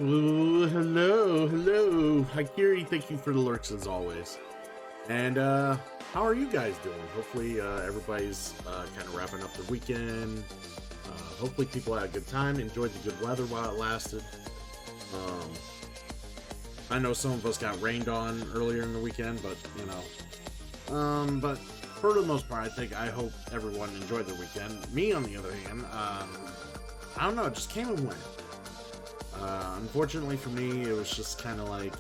Ooh, hello. Hi, Kiri. Thank you for the lurks as always. And how are you guys doing? Hopefully, everybody's kind of wrapping up the weekend. Hopefully, people had a good time, enjoyed the good weather while it lasted. I know some of us got rained on earlier in the weekend, but you know, but for the most part, I hope everyone enjoyed their weekend. Me, on the other hand, I don't know, it just came and went. Unfortunately for me, it was just kind of like,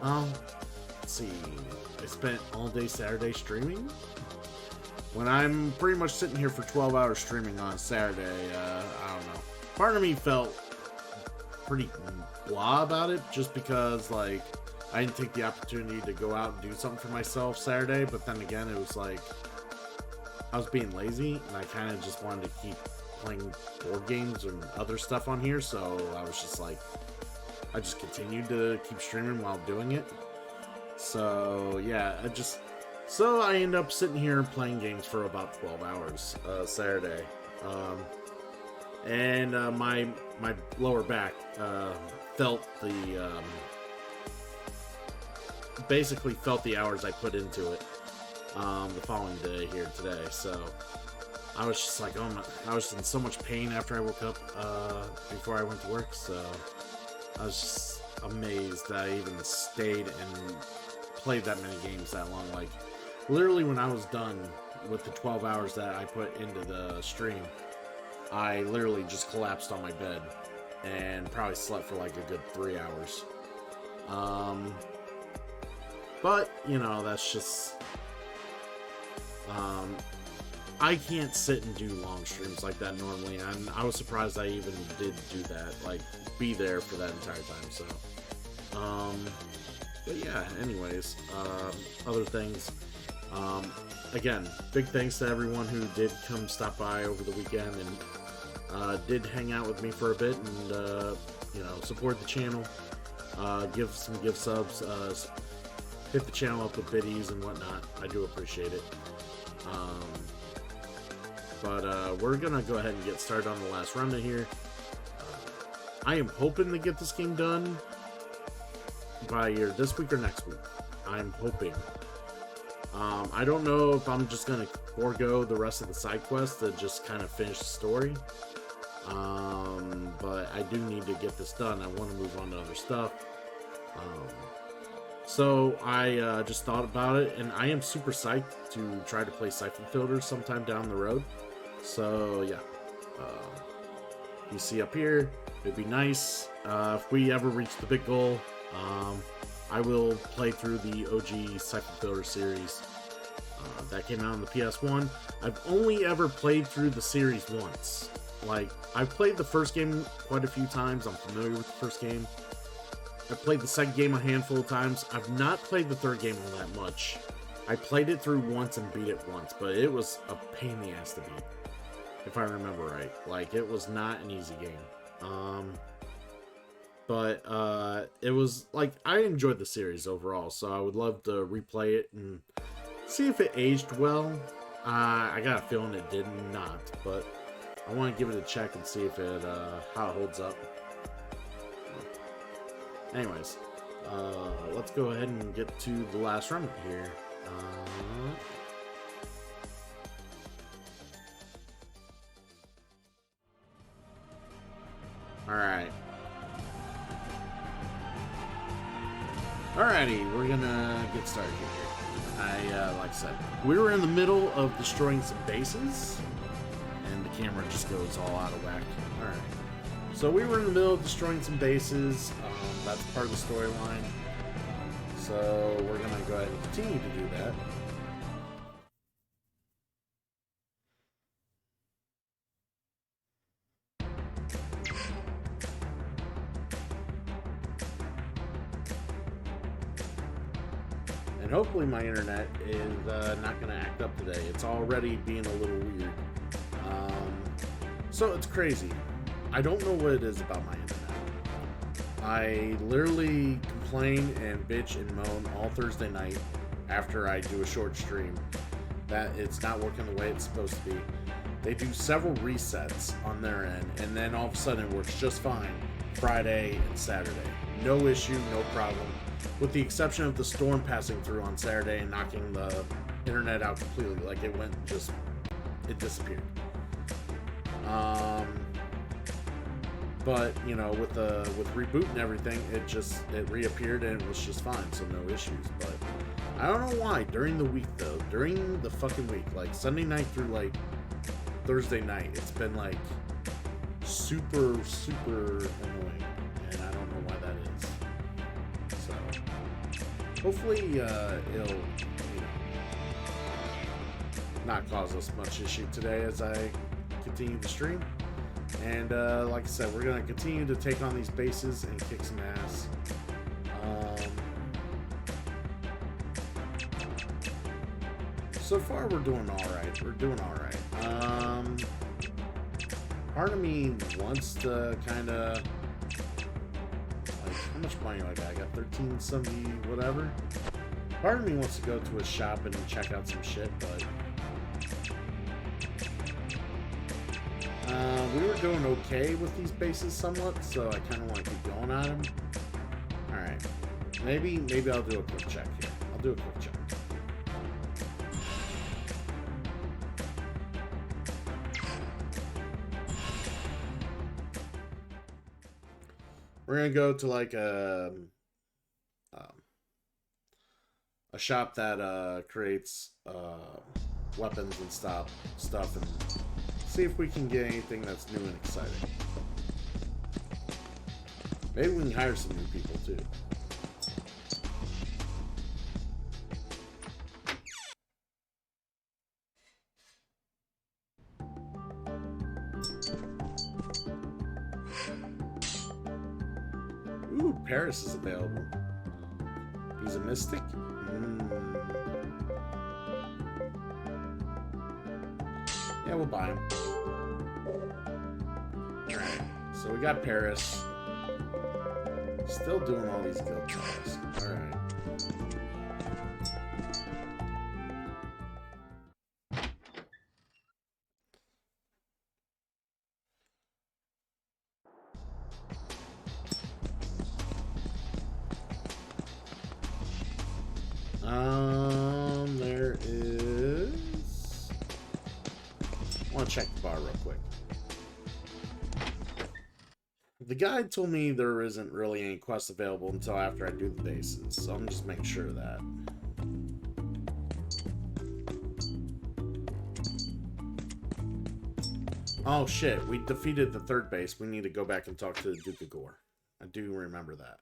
let's see, I spent all day Saturday streaming. When I'm pretty much sitting here for 12 hours streaming on Saturday, I don't know. Part of me felt pretty blah about it, just because, like, I didn't take the opportunity to go out and do something for myself Saturday, but then again, it was like I was being lazy and I kind of just wanted to keep playing board games and other stuff on here, so I was just like, I just continued to keep streaming while doing it. So yeah, so I end up sitting here playing games for about 12 hours Saturday, and my lower back felt the basically felt the hours I put into it the following day here today. So I was just like, I was in so much pain after I woke up before I went to work. So I was just amazed that I even stayed and played that many games that long. Like literally when I was done with the 12 hours that I put into the stream, I literally just collapsed on my bed and probably slept for like a good 3 hours. But you know, that's just I can't sit and do long streams like that normally, and I was surprised I even did do that, like be there for that entire time. So but yeah, anyways, other things, again, big thanks to everyone who did come stop by over the weekend and did hang out with me for a bit and you know, support the channel, give subs, hit the channel up with biddies and whatnot. I do appreciate it. But we're gonna go ahead and get started on the last Remnant here. I am hoping to get this game done by either this week or next week. I'm hoping. I don't know if I'm just gonna forego the rest of the side quests to just kind of finish the story. But I do need to get this done. I want to move on to other stuff. So I just thought about it, and I am super psyched to try to play Siphon Filter sometime down the road. So yeah, you see up here, it'd be nice if we ever reach the big goal. I will play through the OG Siphon Filter series that came out on the PS1. I've only ever played through the series once. Like, I've played the first game quite a few times. I'm familiar with the first game. I've played the second game a handful of times. I've not played the third game all that much. I played it through once and beat it once, but it was a pain in the ass to beat, if I remember right. Like, it was not an easy game. But it was, like, I enjoyed the series overall, so I would love to replay it and see if it aged well. I got a feeling it did not, but I want to give it a check and see if it, how it holds up. Anyways, let's go ahead and get to the last Remnant here. Alright. Alrighty, we're gonna get started here. Like I said, we were in the middle of destroying some bases, and the camera just goes all out of whack. Alright. So we were in the middle of destroying some bases. That's part of the storyline. So we're going to go ahead and continue to do that. And hopefully my internet is not going to act up today. It's already being a little weird. So it's crazy. I don't know what it is about my internet. I literally complain and bitch and moan all Thursday night after I do a short stream that it's not working the way it's supposed to be. They do several resets on their end, and then all of a sudden it works just fine Friday and Saturday. No issue, no problem, with the exception of the storm passing through on Saturday and knocking the internet out completely. Like, it went just, it disappeared. But you know, with reboot and everything, it reappeared and it was just fine, so no issues. But I don't know why during the week though, during the fucking week, like Sunday night through like Thursday night, it's been like super annoying, and I don't know why that is. So hopefully it'll, you know, not cause us much issue today as I continue the stream. And like I said, we're going to continue to take on these bases and kick some ass. so far we're doing all right. We're doing all right. Part of me wants to kind of like, how much money do I got? I got 1370 whatever. Part of me wants to go to a shop and check out some shit, but we were doing okay with these bases somewhat, so I kind of want to keep going on them. All right, maybe I'll do a quick check here. I'll do a quick check. We're gonna go to like a shop that creates weapons and stuff, and see if we can get anything that's new and exciting. Maybe we can hire some new people too. Ooh, Paris is available. He's a mystic? Yeah, we'll buy him. Alright, so we got Paris. Still doing all these guild trials. Alright. There is... I want to check the bar real quick. The guide told me there isn't really any quests available until after I do the bases, so I'm just making sure of that. Oh shit, we defeated the third base. We need to go back and talk to the Duke of Gore. I do remember that.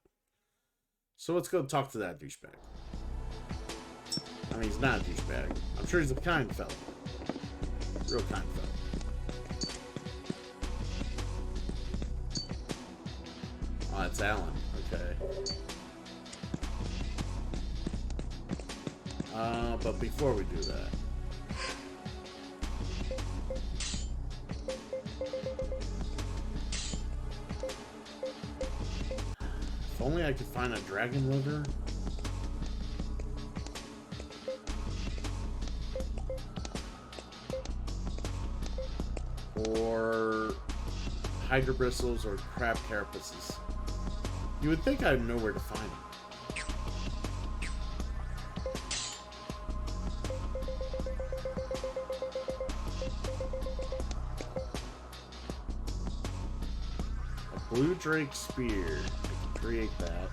So let's go talk to that douchebag. I mean, he's not a douchebag. I'm sure he's a kind fellow. Real kind fellow. Oh, that's Alan. Okay. But before we do that... if only I could find a dragon liver. Or hydra bristles or crab carapaces. You would think I'd know where to find them. A blue drake spear. I can create that.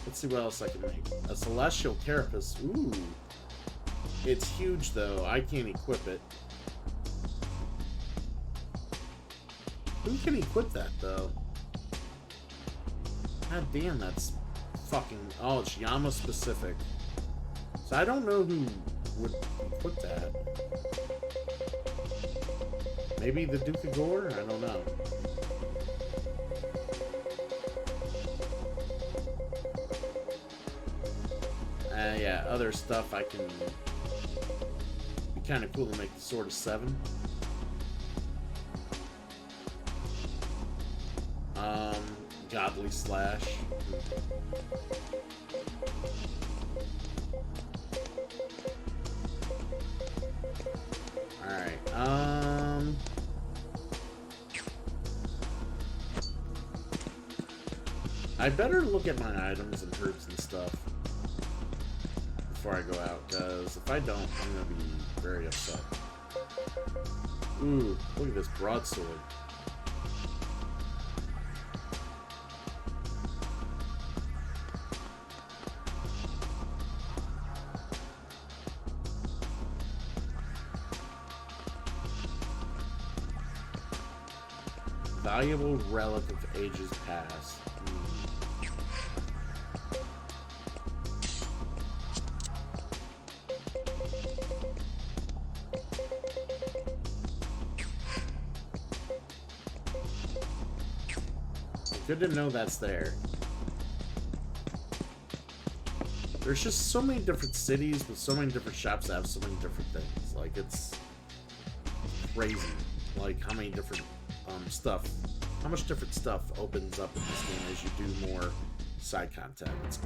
Let's see what else I can make. A celestial carapace. Ooh. It's huge though. I can't equip it. Who can equip that though? God damn, that's fucking... oh, it's Yama specific. So I don't know who would equip that. Maybe the Duke of Gore? I don't know. Yeah, other stuff I can... be kind of cool to make the Sword of 7. Godly Slash. Alright, I better look at my items and herbs and stuff before I go out, because if I don't, I'm gonna be very upset. Ooh, look at this broadsword. Valuable relic of ages past. good to know that's there. There's just so many different cities with so many different shops that have so many different things. Like, it's crazy. Like, how many different stuff, how much different stuff opens up in this game as you do more side content. It's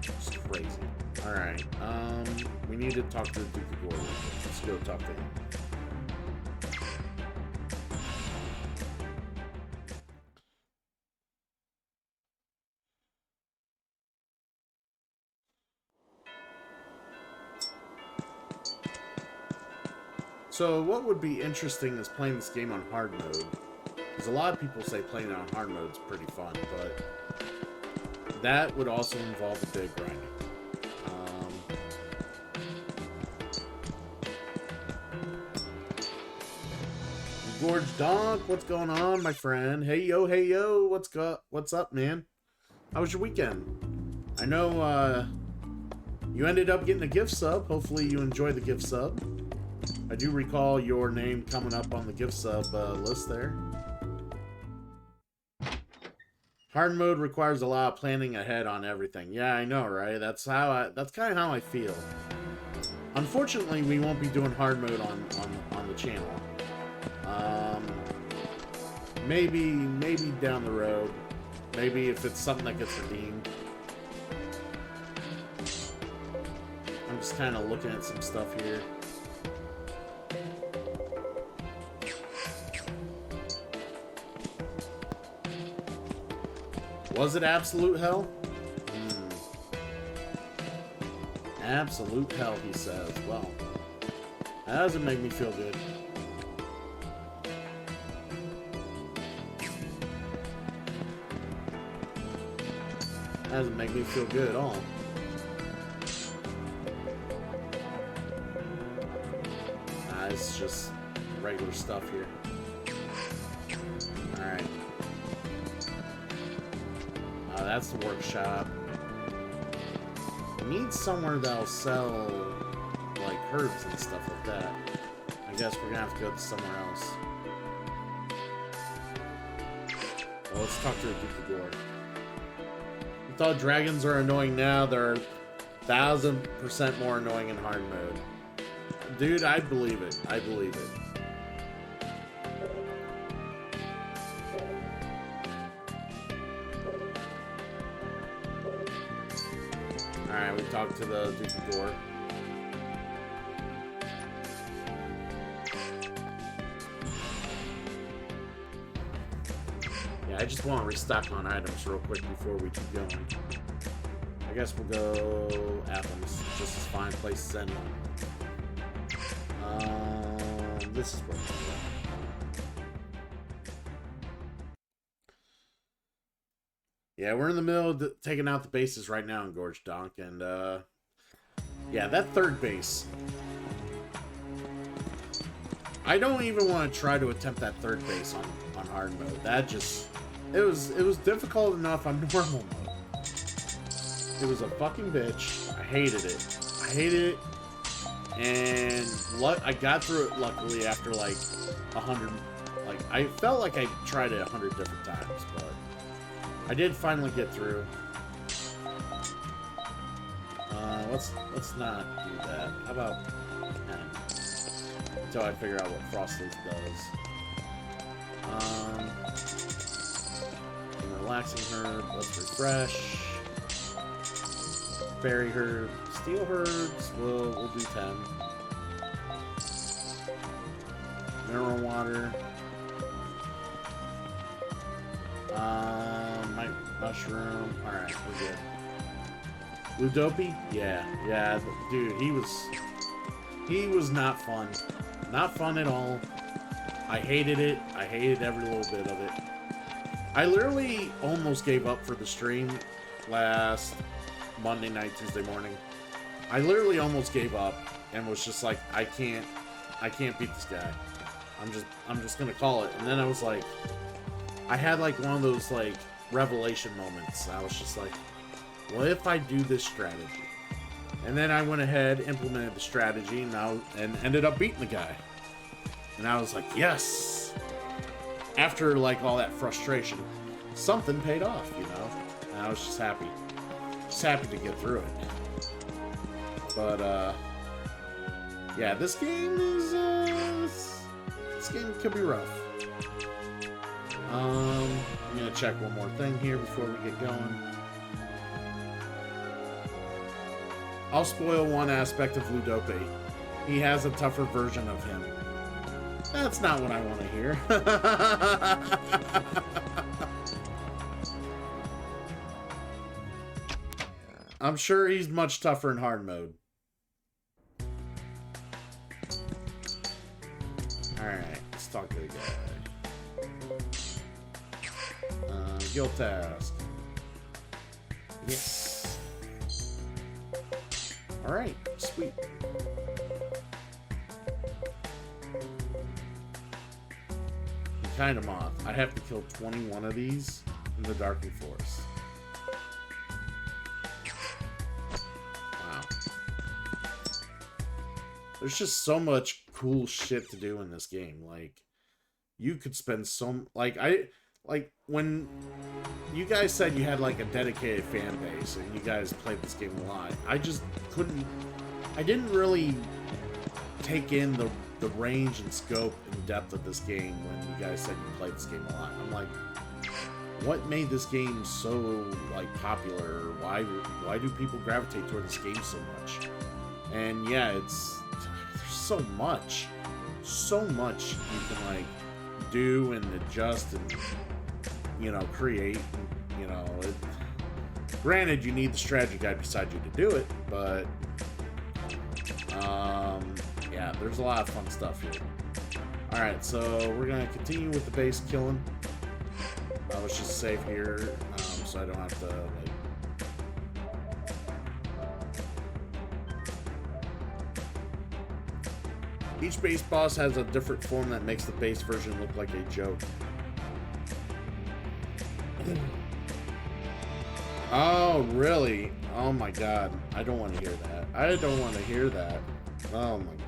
just crazy. Alright, we need to talk to the Duke of Gordon. Let's go talk to him. So what would be interesting is playing this game on hard mode. Because a lot of people say playing it on hard mode is pretty fun, but that would also involve a bit of grinding. Gorge Donk, what's going on, my friend? Hey yo, what's up, man? How was your weekend? I know you ended up getting a gift sub. Hopefully you enjoyed the gift sub. I do recall your name coming up on the gift sub list there. Hard mode requires a lot of planning ahead on everything. Yeah, I know, right? That's kind of how I feel. Unfortunately, we won't be doing hard mode on the channel. Maybe down the road. Maybe if it's something that gets redeemed. I'm just kind of looking at some stuff here. Was it absolute hell? Absolute hell, he says. Well, that doesn't make me feel good. That doesn't make me feel good at all. It's just regular stuff here. Alright. That's the workshop. I need somewhere that'll sell, like, herbs and stuff like that. I guess we're gonna have to go to somewhere else. Well, let's talk to the Duke of Gore. I thought dragons are annoying now. They're 1000% more annoying in hard mode. Dude, I believe it. I believe it. Alright, we talked to the Duke of Gore. Yeah, I just want to restock on items real quick before we keep going. I guess we'll go Athens. Just as fine place as anyone. This is where we're Yeah, we're in the middle of taking out the bases right now in Gorge Donk, and yeah, that third base. I don't even want to try to attempt that third base on hard mode. That just it was difficult enough on normal mode. It was a fucking bitch. I hated it. I hated it. And I got through it luckily after like 100. Like I felt like I tried it 100 different times, but I did finally get through. Let's not do that. How about 10? Until I figure out what Frostless does. Relaxing herb. Let's refresh. Fairy herb. Steel herbs. We'll do 10. Mineral water. Mushroom. Alright, we're good. Ludopy? Yeah, dude, he was not fun. Not fun at all. I hated it. I hated every little bit of it. I literally almost gave up for the stream last Monday night, Tuesday morning. I literally almost gave up and was just like, I can't beat this guy. I'm just gonna call it. And then I was like, I had like one of those like revelation moments. I was just like, what if I do this strategy? And then I went ahead, implemented the strategy, and ended up beating the guy. And I was like, yes! After, like, all that frustration, something paid off, you know? And I was just happy. Just happy to get through it. But, yeah, this game is, this game could be rough. I'm gonna check one more thing here before we get going. I'll spoil one aspect of Ludope. He has a tougher version of him. That's not what I want to hear. I'm sure he's much tougher in hard mode. Alright, let's talk to the guy. Guild task. Yes. Alright, sweet. Kind of moth. I'd have to kill 21 of these in the Darkened Forest. Wow. There's just so much cool shit to do in this game. Like, you could spend so... Like, when you guys said you had, like, a dedicated fan base and you guys played this game a lot, I just couldn't... I didn't really take in the range and scope and depth of this game when you guys said you played this game a lot. I'm like, what made this game so, like, popular? Why do people gravitate toward this game so much? And yeah, there's so much you can, like, do and adjust and, you know, create. And, you know, granted, you need the strategy guide beside you to do it, but yeah, there's a lot of fun stuff here. Alright, so we're gonna continue with the base killing. Let's just save here, so I don't have to, like... Each base boss has a different form that makes the base version look like a joke. Oh, really? Oh my god. I don't want to hear that. I don't want to hear that. Oh my god.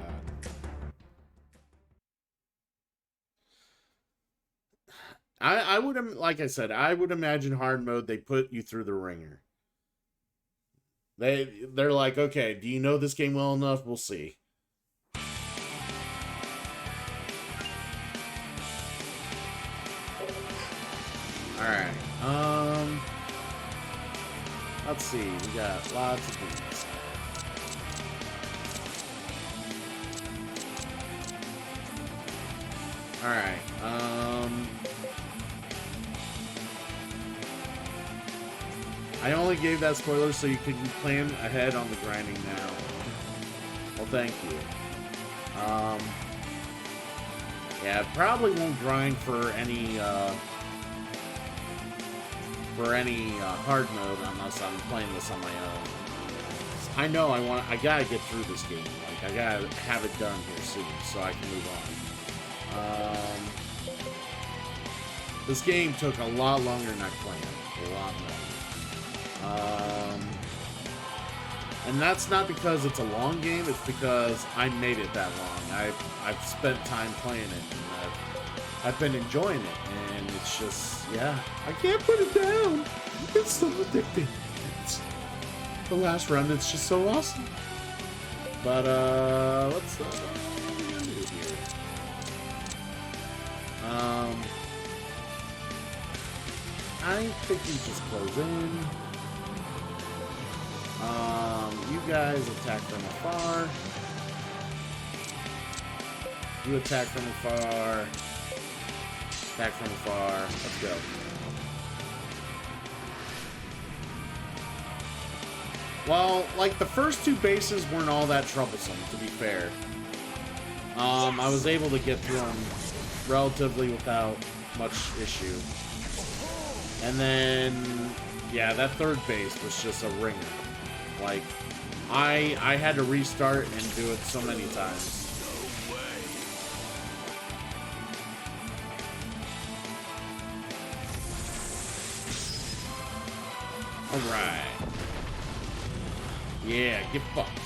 I would, like I said, I would imagine hard mode, they put you through the ringer. They're like, okay, do you know this game well enough? We'll see. Alright, let's see, we got lots of things. Alright, I only gave that spoiler so you can plan ahead on the grinding now. Well, thank you. Yeah, probably won't grind for any hard mode unless I'm playing this on my own. I know I gotta get through this game. Like, I gotta have it done here soon so I can move on. This game took a lot longer than I planned. A lot longer. And that's not because it's a long game, it's because I made it that long. I've spent time playing it, and I've been enjoying it, and it's just, yeah, I can't put it down. It's so addicting. The last Remnant's just so awesome. But, let's, what are we gonna do here? I think we just close in. You guys attack from afar. You attack from afar. Attack from afar. Let's go. Well, like, the first two bases weren't all that troublesome, to be fair. I was able to get through them relatively without much issue. And then, yeah, that third base was just a ringer. Like, I had to restart and do it so many times. Alright. Yeah, get fucked.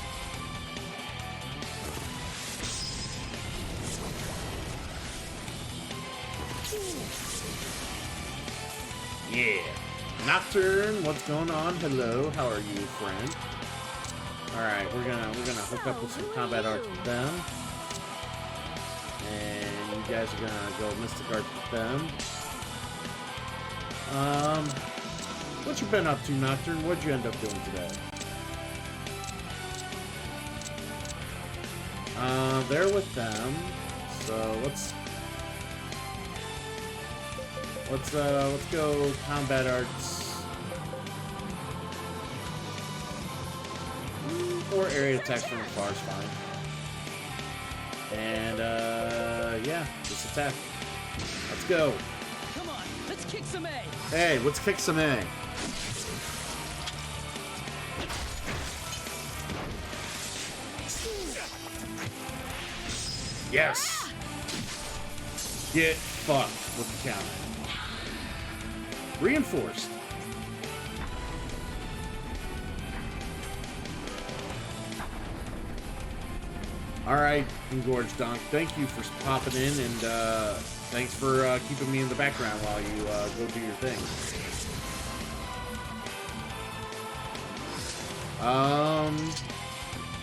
Yeah. Nocturne, what's going on? Hello, how are you, friend? Alright, we're gonna hook up with some combat arts with them. And you guys are gonna go mystic arts with them. What you been up to, Nocturne? What'd you end up doing today? They're with them. So let's go combat arts. Or area attacks from afar is fine. And yeah, just attack. Let's go. Come on, let's kick some A. Hey, let's kick some A. Yes. Get fucked with the counter. Reinforced. Alright, Engorged Donk, thank you for popping in, and thanks for keeping me in the background while you go do your thing.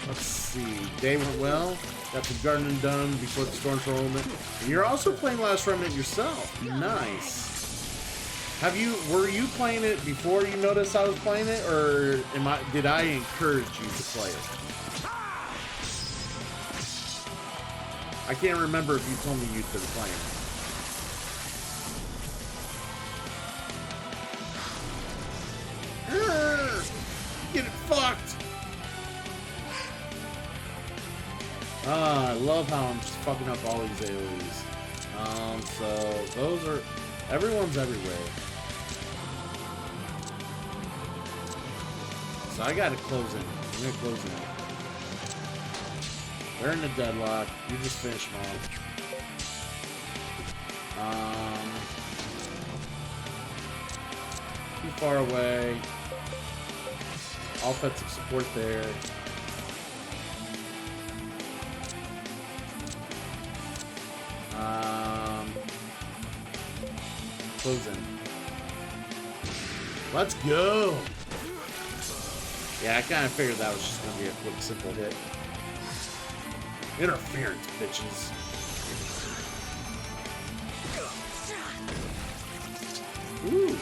Let's see. Day went well. Got the gardening done before the Storm Remnant. And you're also playing Last Remnant yourself. Nice. Were you playing it before you noticed I was playing it, or did I encourage you to play it? I can't remember if you told me you'd been playing it. Get it fucked! I love how I'm just fucking up all these AoEs. So those are... Everyone's everywhere. So I gotta close in. I'm gonna close in. They're in the deadlock. You just finish them off. Too far away. Offensive support there. Close in. Let's go! Yeah, I kind of figured that was just going to be a quick, simple hit. Interference, bitches. Ooh.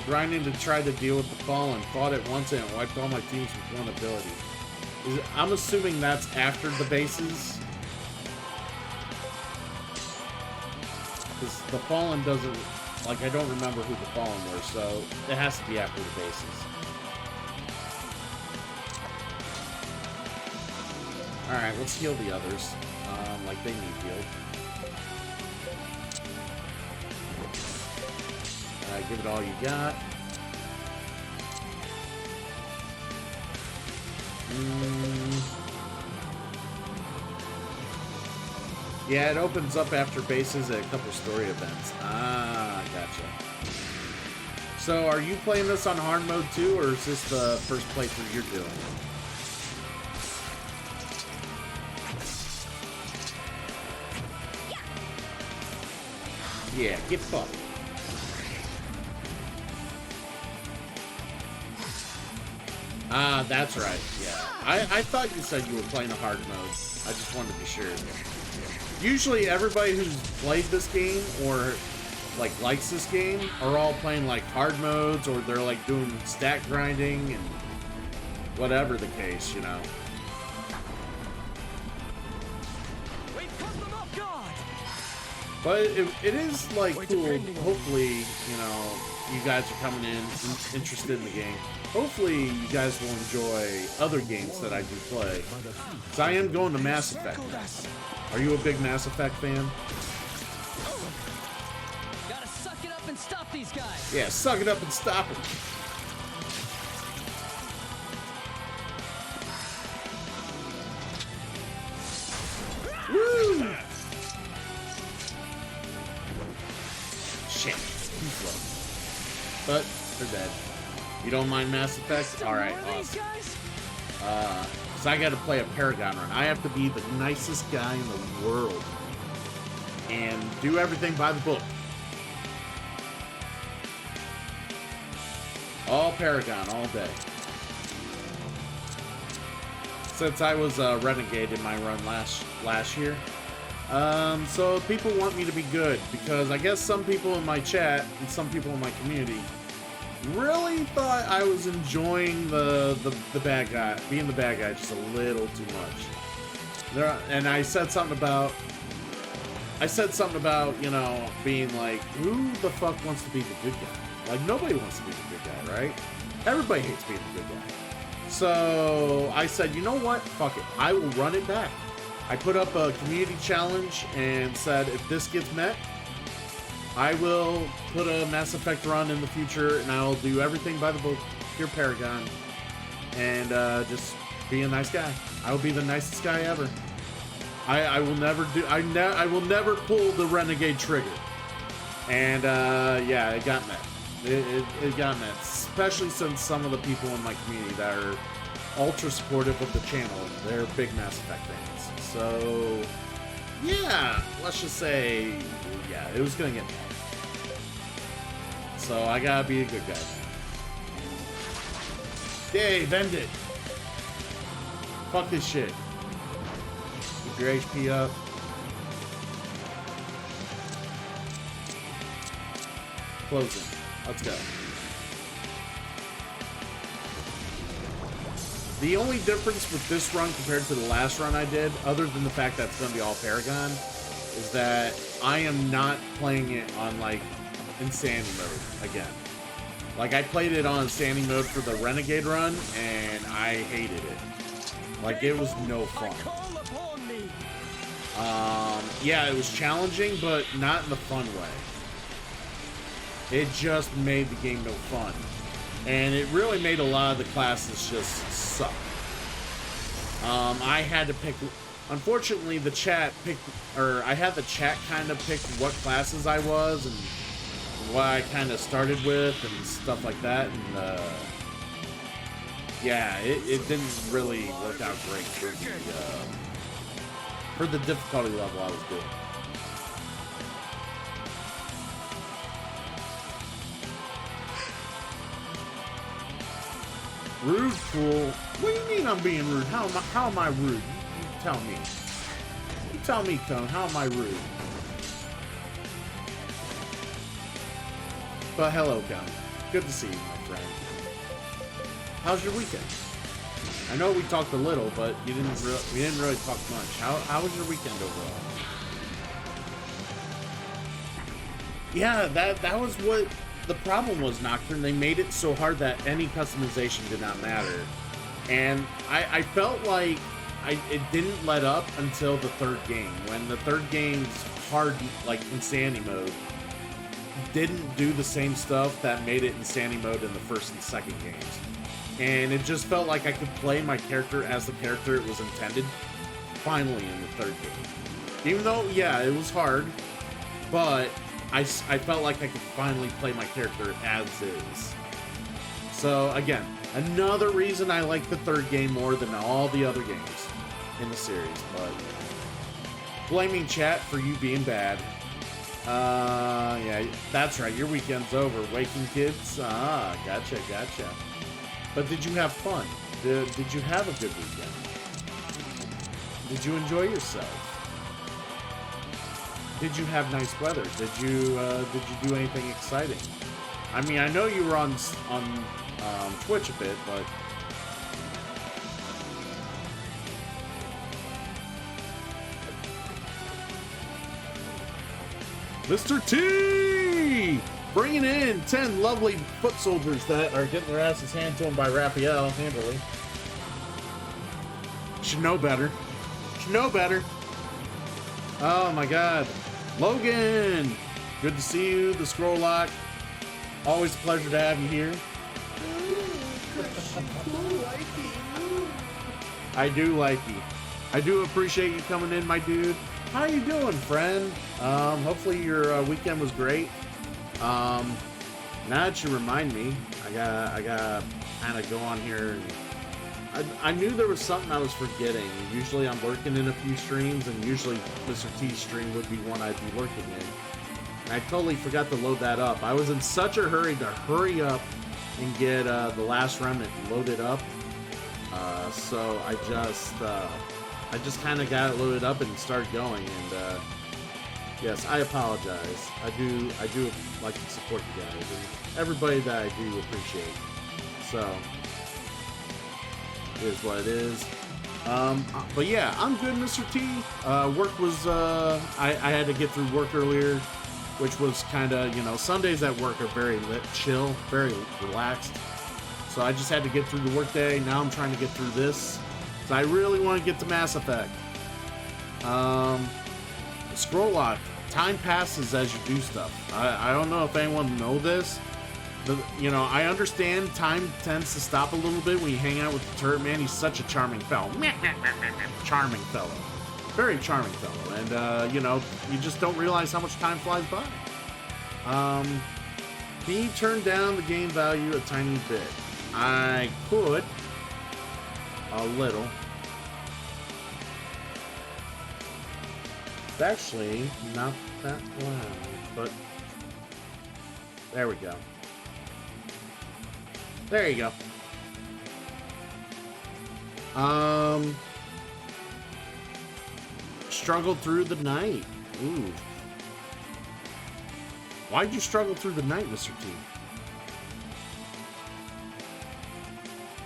Grinding to try to deal with the Fallen. Fought it once and it wiped all my teams with one ability. I'm assuming that's after the bases. Because the Fallen doesn't... Like, I don't remember who the Fallen were, so it has to be after the bases. Alright, let's heal the others. Like they need healed. Give it all you got. Yeah, it opens up after bases at a couple story events. Ah, gotcha. So, are you playing this on hard mode too, or is this the first playthrough you're doing? Yeah, get fucked. Ah, that's right, yeah. I thought you said you were playing a hard mode. I just wanted to be sure. Usually everybody who's played this game or like likes this game are all playing like hard modes, or they're like doing stat grinding and whatever the case, you know. But it is like cool. Hopefully, you know, you guys are coming in interested in the game. Hopefully you guys will enjoy other games that I do play. Because I am going to Mass Effect next. Are you a big Mass Effect fan? Gotta suck it up and stop these guys. Yeah, suck it up and stop them. Woo! Shit, too slow. But they're dead. You don't mind Mass Effect? Alright, awesome. So I got to play a Paragon run. I have to be the nicest guy in the world and do everything by the book. All Paragon, all day. Since I was a Renegade in my run last year. So people want me to be good because I guess some people in my chat and some people in my community really thought I was enjoying the bad guy, being the bad guy just a little too much. And I said something about, you know, being like, who the fuck wants to be the good guy? Like, nobody wants to be the good guy, right? Everybody hates being the good guy. So I said, you know what? Fuck it. I will run it back. I put up a community challenge and said, if this gets met, I will put a Mass Effect run in the future, and I'll do everything by the book, pure Paragon, and just be a nice guy. I will be the nicest guy ever. I will never do. I will never pull the Renegade trigger. And yeah, it got met. It got met, especially since some of the people in my community that are ultra supportive of the channel, they're big Mass Effect fans. So yeah, let's just say, yeah, it was gonna get met. So I gotta be a good guy. Dave, end it. Fuck this shit. Keep your HP up. Closing. Let's go. The only difference with this run compared to the last run I did, other than the fact that it's going to be all Paragon, is that I am not playing it on, like, Insanity mode again. Like, I played it on Insanity mode for the Renegade run, and I hated it. Like, it was no fun. Yeah, it was challenging, but not in the fun way. It just made the game no fun. And it really made a lot of the classes just suck. I had to pick... Unfortunately, the chat picked... Or, I had the chat kind of pick what classes I was and what I kind of started with and stuff like that. And, yeah, it didn't really work out great for the difficulty level I was doing. Rude, fool. What do you mean I'm being rude? How am I rude? You tell me. You tell me, Cone. How am I rude? But hello, Cone. Good to see you, my friend. How's your weekend? I know we talked a little, but we didn't really talk much. How was your weekend overall? Yeah, that was what the problem was, Nocturne. They made it so hard that any customization did not matter. And I felt like it didn't let up until the third game. When the third game's hard, like, Insanity mode, didn't do the same stuff that made it Insanity mode in the first and second games. And it just felt like I could play my character as the character it was intended, finally, in the third game. Even though, yeah, it was hard, but I felt like I could finally play my character as is. So, again, another reason I like the third game more than all the other games in the series. But blaming chat for you being bad. Yeah, that's right, your weekend's over. Waking kids? Ah, gotcha. But did you have fun? Did you have a good weekend? Did you enjoy yourself? Did you have nice weather? Did you do anything exciting? I mean, I know you were on Twitch a bit, but Mr. T bringing in 10 lovely foot soldiers that are getting their asses handed to them by Raphael handily. Should know better. Oh my god. Logan! Good to see you, the Scroll Lock. Always a pleasure to have you here. I do like you. I do appreciate you coming in, my dude. How you doing, friend? Hopefully your weekend was great. Now that you remind me, I gotta kind of go on here and I knew there was something I was forgetting. Usually I'm lurking in a few streams, and usually Mr. T's stream would be one I'd be lurking in. And I totally forgot to load that up. I was in such a hurry to hurry up and get the last Remnant loaded up. So I just kind of got it loaded up and started going. And yes, I apologize. I do like to support you guys and everybody that I do appreciate. So it is what it is. But yeah, I'm good, Mr. T. Work was I had to get through work earlier, which was kind of, you know, Sundays at work are very chill, very relaxed. So I just had to get through the workday. Now I'm trying to get through this. So I really want to get to Mass Effect. Scroll lock. Time passes as you do stuff. I don't know if anyone know this. But, you know, I understand time tends to stop a little bit when you hang out with the turret man. He's such a charming fellow. Charming fellow. Very charming fellow. And, you know, you just don't realize how much time flies by. Can you turn down the game value a tiny bit? I could. A little. It's actually not that loud, but there we go. There you go. Struggled through the night. Ooh. Why'd you struggle through the night, Mr. T?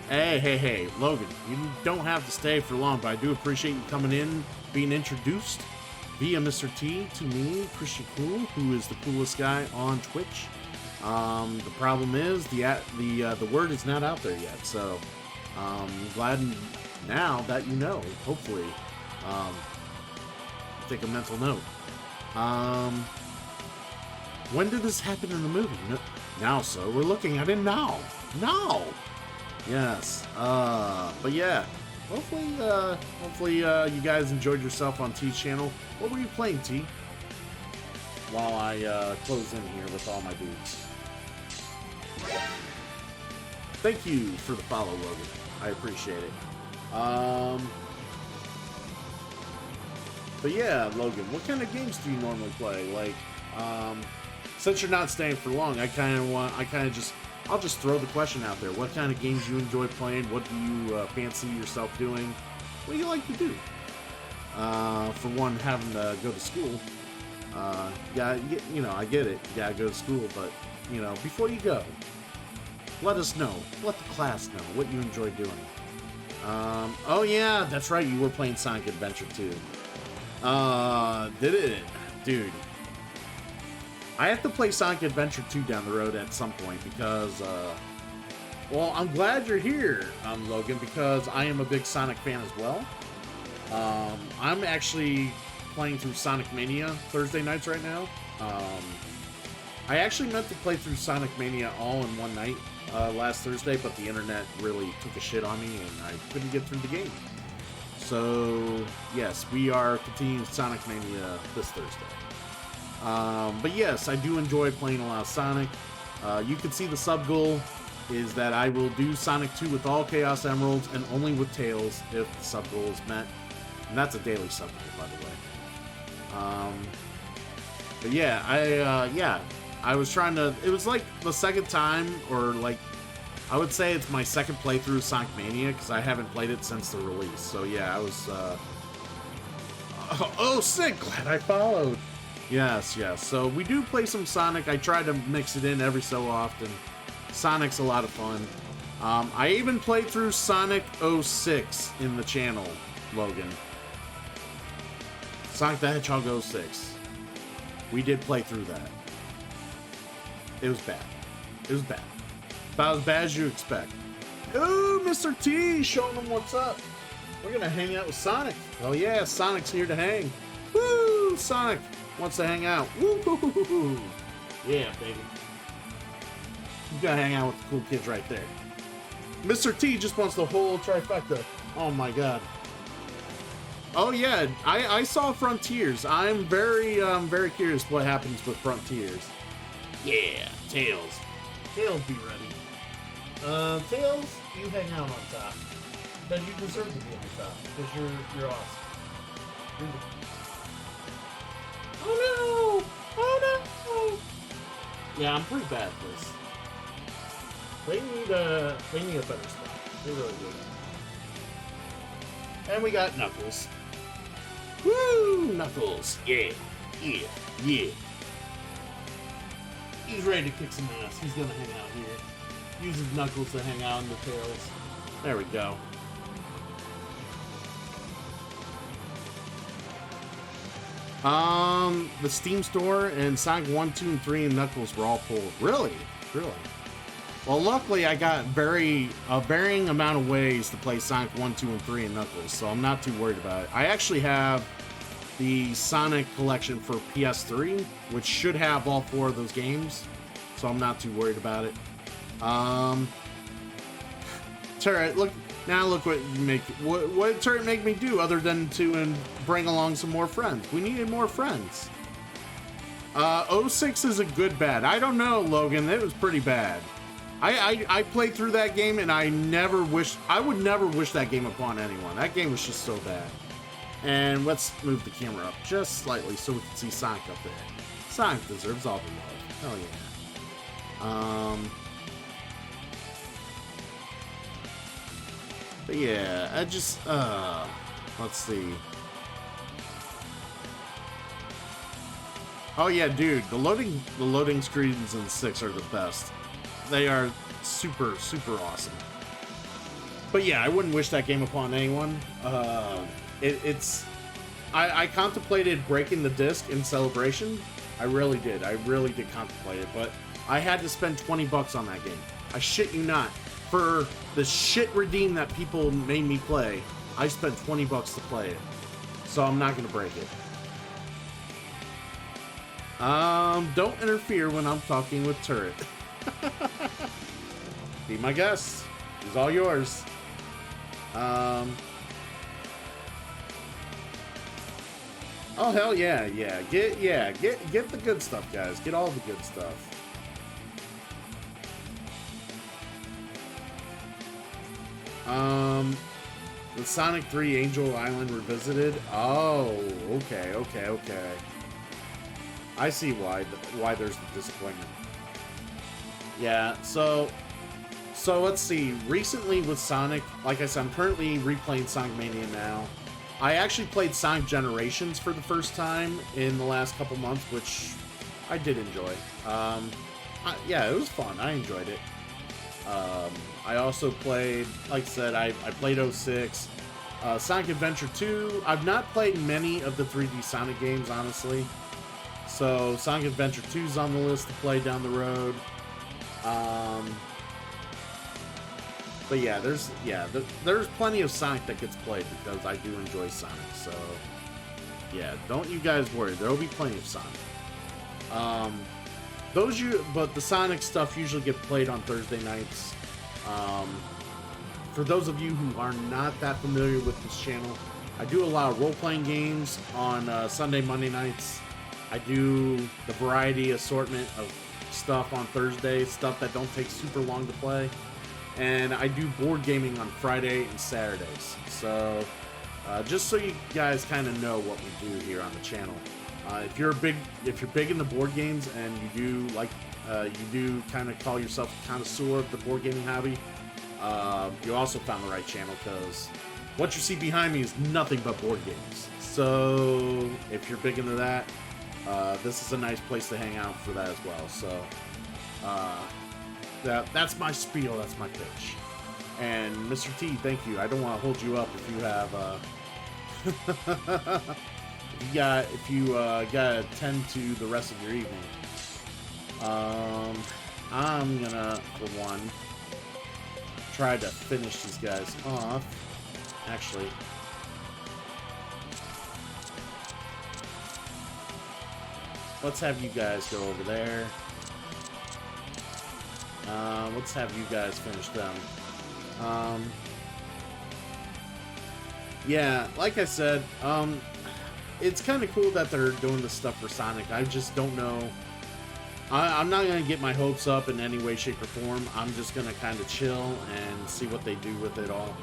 Hey, Logan, you don't have to stay for long, but I do appreciate you coming in, being introduced via Mr. T to me, Christian Cool, who is the coolest guy on Twitch. The problem is the word is not out there yet, so I'm glad now that you know. Hopefully, take a mental note. When did this happen in the movie? No, now, so we're looking at it now. Now. Yes. But yeah. Hopefully, you guys enjoyed yourself on T's channel. What were you playing, T? While I close in here with all my dudes. Thank you for the follow, Logan. I appreciate it. But yeah, Logan, what kind of games do you normally play? Like, since you're not staying for long, I'll just throw the question out there. What kind of games you enjoy playing? What do you fancy yourself doing? What do you like to do? For one, having to go to school. You know, I get it. You gotta go to school, but, you know, before you go, let us know. Let the class know what you enjoy doing. Oh yeah, that's right. You were playing Sonic Adventure 2. Did it? Dude. I have to play Sonic Adventure 2 down the road at some point because, well, I'm glad you're here, Logan, because I am a big Sonic fan as well. I'm actually playing through Sonic Mania Thursday nights right now. I actually meant to play through Sonic Mania all in one night last Thursday, but the internet really took a shit on me and I couldn't get through the game. So, yes, we are continuing Sonic Mania this Thursday. But yes, I do enjoy playing a lot of Sonic. You can see the sub goal is that I will do Sonic 2 with all Chaos Emeralds and only with Tails if the sub goal is met. And that's a daily sub goal, by the way. But yeah, I was trying to, it was like the second time, or like, I would say it's my second playthrough of Sonic Mania, because I haven't played it since the release. So yeah, I was, oh, sick, glad I followed. Yes. So we do play some Sonic. I try to mix it in every so often. Sonic's a lot of fun. I even played through Sonic 06 in the channel, Logan. Sonic the Hedgehog 06. We did play through that. It was bad. It was bad. About as bad as you expect. Ooh, Mr. T, showing them what's up. We're gonna hang out with Sonic. Oh yeah, Sonic's here to hang. Woo, Sonic wants to hang out. Woo! Yeah, baby. You gotta hang out with the cool kids right there. Mr. T just wants the whole trifecta. Oh my god. Oh yeah, I saw Frontiers. I'm very curious what happens with Frontiers. Yeah, Tails. Tails be ready. Tails, you hang out on top. then you deserve to be on top because you're awesome. Oh no! Oh no! Yeah, I'm pretty bad at this. They need a better spot. They really do. And we got Knuckles. Woo! Knuckles. Yeah. Yeah. Yeah. He's ready to kick some ass. He's gonna hang out here. Uses Knuckles to hang out in the tails. There we go. The Steam Store and Sonic 1, 2, and 3 and Knuckles were all pulled. Really? Really? Well, luckily I got a varying amount of ways to play Sonic 1, 2, and 3 and Knuckles, so I'm not too worried about it. I actually have the Sonic collection for PS3, which should have all 4 of those games, so I'm not too worried about it. Turret, look what you make. What did Turret make me do other than to bring along some more friends? We needed more friends. 06 is a good bad. I don't know, Logan. It was pretty bad. I played through that game and I would never wish that game upon anyone. That game was just so bad. And let's move the camera up just slightly so we can see Sonic up there. Sonic deserves all the love. Hell yeah. But yeah, I just, let's see. Oh yeah, dude, the loading screens in 6 are the best. They are super, super awesome. But yeah, I wouldn't wish that game upon anyone. I contemplated breaking the disc in Celebration. I really did contemplate it, but I had to spend $20 on that game. I shit you not. For the shit redeem that people made me play, I spent $20 to play it. So I'm not gonna break it. Don't interfere when I'm talking with Turret. Be my guest. He's all yours. Oh hell yeah, yeah. Get the good stuff, guys. Get all the good stuff. The Sonic 3 Angel Island Revisited. Oh, okay. I see why there's the disappointment. Yeah, so let's see. Recently with Sonic, like I said, I'm currently replaying Sonic Mania now. I actually played Sonic Generations for the first time in the last couple months, which I did enjoy. Yeah, it was fun. I enjoyed it. I also played, like I said, I played 06. Sonic Adventure 2. I've not played many of the 3D Sonic games, honestly. So Sonic Adventure 2 is on the list to play down the road. But yeah, there's plenty of Sonic that gets played because I do enjoy Sonic. So yeah, don't you guys worry. There will be plenty of Sonic. But the Sonic stuff usually get played on Thursday nights. For those of you who are not that familiar with this channel, I do allow role-playing games on Sunday, Monday nights. I do the variety assortment of stuff on Thursday, stuff that don't take super long to play. And I do board gaming on Friday and Saturdays. So, just so you guys kind of know what we do here on the channel. If you're big into board games and you do kind of call yourself a connoisseur of the board gaming hobby, you also found the right channel because what you see behind me is nothing but board games. So if you're big into that, this is a nice place to hang out for that as well. So that's my spiel. That's my pitch. And Mr. T, thank you. I don't want to hold you up if you have. If you gotta tend to the rest of your evening. I'm gonna, for one, try to finish these guys off. Actually, let's have you guys go over there. Let's have you guys finish them. Yeah, like I said, it's kind of cool that they're doing this stuff for Sonic. I just don't know. I'm not going to get my hopes up in any way, shape, or form. I'm just going to kind of chill and see what they do with it all.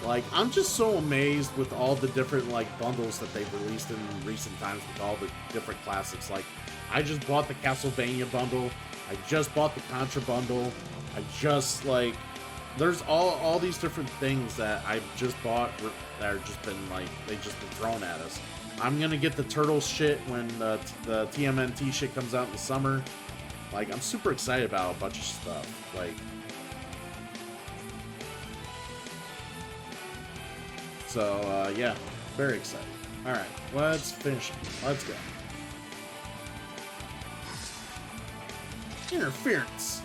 Like, I'm just so amazed with all the different, like, bundles that they've released in recent times with all the different classics. Like, I just bought the Castlevania bundle. I just bought the Contra bundle. I just, like, there's all these different things that I've just bought that are just been, like, they've just been thrown at us. I'm gonna get the Turtles shit when the TMNT shit comes out in the summer. Like, I'm super excited about a bunch of stuff. Like, so, yeah, very excited. Alright, let's finish. Let's go. Interference.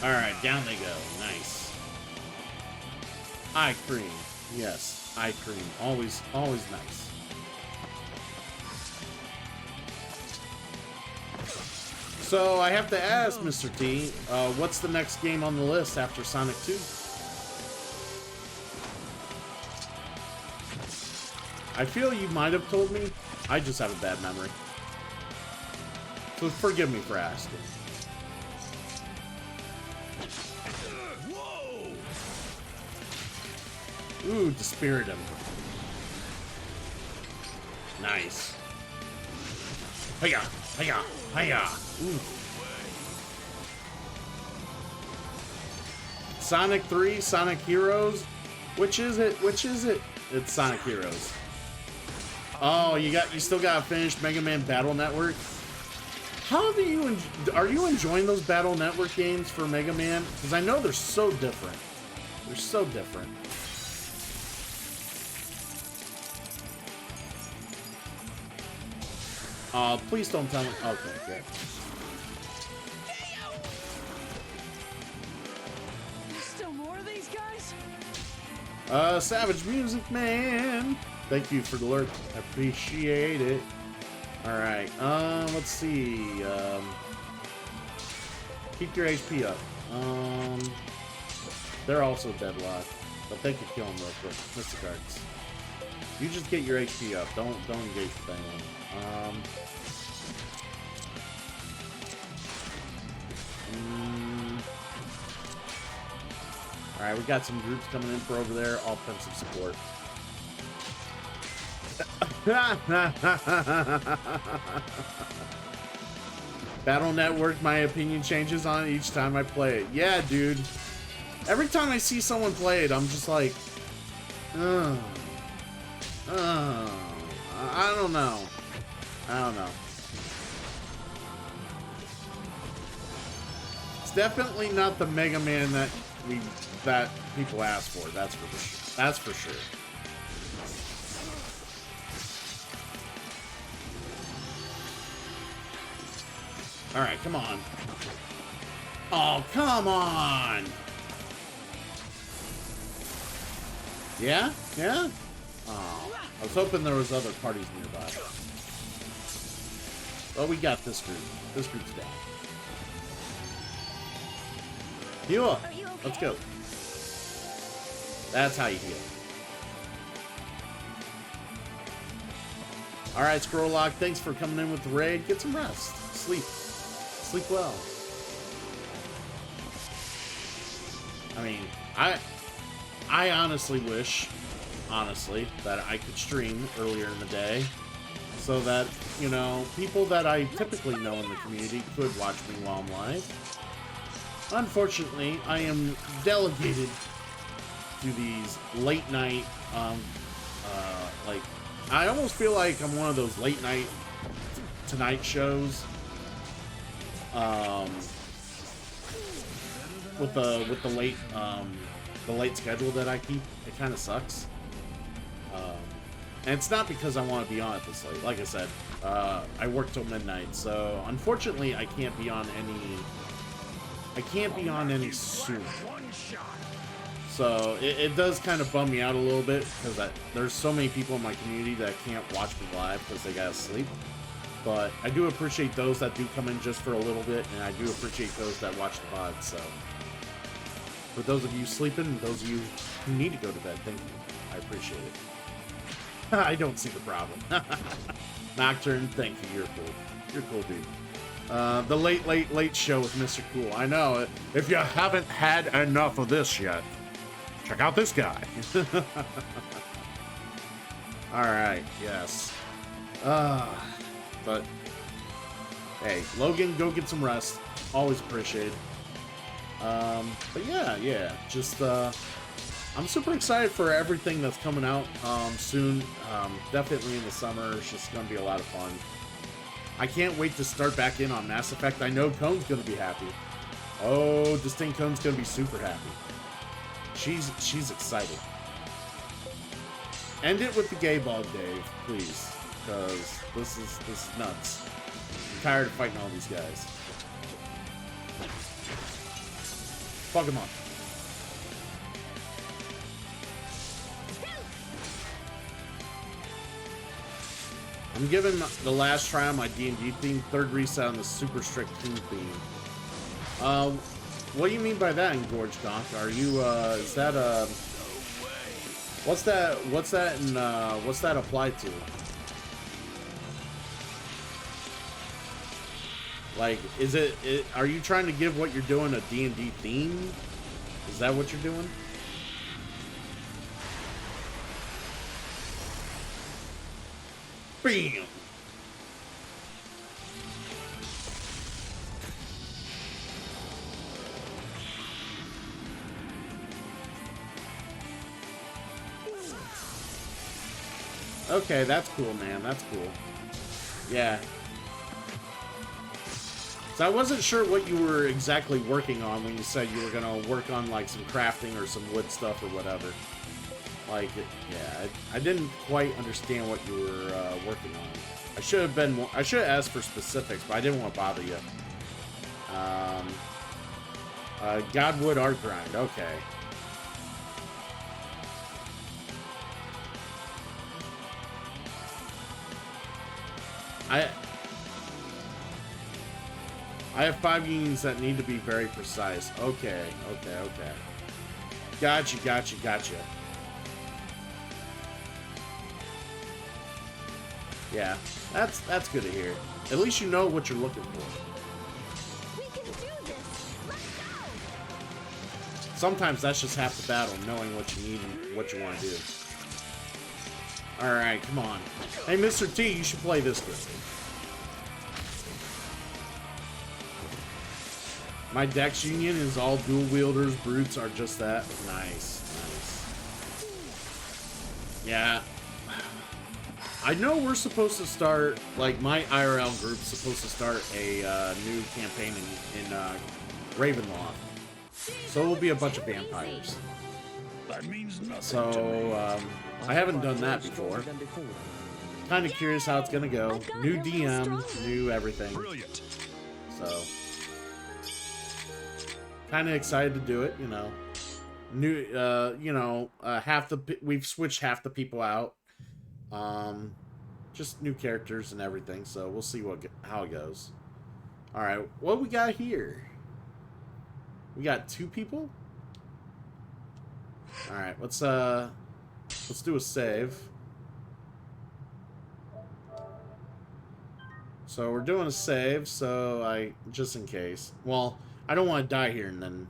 Alright, down they go. Nice. Eye cream. Yes, eye cream. Always nice. So, I have to ask, Mr. T, what's the next game on the list after Sonic 2? I feel you might have told me. I just have a bad memory. So forgive me for asking. Ooh, dispirit him. Nice. Hiya! Hiya! Hiya! Ooh. Sonic 3, Sonic Heroes. Which is it? Which is it? It's Sonic Heroes. Oh, you still gotta finish Mega Man Battle Network. How do you are you enjoying those Battle Network games for Mega Man? Because I know they're so different. They're so different. Please don't tell me. Okay, good. There's still more of these guys? Savage Music Man. Thank you for the alert. I appreciate it. Alright, let's see. Keep your HP up. They're also deadlocked. But they can kill them real quick. Mr. Cards. You just get your HP up. Don't engage with anyone. Alright, we got some groups coming in for over there. Offensive support. Battle Network, my opinion changes on it each time I play it. Yeah, dude. Every time I see someone play it, I'm just like, I don't know. I don't know. It's definitely not the Mega Man that people ask for. That's for sure. That's for sure. All right, come on. Oh, come on. Yeah? Yeah? Oh, I was hoping there was other parties nearby. Well, we got this group. This group's down. Heal up. Let's go. That's how you heal. Alright, Scrolllock, thanks for coming in with the raid. Get some rest. Sleep. Sleep well. I mean, I honestly wish, that I could stream earlier in the day so that, you know, people that I typically know in the community could watch me while I'm live. Unfortunately, I am delegated to these late night, like, I almost feel like I'm one of those late night Tonight shows, with the late schedule that I keep. It kind of sucks. And it's not because I want to be on it this late. Like I said, I work till midnight, so unfortunately I can't be on any soon. So it does kind of bum me out a little bit because there's so many people in my community that can't watch me live because they gotta sleep. But I do appreciate those that do come in just for a little bit, and I do appreciate those that watch the VOD. So for those of you sleeping, and those of you who need to go to bed, thank you. I appreciate it. I don't see the problem. Nocturne, thank you. You're cool. You're cool, dude. The late show with Mr. Cool. I know. If you haven't had enough of this yet, check out this guy. All right. Yes. But hey, Logan, go get some rest. Always appreciated. But yeah. Just I'm super excited for everything that's coming out soon. Definitely in the summer. It's just gonna be a lot of fun. I can't wait to start back in on Mass Effect. I know Cone's gonna be happy. Oh, Distinct Cone's gonna be super happy. She's excited. End it with the gay ball, Dave, please, because this is nuts. I'm tired of fighting all these guys. Fuck him up. I'm giving the last try on my D&D theme, third reset on the super strict team theme. What do you mean by that, Engorged Donk? Are you, is that, what's that applied to? Like, are you trying to give what you're doing a D&D theme? Is that what you're doing? Bam! Okay, that's cool, man. That's cool. Yeah. So I wasn't sure what you were exactly working on when you said you were gonna work on like some crafting or some wood stuff or whatever. Like, yeah, I didn't quite understand what you were working on. I should have asked for specifics, but I didn't want to bother you. Godwood Art Grind, okay. I have 5 unions that need to be very precise. Okay. Gotcha. Yeah, that's good to hear. At least you know what you're looking for. We can do this. Let's go. Sometimes that's just half the battle, knowing what you need and what you want to do. Alright, come on. Hey, Mr. T, you should play this game. My Dex Union is all dual wielders. Brutes are just that. Nice. Yeah. I know we're supposed to start, like, my IRL group's supposed to start a new campaign in Ravenloft. So it will be a bunch of vampires. That means nothing So, to me. I haven't done that before. Kind of curious how it's gonna go. New DM, new everything. Brilliant. So, kind of excited to do it, you know. New, we've switched half the people out. Just new characters and everything, so we'll see how it goes. All right, what we got here? We got 2 people. All right, let's do a save. So we're doing a save, so just in case. Well, I don't want to die here, and then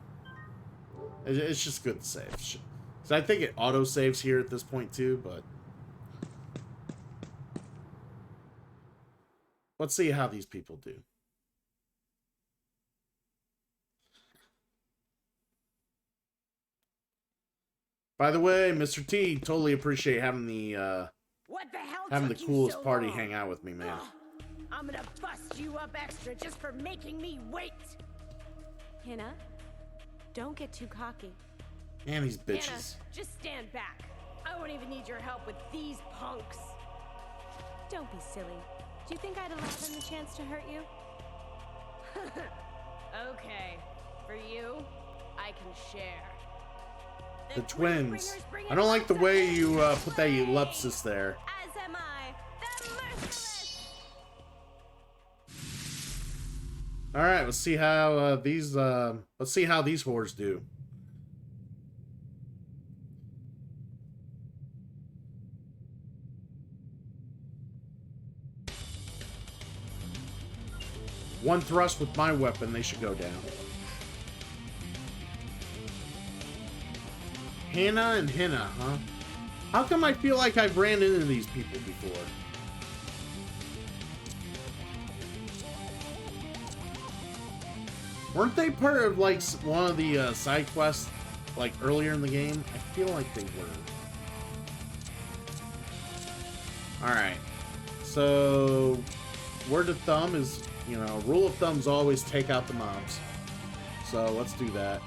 it's just good to save. So I think it auto saves here at this point too, but. Let's see how these people do. By the way, Mr. T, totally appreciate having the What the hell having the took you coolest so party long? hang out with me, man. Ugh, I'm gonna bust you up extra just for making me wait. Hannah, don't get too cocky. Man, these Anna, bitches. just stand back. I won't even need your help with these punks. Don't be silly. Do you think I'd allow them the chance to hurt you? Okay, for you, I can share. The twins. I don't like the way you put that ellipsis there. As am I, the merciless! All right, let's see how these whores do. one thrust with my weapon, they should go down. Hannah and Henna, huh? How come I feel like I've ran into these people before? Weren't they part of, like, one of the side quests, like, earlier in the game? I feel like they were. Alright. So, word of thumb is, you know, rule of thumb is always take out the mobs. So, let's do that.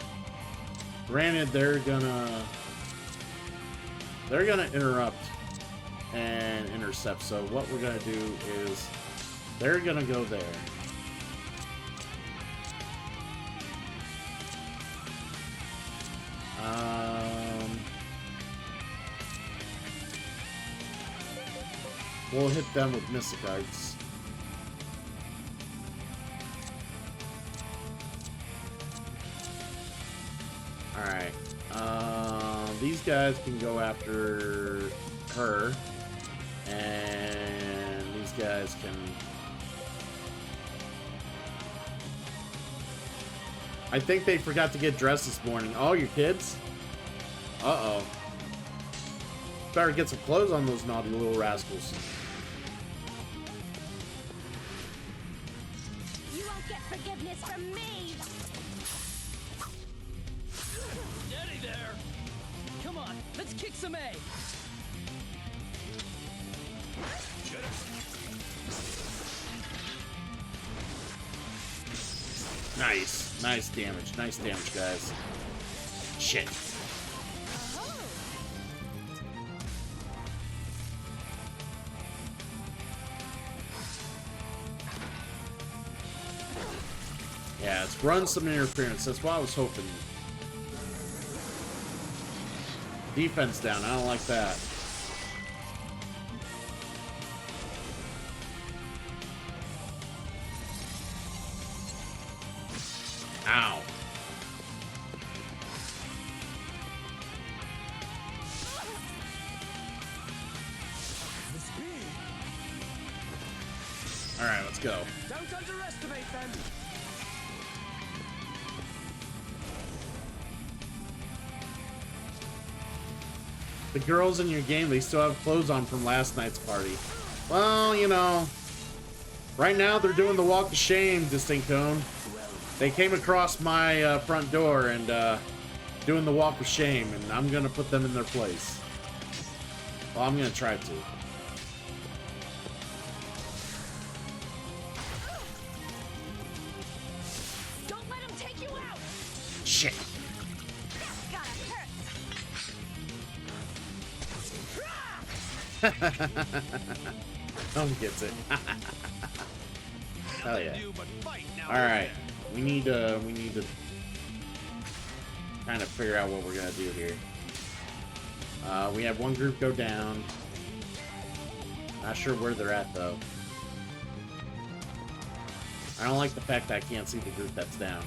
Granted, they're gonna interrupt and intercept. So what we're gonna do is they're gonna go there. We'll hit them with Mystic Arts. Alright. These guys can go after her. And these guys can... I think they forgot to get dressed this morning. Oh, your kids? Uh-oh. Better get some clothes on those naughty little rascals. You won't get forgiveness from me! Steady there! Come on, let's kick some A! Nice. Nice damage. Nice damage, guys. Shit. Yeah, let's run some interference. That's what I was hoping. Defense down. I don't like that. Ow. Alright, let's go. Don't underestimate them! The girls in your game, they still have clothes on from last night's party. Well, you know, right now they're doing the walk of shame, Distinct Cone. They came across my front door and doing the walk of shame, and I'm gonna put them in their place. Well, I'm gonna try to. Don't let him take you out! Shit. Home gets it. Hell yeah. Alright. We need to kind of figure out what we're gonna do here. We have one group go down. Not sure where they're at though. I don't like the fact that I can't see the group that's down.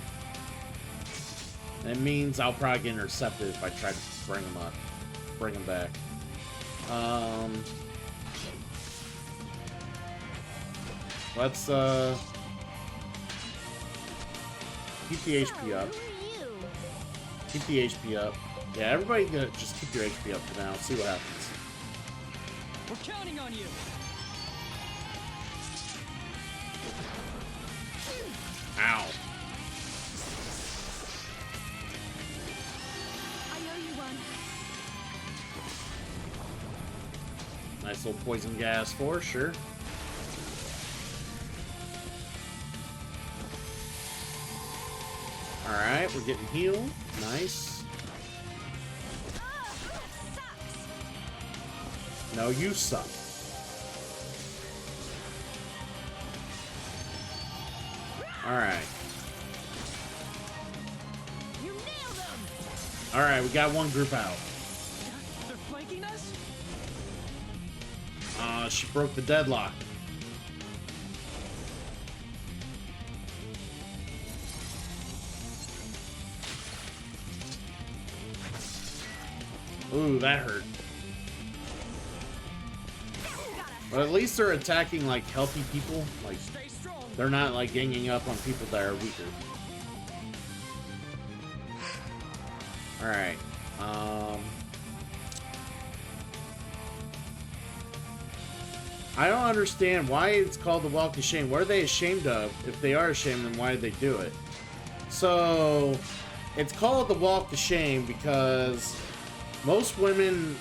It means I'll probably get intercepted if I try to bring them up. Bring them back. Let's keep the HP up. Keep the HP up. Yeah, everybody just keep your HP up for now. See what happens. We're counting on you! Ow. I owe you one. Nice little poison gas for sure. Alright, we're getting healed. Nice. No, you suck. Alright. You nailed him! Alright, we got one group out. They're flanking us? She broke the deadlock. Ooh, that hurt. But at least they're attacking like healthy people. Like, Stay strong, They're not like ganging up on people that are weaker. Alright. I don't understand why it's called the Walk of Shame. What are they ashamed of? If they are ashamed, then why did they do it? So, it's called the Walk of Shame because most women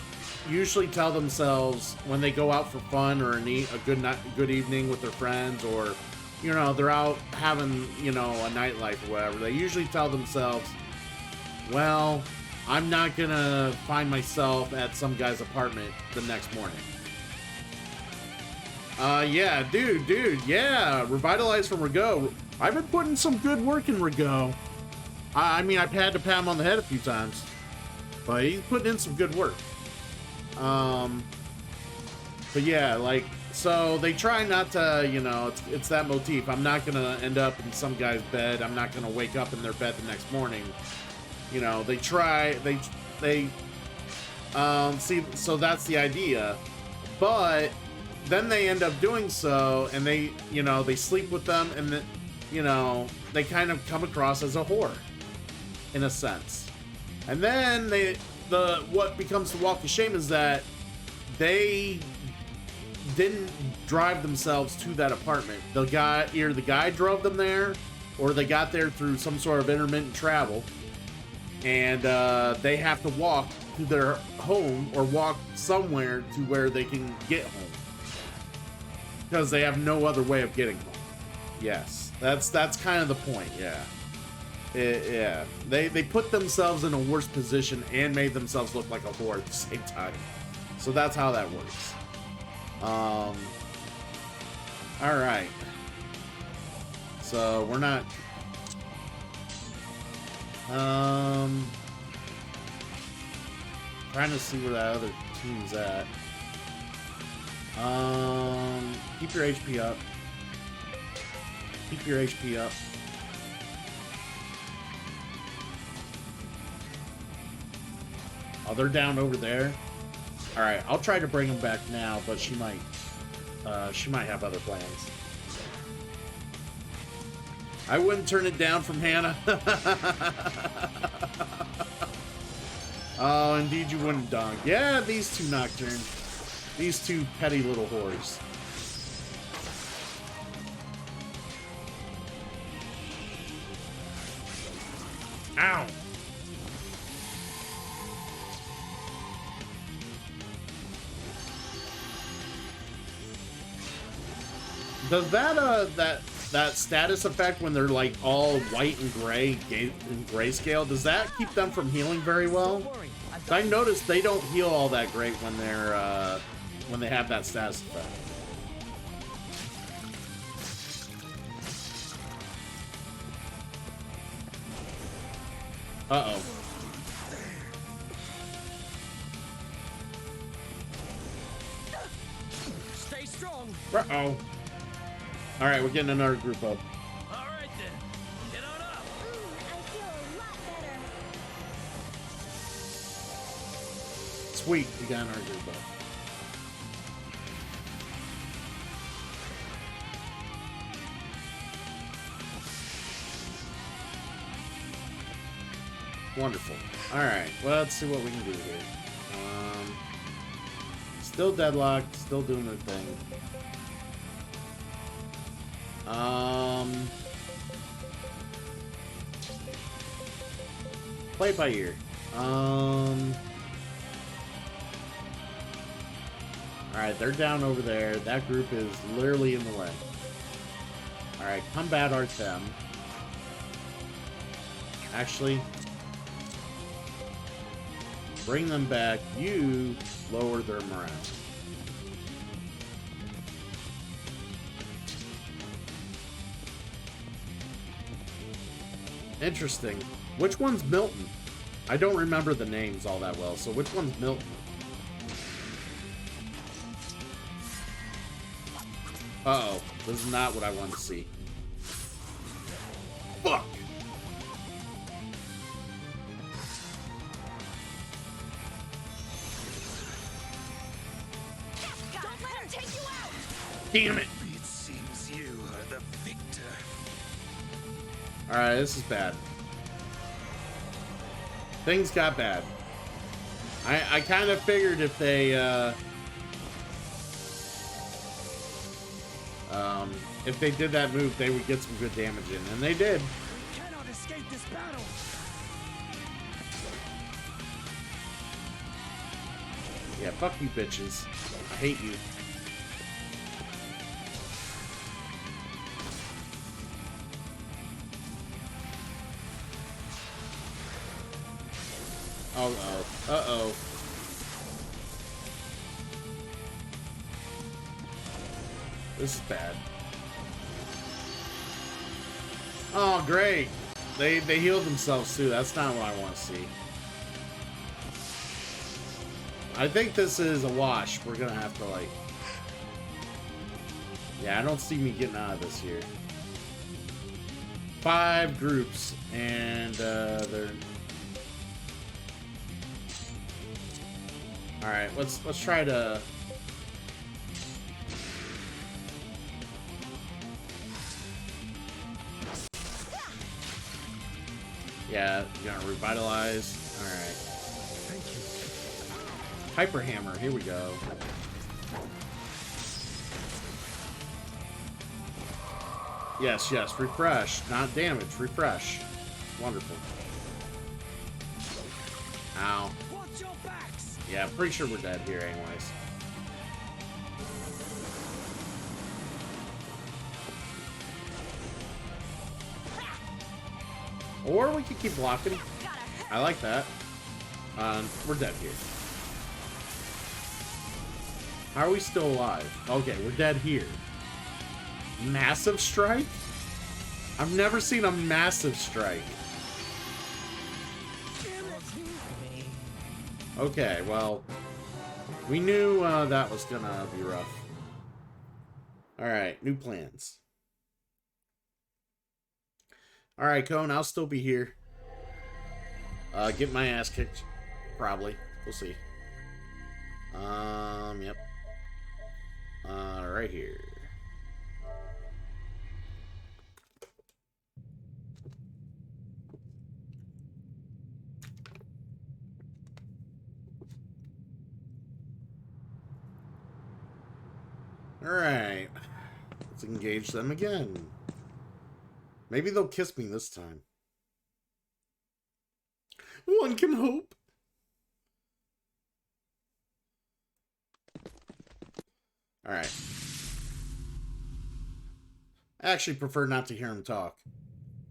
usually tell themselves when they go out for fun or a good night, good evening with their friends, or, you know, they're out having, you know, a nightlife or whatever, they usually tell themselves, well, I'm not gonna find myself at some guy's apartment the next morning. Yeah, dude, yeah, Revitalize from Rigo. I've been putting some good work in Rigo. I mean, I've had to pat him on the head a few times, but he's putting in some good work. But yeah, like, so they try not to, you know, it's that motif. I'm not gonna end up in some guy's bed. I'm not gonna wake up in their bed the next morning. You know, they see, so that's the idea. But then they end up doing so, and they, you know, they sleep with them, and you know, they kind of come across as a whore, in a sense. And then what becomes the Walk of Shame is that they didn't drive themselves to that apartment. Either the guy drove them there, or they got there through some sort of intermittent travel, and they have to walk to their home or walk somewhere to where they can get home, because they have no other way of getting home. Yes, that's kind of the point. Yeah. Yeah, they put themselves in a worse position and made themselves look like a whore at the same time. So that's how that works. All right. So we're not. Trying to see where that other team's at. Keep your HP up. Keep your HP up. Oh, they're down over there. All right, I'll try to bring them back now, but she might have other plans. I wouldn't turn it down from Hannah. Oh, indeed you wouldn't, Dunk. Yeah, these two Nocturne. These two petty little whores. Ow! Does that status effect when they're like all white and gray in grayscale, does that keep them from healing very well? I noticed they don't heal all that great when they're when they have that status effect. Uh-oh. Stay strong. Uh-oh. All right, we're getting another group up. All right then, get on up. I feel a lot better. Sweet, we got another group up. Wonderful. All right, well, let's see what we can do here. Still deadlocked, still doing their thing. Play it by ear. Alright, they're down over there. That group is literally in the way. Alright, combat art them. Actually, bring them back. You lower their morale. Interesting. Which one's Milton? I don't remember the names all that well, so which one's Milton? Uh-oh. This is not what I wanted to see. Fuck! Don't let him take you out! Damn it! It seems you are the victim. Alright, this is bad. Things got bad. I kind of figured if they, did that move, they would get some good damage in, and they did. You cannot escape this battle. Yeah, fuck you bitches. I hate you. Uh-oh. Uh-oh. This is bad. Oh, great. They healed themselves, too. That's not what I want to see. I think this is a wash. We're gonna have to, like... Yeah, I don't see me getting out of this here. 5 groups, and, they're... Alright, let's try to... Yeah, you're gonna revitalize. Alright. Thank you. Hyper Hammer, here we go. Yes, yes, refresh. Not damage, refresh. Wonderful. Ow. Watch your backs. Yeah, I'm pretty sure we're dead here anyways. Or we could keep blocking. I like that. We're dead here. How are we still alive? Okay, we're dead here. Massive strike? I've never seen a massive strike. Okay, well, we knew that was gonna be rough. Alright, new plans. Alright, Cone, I'll still be here. Get my ass kicked. Probably. We'll see. Yep. Right here. Alright. Let's engage them again. Maybe they'll kiss me this time. One can hope. Alright. I actually prefer not to hear him talk.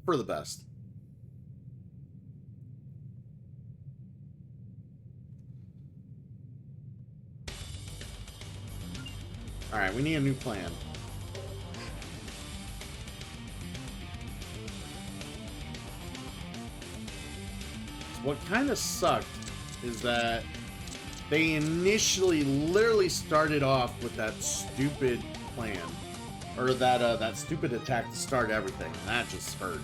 For the best. Alright, we need a new plan. What kind of sucked is that they initially literally started off with that stupid plan. Or that stupid attack to start everything. And that just hurt.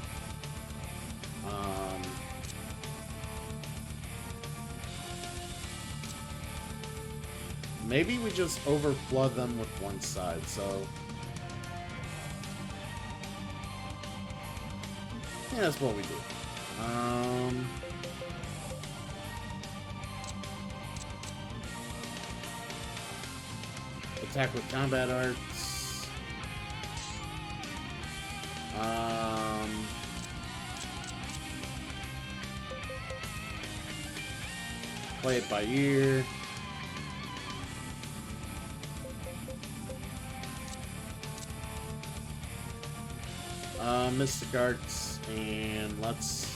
Maybe we just overflood them with one side, so... Yeah, that's what we do. Attack with combat arts. Play it by ear. Mystic Arts, and let's...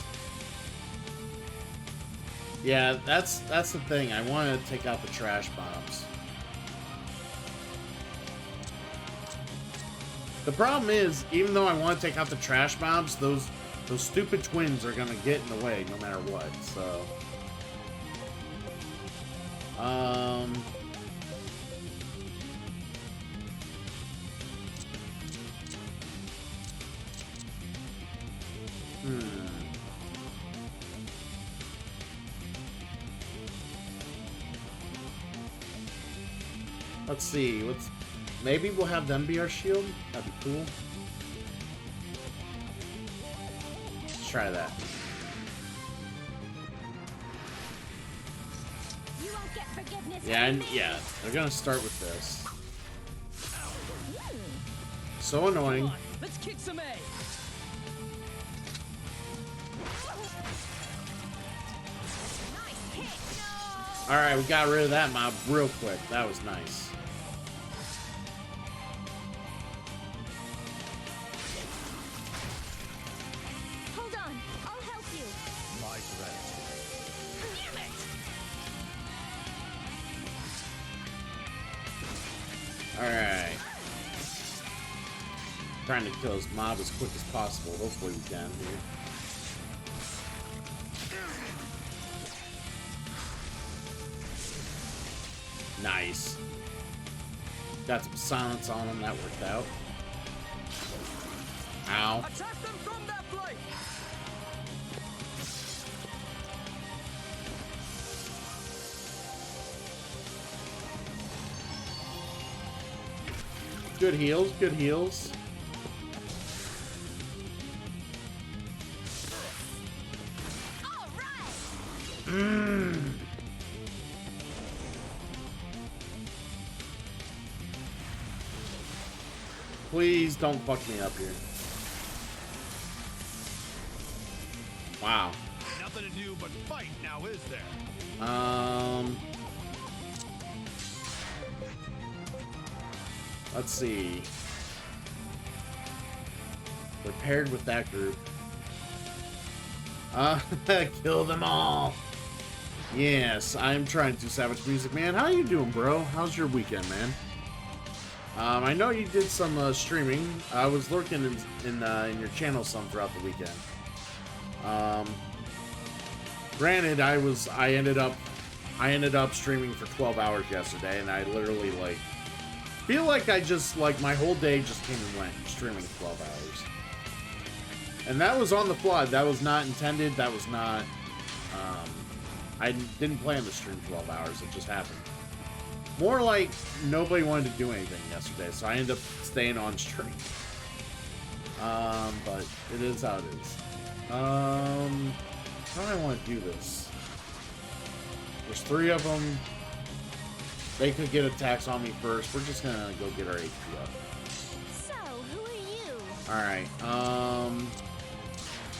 Yeah, that's the thing. I want to take out the trash bombs. The problem is, even though I want to take out the trash bombs, those stupid twins are gonna get in the way no matter what, so... Let's see, maybe we'll have them be our shield? That'd be cool. Let's try that. You won't get forgiveness. Yeah, and yeah, they're gonna start with this. So annoying. Come on, let's kick some A. Nice hit. No. All right, we got rid of that mob real quick. That was nice. Hold on. I'll help you. My gratitude. Damn it. All right. Trying to kill this mob as quick as possible. Hopefully we can here. Nice. Got some silence on him. That worked out. Ow. Attack them from that flank. Good heals. Good heals. All right. Please don't fuck me up here. Wow. Nothing to do but fight now, is there? Let's see. We're paired with that group. Kill them all. Yes, I'm trying to Savage Music, man. How you doing, bro? How's your weekend, man? I know you did some streaming. I was lurking in your channel some throughout the weekend. Granted, I ended up streaming for 12 hours yesterday, and I literally feel like I just my whole day just came and went streaming 12 hours. And that was on the fly. That was not intended. That was not I didn't plan to stream 12 hours. It just happened. More like nobody wanted to do anything yesterday, so I ended up staying on stream. But it is how it is. How do I want to do this? There's 3 of them. They could get attacks on me first. We're just gonna go get our HP up. So, who are you? Alright,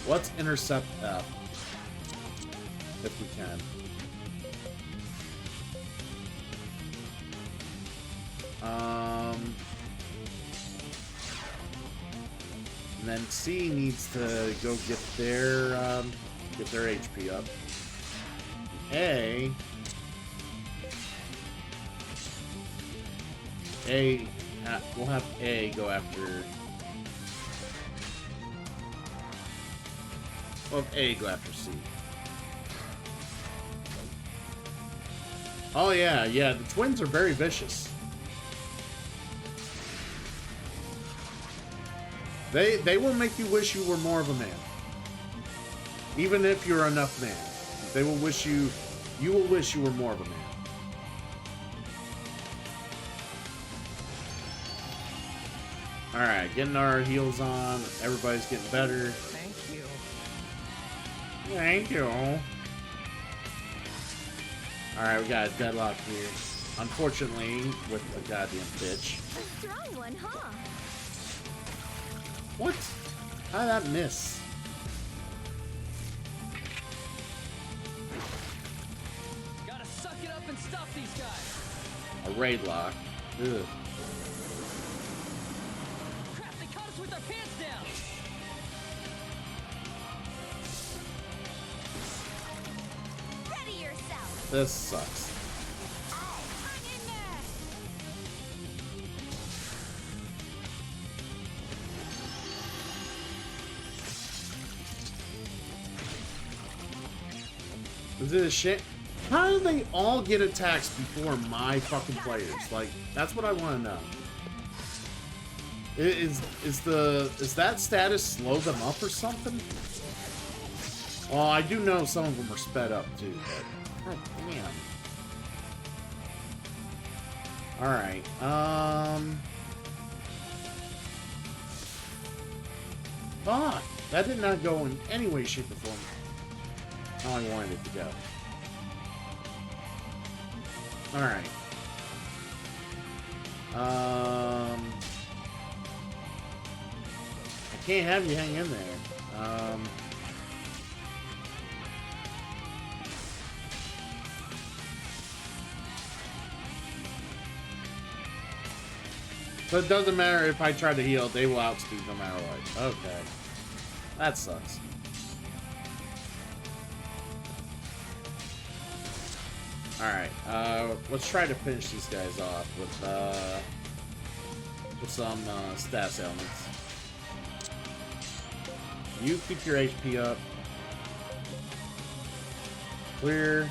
let's intercept F. If we can. And then C needs to go get their HP up. We'll have A go after. We'll have A go after C. Oh yeah, the twins are very vicious. They will make you wish you were more of a man. Even if you're enough man. They will wish you will wish you were more of a man. Alright, getting our heals on. Everybody's getting better. Thank you. Thank you. Alright, we got a deadlock here. Unfortunately, with the goddamn bitch. A strong one, huh? What? How did that miss? Gotta suck it up and stop these guys. A raid lock. Ugh. Crap, they caught us with our pants down. Ready yourself. This sucks. Hang in there. Is it a shit? How do they all get attacks before my fucking players? Like, that's what I want to know. Is that status slow them up or something? Well, I do know some of them are sped up too, but god damn. Alright, fuck. That did not go in any way, shape, or form how I wanted it to go. Alright. I can't have you hang in there. So it doesn't matter if I try to heal, they will outspeed no matter what. Okay. That sucks. Alright, let's try to finish these guys off with some stats elements. You keep your HP up. Clear.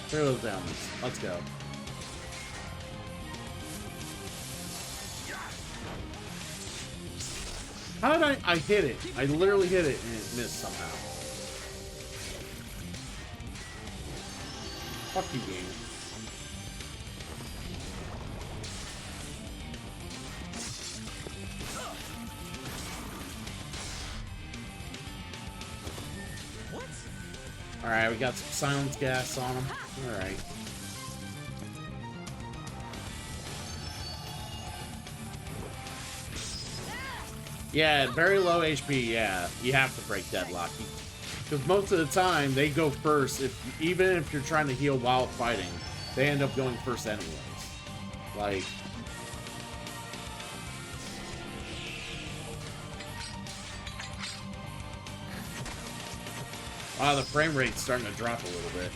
Clear those elements. Let's go. How did I hit it? I literally hit it and it missed somehow. Fuck you, game. Alright, we got some silence gas on him. Alright. Yeah, very low HP, yeah. You have to break deadlock. Because most of the time, they go first. Even if you're trying to heal while fighting, they end up going first anyways. Like... Wow, the frame rate's starting to drop a little bit.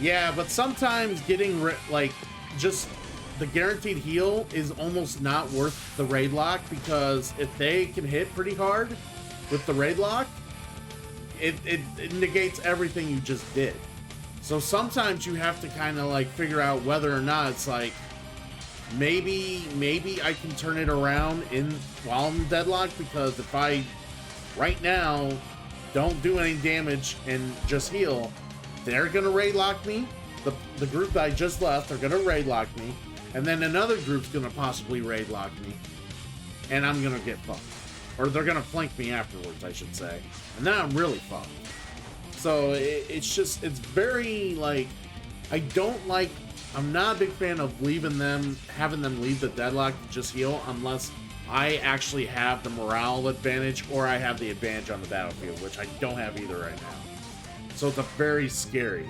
Yeah, but sometimes getting, like, just the guaranteed heal is almost not worth the raid lock, because if they can hit pretty hard with the raid lock, it negates everything you just did. So sometimes you have to kind of, like, figure out whether or not it's like, maybe I can turn it around while I'm deadlocked, because if I, right now, don't do any damage and just heal, they're gonna raid lock me. The group that I just left are gonna raid lock me, and then another group's gonna possibly raid lock me, and I'm gonna get fucked. Or they're gonna flank me afterwards, I should say. And then I'm really fucked. So it's very, like, I'm not a big fan of having them leave the deadlock to just heal, unless I actually have the morale advantage or I have the advantage on the battlefield, which I don't have either right now. So it's very scary.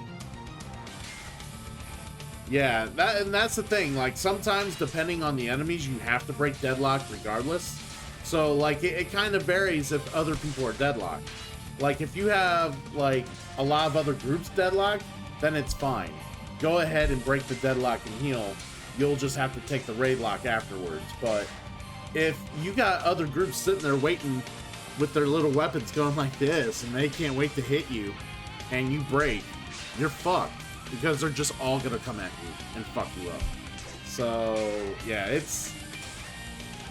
Yeah, that's the thing. Like, sometimes, depending on the enemies, you have to break deadlock regardless. So, like, it kind of varies if other people are deadlocked. Like, if you have, like, a lot of other groups deadlocked, then it's fine. Go ahead and break the deadlock and heal. You'll just have to take the raid lock afterwards. But if you got other groups sitting there waiting with their little weapons going like this, and they can't wait to hit you, and you break, you're fucked, because they're just all gonna come at you and fuck you up. So yeah,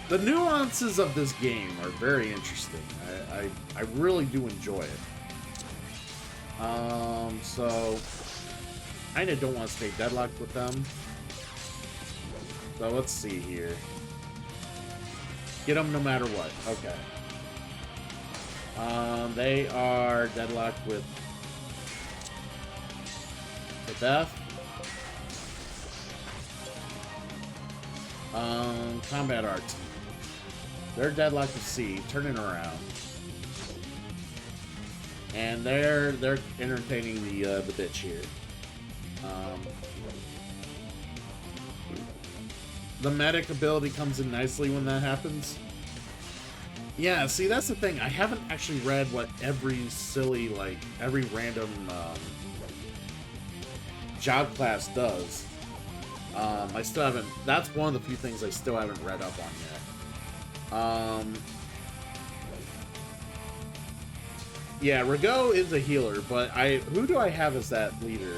the nuances of this game are very interesting. I really do enjoy it. So I don't want to stay deadlocked with them. So let's see here. Get them no matter what. Okay. They are deadlocked with the death. Combat arts. They're deadlocked with C, turning around. And they're entertaining the bitch here. The medic ability comes in nicely when that happens. Yeah, see, that's the thing. I haven't actually read what every random job class does. I still haven't. That's one of the few things I still haven't read up on yet. Yeah, Rago is a healer, but who do I have as that leader?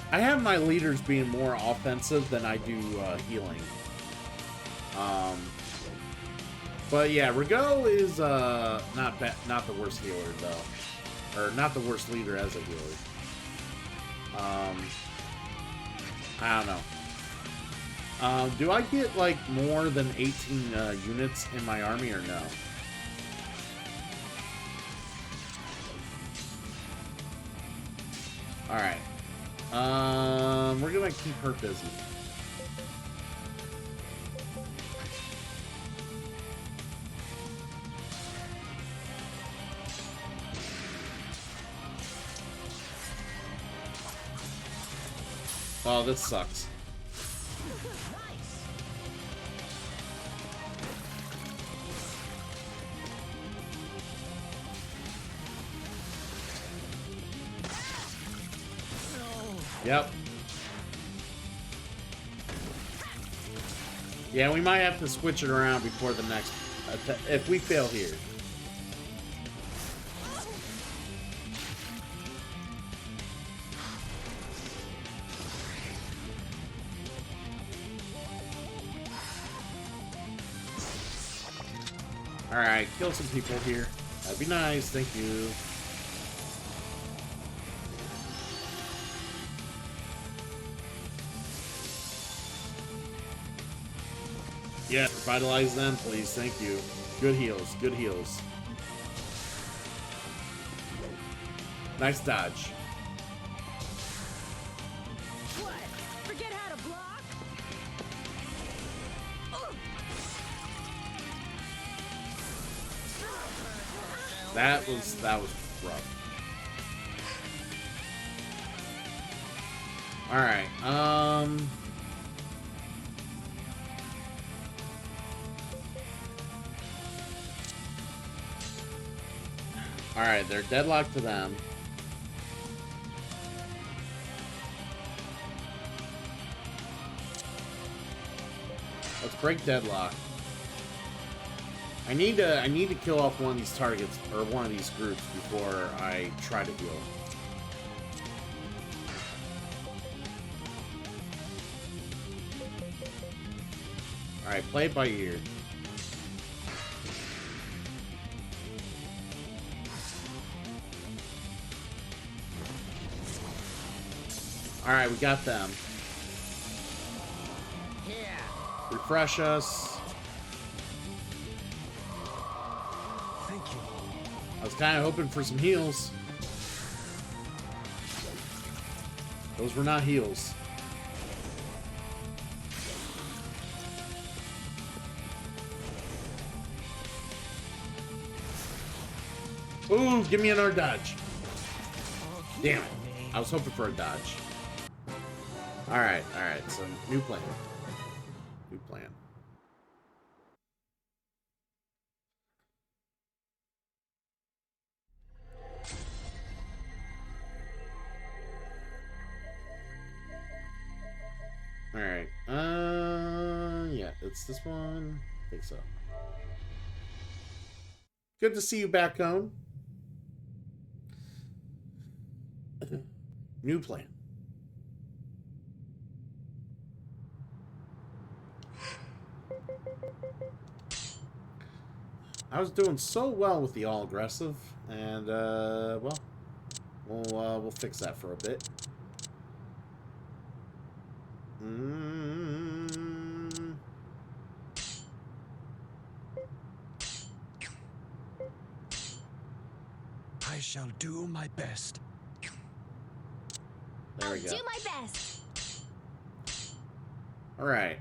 I have my leaders being more offensive than I do healing. But yeah, Rago is not the worst healer though. or not the worst leader as a healer. I don't know. Do I get like more than 18 units in my army or no? Alright. We're gonna keep her busy. Oh, this sucks. Yep. Yeah, we might have to switch it around before the next... if we fail here. Alright, kill some people here. That'd be nice, thank you. Yeah, revitalize them, please. Thank you. Good heals. Good heals. Nice dodge. What? Forget how to block? That was rough. All right. All right, they're deadlocked to them. Let's break deadlock. I need to kill off one of these targets or one of these groups before I try to heal. All right, play it by ear. All right, we got them. Yeah. Refresh us. Thank you. I was kind of hoping for some heals. Those were not heals. Ooh, give me another dodge. Damn it. I was hoping for a dodge. Alright, so new plan. New plan. Alright, yeah, it's this one. I think so. Good to see you back home. New plan. I was doing so well with the all aggressive, and well, we'll fix that for a bit. I shall do my best. There we go. Do my best. All right.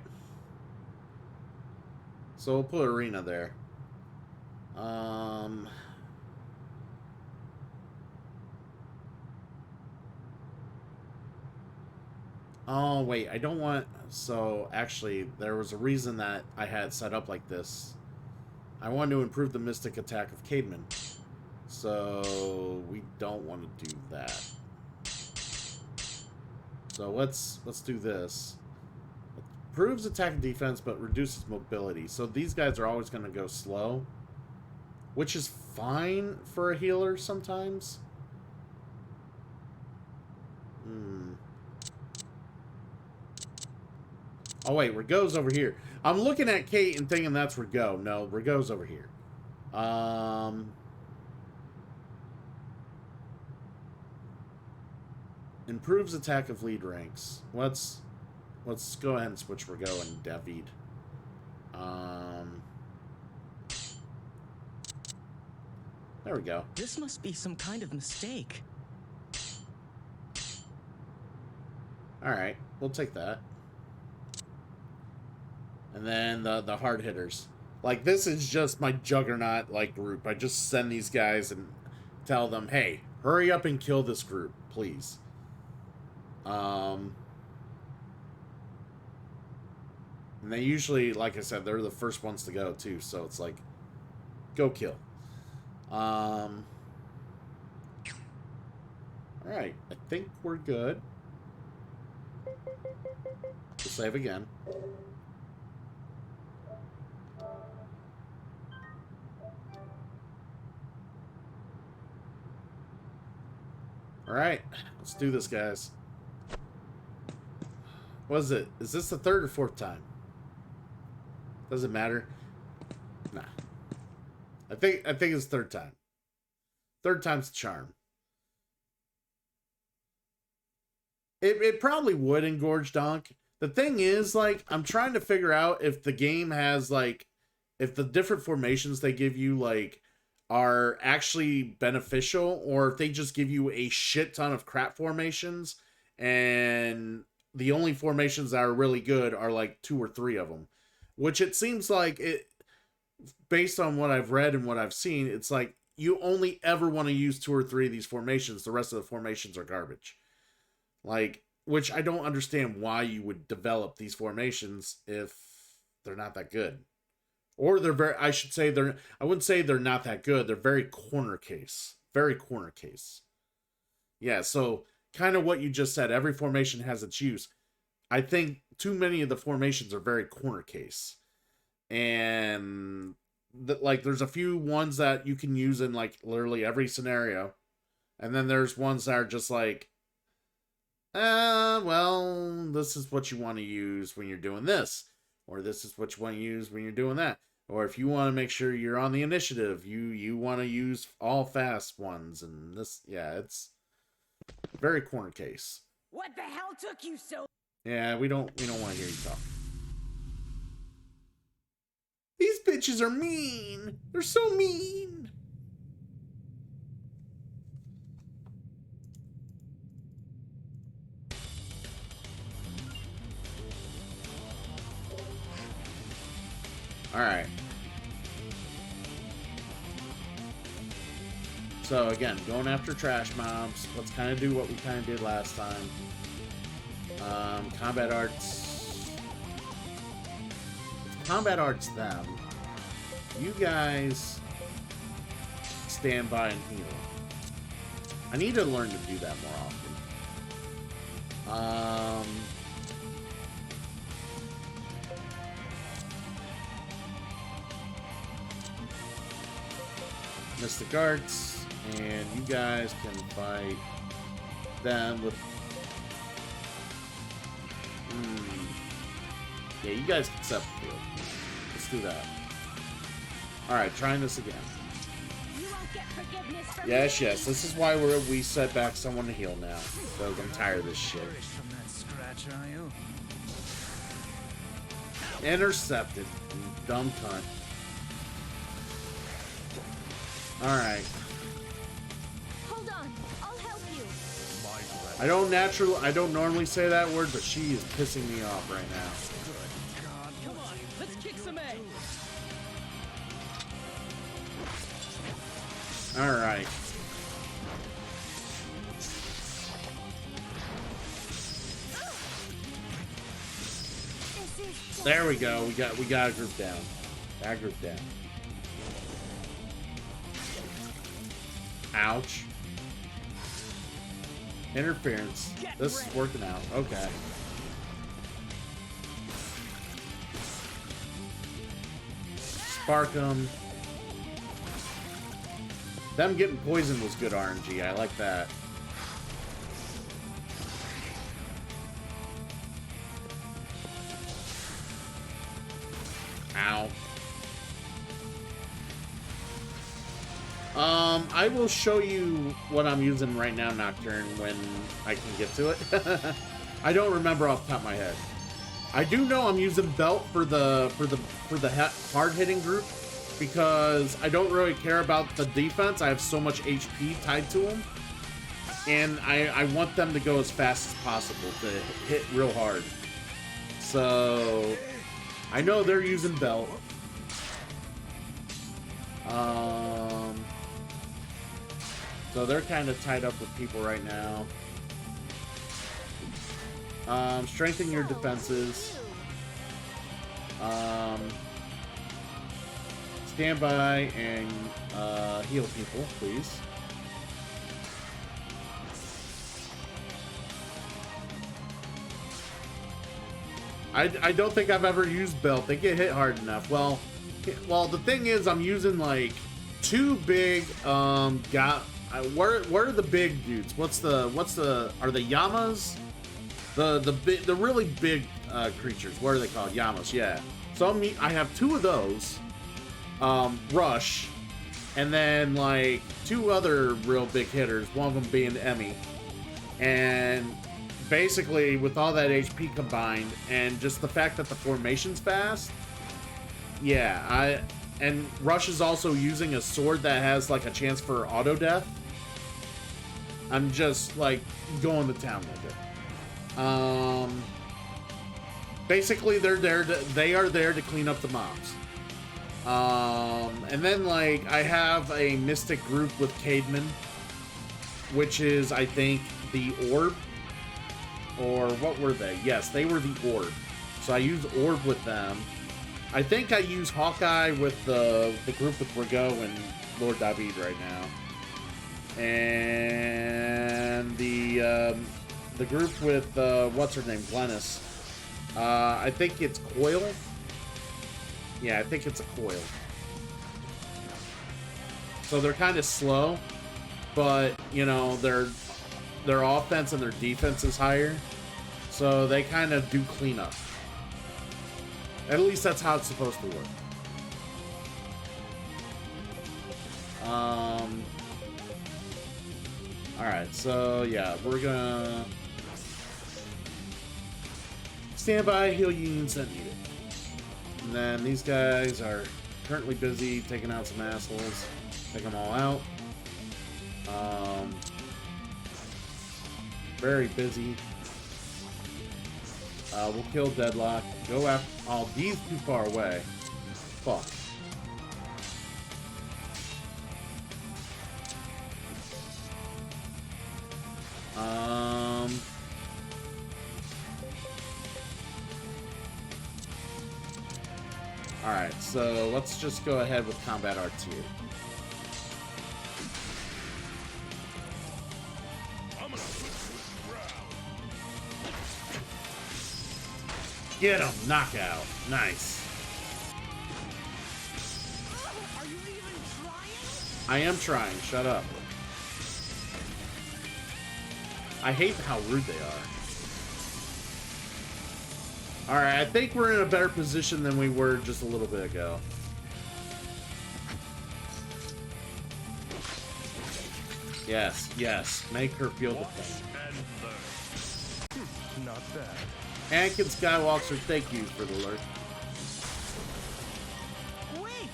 So we'll put arena there. Oh, wait, I don't want... So, actually, there was a reason that I had set up like this. I wanted to improve the mystic attack of Cademan. So, we don't want to do that. So, let's do this. Improves attack and defense, but reduces mobility. So, these guys are always going to go slow. Which is fine for a healer sometimes. Oh, wait, Rigaud's over here. I'm looking at Kate and thinking that's Rigaud. No, Rigaud's over here. Improves attack of lead ranks. Let's go ahead and switch. We're going David. There we go. This must be some kind of mistake. Alright, we'll take that. And then the hard hitters. Like, this is just my juggernaut, like, group. I just send these guys and tell them, hey, hurry up and kill this group, please. And they usually, like I said, they're the first ones to go, too. So it's like, go kill. Alright, I think we're good. We'll save again. Alright, let's do this, guys. What is it? Is this the third or fourth time? Doesn't matter. Nah. I think it's third time. Third time's the charm. It probably would engorge Donk. The thing is, like, I'm trying to figure out if the game has, like, if the different formations they give you, like, are actually beneficial, or if they just give you a shit ton of crap formations, and the only formations that are really good are, like, 2 or 3 of them. Which it seems like, it, based on what I've read and what I've seen, it's like, you only ever want to use 2 or 3 of these formations. The rest of the formations are garbage. Like, which I don't understand why you would develop these formations if they're not that good. Or they're very, I should say they're, I wouldn't say they're not that good. They're very corner case. Very corner case. Yeah, so kind of what you just said. Every formation has its use. I think too many of the formations are very corner case. And like there's a few ones that you can use in like literally every scenario. And then there's ones that are just like, well, this is what you want to use when you're doing this. Or this is what you want to use when you're doing that. Or if you want to make sure you're on the initiative, you want to use all fast ones. And this, yeah, it's very corner case. What the hell took you so? Yeah, we don't want to hear you talk. These bitches are mean. They're so mean. Alright. So again, going after trash mobs. Let's kind of do what we kind of did last time. Combat arts. Combat arts them. You guys stand by and heal. I need to learn to do that more often. Mystic Arts, and you guys can fight them with... Yeah, you guys can set the field. Let's do that. Alright, trying this again. You won't get forgiveness from Yes, me. yes, this is why we set back someone to heal now. Because I'm tired of this shit. From that scratch, are you? Intercepted. You dumb cunt. Alright. Hold on, I'll help you. My I don't normally say that word, but she is pissing me off right now. Come on, let's kick some A. Alright. There we go. We got a group down. That group down. Ouch. Interference. This is working out. Okay. Spark them. Them getting poisoned was good RNG. I like that. Ow. I will show you what I'm using right now, Nocturne, when I can get to it. I don't remember off the top of my head. I do know I'm using Belt for the hard hitting group because I don't really care about the defense. I have so much HP tied to them, and I want them to go as fast as possible to hit real hard. So I know they're using Belt. So they're kind of tied up with people right now. Strengthen your defenses. Stand by and heal people, please. I don't think I've ever used Belt. They get hit hard enough. Well, the thing is, I'm using like two big where are the big dudes? Are they Yamas? The really big creatures. What are they called? Yamas, yeah. So I have two of those. Rush, and then like two other real big hitters. One of them being Emmy, and basically with all that HP combined, and just the fact that the formation's fast. Yeah, and Rush is also using a sword that has like a chance for auto death. I'm just like going to town with it. Basically, they are there to clean up the mobs. And then like I have a mystic group with Cademan, which is I think the Orb, or what were they? Yes, they were the Orb. So I use Orb with them. I think I use Hawkeye with the group with Rigo and Lord David right now. And the group with what's her name, Glennis. I think it's Coil. Yeah, I think it's a Coil. So they're kind of slow, but you know their offense and their defense is higher, so they kind of do cleanup. At least that's how it's supposed to work. Alright, so yeah, we're gonna stand by, heal units that need it. And then these guys are currently busy taking out some assholes. Take them all out. Very busy. We'll kill Deadlock. Go after... Oh, these too far away. Fuck. Alright, so let's just go ahead with Combat R2. Get him! Knockout. Nice. Are you even trying? I am trying. Shut up. I hate how rude they are. Alright, I think we're in a better position than we were just a little bit ago. Yes, yes. Make her feel the pain. Not bad. Anakin Skywalker, thank you for the alert. Wait!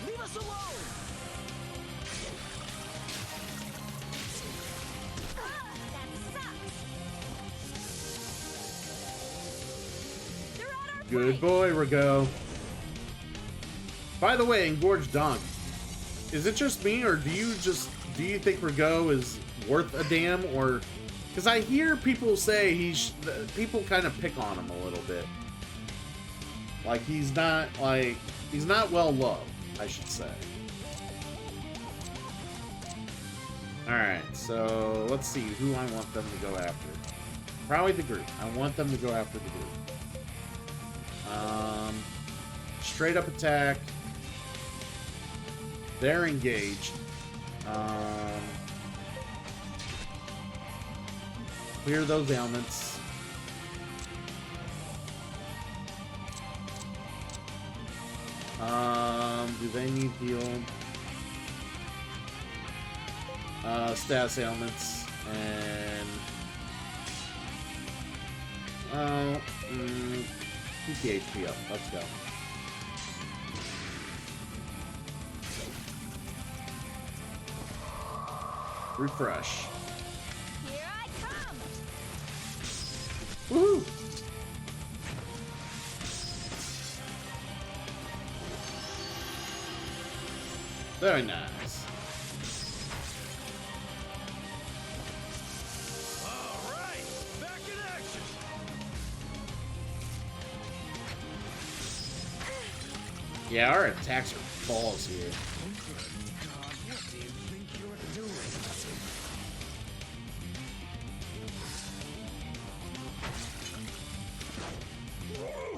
Leave us alone! Good boy, Rigo. By the way, Engorged Donk, is it just me, or do you think Rigo is worth a damn, or... Because I hear people say people kind of pick on him a little bit. Like, he's not well loved, I should say. Alright, so let's see who I want them to go after. Probably the group. I want them to go after the group. Straight up attack. They're engaged. Clear those ailments. Do they need healed? status ailments, and keep the HP up. Let's go. Refresh. Here I come. Woohoo! Very nice. All right, back in action. Yeah, our attacks are balls here. God, what do you think you're doing?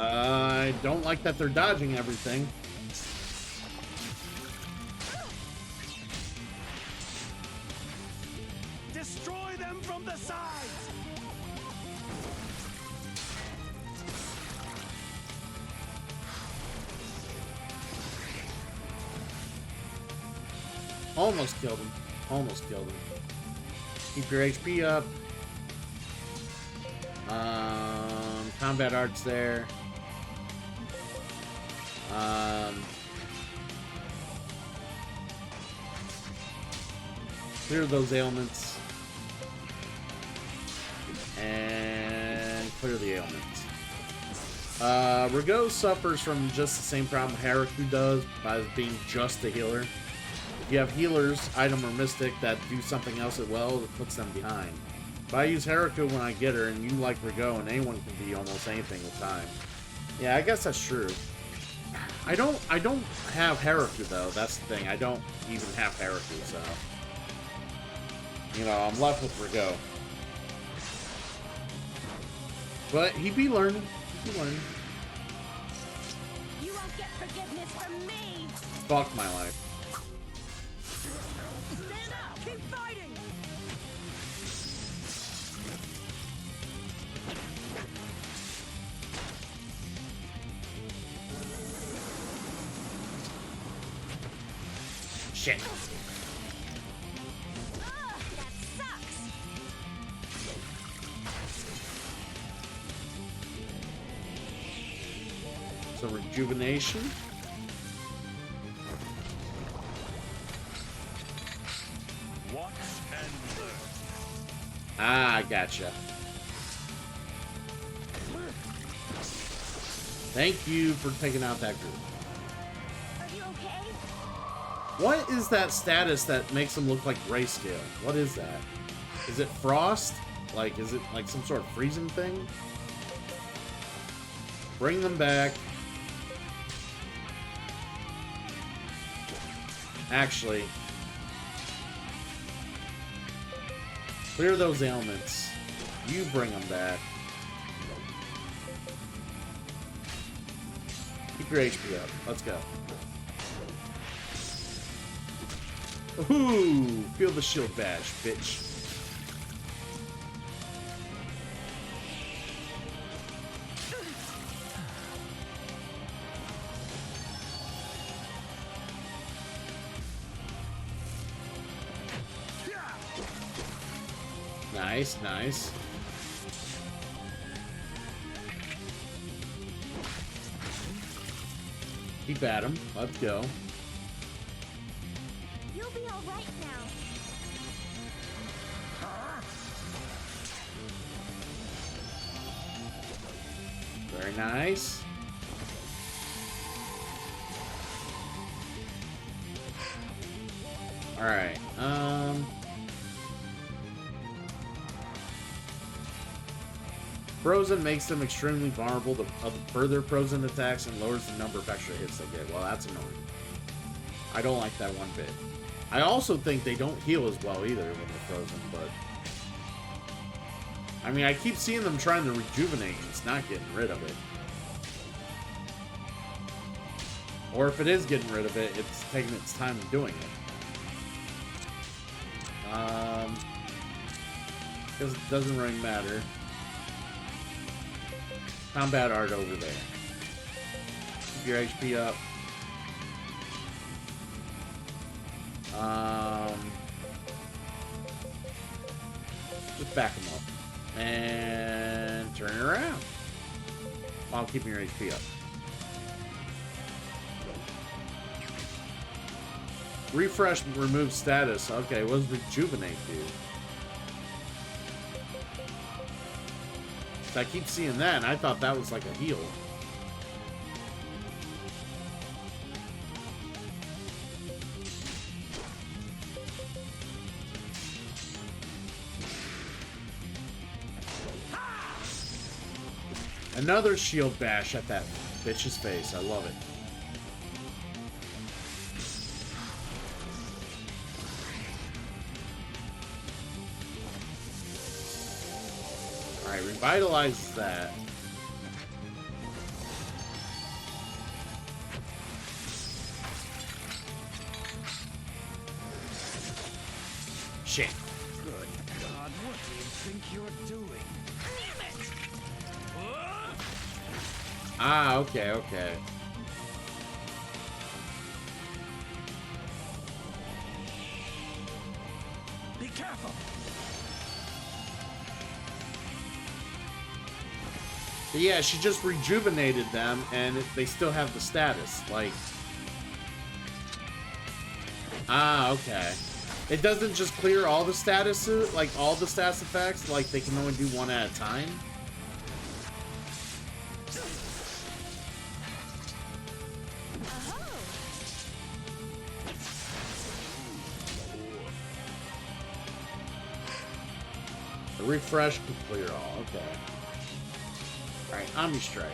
I don't like that they're dodging everything. Destroy them from the sides. Almost killed him. Almost killed him. Keep your HP up. Combat arts there. Clear those ailments. And clear the ailments. Rigo suffers from just the same problem Haruku does by being just a healer. If you have healers, item or mystic, that do something else as well, it puts them behind. But I use Haruku when I get her, and you like Rigo, and anyone can be almost anything with time. Yeah, I guess that's true. I don't have Haruku though. That's the thing. I don't even have Haruku, so you know, I'm left with Rigo. But he be learning. He be learning. You won't get forgiveness from me. Fuck my life. Stand up. Keep fighting. Shit. Ugh, that sucks. So rejuvenation. Watch and learn. Ah, I gotcha. Thank you for taking out that group. Are you okay? What is that status that makes them look like grayscale? What is that? Is it frost? Like, is it like some sort of freezing thing? Bring them back. Actually, clear those ailments. You bring them back. Keep your HP up. Let's go. Ooh, feel the shield bash, bitch. Nice, nice. Keep at him. Let's go. You'll be all right now. Very nice. All right. Frozen makes them extremely vulnerable to further frozen attacks and lowers the number of extra hits they get. Well, that's annoying. I don't like that one bit. I also think they don't heal as well either when they're frozen, but I mean, I keep seeing them trying to rejuvenate and it's not getting rid of it. Or if it is getting rid of it, it's taking its time doing it. Because it doesn't really matter. Combat art over there. Keep your HP up. back him up. And turn it around. While keeping your HP up. Refresh, remove status. Okay, what does rejuvenate do? I keep seeing that, and I thought that was like a heal. Another shield bash at that bitch's face. I love it. Alright, revitalizes that. Shit. Good God, what do you think you're doing? Ah, okay, okay. Be careful. But yeah, she just rejuvenated them, and they still have the status. Like, ah, okay. It doesn't just clear all the statuses, like all the status effects. Like they can only do one at a time. The refresh can clear all. Okay. Alright, Omni Strike.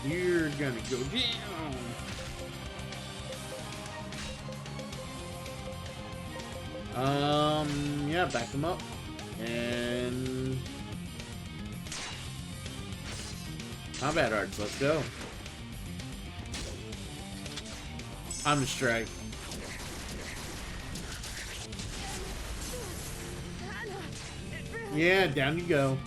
You're gonna go down. Yeah, back them up. And combat arts, let's go. Omni Strike. Yeah, down you go.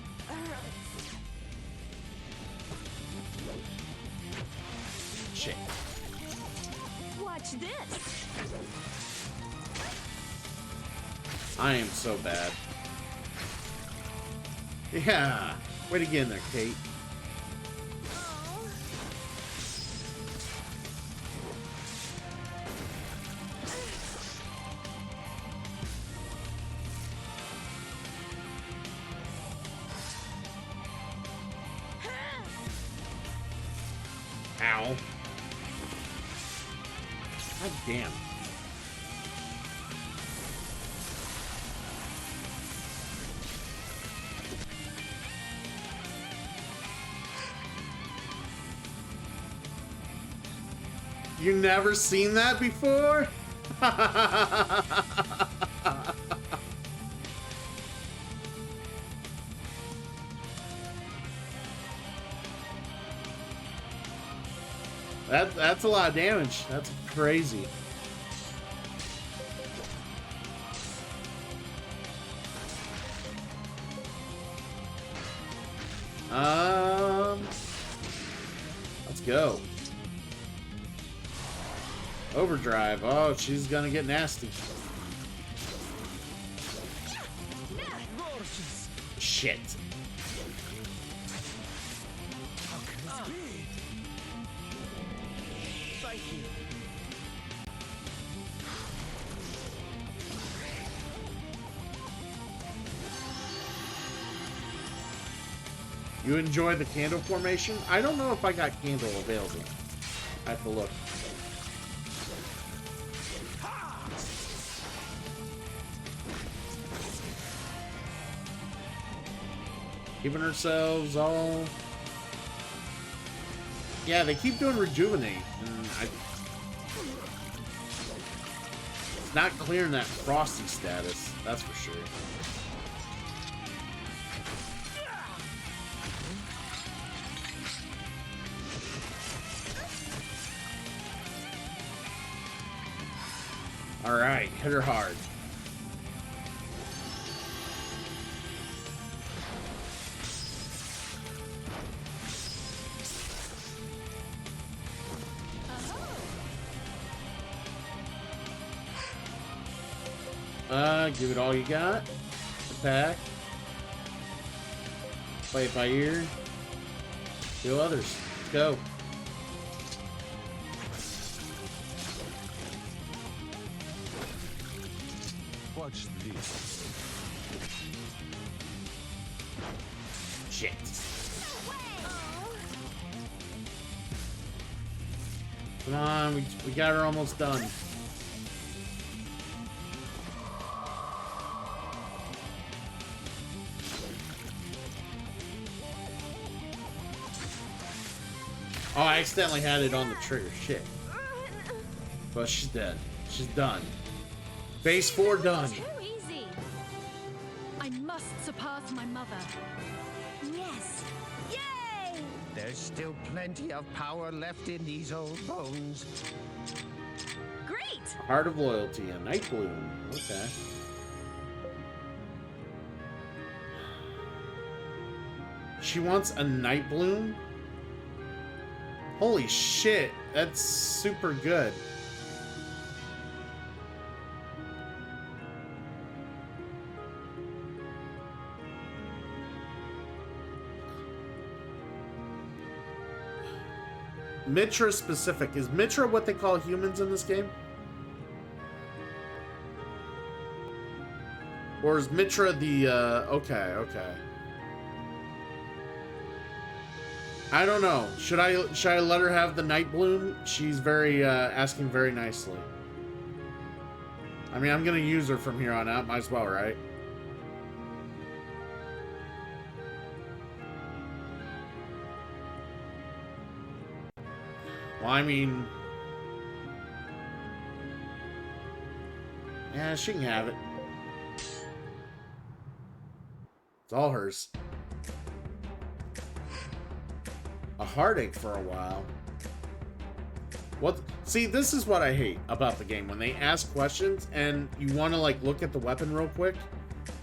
Shit. Watch this. I am so bad. Yeah. Way to get in there, Kate. Ow. God damn. You never seen that before? That's a lot of damage. That's crazy. Let's go. Overdrive. Oh, she's gonna get nasty. Shit. How can this be? Thank you. You enjoy the candle formation? I don't know if I got candle available. I have to look. Keeping ourselves all... Yeah, they keep doing rejuvenate. And it's not clearing that frosty status, that's for sure. Alright, hit her hard. Give it all you got. Attack. Play it by ear. Kill others. Let's go. Watch this. Shit. Come on, we got her almost done. Oh, I accidentally had it on the trigger. Shit. But she's dead. She's done. Base 4 done. Too easy. I must surpass my mother. Yes. Yay! There's still plenty of power left in these old bones. Great. Heart of Loyalty, a Night Bloom. Okay. She wants a Night Bloom? Holy shit, that's super good. Mitra specific. Is Mitra what they call humans in this game? Or is Mitra the, okay. I don't know. Should I let her have the Night Bloom? She's very, asking very nicely. I mean, I'm gonna use her from here on out. Might as well, right? Well, I mean... yeah, she can have it. It's all hers. A heartache for a while. What? See, this is what I hate about the game. When they ask questions and you want to, like, look at the weapon real quick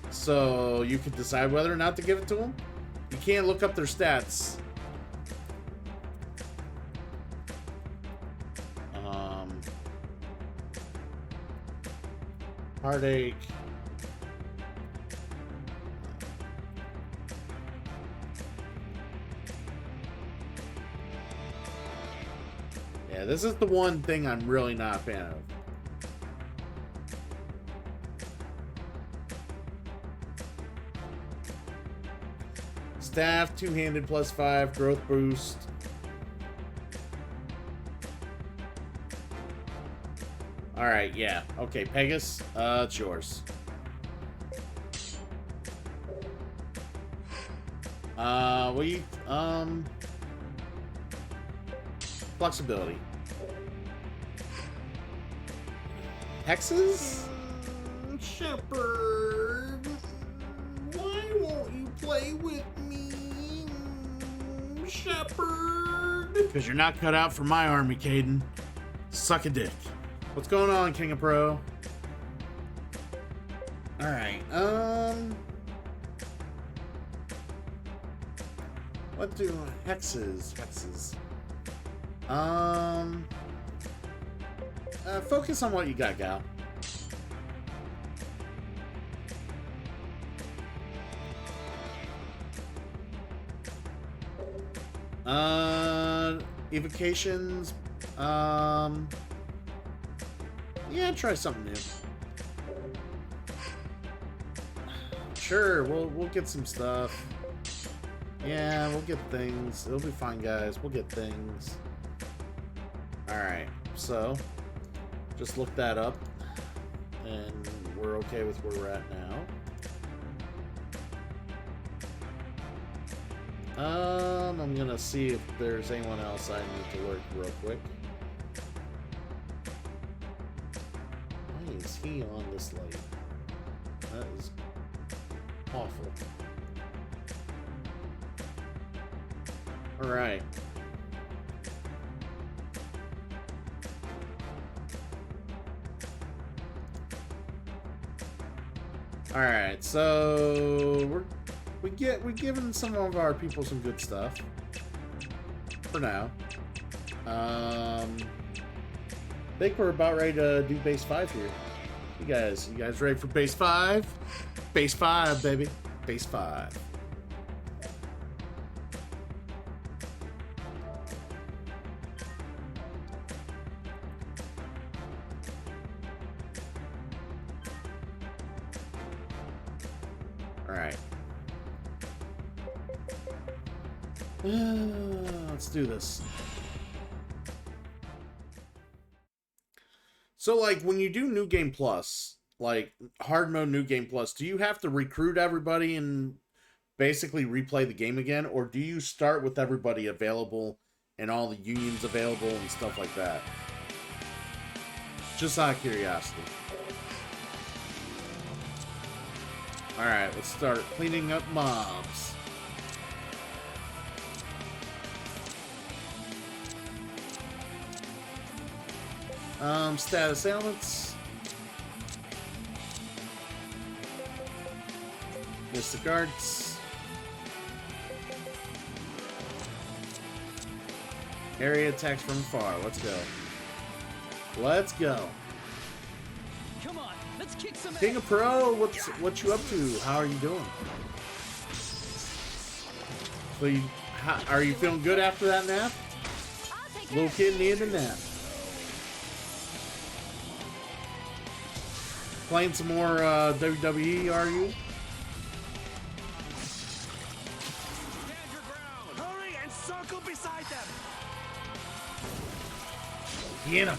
so you can decide whether or not to give it to them. You can't look up their stats. Heartache. Yeah, this is the one thing I'm really not a fan of. Staff, two-handed +5, growth boost. Alright, yeah. Okay, Pegasus, it's yours. Flexibility. Hexes? Shepherd, why won't you play with me, Shepherd? Because you're not cut out for my army, Caden. Suck a dick. What's going on, King of Pro? Alright, what do hexes? Focus on what you got, gal. Evocations. Yeah, try something new. Sure, we'll get some stuff. Yeah, we'll get things. It'll be fine, guys. We'll get things. Alright, so just look that up. And we're okay with where we're at now. I'm gonna see if there's anyone else I need to alert real quick. Why is he on this late? That is awful. Alright. Alright, so we're giving some of our people some good stuff. For now. Think we're about ready to do base 5 here. You guys ready for base 5? Base 5, baby. Base 5. Alright. Let's do this. So, like, when you do New Game Plus, like, hard mode New Game Plus, do you have to recruit everybody and basically replay the game again? Or do you start with everybody available and all the unions available and stuff like that? Just out of curiosity. Alright, let's start cleaning up mobs. Status ailments. Mystic Arts. Area attacks from far. Let's go. Let's go. Come on, let's kick some King ass. of Pro, what you up to? How are you doing? So are you feeling good after that nap? Little kid needed a nap. Playing some more WWE, are you? Stand your ground. Hurry and circle beside them. Get him.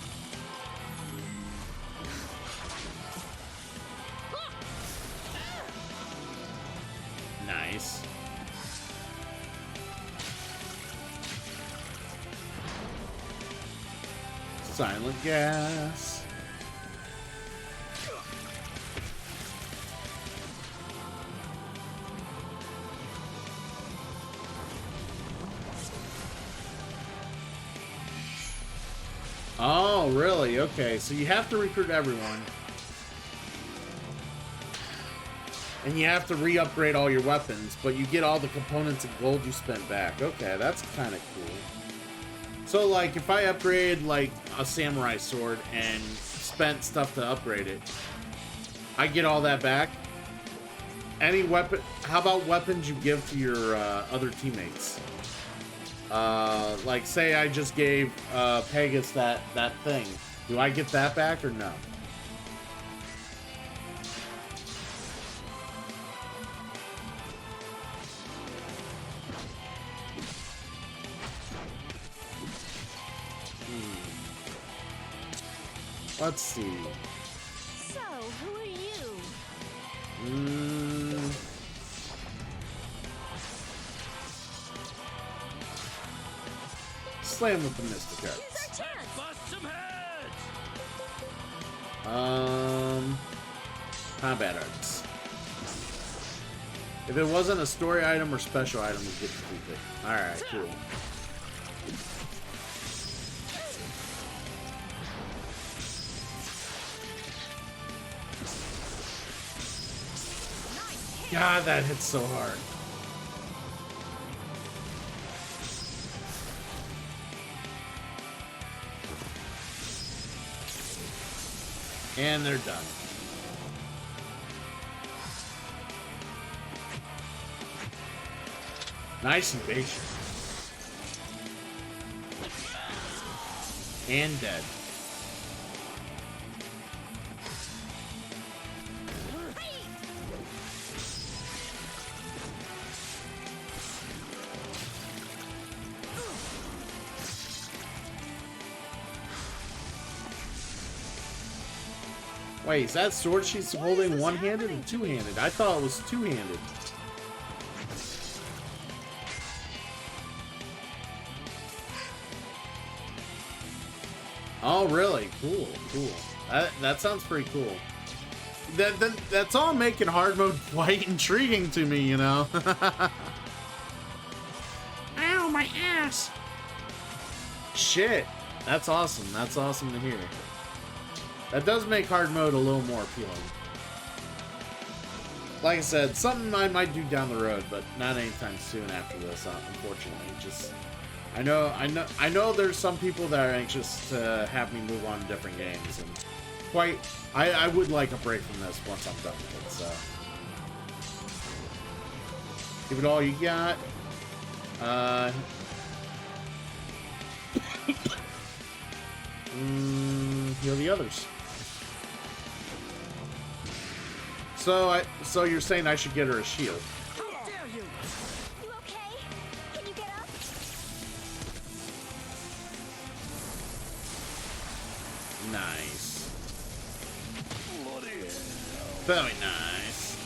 Nice. Silent gas. Oh, really? Okay, so you have to recruit everyone. And you have to re-upgrade all your weapons, but you get all the components and gold you spent back. Okay, that's kind of cool. So, like, if I upgrade, like, a samurai sword and spent stuff to upgrade it, I get all that back? Any weapon... How about weapons you give to your other teammates? Like, say I just gave Pegasus that thing. Do I get that back or no? Let's see. So, who are you? Slam with the Mystic Arts. Here's our chance! Bust some heads. Combat Arts. If it wasn't a story item or special item, we get to keep it. Alright, cool. God, that hits so hard. And they're done. Nice evasion. And dead. Wait, is that sword she's holding one-handed or two-handed? I thought it was two-handed. Oh, really? Cool, cool. That sounds pretty cool. That's all making hard mode quite intriguing to me, you know? Ow, my ass! Shit. That's awesome. That's awesome to hear. That does make hard mode a little more appealing. Like I said, something I might do down the road, but not anytime soon after this, unfortunately. Just I know there's some people that are anxious to have me move on to different games, and I would like a break from this once I'm done with it, so. Give it all you got. Heal the others. So you're saying I should get her a shield? How dare you! You okay? Can you get up? Nice. Bloody hell. Very nice.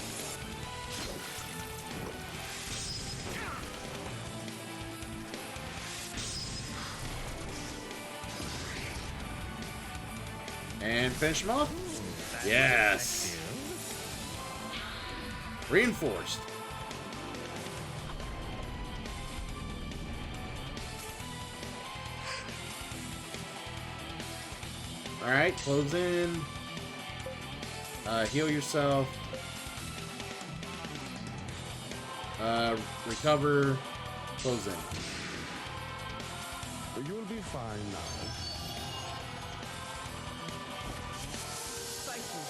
And finish him off? Yes. Reinforced. Alright, close in. Heal yourself. Recover. Close in. You'll be fine now. Thank you.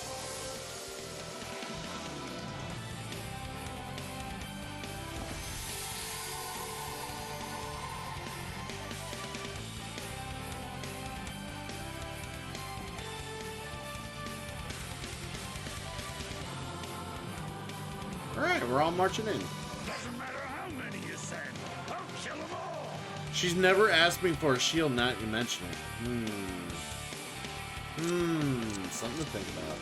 Alright, we're all marching in. Doesn't matter how many you send. I'll kill them all. She's never asked me for a shield, not you mention it. Something to think about.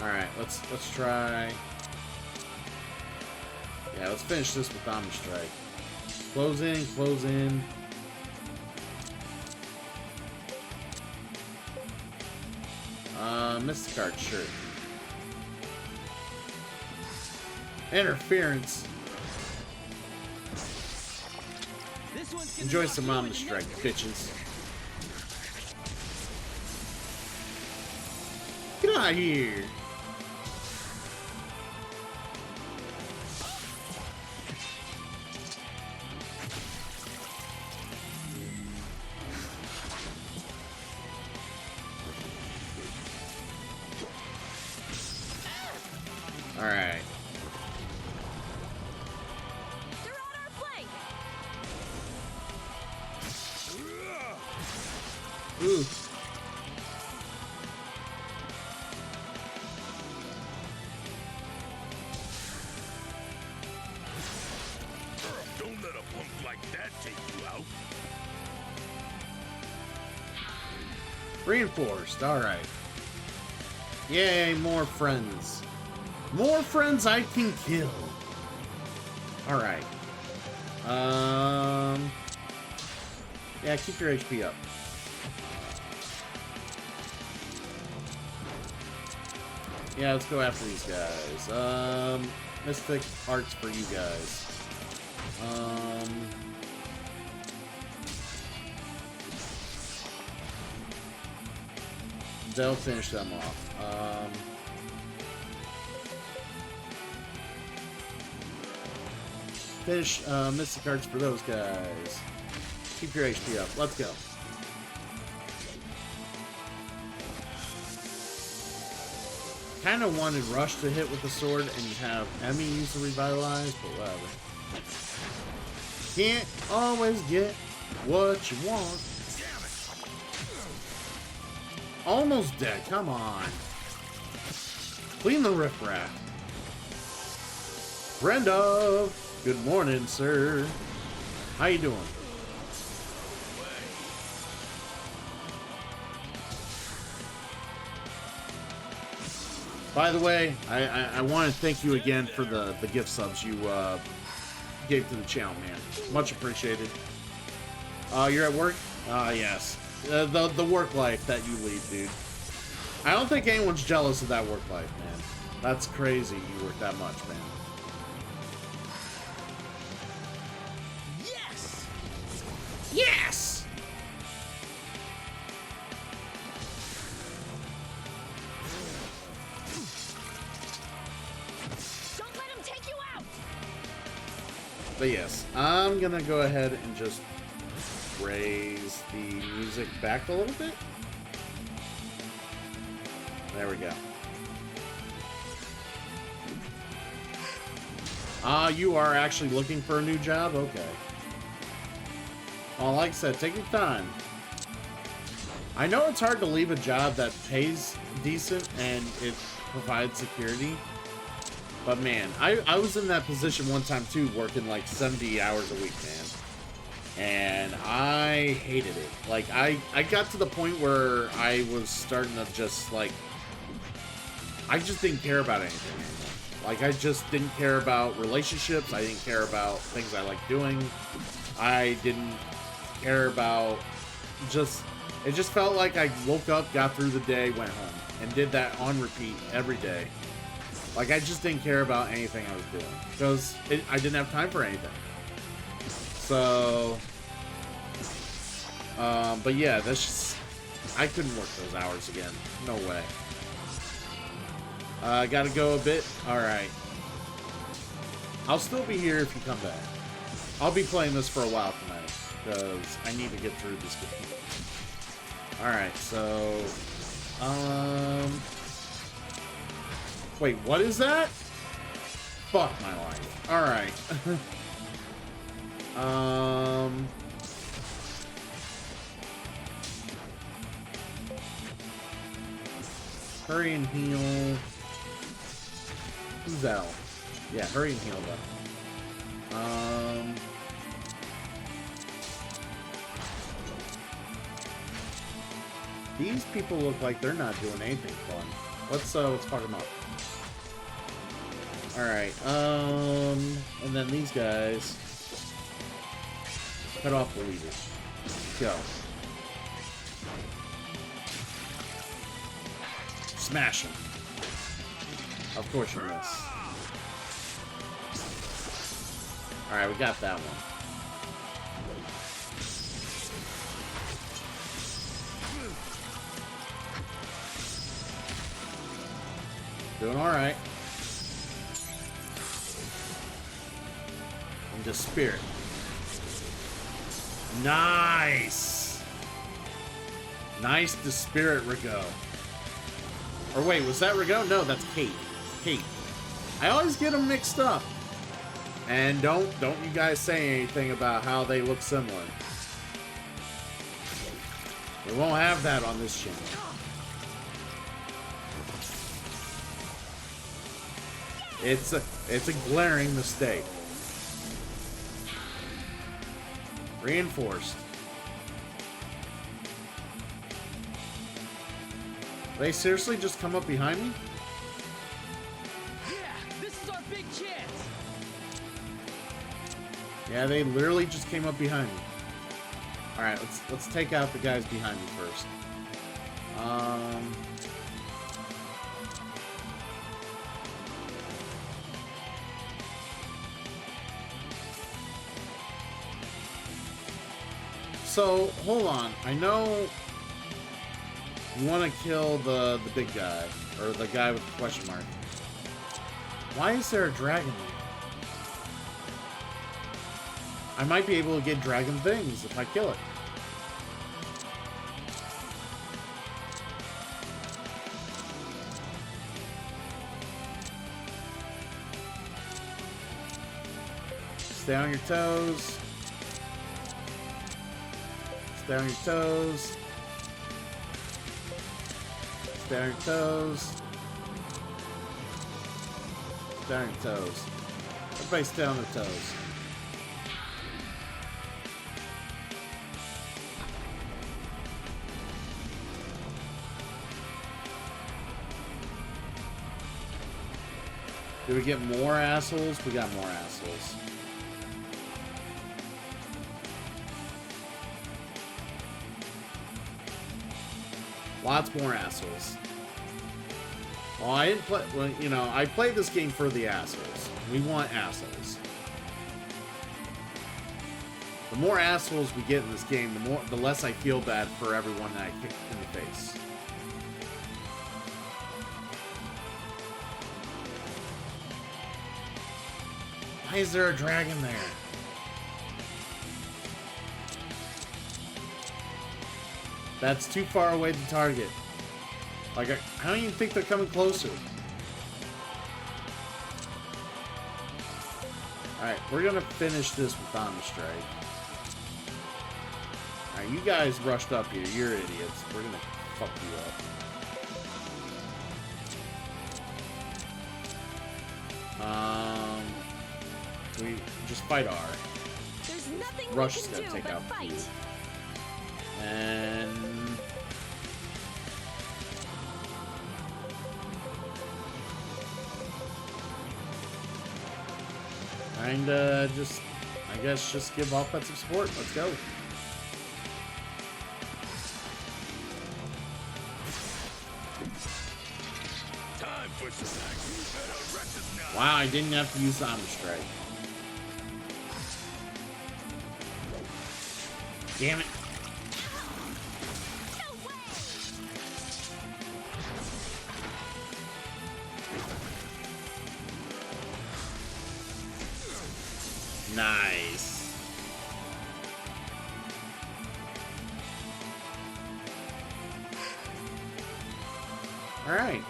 Alright, let's try. Yeah, let's finish this with Omni Strike. Close in, close in. Missed the card, sure. Interference. This one's gonna Enjoy knock some you Omni in the Strike, neck. bitches. Get out of here. Alright. They're on our flank. Ooh. Don't let a punk like that take you out. Reinforced. Alright. Yay, more friends. More friends I can kill. Alright. Yeah, keep your HP up. Yeah, let's go after these guys. Mystic Arts for you guys. They'll finish them off. Finish Mystic Arts for those guys. Keep your HP up. Let's go. Kind of wanted Rush to hit with the sword and have Emmy use the Revitalize, but whatever. Can't always get what you want. Almost dead. Come on. Clean the riffraff. Brenda, good morning, sir. How you doing? By the way, I want to thank you again for the gift subs you gave to the channel, man. Much appreciated. You're at work? Yes. The work life that you lead, dude. I don't think anyone's jealous of that work life, man. That's crazy you work that much, man. Yes! Yes! Don't let him take you out. But yes, I'm gonna go ahead and just raise the music back a little bit. There we go. You are actually looking for a new job? Okay. Well, like I said, take your time. I know it's hard to leave a job that pays decent and it provide security. But man, I was in that position one time too, working like 70 hours a week, man. And I hated it. Like, I got to the point where I was starting to just, like, I just didn't care about anything anymore. Like, I just didn't care about relationships. I didn't care about things I like doing. I didn't care about just... It just felt like I woke up, got through the day, went home, and did that on repeat every day. Like, I just didn't care about anything I was doing. Because I didn't have time for anything. So, but yeah, that's just, I couldn't work those hours again. No way. Gotta go a bit. Alright. I'll still be here if you come back. I'll be playing this for a while tonight, because I need to get through this game. Alright, so, wait, what is that? Fuck my life. Alright. Hurry and heal. Who's Al? Yeah, hurry and heal them. These people look like they're not doing anything fun. Let's fuck them up. Alright, and then these guys. Cut off the leader. Go. Smash him. Of course you miss. Alright, we got that one. Doing alright. Into spirit. Nice! Nice to Spirit Rigo. Or wait, was that Rigo? No, that's Kate. Kate. I always get them mixed up. And don't you guys say anything about how they look similar. We won't have that on this channel. It's a glaring mistake. Reinforced. They seriously just come up behind me? Yeah, this is our big chance. Yeah, they literally just came up behind me. All right, let's take out the guys behind me first. So, hold on. I know you want to kill the big guy, or the guy with the question mark. Why is there a dragon there? I might be able to get dragon things if I kill it. Stay on your toes. Stay on your toes. Stay on your toes. Stay on your toes. Everybody stay on their toes. Did we get more assholes? We got more assholes. Lots more assholes. Well, I didn't play. Well, you know, I played this game for the assholes. We want assholes. The more assholes we get in this game, the less I feel bad for everyone that I kicked in the face. Why is there a dragon there? That's too far away to target. Like, I don't even think they're coming closer. Alright, we're gonna finish this with Thunder Strike. Alright, you guys rushed up here. You're idiots. We're gonna fuck you up. We just fight R. There's nothing Rush we is can gonna do take but out fight. Q. And kinda just, I guess, just give offensive support. Let's go. Time for some action. You better recognize. Wow, I didn't have to use the Omni Strike. Damn it. Nice. All right.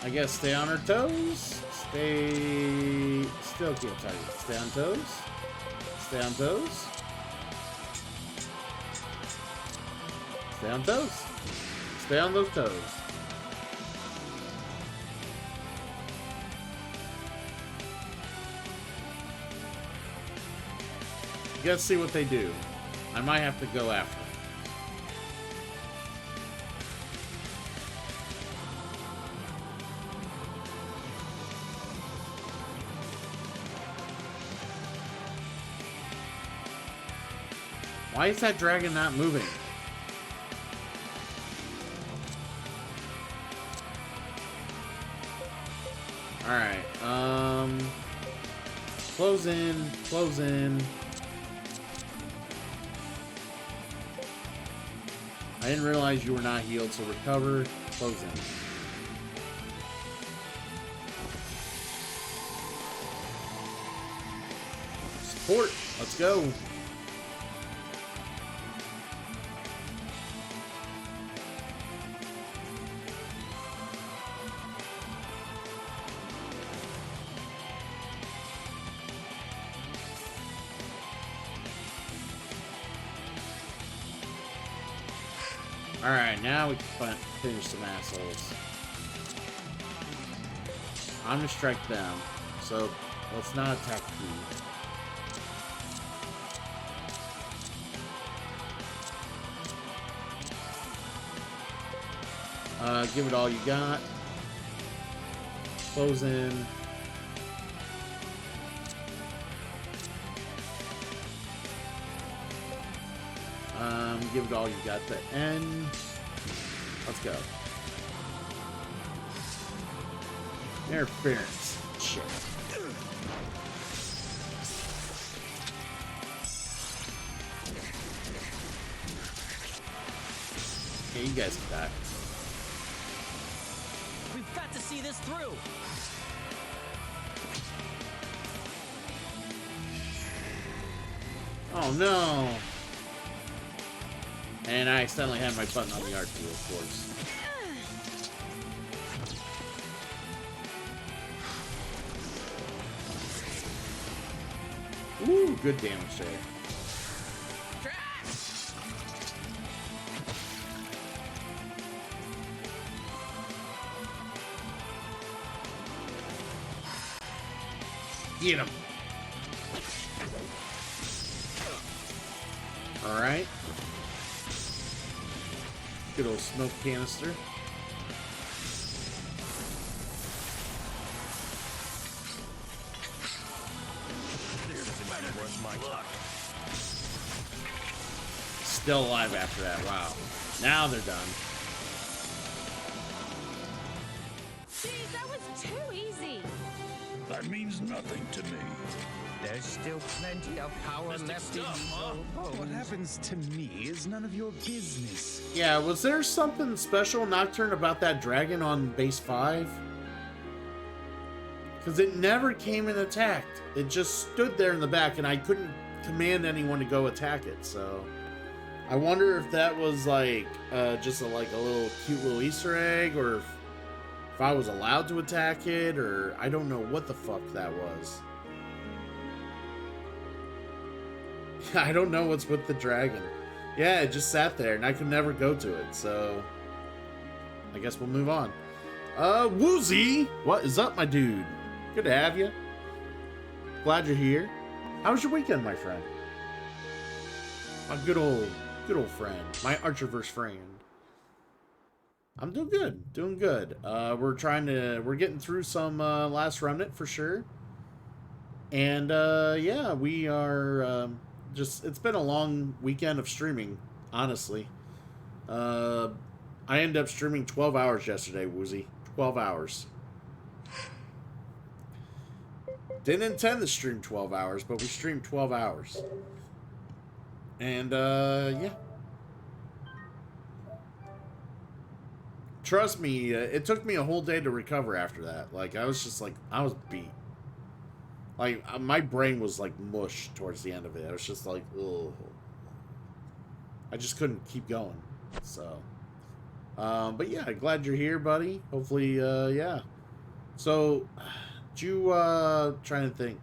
I guess stay on our toes. Still can't tell you. Stay on toes. Stay on toes. Stay on toes. Stay on those toes. You gotta see what they do. I might have to go after them. Why is that dragon not moving? Alright, close in, close in. I didn't realize you were not healed, so recover, close in. Support, let's go. Alright, now we can finish some assholes. I'm gonna strike them, so let's not attack you. Give it all you got. Close in. Give it all you got to end. Let's go. Interference. Shit. Yeah, you guys can die. We've got to see this through. Oh no! And I accidentally had my button on the R2, of course. Ooh, good damage there. Get him. Alright. Good old smoke canister. Still alive after that. Wow. Now they're done. Jeez, that was too easy. That means nothing to me. There's still plenty of power left in these old bones. What happens to me is none of your business. Yeah, was there something special, Nocturne, about that dragon on base 5? Because it never came and attacked. It just stood there in the back, and I couldn't command anyone to go attack it, so... I wonder if that was, like, just a little cute little Easter egg, or if I was allowed to attack it, or I don't know what the fuck that was. I don't know what's with the dragon. Yeah, it just sat there and I could never go to it, so I guess we'll move on. Woozy! What is up, my dude? Good to have you. Glad you're here. How was your weekend, my friend? My good old friend. My Archerverse friend. I'm doing good. Doing good. We're getting through some Last Remnant for sure. And yeah, we are it's been a long weekend of streaming, honestly. I ended up streaming 12 hours yesterday, Woozy. 12 hours. Didn't intend to stream 12 hours, but we streamed 12 hours. And yeah. Trust me, it took me a whole day to recover after that. Like, I was just like, I was beat. Like, my brain was like mush towards the end of it. I was just like, ugh. I just couldn't keep going. So, but yeah, glad you're here, buddy. Hopefully, yeah. So, trying to think.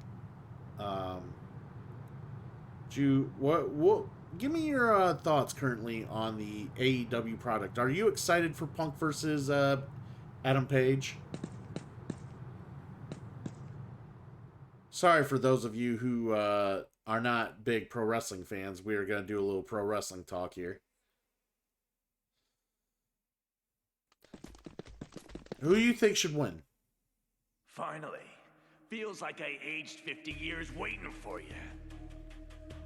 What? Give me your thoughts currently on the AEW product. Are you excited for Punk versus Adam Page? Sorry for those of you who are not big pro wrestling fans. We are going to do a little pro wrestling talk here. Who do you think should win? Finally. Feels like I aged 50 years waiting for you.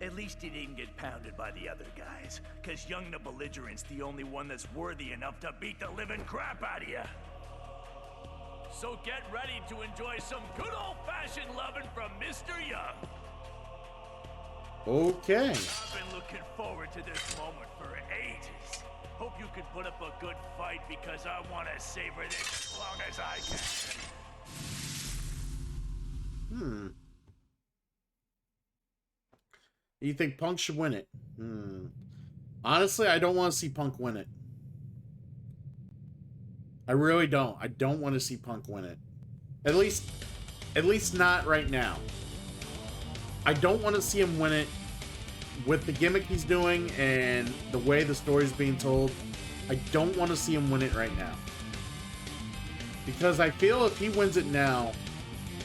At least he didn't get pounded by the other guys, because young the belligerent's the only one that's worthy enough to beat the living crap out of you. So get ready to enjoy some good old-fashioned loving from Mr. Young. Okay. I've been looking forward to this moment for ages. Hope you can put up a good fight, because I want to savor this as long as I can. You think Punk should win it? Honestly, I don't want to see Punk win it. I really don't. I don't want to see Punk win it. At least not right now. I don't want to see him win it with the gimmick he's doing and the way the story's being told. I don't want to see him win it right now. Because I feel if he wins it now,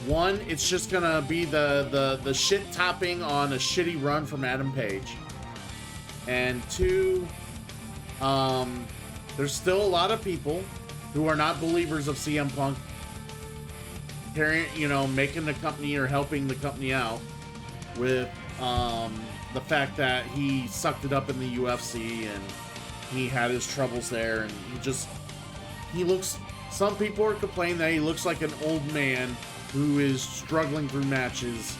one, it's just gonna be the shit topping on a shitty run from Adam Page. And two, there's still a lot of people who are not believers of CM Punk making the company or helping the company out with the fact that he sucked it up in the UFC and he had his troubles there, and he looks, some people are complaining that he looks like an old man who is struggling through matches,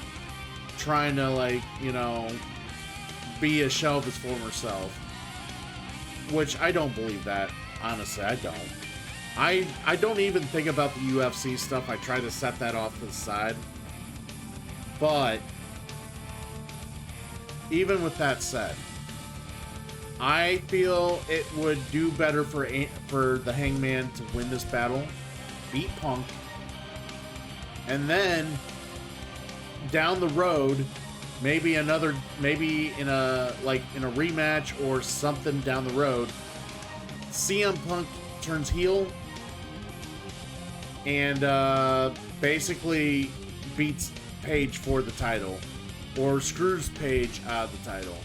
trying to, be a shell of his former self. Which I don't believe that. Honestly, I don't. I don't even think about the UFC stuff. I try to set that off to the side. But even with that said, I feel it would do better for the Hangman to win this battle, beat Punk, and then down the road, maybe in a rematch or something down the road, CM Punk turns heel and basically beats Page for the title, or screws Page out of the title.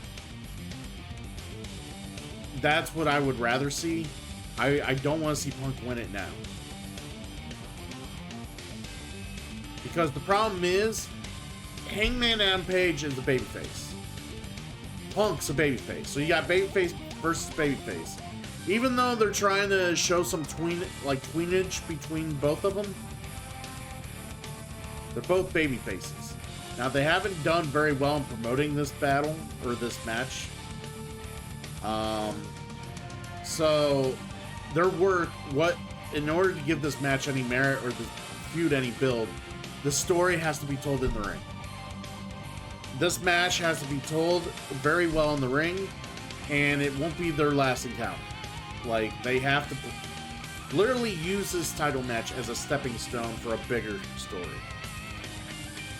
That's what I would rather see. I don't want to see Punk win it now. Because the problem is, Hangman Adam Page is a babyface. Punk's a babyface. So you got babyface versus babyface. Even though they're trying to show some tweenage between both of them, they're both babyfaces. Now, they haven't done very well in promoting this battle, or this match. So, in order to give this match any merit, or the feud any build, the story has to be told in the ring. This match has to be told very well in the ring, and it won't be their last encounter. They have to literally use this title match as a stepping stone for a bigger story.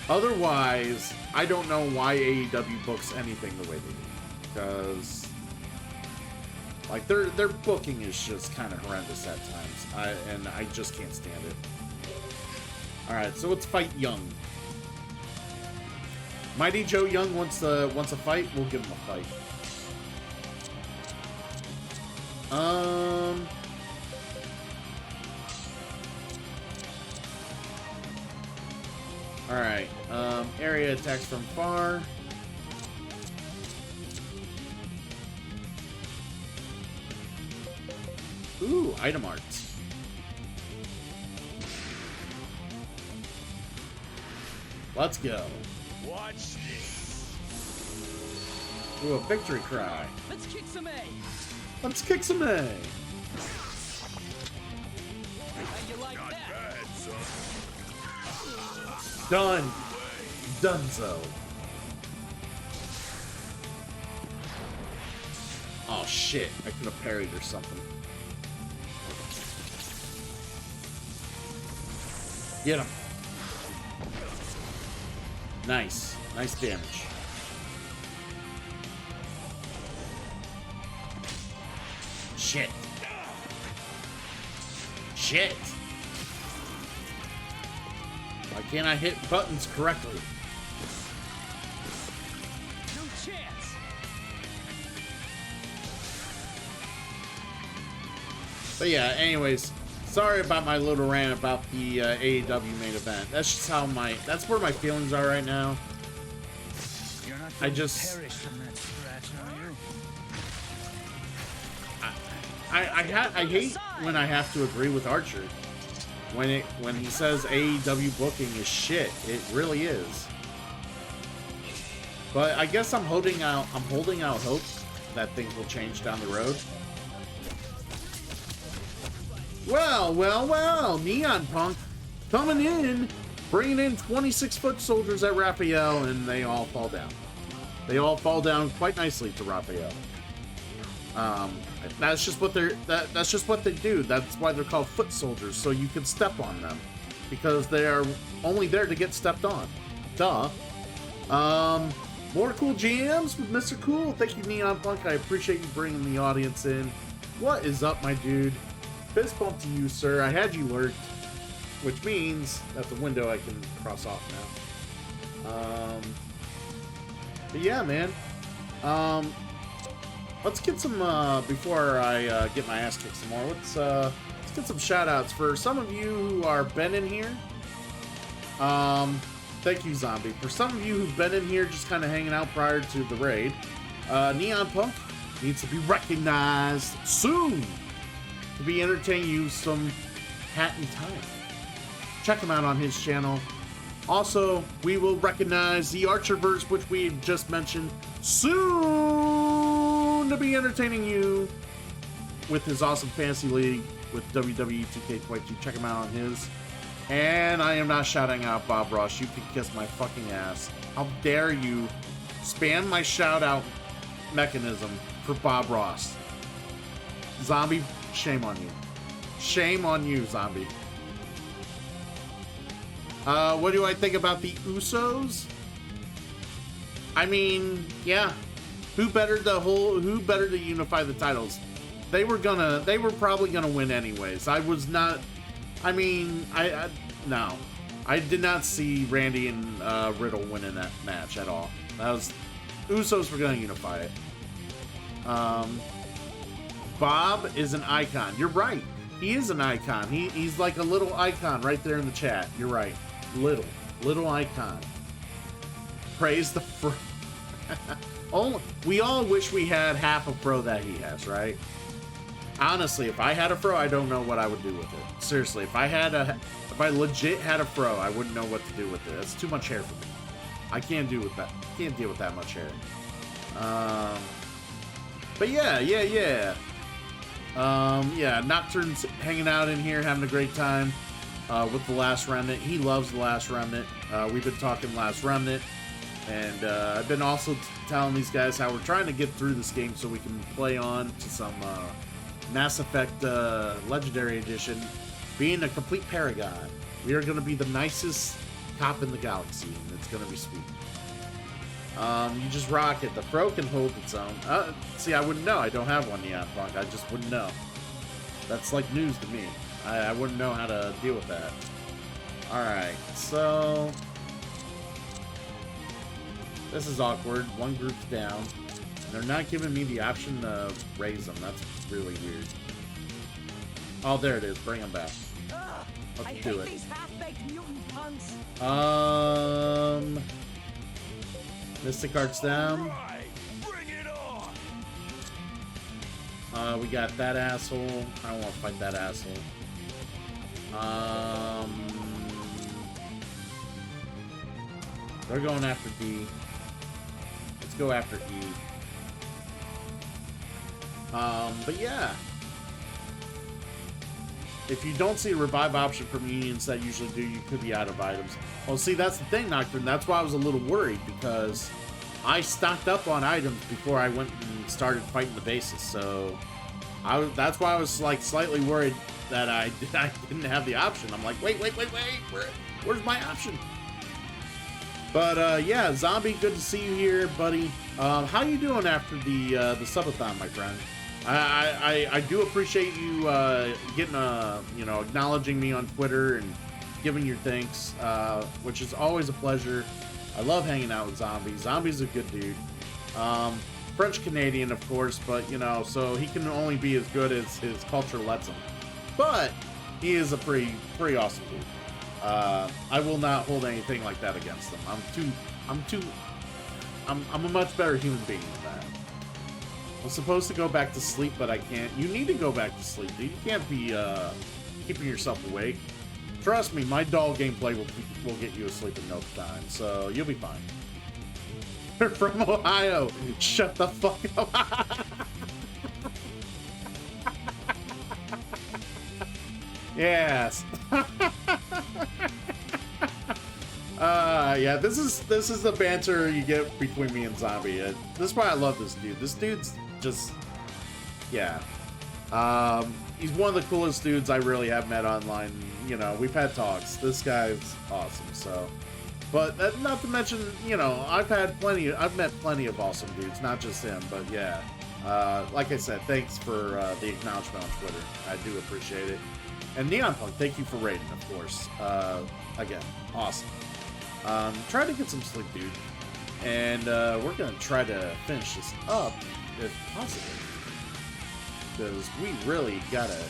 Otherwise, I don't know why AEW books anything the way they do. Because, like, their booking is just kind of horrendous at times. And I just can't stand it. Alright, so let's fight Young. Mighty Joe Young wants a fight, we'll give him a fight. Alright, area attacks from far. Ooh, item arts. Let's go. Watch this. Ooh, a victory cry. Let's kick some A. Let's kick some A. How you like that? Done. Dunzo. Oh shit, I could have parried or something. Get him. Nice. Nice damage. Shit. Shit. Why can't I hit buttons correctly? No chance. But yeah, anyways, sorry about my little rant about the AEW main event. That's just how that's where my feelings are right now. You're not I going just- to perish from that scratch, are you? I hate when I have to agree with Archer. When he says AEW booking is shit, it really is. But I guess I'm holding out hope that things will change down the road. Well, Neon Punk coming in, bringing in 26-foot soldiers at Raphael, and they all fall down. They all fall down quite nicely to Raphael. That's just what that's just what they do. That's why they're called foot soldiers, so you can step on them, because they are only there to get stepped on. Duh. More cool jams with Mr. Cool. Thank you, Neon Punk. I appreciate you bringing the audience in. What is up, my dude? Fist bump to you, sir. I had you lurked, which means that's a window I can cross off now. But yeah, man. Let's get some, before I get my ass kicked some more, let's get some shout-outs for some of you who are been in here. Thank you, Zombie. For some of you who've been in here just kind of hanging out prior to the raid, Neon Punk needs to be recognized soon to be entertaining you some Hat in Time. Check him out on his channel. Also, we will recognize the Archerverse, which we just mentioned, soon to be entertaining you with his awesome fantasy league with WWE 2K22. Check him out on his. And I am not shouting out Bob Ross. You can kiss my fucking ass. How dare you spam my shout out mechanism for Bob Ross? Zombie, shame on you. Shame on you, Zombie. What do I think about the Usos? I mean, yeah. Who better to unify the titles? They were probably gonna win anyways. No. I did not see Randy and Riddle winning that match at all. Usos were gonna unify it. Bob is an icon. You're right. He is an icon. He's like a little icon right there in the chat. You're right. Little icon. Praise the fro. We all wish we had half a fro that he has, right? Honestly, if I had a fro, I don't know what I would do with it. Seriously, if I legit had a fro, I wouldn't know what to do with it. It's too much hair for me. I can't deal with that. Can't deal with that much hair. But yeah. Nocturne's hanging out in here, having a great time with The Last Remnant. He loves The Last Remnant. We've been talking Last Remnant, and I've been also telling these guys how we're trying to get through this game so we can play on to some Mass Effect Legendary Edition, being a complete paragon. We are going to be the nicest cop in the galaxy, and it's gonna be sweet. You just rock it. The Fro can hold its own. See, I wouldn't know. I don't have one Neon Punk. I just wouldn't know. That's like news to me. I wouldn't know how to deal with that. Alright, so... this is awkward. One group's down. They're not giving me the option to raise them. That's really weird. Oh, there it is. Bring them back. Let's do it. These half-baked mutant punks. Mystic Art's down. Bring it on. We got that asshole. I don't want to fight that asshole. They're going after D. Let's go after E. But yeah. If you don't see a revive option from unions that usually do, you could be out of items. Well, see, that's the thing, Nocturne. That's why I was a little worried, because I stocked up on items before I went and started fighting the bases. So that's why I was like slightly worried that I didn't have the option. I'm like, wait, where's my option? But yeah, Zombie, good to see you here, buddy. How you doing after the subathon, my friend? I do appreciate you getting acknowledging me on Twitter and giving your thanks, which is always a pleasure. I love hanging out with Zombie. Zombie's a good dude. French Canadian, of course, but so he can only be as good as his culture lets him. But he is a pretty awesome dude. I will not hold anything like that against him. I'm a much better human being than that. I'm supposed to go back to sleep, but I can't. You need to go back to sleep, dude. You can't be keeping yourself awake. Trust me, my doll gameplay will get you asleep in no time, so you'll be fine. You're from Ohio. Shut the fuck up. Yes. Yeah, this is the banter you get between me and Zombie. This is why I love this dude. This dude's just, yeah. He's one of the coolest dudes I really have met online. We've had talks. This guy's awesome. So, but not to mention, I've met plenty of awesome dudes, not just him. But yeah, like I said, thanks for the acknowledgement on Twitter. I do appreciate it. And Neon Punk, thank you for rating, of course. Again, awesome. Try to get some sleep, dude. And we're going to try to finish this up, if possible. Because we really got to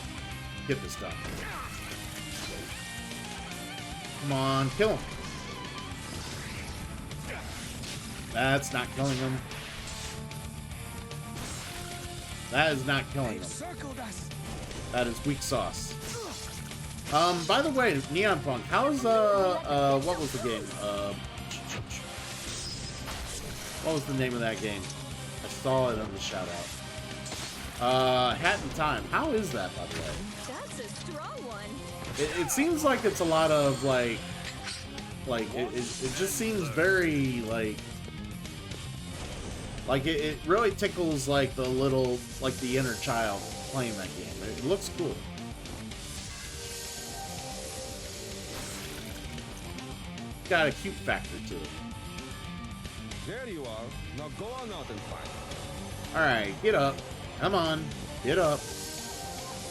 get this done. Come on, kill him. That's not killing him. That is not killing him. That is weak sauce. By the way, Neon Punk, how's what was the game? What was the name of that game? I saw it on the shout out. Hat in Time. How is that, by the way? That's a strong one. It seems like it's a lot of like it just seems very like it really tickles like the little the inner child playing that game. It looks cool. Got a cute factor to it. There you are. Now go on out and fight. Alright, get up. Come on. Get up.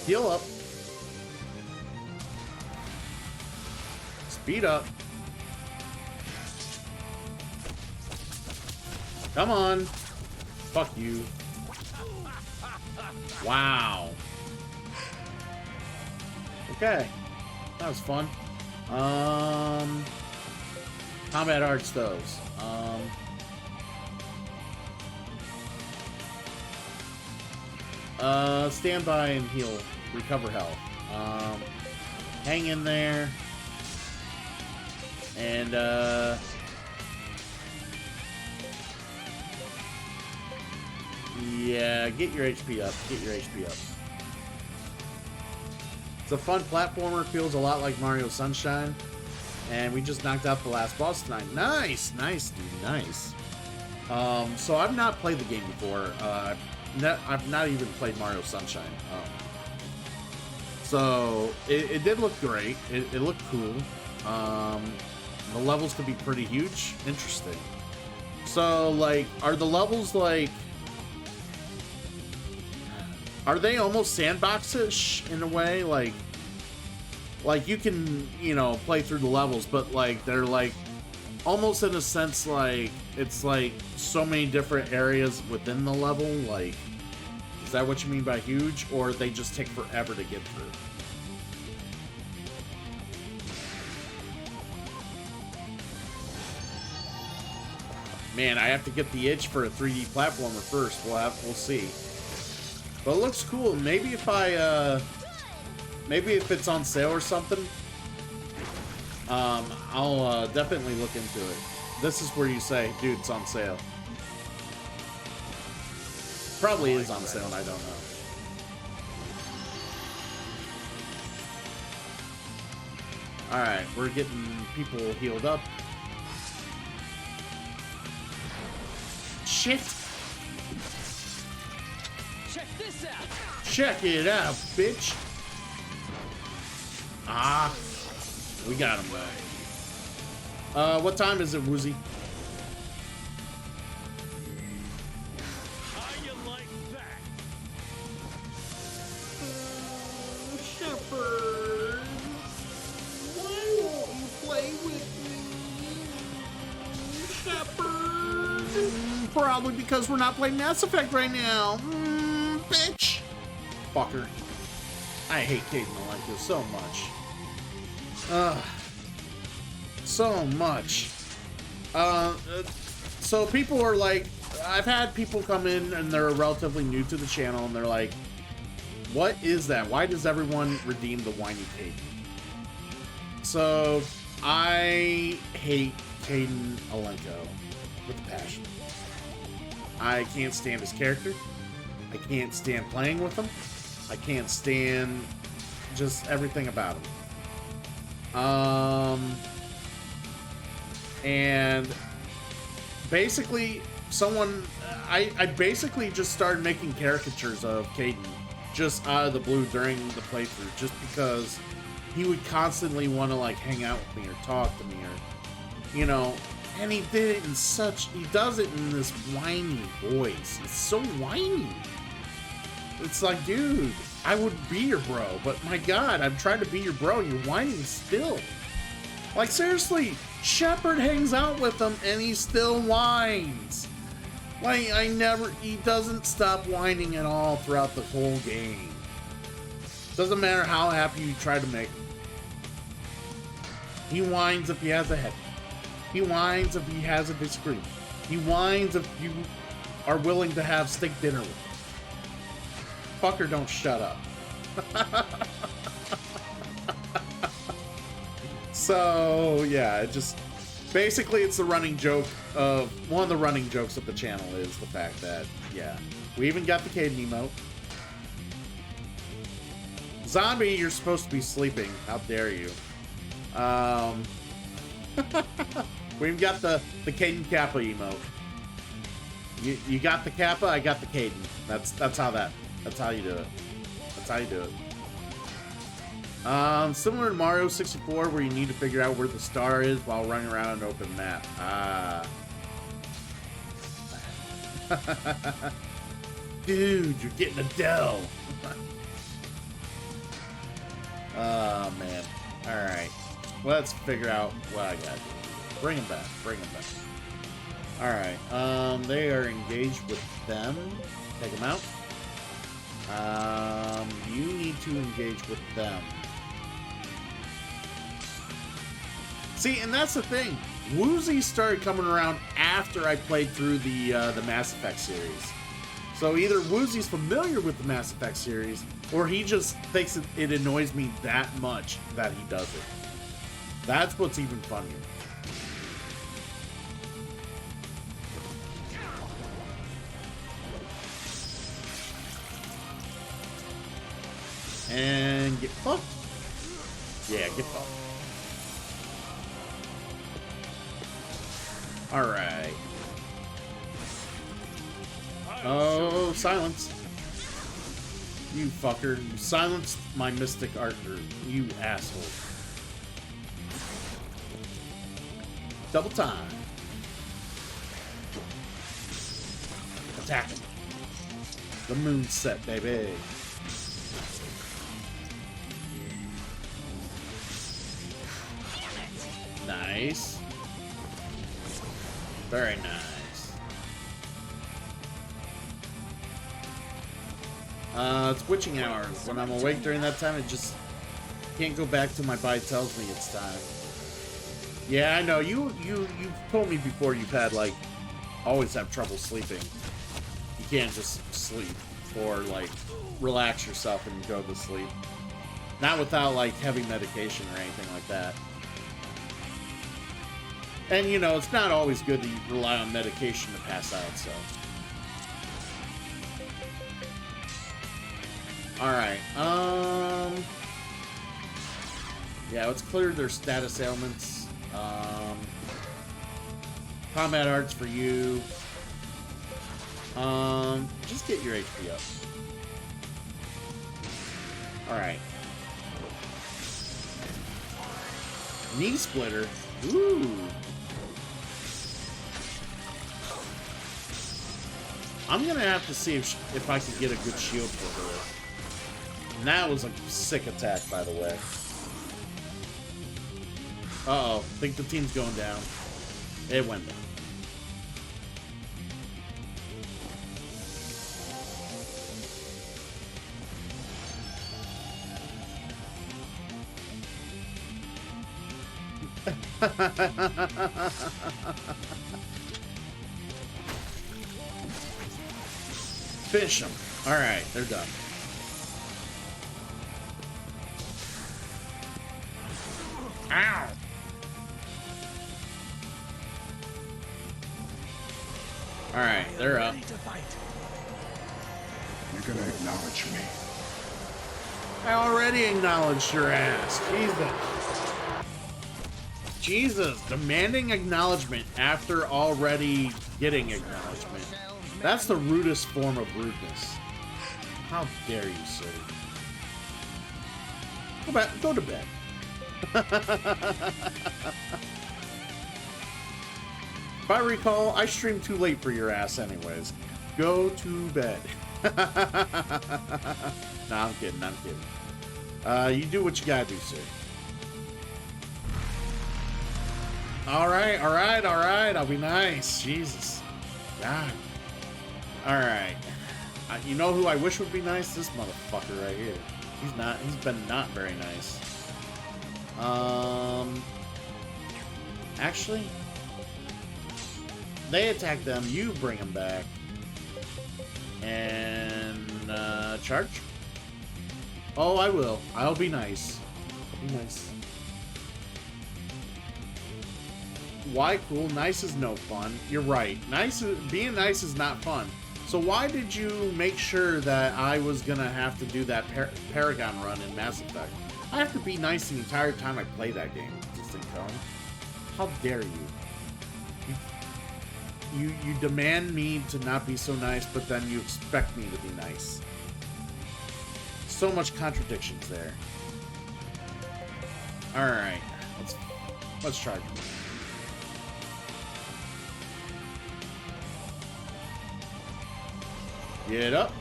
Heal up. Speed up. Come on. Fuck you. Wow. Okay. That was fun. Combat Arts those. Stand by and heal. Recover health. Hang in there. And, yeah, get your HP up. Get your HP up. It's a fun platformer. Feels a lot like Mario Sunshine. And we just knocked out the last boss tonight. Nice! Nice, dude. Nice. So I've not played the game before. I've not even played Mario Sunshine. So it did look great. It looked cool. The levels could be pretty huge. Interesting. So, like, are the levels, like... Are they almost sandbox-ish in a way? Like, you can, you know, play through the levels, but, like, they're, like, almost in a sense, like, it's, like, so many different areas within the level. Like, is that what you mean by huge? Or they just take forever to get through? Man, I have to get the itch for a 3D platformer first. We'll see. But it looks cool. Maybe if maybe if it's on sale or something, I'll definitely look into it. This is where you say, dude, it's on sale. Probably is on sale, and I don't know. Alright, we're getting people healed up. Shit! Check this out. Check it out, bitch! Ah, we got him. What time is it, Woozy? How you like that? Shepard, why won't you play with me? Shepard? Probably because we're not playing Mass Effect right now. Bitch! Fucker. I hate Caden Alenka so much. So much. So people are like, I've had people come in and they're relatively new to the channel and they're like, what is that? Why does everyone redeem the whiny Caden? So I hate Caden Alenka with a passion. I can't stand his character. I can't stand playing with him. I can't stand just everything about him. And basically I basically just started making caricatures of Caden just out of the blue during the playthrough, just because he would constantly want to like hang out with me or talk to me, or, you know, and he did it in he does it in this whiny voice. It's so whiny. It's like, dude, I would be your bro, but my God, I'm trying to be your bro. You're whining still. Like, seriously, Shepard hangs out with him and he still whines. Like, he doesn't stop whining at all throughout the whole game. Doesn't matter how happy you try to make him. He whines if he has a headache. He whines if he has a big scream. He whines if you are willing to have steak dinner with him. Fucker, don't shut up. So, yeah, it just... Basically, it's the running joke of... One of the running jokes of the channel is the fact that, yeah. We even got the Caden emote. Zombie, you're supposed to be sleeping. How dare you. We've got the Caden Kappa emote. You got the Kappa, I got the Caden. That's how you do it. That's how you do it. Similar to Mario 64, where you need to figure out where the star is while running around an open map. Dude, you're getting a Dell. Oh, man. Alright. Let's figure out what I gotta do. Bring him back. Bring him back. Alright. They are engaged with them. Take them out. You need to engage with them. See, and that's the thing. Woozy started coming around after I played through the Mass Effect series. So either Woozy's familiar with the Mass Effect series, or he just thinks it annoys me that much that he does it. That's what's even funnier. And get fucked. Yeah, get fucked. Alright. Oh, silence. You fucker. You silenced my Mystic Archer. You asshole. Double time. Attack him. The moon set, baby. Nice. Very nice. It's witching hours. When I'm awake during that time, it just can't go back till my body tells me it's time. Yeah, I know. You've told me before you've had, like, always have trouble sleeping. You can't just sleep or, like, relax yourself and go to sleep. Not without, like, heavy medication or anything like that. And, you know, it's not always good to rely on medication to pass out, so. Alright, yeah, let's clear their status ailments. Combat arts for you. Just get your HP up. Alright. Knee splitter. Ooh. I'm gonna have to see if I can get a good shield for her. And that was a sick attack, by the way. Uh-oh. Think the team's going down. It went down. Finish them. Alright, they're done. Ow! Alright, they're up. You're gonna acknowledge me. I already acknowledged your ass. Jesus, demanding acknowledgement after already getting acknowledgement. That's the rudest form of rudeness. How dare you, sir? Go to bed. If I recall, I streamed too late for your ass anyways. Go to bed. Nah, I'm kidding, I'm kidding. You do what you gotta do, sir. Alright, alright, alright, I'll be nice. Jesus. God. Alright. You know who I wish would be nice? This motherfucker right here. He's been not very nice. Actually, they attack them, you bring them back. And, charge? Oh, I will. I'll be nice. I'll be nice. Why cool? Nice is no fun. You're right. Being nice is not fun. So why did you make sure that I was gonna have to do that Paragon run in Mass Effect? I have to be nice the entire time I play that game. Just think, Colin. How dare you? You demand me to not be so nice, but then you expect me to be nice. So much contradictions there. Alright. Let's charge him. Get up.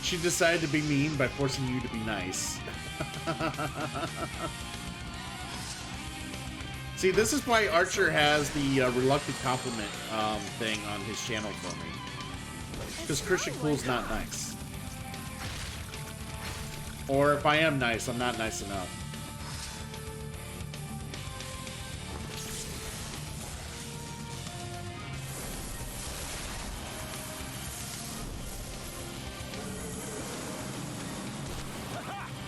She decided to be mean by forcing you to be nice. See, this is why Archer has the reluctant compliment thing on his channel for me. Because Christian Cool's not nice. Or if I am nice, I'm not nice enough.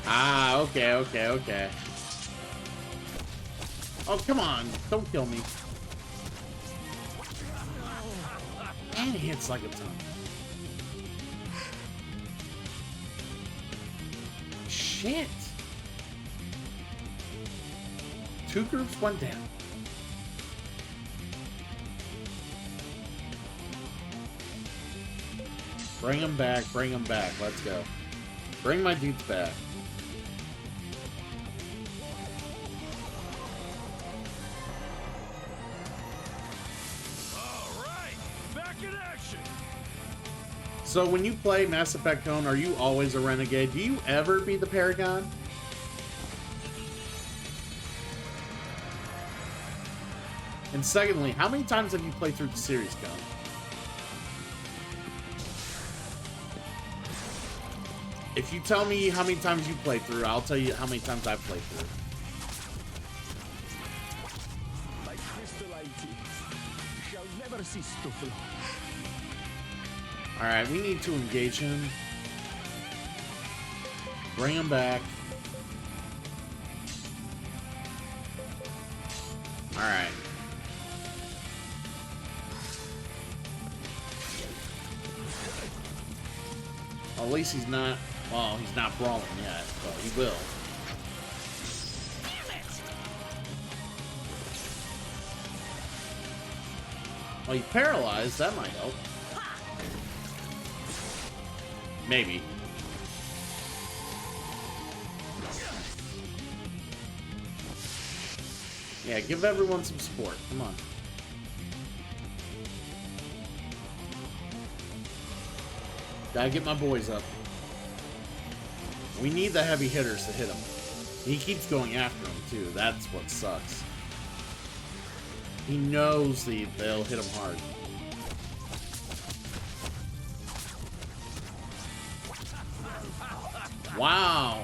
Ah, okay, okay, okay. Oh, come on. Don't kill me. And it hits like a ton. Shit. 2 groups went down. Bring them back, bring them back. Let's go. Bring my dudes back. So when you play Mass Effect Cone, are you always a renegade? Do you ever be the Paragon? And secondly, how many times have you played through the series, Cone? If you tell me how many times you played through, I'll tell you how many times I've played through. My crystalline teeth shall never cease to flow. Alright, we need to engage him. Bring him back. Alright. Well, at least he's not... Well, he's not brawling yet, but he will. Well, he's paralyzed. That might help. Maybe. Yeah, give everyone some support. Come on. Gotta get my boys up. We need the heavy hitters to hit him. He keeps going after him, too. That's what sucks. He knows they'll hit him hard. Wow.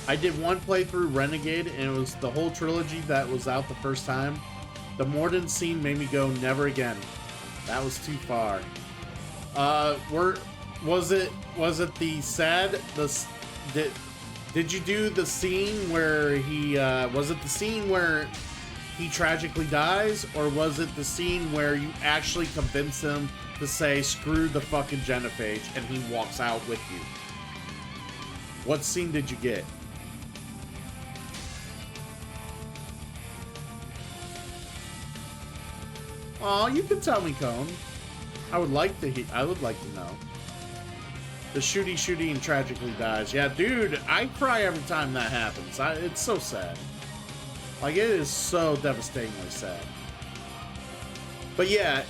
I did one playthrough Renegade, and it was the whole trilogy that was out the first time. The Morden scene made me go, never again. That was too far. Was it the sad, did you do the scene where he, was it the scene where he tragically dies, or was it the scene where you actually convince him to say, screw the fucking genophage, and he walks out with you? What scene did you get? Oh, you can tell me, Cone. I would like to know. The shooty and tragically dies. Yeah, dude, I cry every time that happens. It's so sad. Like, it is so devastatingly sad. But yeah,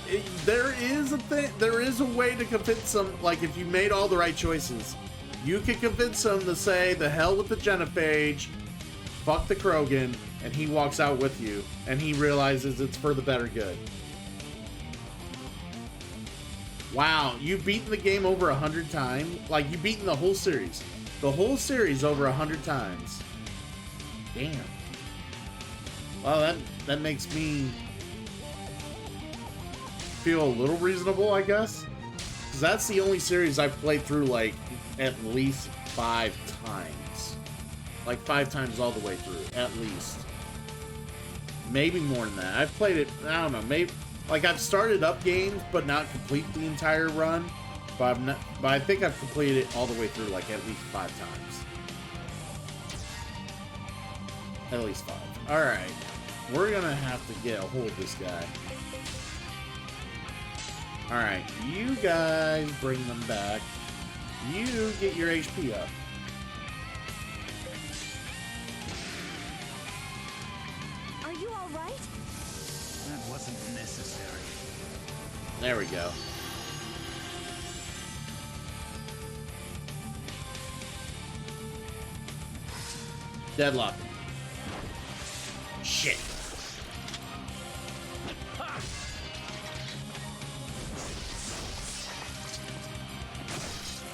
there is a way to convince them, like, if you made all the right choices, you can convince them to say, the hell with the genophage, fuck the Krogan, and he walks out with you, and he realizes it's for the better good. Wow, you've beaten the game over 100 times? Like, you've beaten the whole series. The whole series over 100 times. Damn. Well, that makes me feel a little reasonable, I guess. Because that's the only series I've played through, like, at least 5 times. Like, 5 times all the way through, at least. Maybe more than that. I've played it, I don't know, maybe... Like, I've started up games, but not complete the entire run. But I think I've completed it all the way through, like, at least 5 times. At least 5. Alright. We're gonna have to get a hold of this guy. Alright. You guys bring them back. You get your HP up. Are you all right? That wasn't necessary. There we go. Deadlock him. Shit.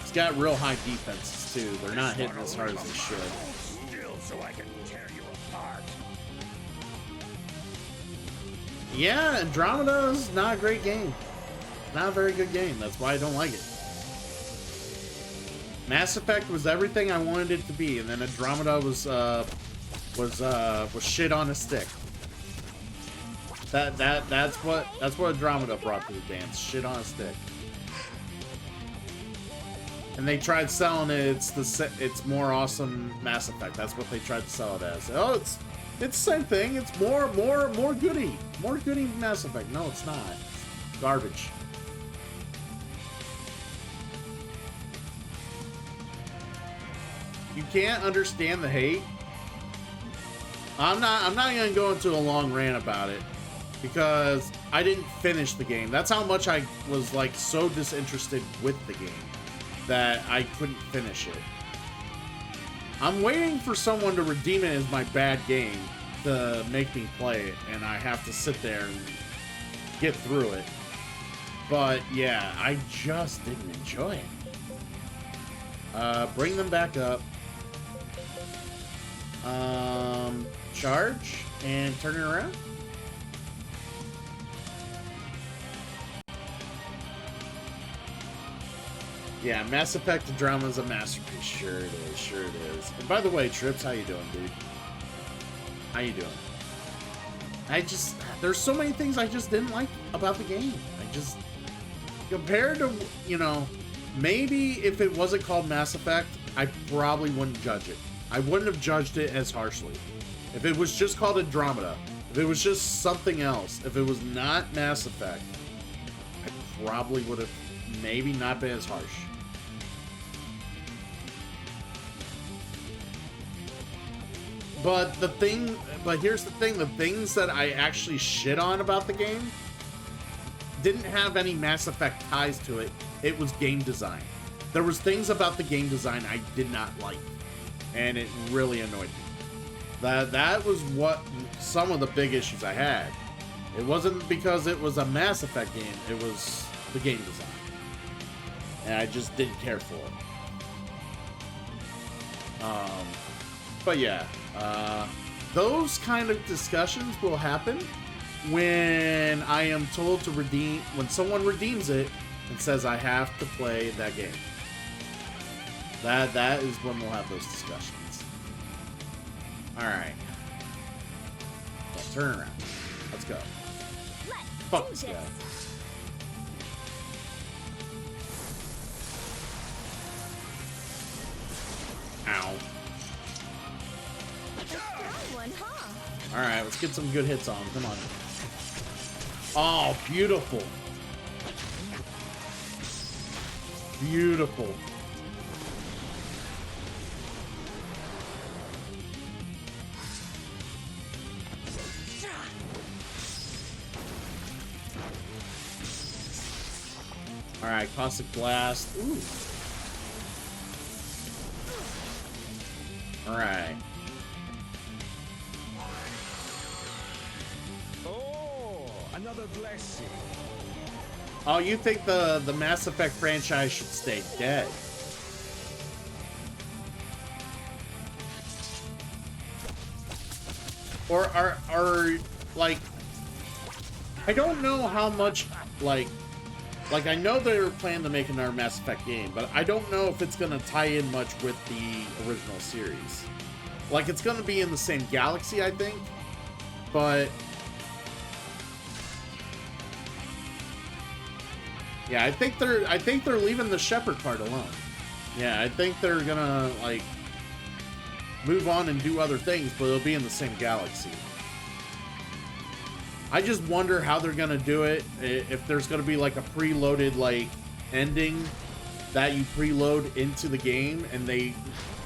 He's got real high defenses too. They're not hitting as hard as they should. Still, so I can tear you apart. Yeah, Andromeda is not a great game. Not a very good game. That's why I don't like it. Mass Effect was everything I wanted it to be, and then Andromeda was shit on a stick. That's what Andromeda brought to the dance. Shit on a stick. And they tried selling it. It's more awesome Mass Effect. That's what they tried to sell it as. Oh, it's the same thing. It's more goody. More goody Mass Effect. No, it's not. Garbage. You can't understand the hate. I'm not gonna go into a long rant about it because I didn't finish the game. That's how much I was like so disinterested with the game that I couldn't finish it. I'm waiting for someone to redeem it as my bad game to make me play it, and I have to sit there and get through it. But yeah, I just didn't enjoy it. Bring them back up. Charge and turn it around. Yeah, Mass Effect Andromeda is a masterpiece. Sure it is. Sure it is. And by the way, Trips, how you doing, dude? How you doing? There's so many things I just didn't like about the game. Compared to, you know, maybe if it wasn't called Mass Effect, I probably wouldn't judge it. I wouldn't have judged it as harshly. If it was just called Andromeda, if it was just something else, if it was not Mass Effect, I probably would have maybe not been as harsh. But here's the thing, the things that I actually shit on about the game didn't have any Mass Effect ties to it. It was game design. There was things about the game design I did not like, and it really annoyed me. That was what some of the big issues I had. It wasn't because it was a Mass Effect game, it was the game design. And I just didn't care for it. But yeah, those kind of discussions will happen when I am told to redeem, when someone redeems it and says I have to play that game. That is when we'll have those discussions. Alright. Turn around. Let's go. Fuck this guy. Ow. Alright, let's get some good hits on him. Come on. Oh, beautiful. Beautiful. Alright, Caustic Blast. Ooh. Alright. Oh, another blessing. Oh, you think the Mass Effect franchise should stay dead? Or are like, I don't know how much, like I know they're planning to make another Mass Effect game, but I don't know if it's gonna tie in much with the original series. Like, it's gonna be in the same galaxy, I think, but yeah, I think they're leaving the Shepard part alone. Yeah, I think they're gonna like move on and do other things, but it'll be in the same galaxy. I just wonder how they're gonna do it. If there's gonna be like a preloaded like ending that you preload into the game, and they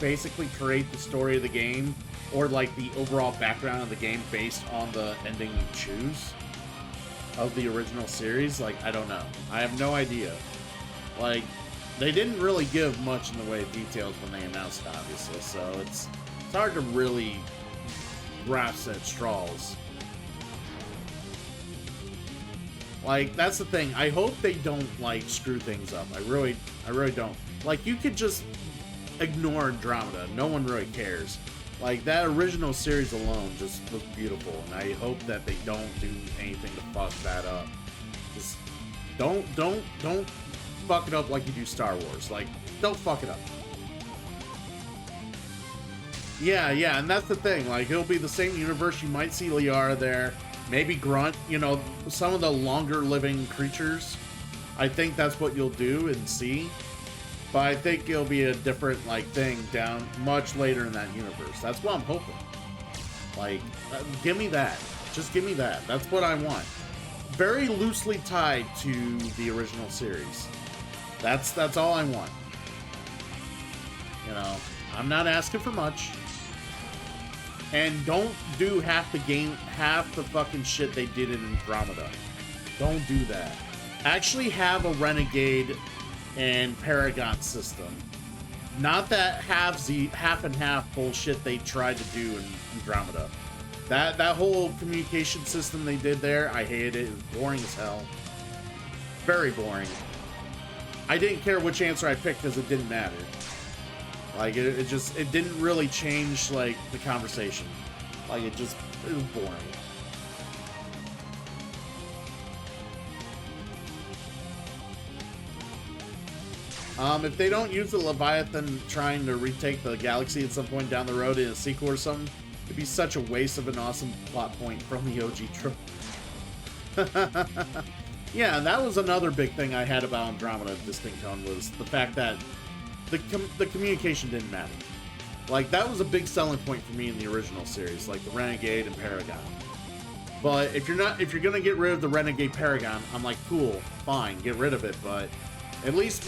basically create the story of the game or like the overall background of the game based on the ending you choose of the original series. Like, I don't know. I have no idea. Like, they didn't really give much in the way of details when they announced it, obviously, so it's hard to really grasp at straws. Like, that's the thing. I hope they don't, like, screw things up. I really don't. Like, you could just ignore Andromeda. No one really cares. Like, that original series alone just was beautiful, and I hope that they don't do anything to fuck that up. Just don't fuck it up like you do Star Wars. Like, don't fuck it up. Yeah, and that's the thing. Like, it'll be the same universe. You might see Liara there. Maybe Grunt, you know, some of the longer living creatures. I think that's what you'll do and see. But I think it'll be a different, like, thing down much later in that universe. That's what I'm hoping. Like, give me that. Just give me that. That's what I want. Very loosely tied to the original series. That's all I want. You know, I'm not asking for much. And don't do half the fucking shit they did in Andromeda. Don't do that. Actually have a Renegade and Paragon system. Not that half and half bullshit they tried to do in Andromeda. That whole communication system they did there, I hated it. It was boring as hell. Very boring. I didn't care which answer I picked because it didn't matter. Like, it didn't really change, like, the conversation. Like, it was boring. If they don't use the Leviathan trying to retake the galaxy at some point down the road in a sequel or something, it'd be such a waste of an awesome plot point from the OG trope. Yeah, and that was another big thing I had about Andromeda Distinct Tone, was the fact that the communication didn't matter. Like, that was a big selling point for me in the original series, like the Renegade and Paragon. But if you're gonna get rid of the Renegade Paragon, I'm like, cool, fine, get rid of it, but at least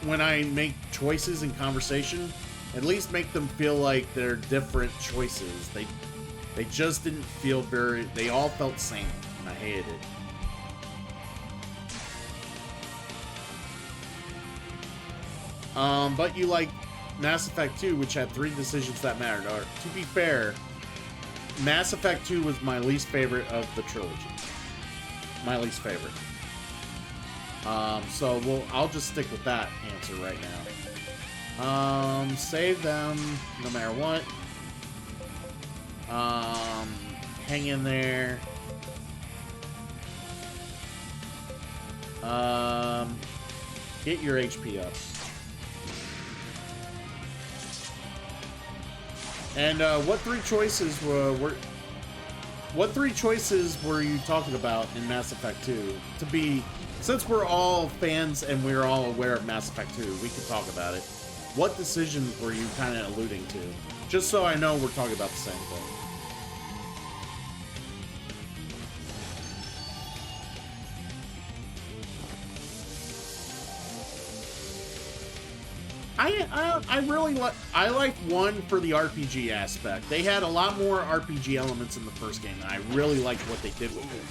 when I make choices in conversation, at least make them feel like they're different choices. They just didn't feel they all felt the same, and I hated it. But you like Mass Effect 2, which had 3 decisions that mattered. Or, to be fair, Mass Effect 2 was my least favorite of the trilogy. My least favorite. So I'll just stick with that answer right now. Save them no matter what. Hang in there. Get your HP up. And what three choices were you talking about in Mass Effect 2? Since we're all fans and we're all aware of Mass Effect 2, we can talk about it. What decisions were you kind of alluding to? Just so I know we're talking about the same thing. I like 1 for the RPG aspect. They had a lot more RPG elements in the first game, and I really liked what they did with it.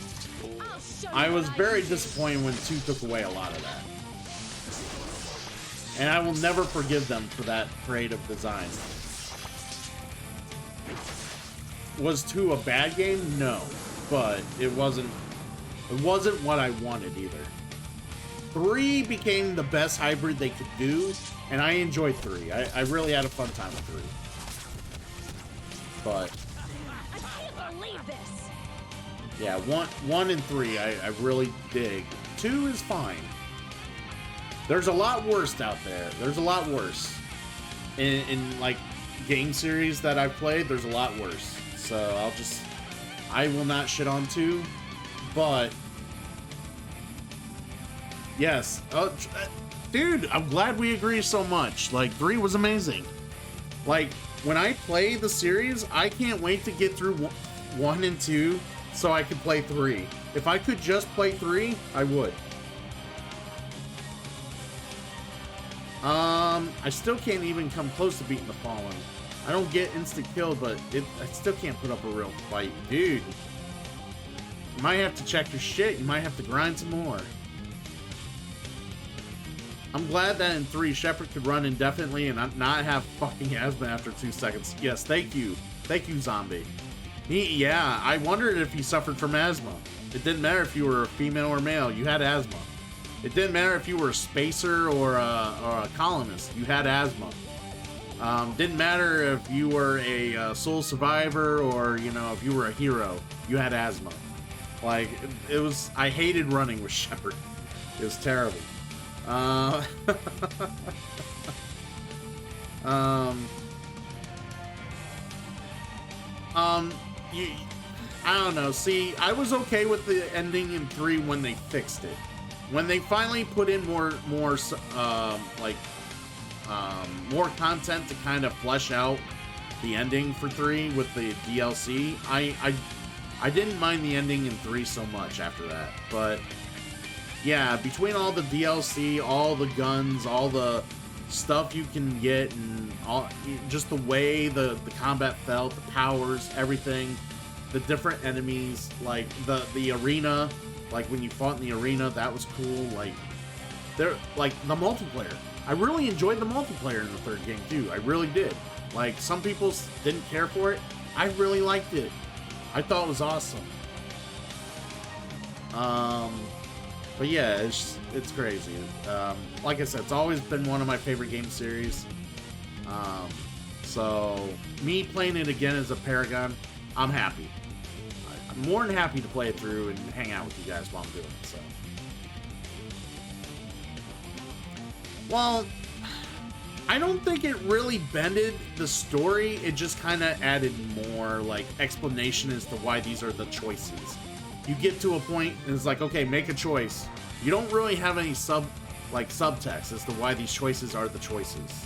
I was very disappointed when 2 took away a lot of that. And I will never forgive them for that creative design. Was 2 a bad game? No. But it wasn't what I wanted either. 3 became the best hybrid they could do, and I enjoyed 3. I really had a fun time with 3. But I can't believe this. yeah, 1 and 3 I really dig. 2 is fine. There's a lot worse out there. There's a lot worse. In like game series that I've played, there's a lot worse. So I will not shit on 2, but yes. Dude, I'm glad we agree so much. Like, 3 was amazing. Like, when I play the series, I can't wait to get through 1 and 2 so I could play 3. If I could just play 3, I would. I still can't even come close to beating the Fallen. I don't get instant kill, but I still can't put up a real fight. Dude, you might have to check your shit. You might have to grind some more. I'm glad that in 3, Shepard could run indefinitely and not have fucking asthma after 2 seconds. Yes, thank you. Thank you, Zombie. Yeah, I wondered if he suffered from asthma. It didn't matter if you were a female or male, you had asthma. It didn't matter if you were a spacer or a colonist, you had asthma. Didn't matter if you were a soul survivor or, you know, if you were a hero, you had asthma. Like, it was, I hated running with Shepard. It was terrible. I don't know. See, I was okay with the ending in 3 when they fixed it. When they finally put in more content to kind of flesh out the ending for 3 with the DLC, I didn't mind the ending in 3 so much after that. But yeah, between all the DLC, all the guns, all the stuff you can get, and all, just the way the combat felt, the powers, everything, the different enemies, like the arena, like when you fought in the arena, that was cool. Like like the multiplayer. I really enjoyed the multiplayer in the third game too. I really did. Like, some people didn't care for it. I really liked it. I thought it was awesome. But yeah, it's crazy. Like I said, it's always been one of my favorite game series. So me playing it again as a Paragon, I'm happy. I'm more than happy to play it through and hang out with you guys while I'm doing it. So, well, I don't think it really bended the story. It just kind of added more, like, explanation as to why these are the choices. You get to a point and it's like, okay, make a choice. You don't really have any subtext as to why these choices are the choices.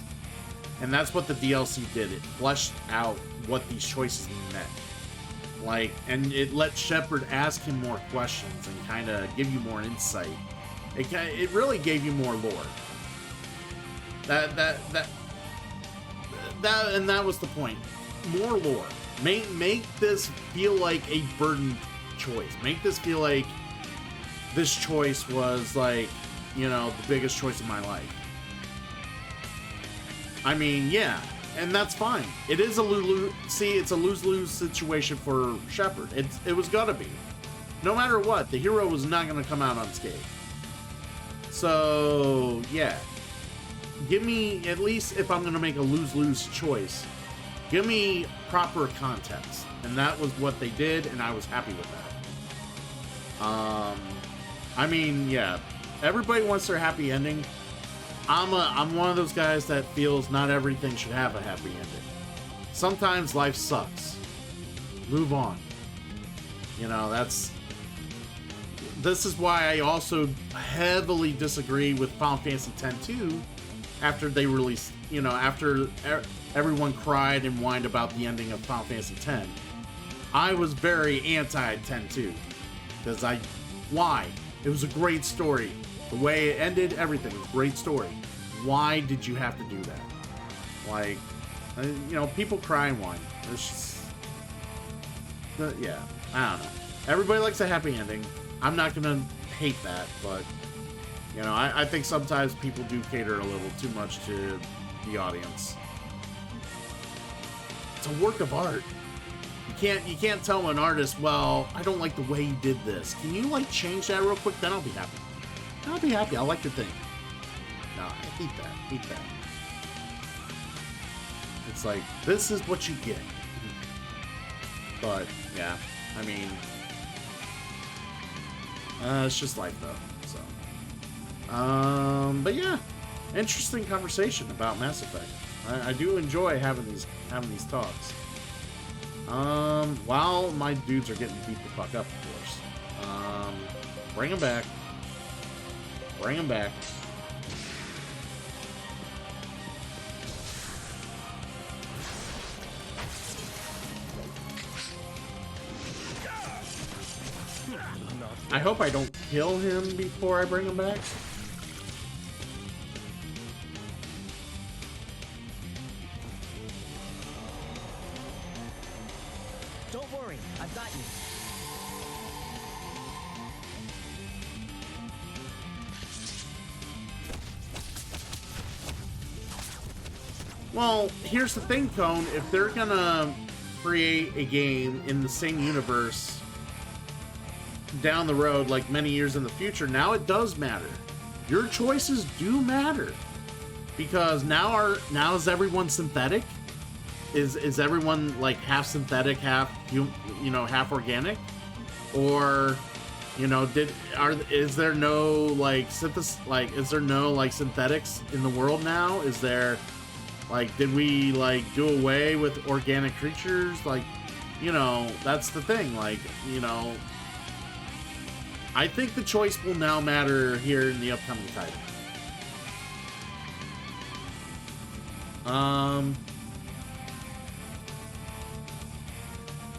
And that's what the DLC did. It fleshed out what these choices meant. Like, and it let Shepard ask him more questions and kind of give you more insight. It really gave you more lore. That was the point. More lore. Make this feel like a burden choice. Make this feel like this choice was, like, you know, the biggest choice of my life. I mean, yeah, and that's fine. It is a it's a lose-lose situation for Shepard. It was gonna be. No matter what, the hero was not gonna come out unscathed. So, yeah. Give me, at least if I'm going to make a lose-lose choice, give me proper context. And that was what they did, and I was happy with that. I mean, yeah, everybody wants their happy ending. I'm one of those guys that feels not everything should have a happy ending. Sometimes life sucks. Move on. You know, this is why I also heavily disagree with Final Fantasy X-2. After they released, you know, after everyone cried and whined about the ending of Final Fantasy X, I was very anti-10-2. Because why? It was a great story. The way it ended, everything was a great story. Why did you have to do that? Like, you know, people cry and whine. It's just, yeah, I don't know. Everybody likes a happy ending. I'm not gonna hate that, but, you know, I think sometimes people do cater a little too much to the audience. It's a work of art. You can't tell an artist, well, I don't like the way you did this. Can you, like, change that real quick? Then I'll be happy. I'll be happy. I like your thing. No, I hate that. Hate that. It's like, this is what you get. But, yeah, I mean, it's just life, though. But yeah, interesting conversation about Mass Effect. I do enjoy having these talks. While my dudes are getting beat the fuck up, of course. Bring them back. Bring them back. I hope I don't kill him before I bring him back. Don't worry, I've got you. Well, here's the thing, Cone. If they're gonna create a game in the same universe down the road, like many years in the future, now it does matter. Your choices do matter. Because now is everyone synthetic? Is everyone like half synthetic, half half organic? Or, you know, is there no like synthetics in the world now? Is there, like, did we like do away with organic creatures? Like, you know, that's the thing. Like, you know, I think the choice will now matter here in the upcoming title.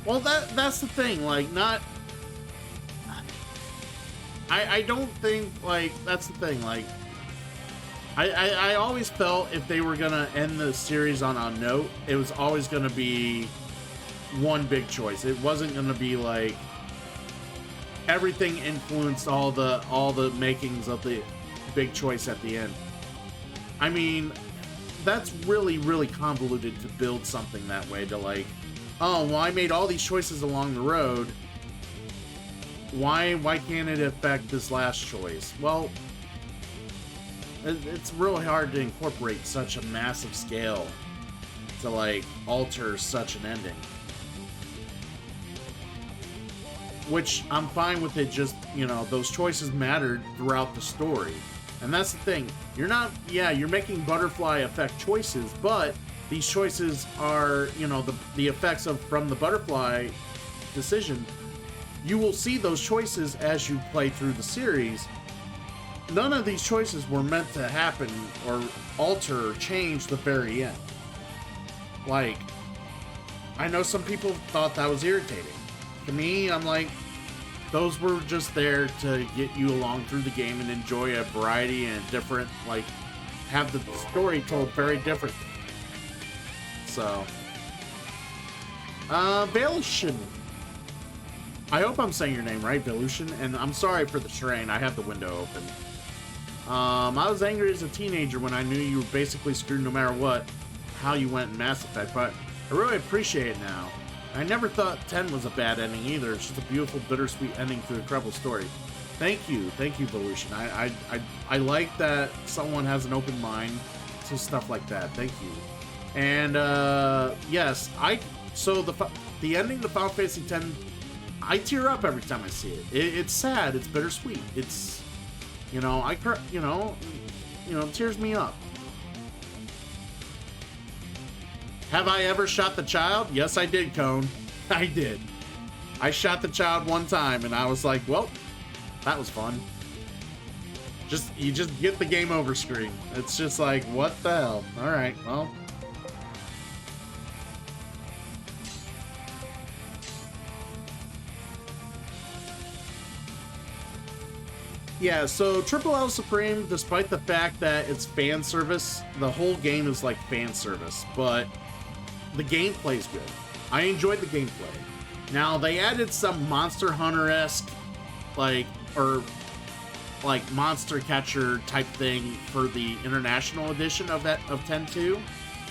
Well, that's the thing. Like, I don't think, like, that's the thing. Like, I always felt if they were gonna end the series on a note, it was always gonna be one big choice. It wasn't gonna be like everything influenced all the makings of the big choice at the end. I mean, that's really, really convoluted to build something that way, to like, oh, well, I made all these choices along the road. Why can't it affect this last choice? Well, it's really hard to incorporate such a massive scale to like alter such an ending. Which I'm fine with it, just, you know, those choices mattered throughout the story. And that's the thing. You're not, yeah, you're making Butterfly affect choices, but these choices are, you know, the effects of from the Butterfly decision. You will see those choices as you play through the series. None of these choices were meant to happen or alter or change the very end. Like, I know some people thought that was irritating. To me, I'm like, those were just there to get you along through the game and enjoy a variety and different, like, have the story told very different. So, Velushin. I hope I'm saying your name right, Velushin, and I'm sorry for the strain. I have the window open. I was angry as a teenager when I knew you were basically screwed no matter what, how you went in Mass Effect, but I really appreciate it now. I never thought 10 was a bad ending either. It's just a beautiful, bittersweet ending to a incredible story. Thank you, Volution. I like that someone has an open mind to stuff like that. Thank you. And yes, so the ending to Final Fantasy X, I tear up every time I see it. It's sad. It's bittersweet. It's, you know, it tears me up. Have I ever shot the child? Yes, I did, Cone. I did. I shot the child one time, and I was like, well, that was fun. You just get the game over screen. It's just like, what the hell? All right, well. Yeah, so Triple L Supreme, despite the fact that it's fan service, the whole game is like fan service, but the gameplay's good. I enjoyed the gameplay. Now, they added some Monster Hunter-esque, like monster catcher type thing for the international edition of 10.2,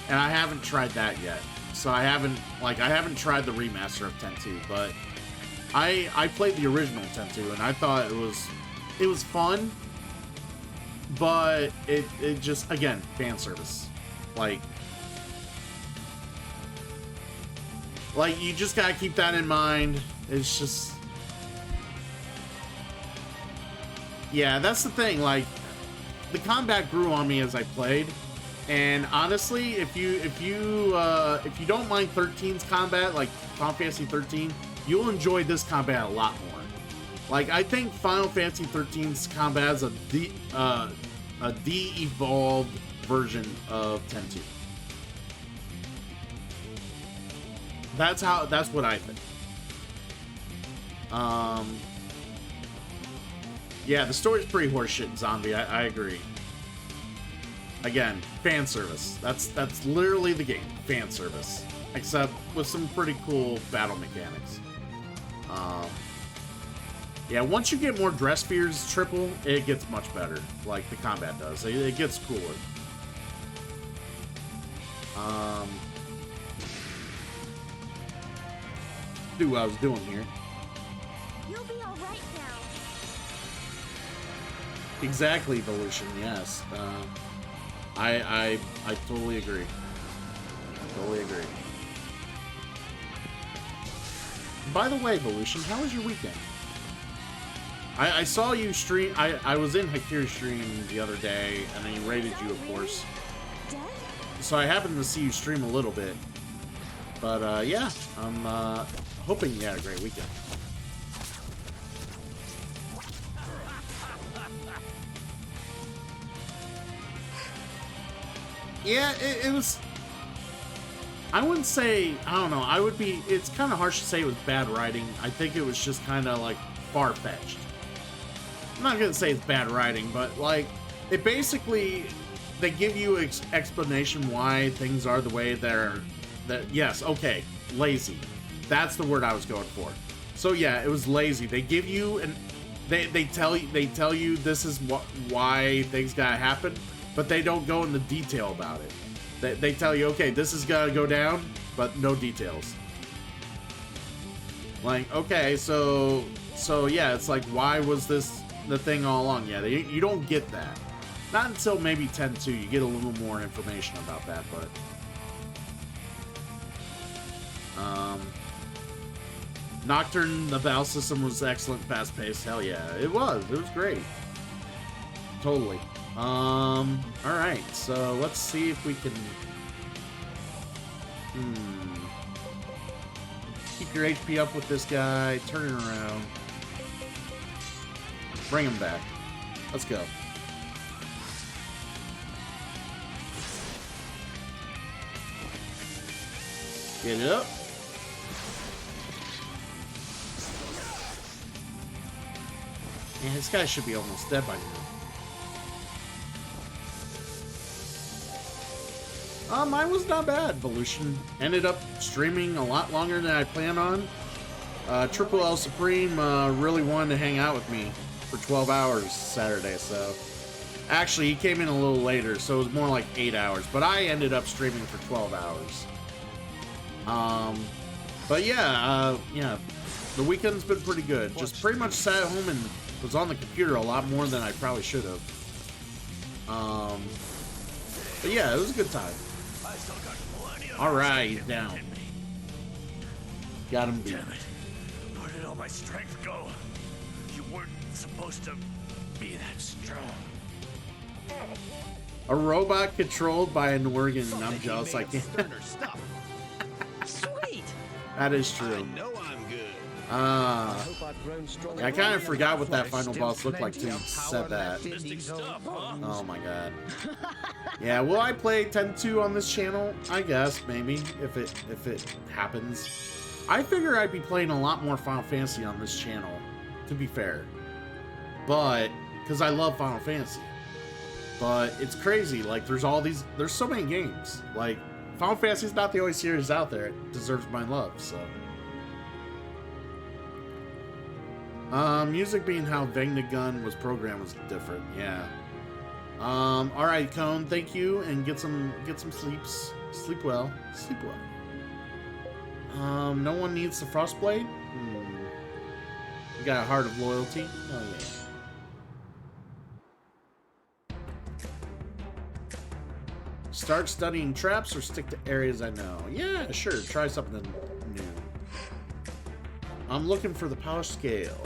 and I haven't tried that yet. So I haven't tried the remaster of 10.2, but I played the original 10.2, and I thought it was fun, but it just, again, fan service. Like, you just gotta keep that in mind. It's just... Yeah, that's the thing. Like, the combat grew on me as I played. And honestly, if you don't mind 13's combat, like Final Fantasy 13, you'll enjoy this combat a lot more. Like, I think Final Fantasy 13's combat is a de-evolved version of 10.2. That's what I think. Yeah, the story's pretty horseshit, Zombie. I agree. Again, fan service. That's literally the game. Fan service. Except with some pretty cool battle mechanics. Yeah, once you get more dress spheres triple, it gets much better. Like the combat does. It gets cooler. Do what I was doing here. You'll be all right now. Exactly, Evolution. Yes. I totally agree. Totally agree. By the way, Evolution, how was your weekend? I saw you stream. I was in Hakiri's stream the other day, and he rated you, of course. So I happened to see you stream a little bit. But yeah, I'm hoping you had a great weekend. Yeah, it was... I wouldn't say... I don't know. It's kind of harsh to say it was bad writing. I think it was just kind of, like, far-fetched. I'm not going to say it's bad writing, but, like, it basically... they give you explanation why things are the way they're. Yes, okay, lazy. That's the word I was going for. So yeah, it was lazy. They give you and they tell you this is why things gotta happen, but they don't go into detail about it. They tell you, okay, this is gonna go down, but no details. Like, okay, so yeah, it's like, why was this the thing all along? Yeah, you don't get that. Not until maybe 10-2, you get a little more information about that, but Nocturne, the battle system was excellent, fast-paced. Hell yeah, it was great. Totally. Alright, so let's see if we can keep your HP up with this guy, turn it around. Bring him back. Let's go. Get it up. Man, this guy should be almost dead by now. Mine was not bad. Evolution ended up streaming a lot longer than I planned on. Triple L Supreme really wanted to hang out with me for 12 hours Saturday, so actually he came in a little later, so it was more like 8 hours, but I ended up streaming for 12 hours. But yeah, the weekend's been pretty good. Just pretty much sat at home and was on the computer a lot more than I probably should have. But yeah, it was a good time. Alright, he's down. Got him beat. Damn it. Where did all my strength go? You weren't supposed to be that strong. A robot controlled by an organ, and I'm jealous I can't. Sweet. That is true. I know I'm good. Yeah, I kind of forgot what that final boss looked like till you said that. Oh my god. Yeah, will I play 10-2 on this channel? I guess, maybe, if it happens. I figure I'd be playing a lot more Final Fantasy on this channel, to be fair. But, because I love Final Fantasy. But it's crazy, like, there's so many games. Like, Final Fantasy's not the only series out there. It deserves my love, so. Music being how Vegna Gun was programmed was different, yeah. Alright, Cone, thank you, and get some sleeps. Sleep well. Sleep well. No one needs the Frostblade? You got a heart of loyalty? Oh yeah. Start studying traps or stick to areas I know? Yeah, sure, try something new. I'm looking for the power scale.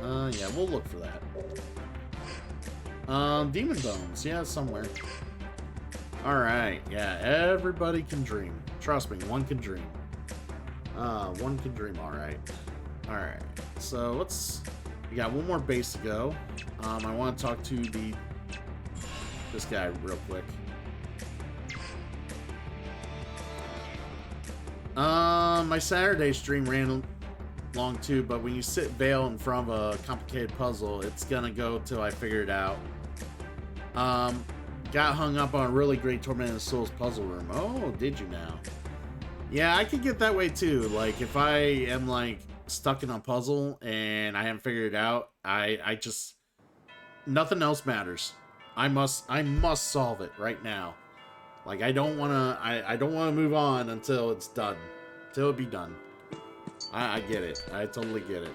Yeah, we'll look for that. Demon Bones, yeah, somewhere. Alright, yeah, everybody can dream. Trust me, one can dream. One can dream, alright. Alright, so we got one more base to go. I want to talk to this guy real quick. My Saturday stream ran long too, but when you sit Vale in front of a complicated puzzle, it's gonna go till I figure it out. Got hung up on a really great Tormented Souls puzzle room. Oh, did you now? Yeah, I could get that way too. Like, if I am like stuck in a puzzle and I haven't figured it out, I just, nothing else matters. I must solve it right now. Like, I don't wanna move on until it's done. Till it be done. I get it. I totally get it.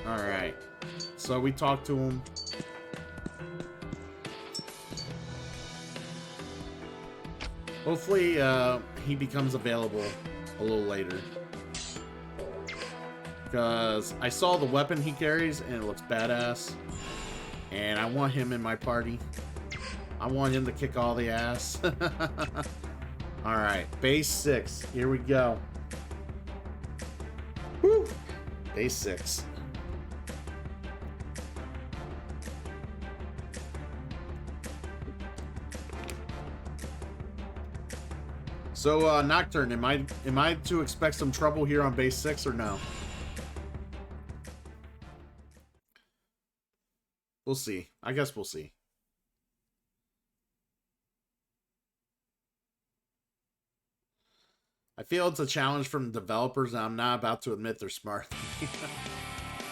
Alright. So we talked to him. Hopefully, he becomes available a little later. Because I saw the weapon he carries and it looks badass. And I want him in my party. I want him to kick all the ass. Alright, base 6. Here we go. Woo! Base 6. So, Nocturne, am I to expect some trouble here on base 6 or no? We'll see. I guess we'll see. I feel it's a challenge from developers, and I'm not about to admit they're smart.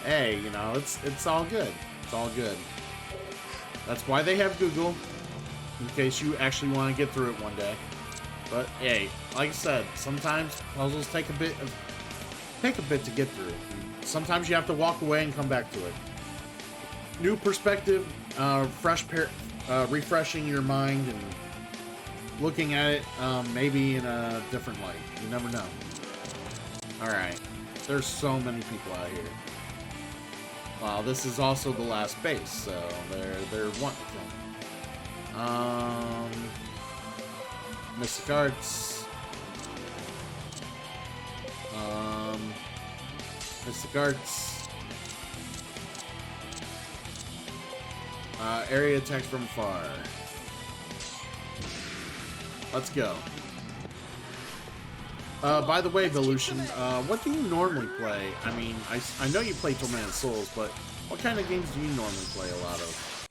Hey, you know, it's all good. It's all good. That's why they have Google, in case you actually want to get through it one day. But hey, like I said, sometimes puzzles take a bit to get through. Sometimes you have to walk away and come back to it. New perspective, refreshing your mind and looking at it maybe in a different light. You never know. Alright. There's so many people out here. Well, this is also the last base, so they're wanting to kill me. Mystic Arts. Mystic Arts. Area attacks from far. Let's go. By the way, Volution, what do you normally play? I mean, I know you play Tormented Souls, but what kind of games do you normally play a lot of?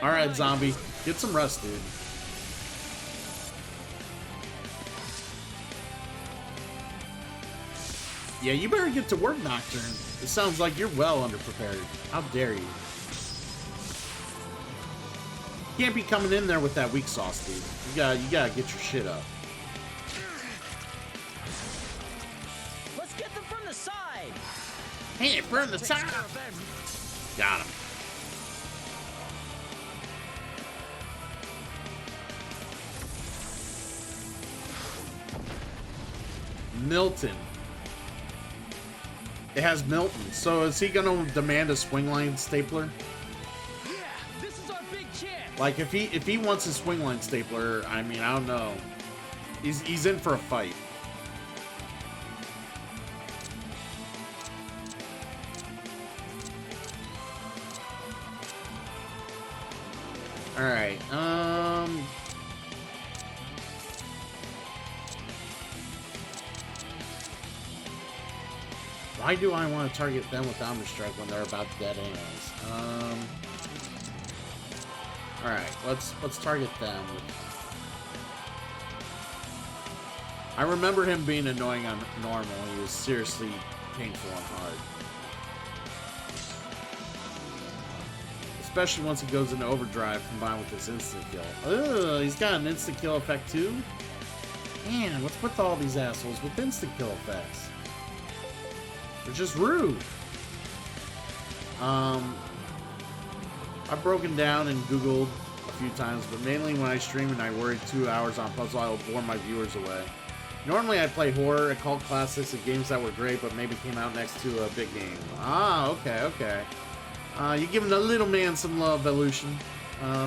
Alright, zombie. Get some rest, dude. Yeah, you better get to work, Nocturne. It sounds like you're well underprepared. How dare you? You can't be coming in there with that weak sauce, dude. You gotta get your shit up. Let's get them from the side. Hey, from the side. Got him. Milton. It has Milton. So is he gonna demand a swing line stapler? Yeah, this is our big chance. Like if he wants a swing line stapler, I mean, I don't know. He's in for a fight. All right. Why do I want to target them with Omni Strike when they're about dead anyways? All right, let's target them. I remember him being annoying on normal. He was seriously painful on hard. Especially once he goes into overdrive combined with his instant kill. Ugh, he's got an instant kill effect too? Man, what's with all these assholes with instant kill effects? They're just rude. I've broken down and Googled a few times, but mainly when I stream and I worry 2 hours on puzzle, I will bore my viewers away. Normally I play horror, occult classics, and games that were great, but maybe came out next to a big game. Ah, okay, okay. You're giving the little man some love, Evolution.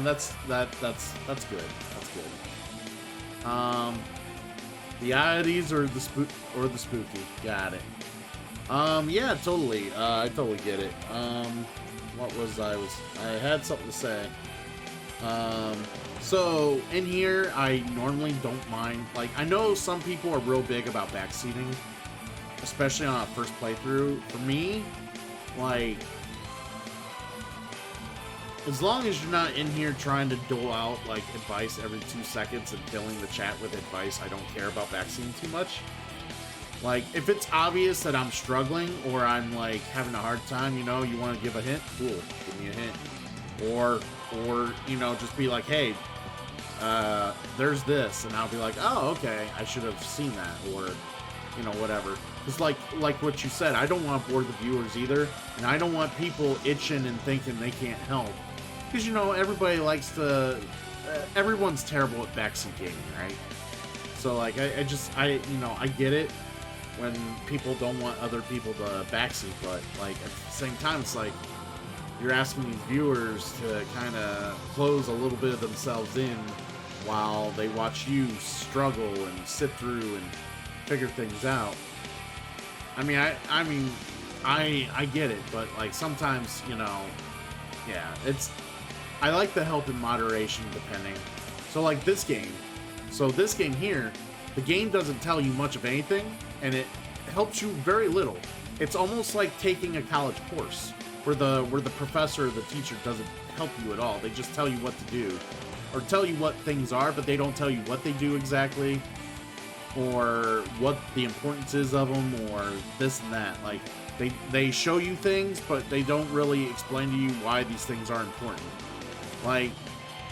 That's good. That's good. The oddities or the spooky. Got it. Yeah, totally. I totally get it. What was I had something to say. So in here, I normally don't mind. Like, I know some people are real big about backseating, especially on a first playthrough. For me, like, as long as you're not in here trying to dole out like advice every 2 seconds and filling the chat with advice, I don't care about backseating too much. Like, if it's obvious that I'm struggling or I'm like having a hard time, you know, you want to give a hint, cool, give me a hint. Or you know, just be like, hey, there's this, and I'll be like, oh, okay, I should have seen that, or you know, whatever. Because like what you said, I don't want to bore the viewers either, and I don't want people itching and thinking they can't help. Because, you know, everybody likes to, everyone's terrible at backseat gaming, right? So like, I you know, I get it when people don't want other people to backseat, but like at the same time, it's like you're asking these viewers to kind of close a little bit of themselves in while they watch you struggle and sit through and figure things out. I mean, I get it, but like sometimes, you know, yeah, I like the help in moderation depending. So like this game here, the game doesn't tell you much of anything, and it helps you very little. it's almost like taking a college course where the professor or the teacher doesn't help you at all. They just tell you what to do, or tell you what things are, but they don't tell you what they do exactly, or what the importance is of them, or this and that. Like, they show you things, but they don't really explain to you why these things are important. Like,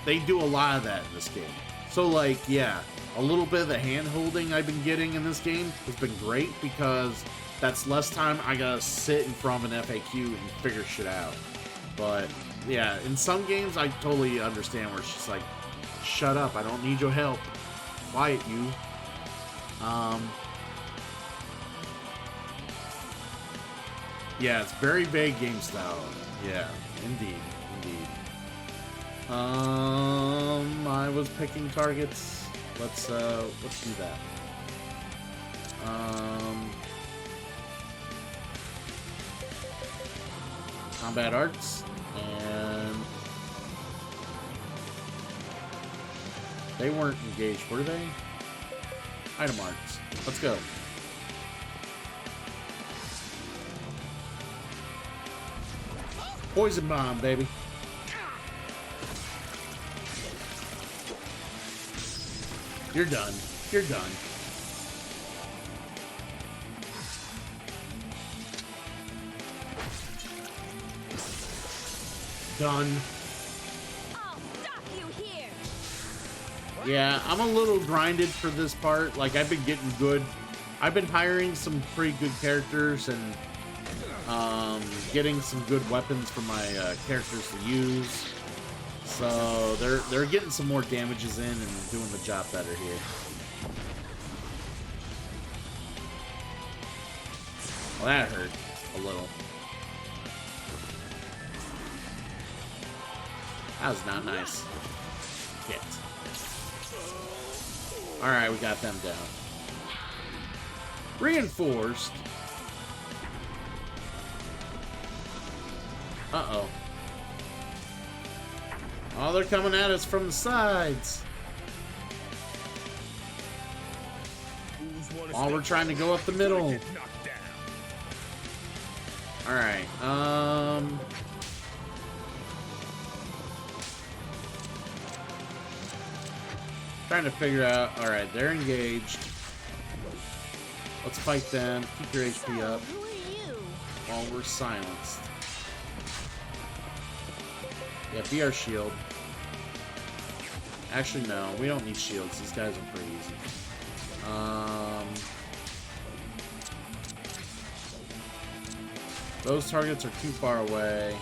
they do a lot of that in this game. So, like, yeah, a little bit of the hand-holding I've been getting in this game has been great, because that's less time I gotta sit in front of an FAQ and figure shit out. But, yeah, in some games, I totally understand where it's just like, shut up, I don't need your help. Quiet, you. Yeah, it's very vague game style. Yeah, indeed. I was picking targets. Let's do that. Combat arts, and they weren't engaged, were they? Item arts. Let's go. Poison bomb, baby. You're done. You're done. Done. I'll stop you here. Yeah, I'm a little grinded for this part. Like, I've been getting good. I've been hiring some pretty good characters and getting some good weapons for my characters to use. So they're getting some more damages in and doing the job better here. Well, that hurt a little. That was not nice. Shit. Alright, we got them down. Reinforced. Uh-oh. Oh, they're coming at us from the sides. While we're trying to go up the middle. Alright, trying to figure out, alright, they're engaged. Let's fight them. Keep your HP up. Who are you? While we're silenced. Yeah, be our shield. Actually, no, we don't need shields. These guys are pretty easy. Those targets are too far away.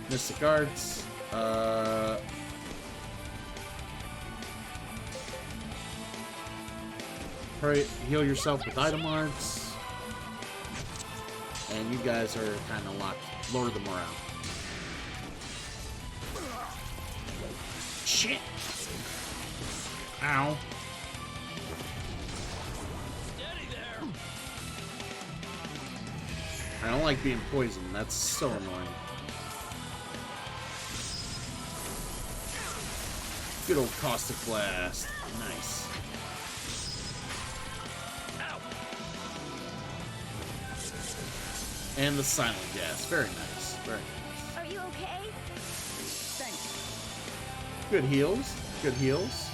Mystic Arts. Hurry, heal yourself with item arts. And you guys are kind of locked. Lower the morale. Shit! Ow. Steady there. I don't like being poisoned. That's so annoying. Good old caustic blast. Nice. And the silent gas. Very nice. Very nice. Are you okay? Thanks. Good heals. Good heals.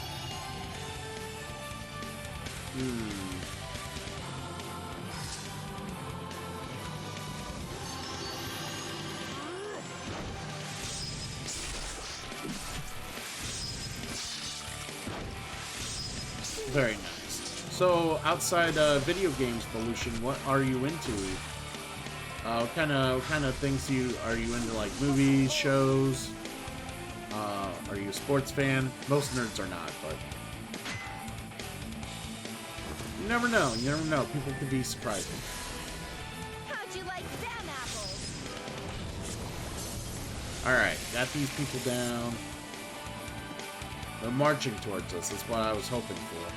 Very nice. So, outside video games, Pollution, what are you into? What kind of things are you into? Like movies, shows? Are you a sports fan? Most nerds are not, but you never know. You never know. People could be surprising. How'd you like them apples? All right, got these people down. They're marching towards us. That's what I was hoping for.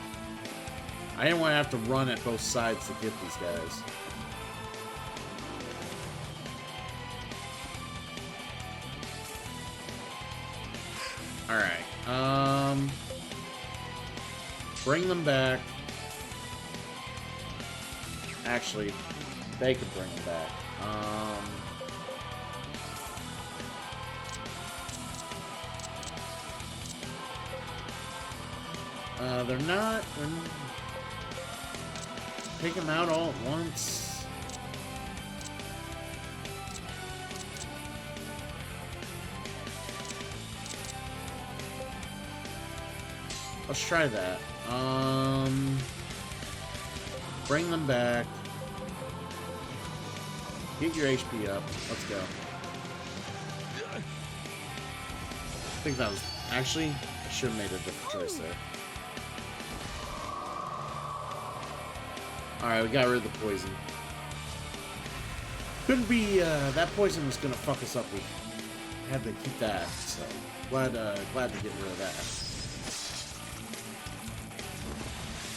I didn't want to have to run at both sides to get these guys. Alright, bring them back. Actually, they can bring him back. They're not. Take him out all at once. Let's try that. Bring them back. Get your HP up. Let's go. I think that was... Actually, I should have made a different choice there. Alright, we got rid of the poison. Couldn't be... that poison was going to fuck us up. We had to keep that, so... Glad to get rid of that.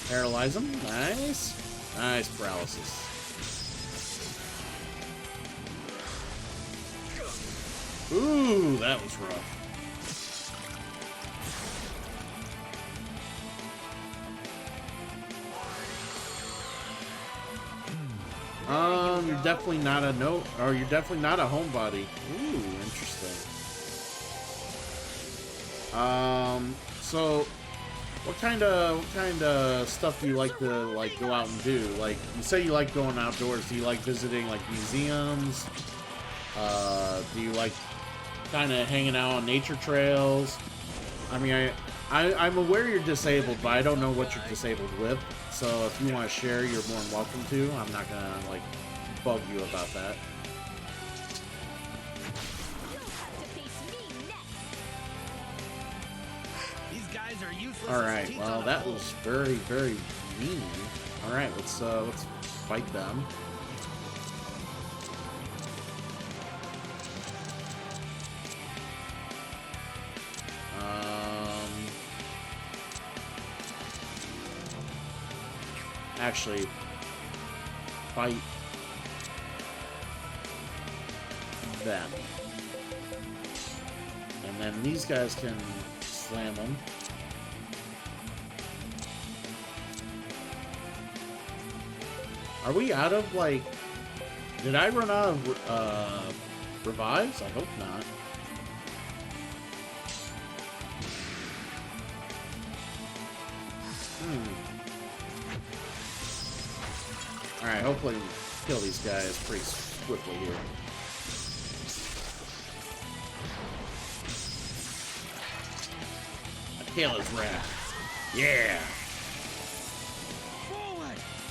Paralyze him. Nice. Nice paralysis. Ooh, that was rough. You're definitely not a you're definitely not a homebody. Ooh, interesting. So what kind of stuff do you like to go out and do? Like, you say you like going outdoors. Do you like visiting like museums? Do you like kind of hanging out on nature trails? I mean, I'm aware you're disabled, but I don't know what you're disabled with. So if you want to share, you're more than welcome to. I'm not gonna like bug you about that. All right. Well, that was very, very mean. All right, let's fight them. Actually, fight them, and then these guys can slam them. Are we out of, like... Did I run out of revives? I hope not. Alright, hopefully we kill these guys pretty swiftly here. Kayla's wrath. Yeah!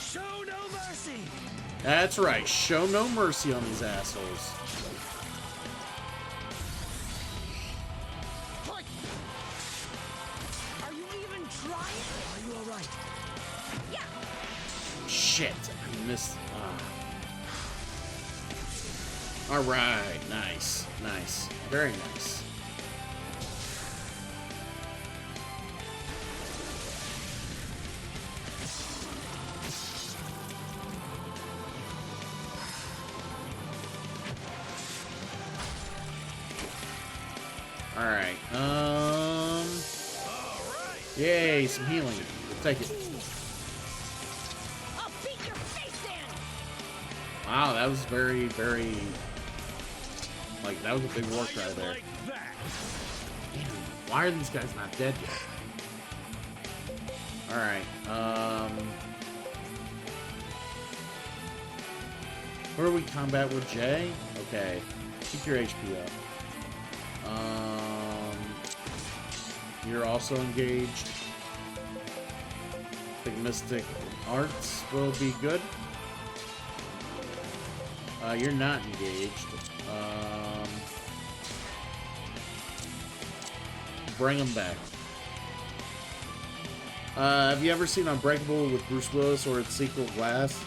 Show no mercy! That's right, show no mercy on these assholes. Are you even trying? Are you alright? Yeah. Shit, I missed. Alright, nice. Nice. Very nice. Alright, yay, some healing. We'll take it. I'll beat your face in. Wow, that was very, very... Like, that was a big war cry there. Damn, why are these guys not dead yet? Alright, where do we combat with Jay? Okay, keep your HP up. You're also engaged. I think Mystic Arts will be good. You're not engaged. Bring them back. Have you ever seen Unbreakable with Bruce Willis or its sequel Glass?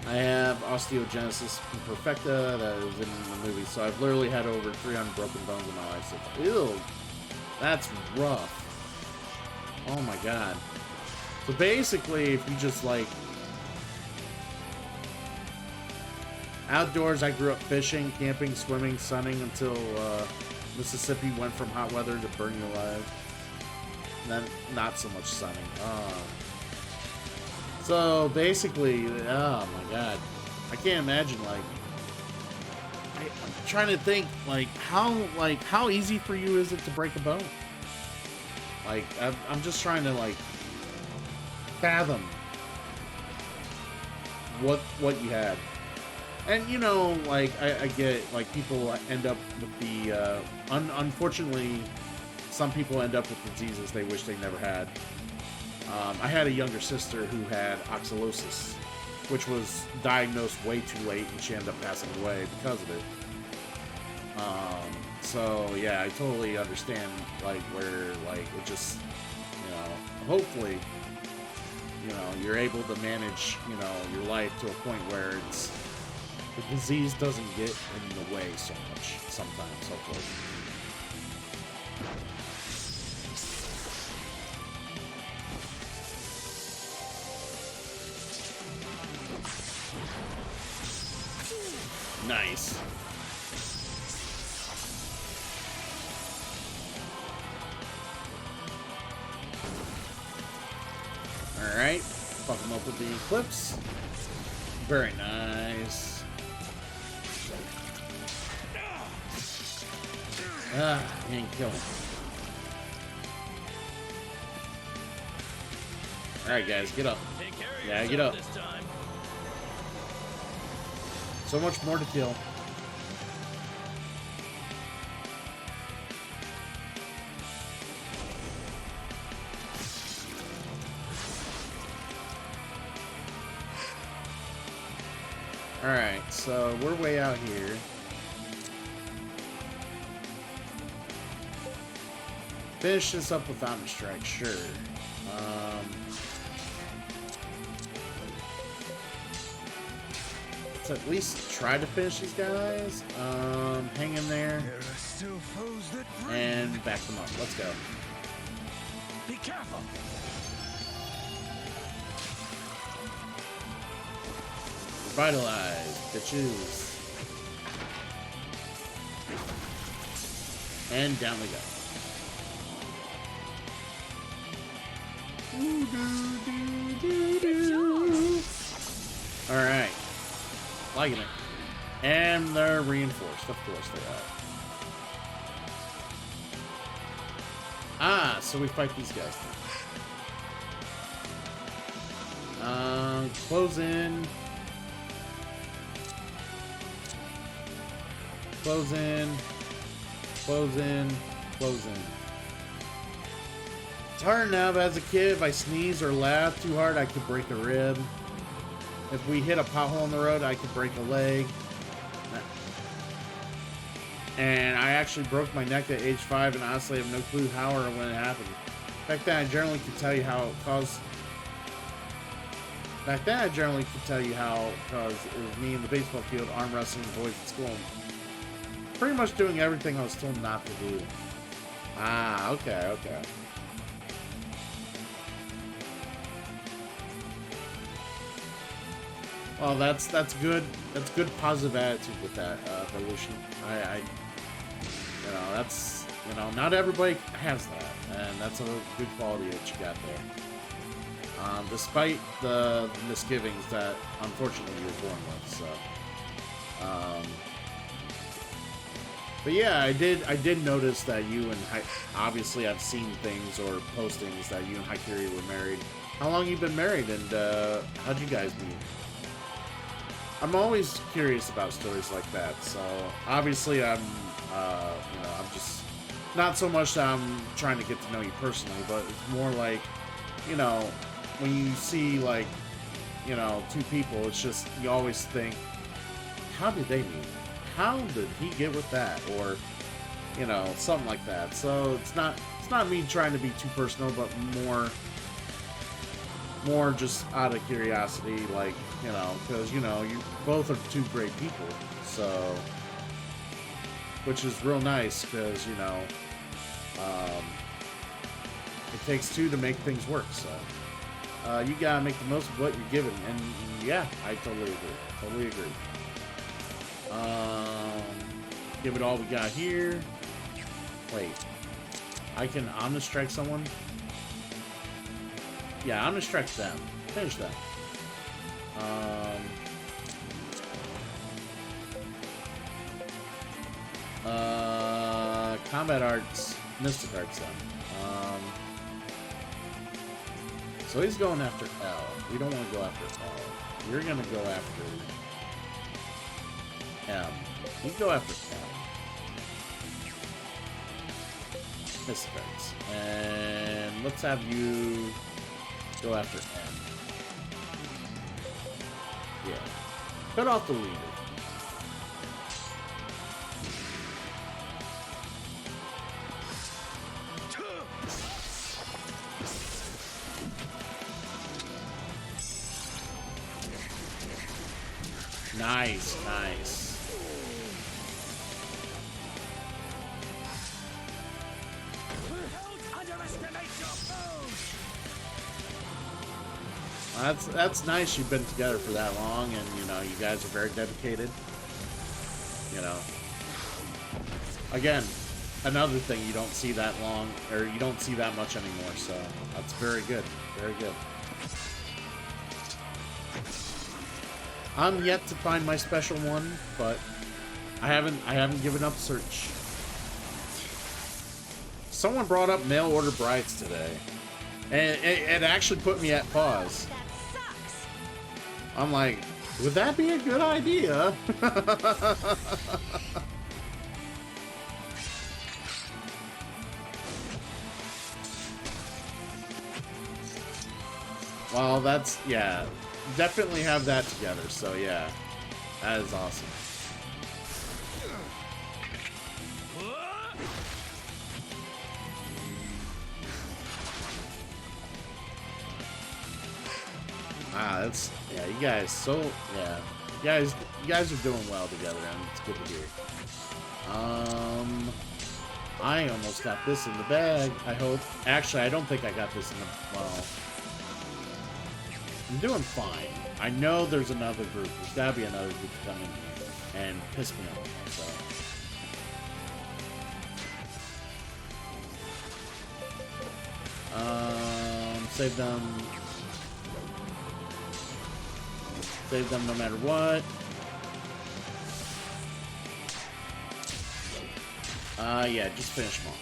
I have osteogenesis imperfecta that is in the movie, so I've literally had over 300 broken bones in my life. So, ew, that's rough. Oh my god. So basically, if you just like... Outdoors, I grew up fishing, camping, swimming, sunning until Mississippi went from hot weather to burn you alive. And then not so much sunning. So basically, oh my god, I can't imagine. Like, I'm trying to think, like how easy for you is it to break a bone? Like, I'm just trying to like fathom what you had. And you know, like I get like people end up with the unfortunately, some people end up with diseases they wish they never had. I had a younger sister who had oxalosis, which was diagnosed way too late, and she ended up passing away because of it. So yeah, I totally understand like where like it just, you know, hopefully, you know, you're able to manage, you know, your life to a point where it's the disease doesn't get in the way so much sometimes, hopefully. Nice. Alright. Fuck him up with the Eclipse. Very nice. Ah, he ain't killing. Alright, guys, get up. Yeah, get up. So much more to kill. Alright, so we're way out here. Finish this up without a strike, sure. Let's at least try to finish these guys. Hang in there. There are still foes that And back them up. Let's go. Be careful. Revitalize, bitches. And down we go. Alright. Liking it. And they're reinforced. Of course they are. Ah, so we fight these guys now. Close in. Close in. Close in. Close in. It's hard now, but as a kid, if I sneeze or laugh too hard, I could break a rib. If we hit a pothole on the road, I could break a leg. And I actually broke my neck at age 5, and honestly have no clue how or when it happened. Back then, I generally could tell you how it caused. Back then, I generally could tell you how, because it was me in the baseball field, arm wrestling boys at school. Pretty much doing everything I was told not to do. Ah, okay, okay. Well, that's good. That's good positive attitude with that evolution. I you know, that's, you know, not everybody has that, and that's a good quality that you got there. Despite the misgivings that unfortunately you were born with. So, but yeah, I did notice that you and obviously I've seen things or postings that you and Haikiri were married. How long you been married, and how'd you guys meet? I'm always curious about stories like that. So obviously I'm, you know, I'm just not so much that I'm trying to get to know you personally, but it's more like, you know, when you see like, you know, two people, it's just you always think, how did they meet? How did he get with that? Or, you know, something like that. So it's not me trying to be too personal, but more just out of curiosity, like, you know, because, you know, you both are two great people, so, which is real nice, because, you know, it takes two to make things work, so, you gotta make the most of what you're given, and yeah, I totally agree, give it all we got here. Wait, I can Omnistrike someone? Yeah, Omnistrike them. Finish them. Combat arts, mystic arts then. So he's going after L. We don't want to go after L. You're gonna go after M. You go after M. Mystic arts. And let's have you go after M. Yeah. Cut off the leader. Nice, nice. Don't underestimate your foes! That's nice. You've been together for that long, and you know you guys are very dedicated. You know, again, another thing you don't see that long, or you don't see that much anymore. So that's very good, very good. I'm yet to find my special one, but I haven't given up search. Someone brought up mail order brides today, and it actually put me at pause. I'm like, would that be a good idea? Well, that's, yeah, definitely have that together. So yeah, that is awesome. That's, yeah, you guys, so, yeah, you guys are doing well together, and it's good to hear. I almost got this in the bag, I hope. Actually, I don't think I got this in the, well, I'm doing fine. I know there's another group. There's gotta be another group to come in here and piss me off, so. Save them. Save them no matter what. Yeah, just finish them off.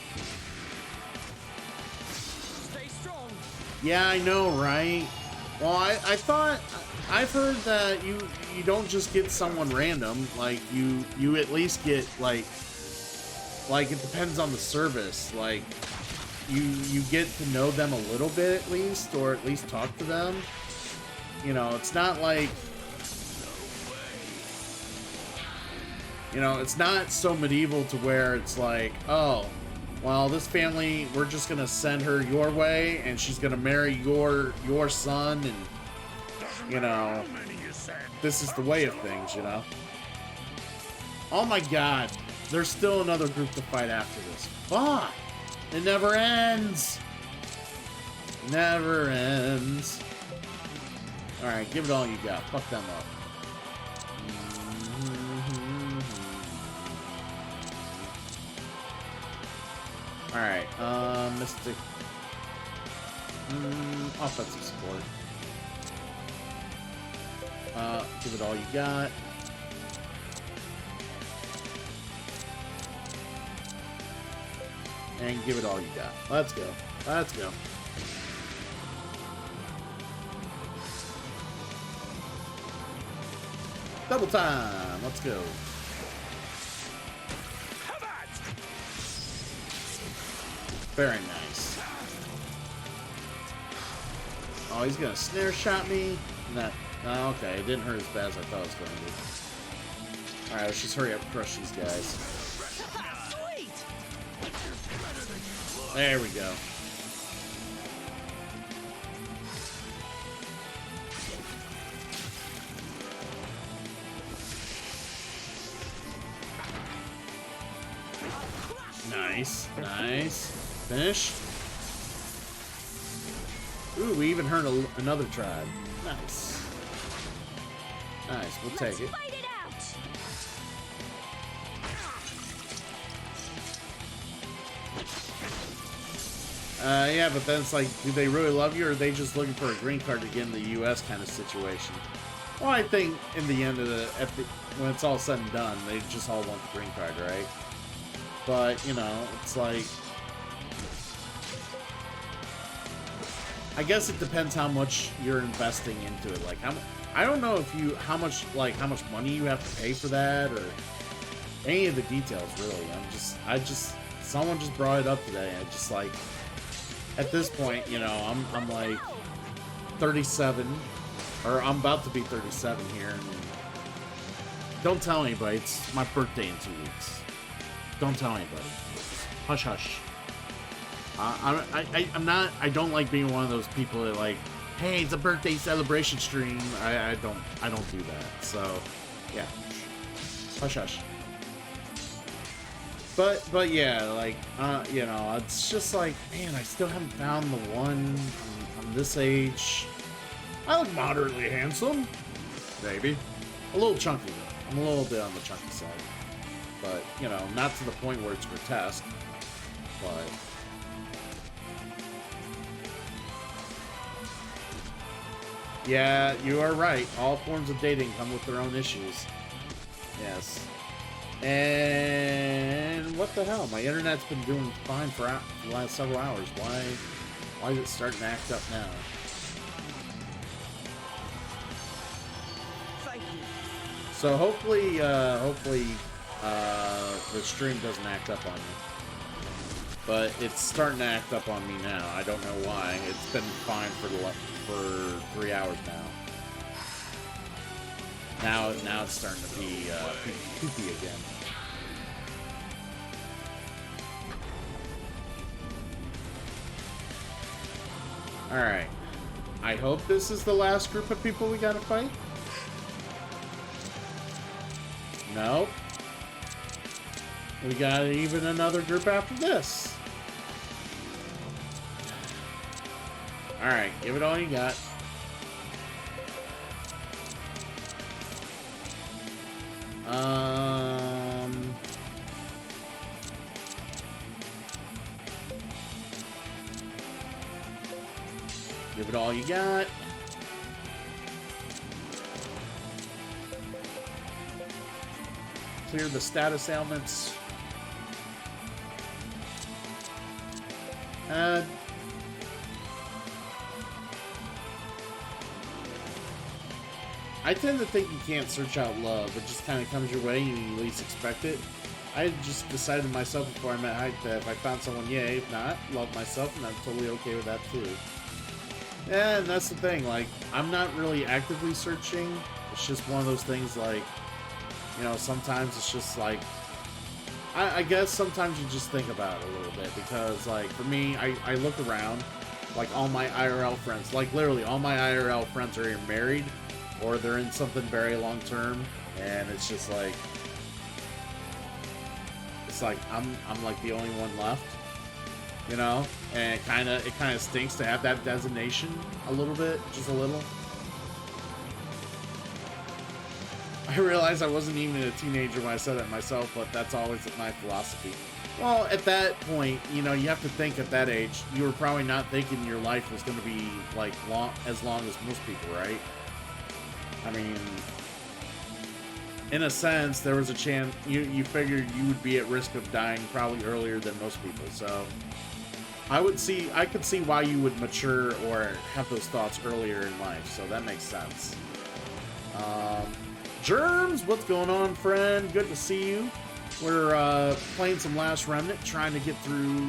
Stay strong. Yeah, I know, right? Well, I thought, I've heard that you don't just get someone random. Like, you at least get, like it depends on the service. Like, you get to know them a little bit at least, or at least talk to them. You know, it's not like, you know, it's not so medieval to where it's like, oh, well, this family, we're just gonna send her your way, and she's gonna marry your son, and, you know, this is the way of things, you know? Oh my god, there's still another group to fight after this. Fuck! It never ends! Never ends. Alright, give it all you got. Fuck them up. Alright, Mystic. Offensive support. Give it all you got. And give it all you got. Let's go. Let's go. Double time. Let's go. Very nice. Oh, he's gonna snare shot me? No. Oh, okay, it didn't hurt as bad as I thought it was going to. Alright, let's just hurry up and crush these guys. There we go. Nice, nice. Finish. Ooh, we even hurt another tribe. Nice. Nice, we'll take it. Fight it out. Yeah, but then it's like, do they really love you, or are they just looking for a green card to get in the U.S. kind of situation? Well, I think in the end of when it's all said and done, they just all want the green card, right? But, you know, it's like, I guess it depends how much you're investing into it. Like, I don't know if how much money you have to pay for that or any of the details, really. Someone just brought it up today. I just like, at this point, you know, I'm like 37, or I'm about to be 37 here. And don't tell anybody. It's my birthday in 2 weeks. Don't tell anybody. Hush, hush. I don't like being one of those people that like, hey, it's a birthday celebration stream. I don't do that. So, yeah. Hush, hush. But yeah, like, you know, it's just like, man, I still haven't found the one I'm this age. I look moderately handsome. Maybe. A little chunky, though. I'm a little bit on the chunky side. But, you know, not to the point where it's grotesque. But... yeah, you are right. All forms of dating come with their own issues. Yes. And what the hell? My internet's been doing fine for the last several hours. Why is it starting to act up now? Thank you. So hopefully the stream doesn't act up on me. But it's starting to act up on me now. I don't know why. It's been fine for 3 hours now. Now it's starting to be poopy again. Alright. I hope this is the last group of people we gotta fight. Nope. We got even another group after this. Alright, give it all you got. Give it all you got. Clear the status ailments. I tend to think you can't search out love. It just kind of comes your way and you least expect it. I just decided myself before I met Hype that if I found someone, yay. If not, love myself, and I'm totally okay with that too. Yeah, and that's the thing. Like, I'm not really actively searching. It's just one of those things like, you know, sometimes it's just like, I guess sometimes you just think about it a little bit because, like, for me, I look around, like, all my IRL friends, like, literally all my IRL friends are either married or they're in something very long term, and it's just like, I'm like the only one left, you know, and it kind of stinks to have that designation a little bit, just a little. I realized I wasn't even a teenager when I said it myself, but that's always my philosophy. Well, at that point, you know, you have to think at that age, you were probably not thinking your life was going to be, like, as long as most people, right? I mean, in a sense, there was a chance, you figured you would be at risk of dying probably earlier than most people, so I could see why you would mature or have those thoughts earlier in life, so that makes sense. Germs, what's going on, friend? Good to see you. We're playing some last Remnant, trying to get through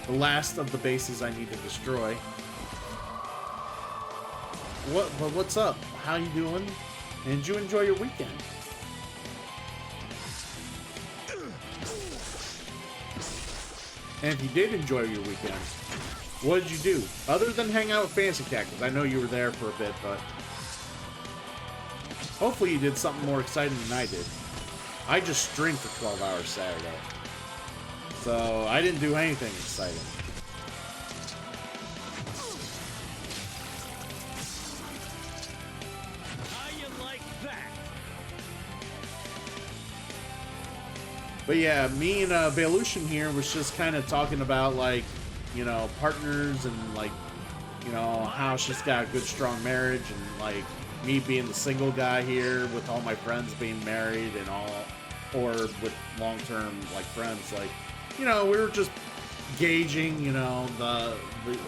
the last of the bases I need to destroy. What's up? How you doing? And did you enjoy your weekend? And if you did enjoy your weekend, what did you do? Other than hang out with Fancy Cat, because I know you were there for a bit, but hopefully you did something more exciting than I did. I just streamed for 12 hours Saturday. So I didn't do anything exciting. But yeah, me and Belushin here was just kind of talking about, like, you know, partners and, like, you know, how she's got a good, strong marriage and, like, me being the single guy here with all my friends being married and all, or with long-term like friends, like, you know, we were just gauging, you know,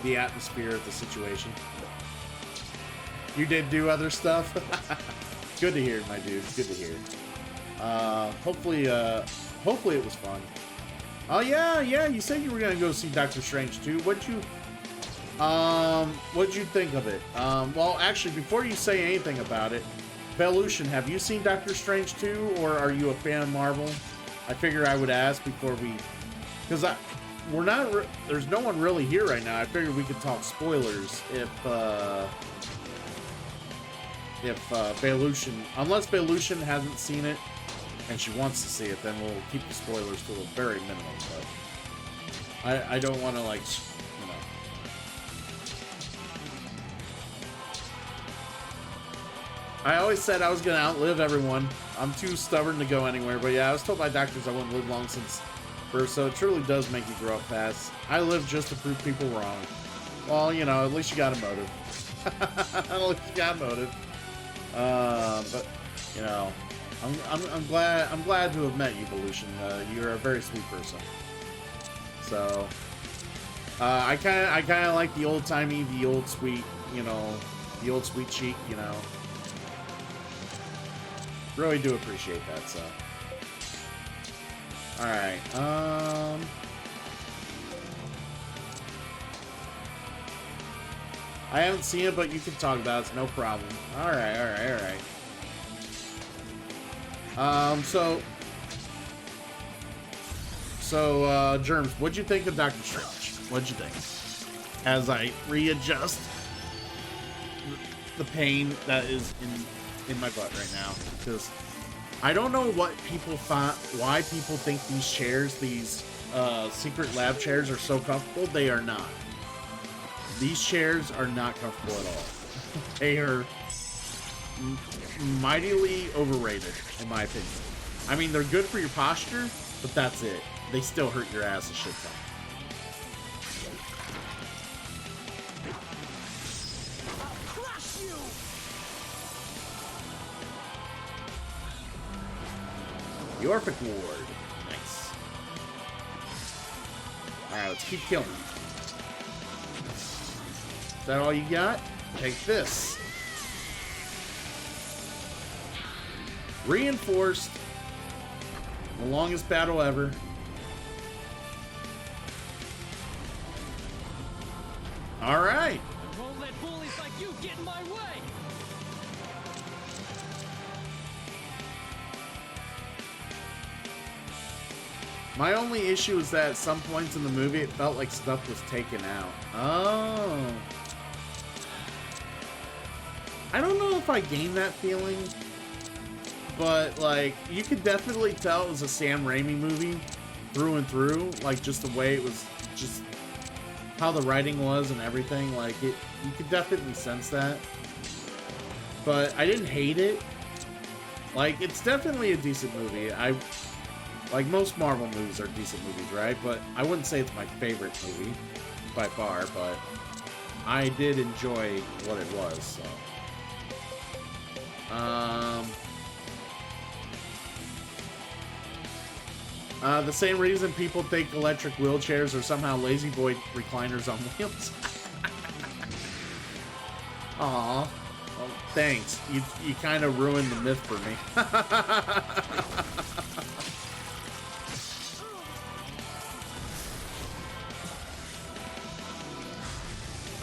the atmosphere of the situation. You did do other stuff. Good to hear, my dude. Good to hear. Hopefully it was fun. Oh yeah, you said you were gonna go see Doctor Strange too. What'd you think of it? Well, actually, before you say anything about it, Belution, have you seen Doctor Strange 2, or are you a fan of Marvel? I figure I would ask before because we're not, there's no one really here right now. I figured we could talk spoilers if Belution, unless Belution hasn't seen it and she wants to see it, then we'll keep the spoilers to a very minimum, but I don't want to, like, you know. I always said I was going to outlive everyone. I'm too stubborn to go anywhere, but yeah, I was told by doctors I wouldn't live long since birth, so it truly does make you grow up fast. I live just to prove people wrong. Well, you know, at least you got a motive. At least you got a motive. But, you know, I'm glad to have met you, Belution. You're a very sweet person. So, I kind of like the old timey, the old sweet, you know, the old sweet cheek, you know. Really do appreciate that. So, all right. I haven't seen it, but you can talk about it. It's no problem. All right. So, Germs, what'd you think of Doctor Strange? What'd you think? As I readjust the pain that is in my butt right now, because I don't know what people thought, why people think these chairs, these secret lab chairs, are so comfortable. They are not. These chairs are not comfortable at all. They are mightily overrated, in my opinion. I mean, they're good for your posture, but that's it. They still hurt your ass a shit ton. The Orphic Ward. Nice. Alright, let's keep killing. Is that all you got? Take this. Reinforced. The longest battle ever. Alright. I won't let bullies like you get in my way. My only issue is that at some points in the movie it felt like stuff was taken out. Oh. I don't know if I gained that feeling, but like you could definitely tell it was a Sam Raimi movie through and through, like just the way it was, just how the writing was and everything. Like you could definitely sense that. But I didn't hate it. Like it's definitely a decent movie. Like most Marvel movies are decent movies, right? But I wouldn't say it's my favorite movie by far, but I did enjoy what it was, so. The same reason people think electric wheelchairs are somehow lazy boy recliners on wheels. Aw. Well, thanks. You kind of ruined the myth for me.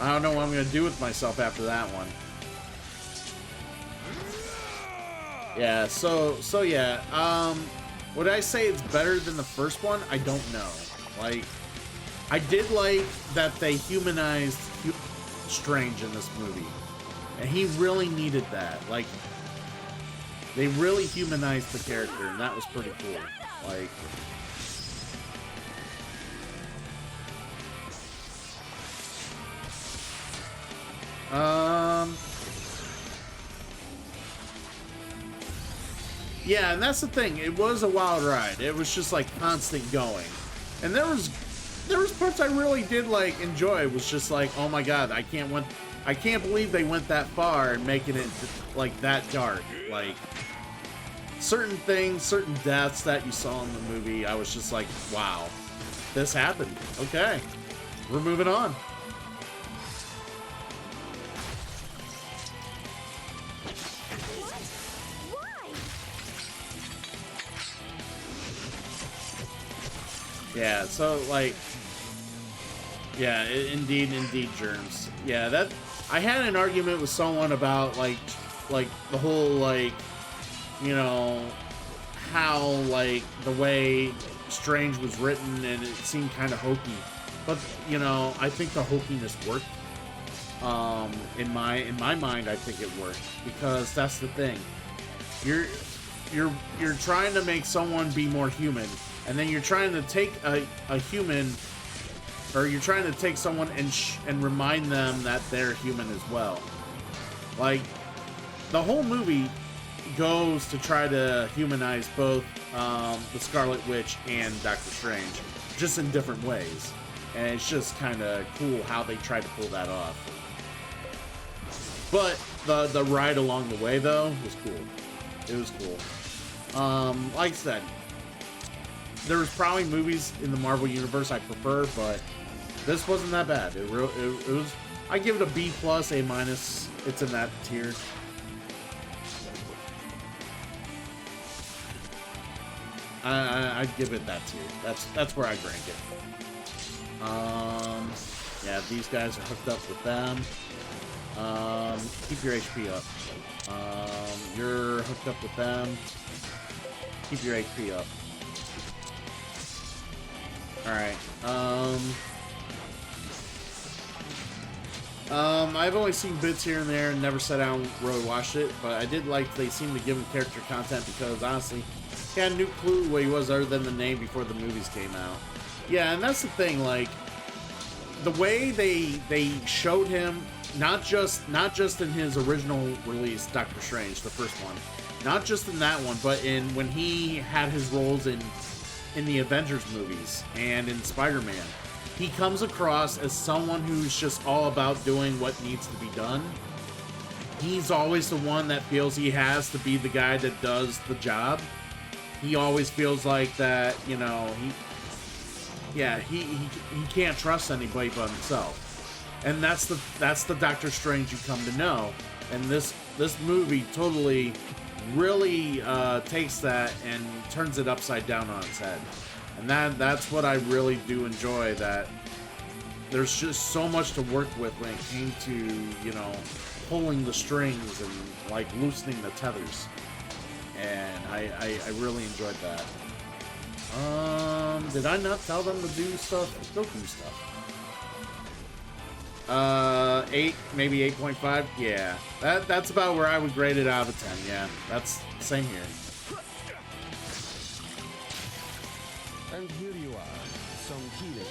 I don't know what I'm going to do with myself after that one. Yeah, so yeah, would I say it's better than the first one? I don't know. Like, I did like that they humanized Strange in this movie. And he really needed that. Like, they really humanized the character, and that was pretty cool. Like, yeah, and that's the thing. It was a wild ride. It was just like constant going, and there was parts I really did like enjoy. It was just like, oh my god, I can't I can't believe they went that far and making it like that dark. Like certain things, certain deaths that you saw in the movie, I was just like, wow, this happened. Okay, we're moving on. Why? Yeah, so like, yeah, indeed, germs. Yeah, that I had an argument with someone about like the whole like, you know, how like the way Strange was written and it seemed kind of hokey, but you know, I think the hokiness worked. In my mind, I think it worked because that's the thing. You're trying to make someone be more human, and then you're trying to take a human, or you're trying to take someone and remind them that they're human as well. Like the whole movie goes to try to humanize both the Scarlet Witch and Doctor Strange, just in different ways, and it's just kind of cool how they try to pull that off. But the ride along the way though was cool. It was cool. Like I said, there was probably movies in the Marvel universe I prefer, but this wasn't that bad. It was. I give it a B+, A-. It's in that tier. I'd give it that tier. That's where I rank it. Yeah, these guys are hooked up with them. Keep your HP up. You're hooked up with them. Keep your HP up. Alright. I've only seen bits here and there and never sat down and really watched it, but I did like they seemed to give him character content because honestly, he had no clue what he was other than the name before the movies came out. Yeah, and that's the thing, like the way they showed him, not just in his original release, Doctor Strange, the first one, not just in that one, but in when he had his roles in the Avengers movies and in Spider-Man. He comes across as someone who's just all about doing what needs to be done. He's always the one that feels he has to be the guy that does the job. He always feels like that, you know, he can't trust anybody but himself. And that's the Doctor Strange you come to know. And this movie totally really takes that and turns it upside down on its head. And that's what I really do enjoy, that there's just so much to work with when it came to, you know, pulling the strings and like loosening the tethers. And I really enjoyed that. Did I not tell them to do stuff? Go do stuff. 8, maybe 8.5. Yeah, that's about where I would grade it out of 10. Yeah, that's same here. And here you are, some healing.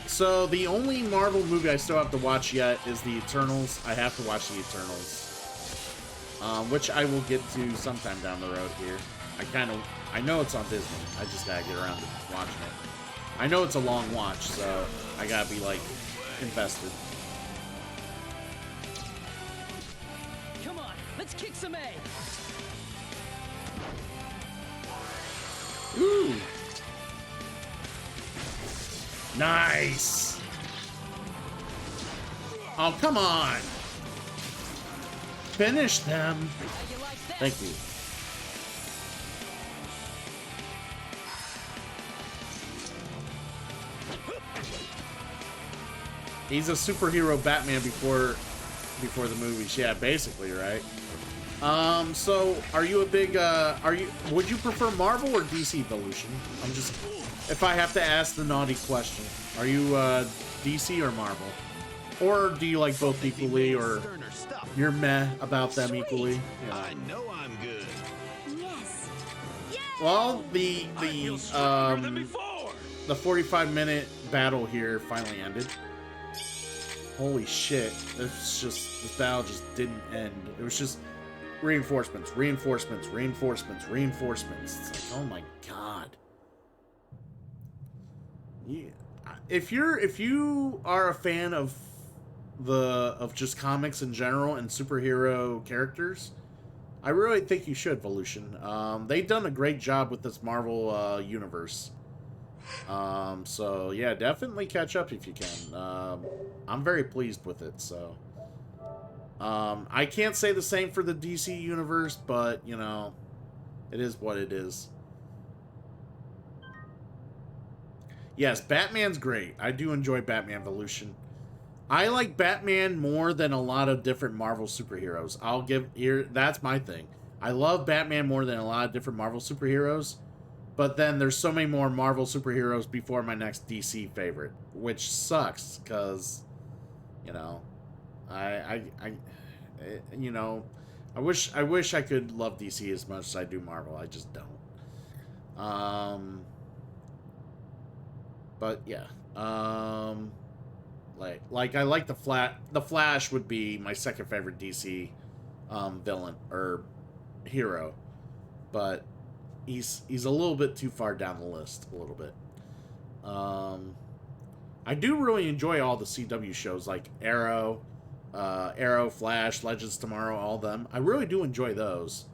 So the only Marvel movie I still have to watch yet is the Eternals. I have to watch the Eternals, which I will get to sometime down the road here. I know it's on Disney. I just gotta get around to watching it. I know it's a long watch, so I gotta be like invested. Come on, let's kick some A. Ooh. Nice. Oh, come on. Finish them. How you like that? Thank you. He's a superhero Batman before the movies. Yeah, basically, right? So are you a big would you prefer Marvel or DC, Volution? I'm just, if I have to ask the naughty question, are you DC or Marvel? Or do you like both equally, or you're meh about them equally? Yeah. I know I'm good. Yes. Well, the 45-minute battle here finally ended. Holy shit. This battle just didn't end. It was just reinforcements. It's like, oh my god. Yeah. If you are a fan of of just comics in general and superhero characters, I really think you should, Volution. They've done a great job with this Marvel universe. So yeah, definitely catch up if you can. I'm very pleased with it. So I can't say the same for the DC universe, but you know, it is what it is. Yes, Batman's great. I do enjoy Batman Evolution. I like Batman more than a lot of different Marvel superheroes. I'll give here. That's my thing. I love Batman more than a lot of different Marvel superheroes. But then there's so many more Marvel superheroes before my next DC favorite, which sucks because, you know, you know, I wish I could love DC as much as I do Marvel. I just don't. But yeah. Like I like the Flash would be my second favorite DC villain or hero, but he's a little bit too far down the list, a little bit. I do really enjoy all the CW shows like Arrow, Flash, Legends Tomorrow, all of them. I really do enjoy those.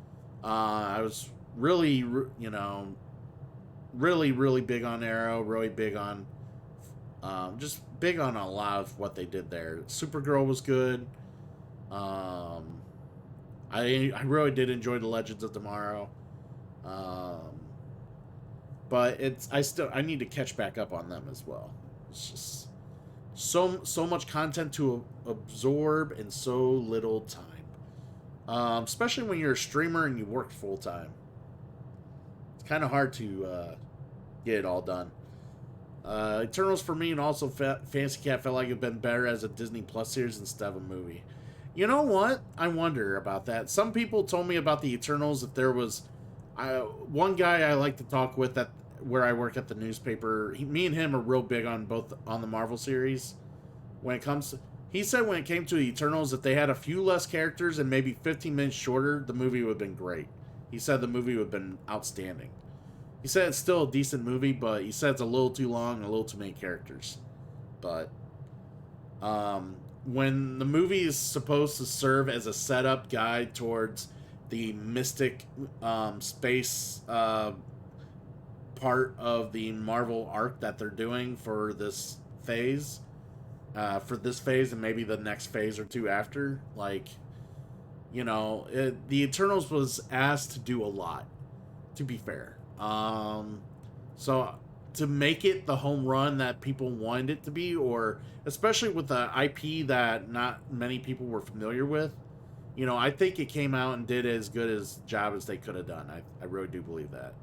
I was really, you know, really big on Arrow, really big on, just big on a lot of what they did there. Supergirl was good. I really did enjoy the Legends of Tomorrow. But I need to catch back up on them as well. It's just so much content to absorb in so little time. Especially when you're a streamer and you work full time. It's kind of hard to get it all done. Eternals for me and also Fantasy Cat felt like it'd been better as a Disney Plus series instead of a movie. You know what? I wonder about that. Some people told me about the Eternals if there was one guy I like to talk with at where I work at the newspaper. Me and him are real big on the Marvel series. When it comes to, he said when it came to the Eternals, if they had a few less characters and maybe 15 minutes shorter, the movie would have been great. He said the movie would have been outstanding. He said it's still a decent movie, but he said it's a little too long and a little too many characters. But when the movie is supposed to serve as a setup guide towards the mystic space part of the Marvel arc that they're doing for this phase, and maybe the next phase or two after, like, you know, the Eternals was asked to do a lot, to be fair. So to make it the home run that people wanted it to be, or especially with the IP that not many people were familiar with, you know, I think it came out and did as good as job as they could have done. I really do believe that.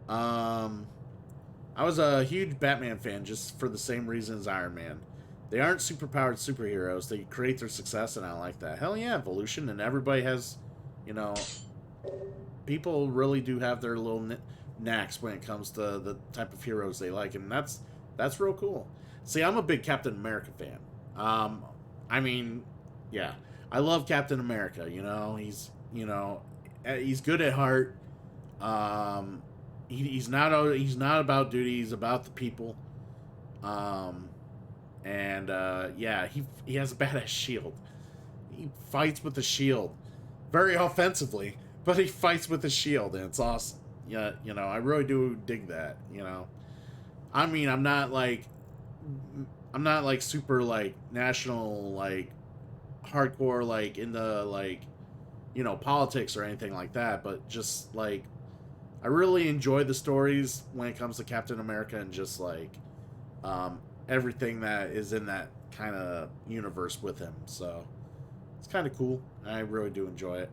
I was a huge Batman fan just for the same reason as Iron Man. They aren't superpowered superheroes. They create their success, and I like that. Hell yeah, evolution, and everybody has, you know, people really do have their little knacks when it comes to the type of heroes they like, and that's real cool. See, I'm a big Captain America fan. I mean, yeah, I love Captain America. You know, he's good at heart. He's not about duty. He's about the people. Yeah, he has a badass shield. He fights with the shield, very offensively, but he fights with the shield, and it's awesome. Yeah, you know, I really do dig that. You know, I mean, I'm not like super like national like hardcore like into like, you know, politics or anything like that, but just like I really enjoy the stories when it comes to Captain America and just like everything that is in that kind of universe with him. So it's kind of cool. I really do enjoy it.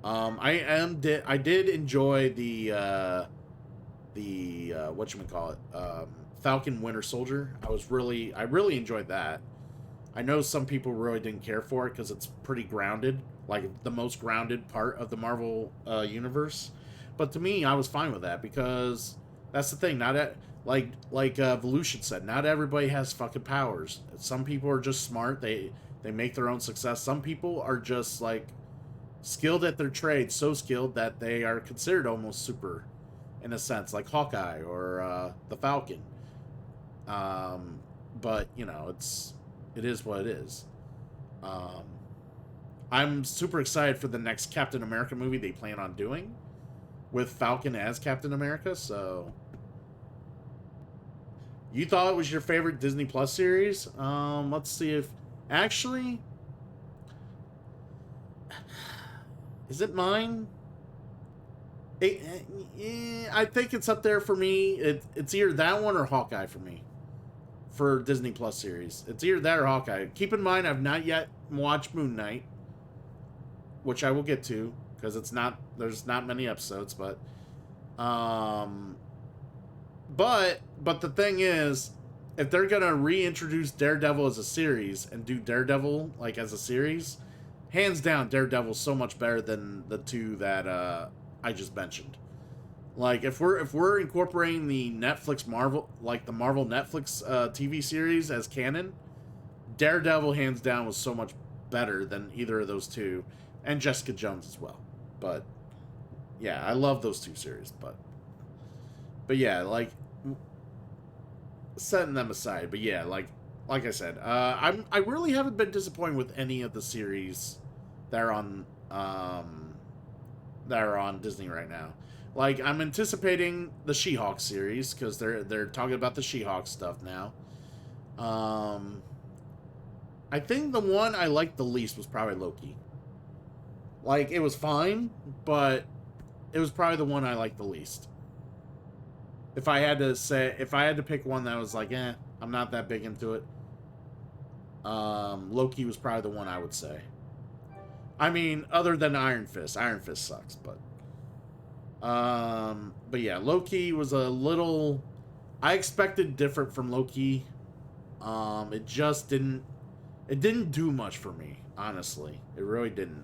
I did enjoy the whatchamacallit, Falcon Winter Soldier. I really enjoyed that. I know some people really didn't care for it because it's pretty grounded, like the most grounded part of the Marvel universe. But to me, I was fine with that because that's the thing. Like Volution said, not everybody has fucking powers. Some people are just smart. They make their own success. Some people are just like skilled at their trade, so skilled that they are considered almost super, in a sense, like Hawkeye or the Falcon. But you know, it is what it is. Um, I'm super excited for the next Captain America movie they plan on doing with Falcon as Captain America. So, you thought it was your favorite Disney Plus series? Let's see if actually is it mine? I think it's up there for me. It's either that one or Hawkeye for me. For Disney Plus series, it's either that or Hawkeye. Keep in mind, I've not yet watched Moon Knight, which I will get to because there's not many episodes, but the thing is, if they're gonna reintroduce Daredevil as a series and do Daredevil like as a series, hands down, Daredevil's so much better than the two that I just mentioned. Like if we're incorporating the Netflix Marvel, like the Marvel Netflix TV series as canon, Daredevil hands down was so much better than either of those two, and Jessica Jones as well. But yeah, I love those two series. But yeah, like setting them aside. But yeah, like I said, I really haven't been disappointed with any of the series that are on Disney right now. Like, I'm anticipating the She-Hulk series because they're talking about the She-Hulk stuff now. I think the one I liked the least was probably Loki. Like, it was fine, but it was probably the one I liked the least. If I had to pick one that was like, I'm not that big into it. Loki was probably the one I would say. I mean, other than Iron Fist. Iron Fist sucks, but yeah, Loki was a little... I expected different from Loki. It just didn't... It didn't do much for me, honestly. It really didn't.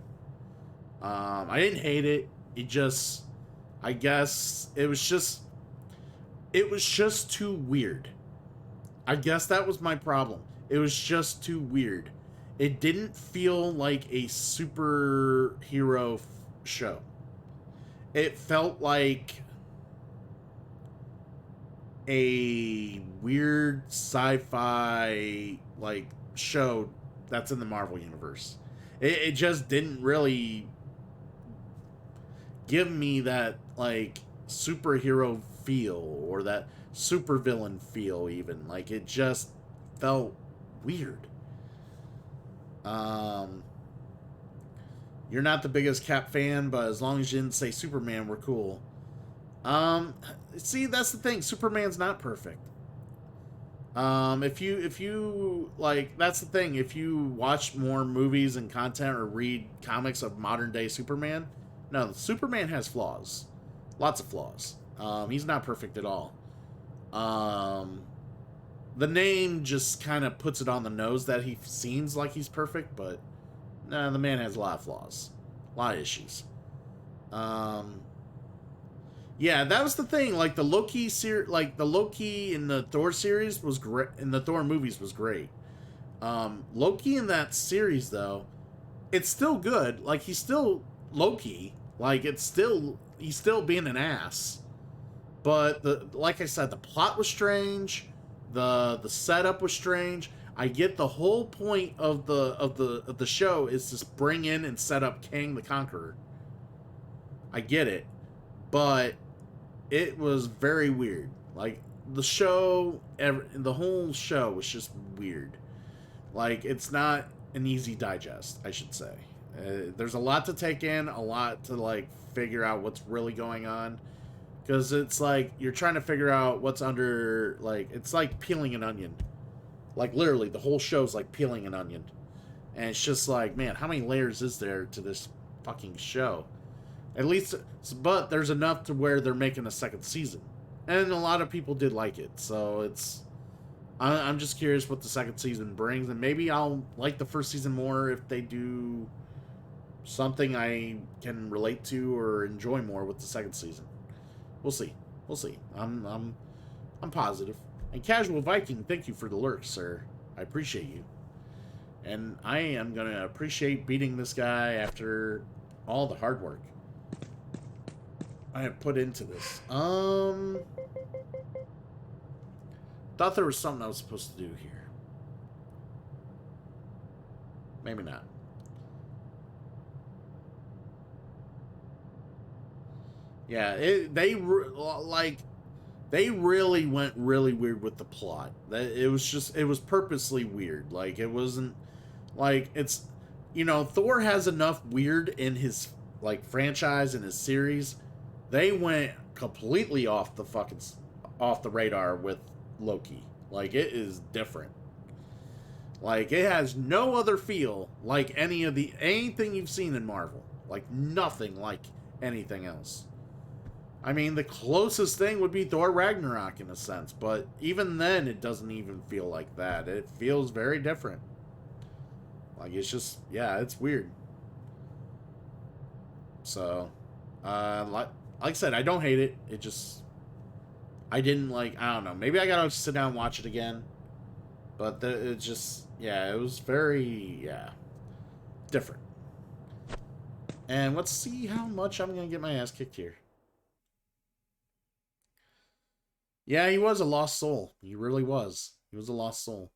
I didn't hate it. It just... I guess it was just... It was just too weird. I guess that was my problem. It was just too weird. It didn't feel like a superhero show. It felt like a weird sci-fi like show that's in the Marvel universe. It just didn't really give me that like superhero feel or that supervillain feel even. Like it just felt weird. You're not the biggest Cap fan, but as long as you didn't say Superman, we're cool. See, that's the thing. Superman's not perfect. If you like, that's the thing. If you watch more movies and content or read comics of modern day Superman, no, Superman has flaws, lots of flaws. He's not perfect at all. The name just kind of puts it on the nose that he seems like he's perfect, but nah, the man has a lot of flaws, a lot of issues. Yeah, that was the thing. Like the Loki in the Thor series was great, in the Thor movies was great. Loki in that series though, it's still good. Like he's still Loki. Like he's still being an ass. But like I said, the plot was strange. The setup was strange. I get the whole point of the show is to bring in and set up Kang the Conqueror. I get it, but it was very weird. Like the whole show was just weird. Like it's not an easy digest, I should say. There's a lot to take in, a lot to like figure out what's really going on. Because it's like you're trying to figure out what's under, like, it's like peeling an onion. Like, literally, the whole show's like peeling an onion. And it's just like, man, how many layers is there to this fucking show? At least, but there's enough to where they're making a second season. And a lot of people did like it. So I'm just curious what the second season brings. And maybe I'll like the first season more if they do something I can relate to or enjoy more with the second season. We'll see. We'll see. I'm positive. And Casual Viking, thank you for the lurk, sir. I appreciate you. And I am gonna appreciate beating this guy after all the hard work I have put into this. Thought there was something I was supposed to do here. Maybe not. Yeah, they really went really weird with the plot. It was purposely weird. Like, it wasn't like, it's, you know, Thor has enough weird in his like franchise and his series. They went completely off the radar with Loki. Like, it is different. Like, it has no other feel like anything you've seen in Marvel. Like, nothing like anything else. I mean, the closest thing would be Thor Ragnarok in a sense, but even then, it doesn't even feel like that. It feels very different. Like, it's just, yeah, it's weird. So, like I said, I don't hate it. It just, I didn't like, I don't know. Maybe I gotta sit down and watch it again. But it just, yeah, it was very, yeah, different. And let's see how much I'm gonna get my ass kicked here. Yeah, he was a lost soul. He really was. He was a lost soul.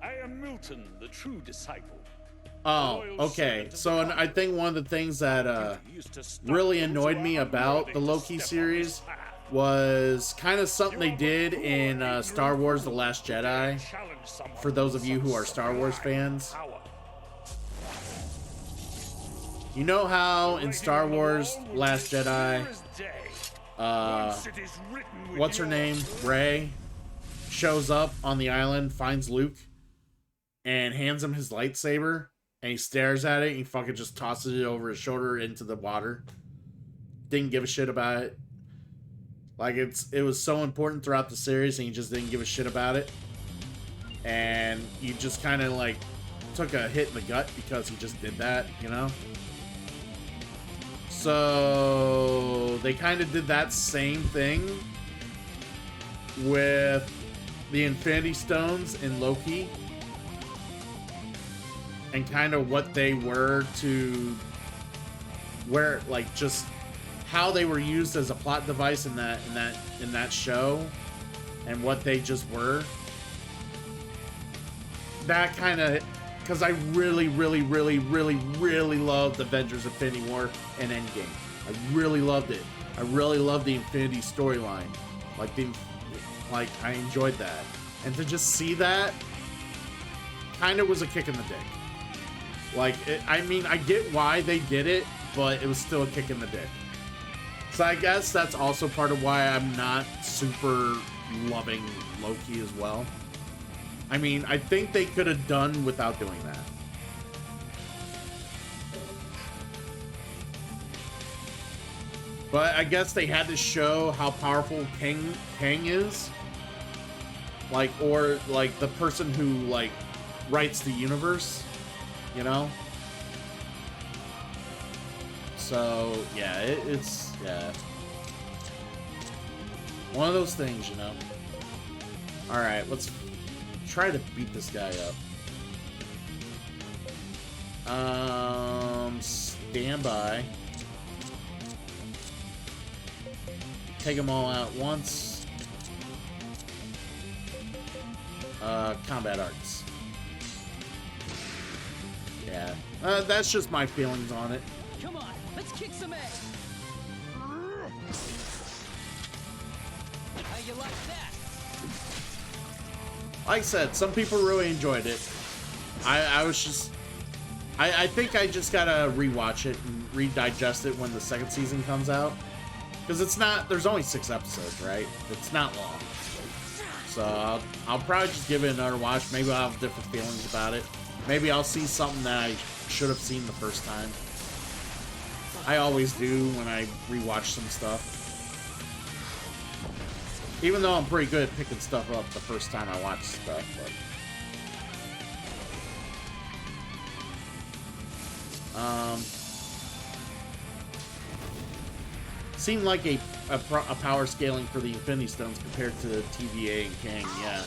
I am Milton, the true disciple. Oh, okay. So I think one of the things that really annoyed me about the Loki series was kind of something they did in Star Wars The Last Jedi. For those of you who are Star Wars fans. You know how in Star Wars Last Jedi, what's her name? Rey shows up on the island, finds Luke, and hands him his lightsaber, and he stares at it, and he fucking just tosses it over his shoulder into the water. Didn't give a shit about it. Like, it was so important throughout the series, and he just didn't give a shit about it. And you just kind of, like, took a hit in the gut because he just did that, you know? So, they kind of did that same thing with the Infinity Stones in Loki. And kind of what they were to... where, like, just... how they were used as a plot device in that show, and what they just were. That kind of, because I really loved Avengers: Infinity War and Endgame. I really loved it. I really loved the Infinity storyline. Like I enjoyed that, and to just see that, kind of was a kick in the dick. Like, I mean, I get why they did it, but it was still a kick in the dick. So I guess that's also part of why I'm not super loving Loki as well. I mean, I think they could have done without doing that. But I guess they had to show how powerful Kang is. Like, or, like, the person who, like, writes the universe, you know? So, yeah, it's, yeah. One of those things, you know? Alright, let's try to beat this guy up. Stand by. Take them all out once. Combat arts. Yeah. That's just my feelings on it. Come on, let's kick some ass. How you like that? Like I said, some people really enjoyed it. I think I just gotta rewatch it and redigest it when the second season comes out. Because it's not, there's only 6 episodes, right? It's not long. So I'll probably just give it another watch. Maybe I'll have different feelings about it. Maybe I'll see something that I should have seen the first time. I always do when I rewatch some stuff. Even though I'm pretty good at picking stuff up the first time I watch stuff. But, seemed like a power scaling for the Infinity Stones compared to the TVA and Kang, yeah.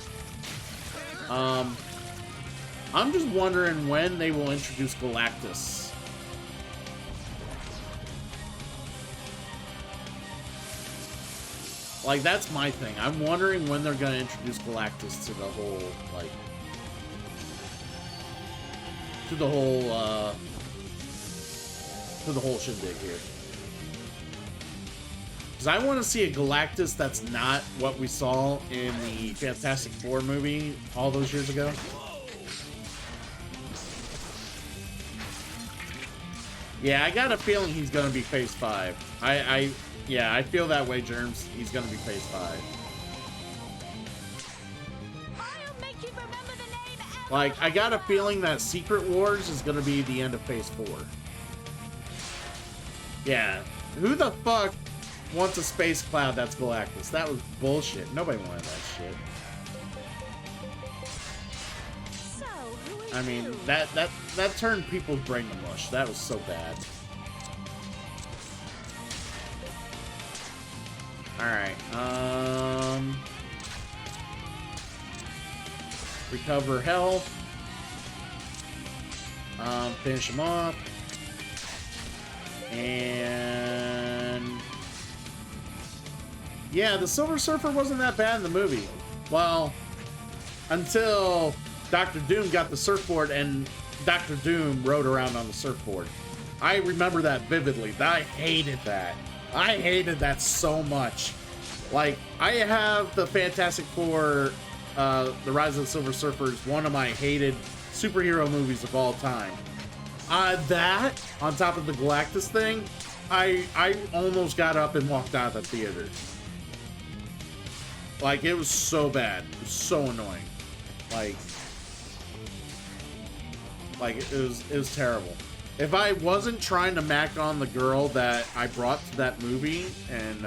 I'm just wondering when they will introduce Galactus. Like, that's my thing. I'm wondering when they're going to introduce Galactus to the whole, like... To the whole shindig here. Because I want to see a Galactus that's not what we saw in the Fantastic Four movie all those years ago. Yeah, I got a feeling he's going to be Phase 5. Yeah, I feel that way, Germs. He's going to be Phase 5. I'll make you remember the name ever. Like, I got a feeling that Secret Wars is going to be the end of Phase 4. Yeah. Who the fuck wants a space cloud that's Galactus? That was bullshit. Nobody wanted that shit. So, who is I mean, you? that turned people's brain to mush. That was so bad. Alright, recover health. Finish him off. And... yeah, the Silver Surfer wasn't that bad in the movie. Well, until Dr. Doom got the surfboard and Dr. Doom rode around on the surfboard. I remember that vividly. I hated that. I hated that so much. Like, I have the Fantastic Four, The Rise of the Silver Surfer is one of my hated superhero movies of all time. That, on top of the Galactus thing, I almost got up and walked out of the theater. Like, it was so bad. It was so annoying. Like it was terrible. If I wasn't trying to mac on the girl that I brought to that movie, and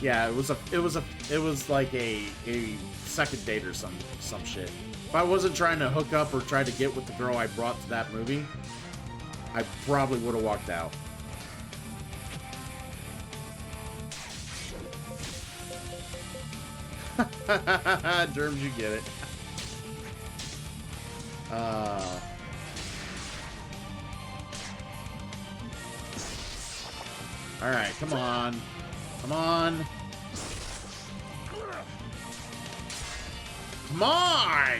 yeah, it was like a second date or some shit. If I wasn't trying to hook up or try to get with the girl I brought to that movie, I probably would have walked out. Germs, you get it. Alright, come on. Come on. Come on!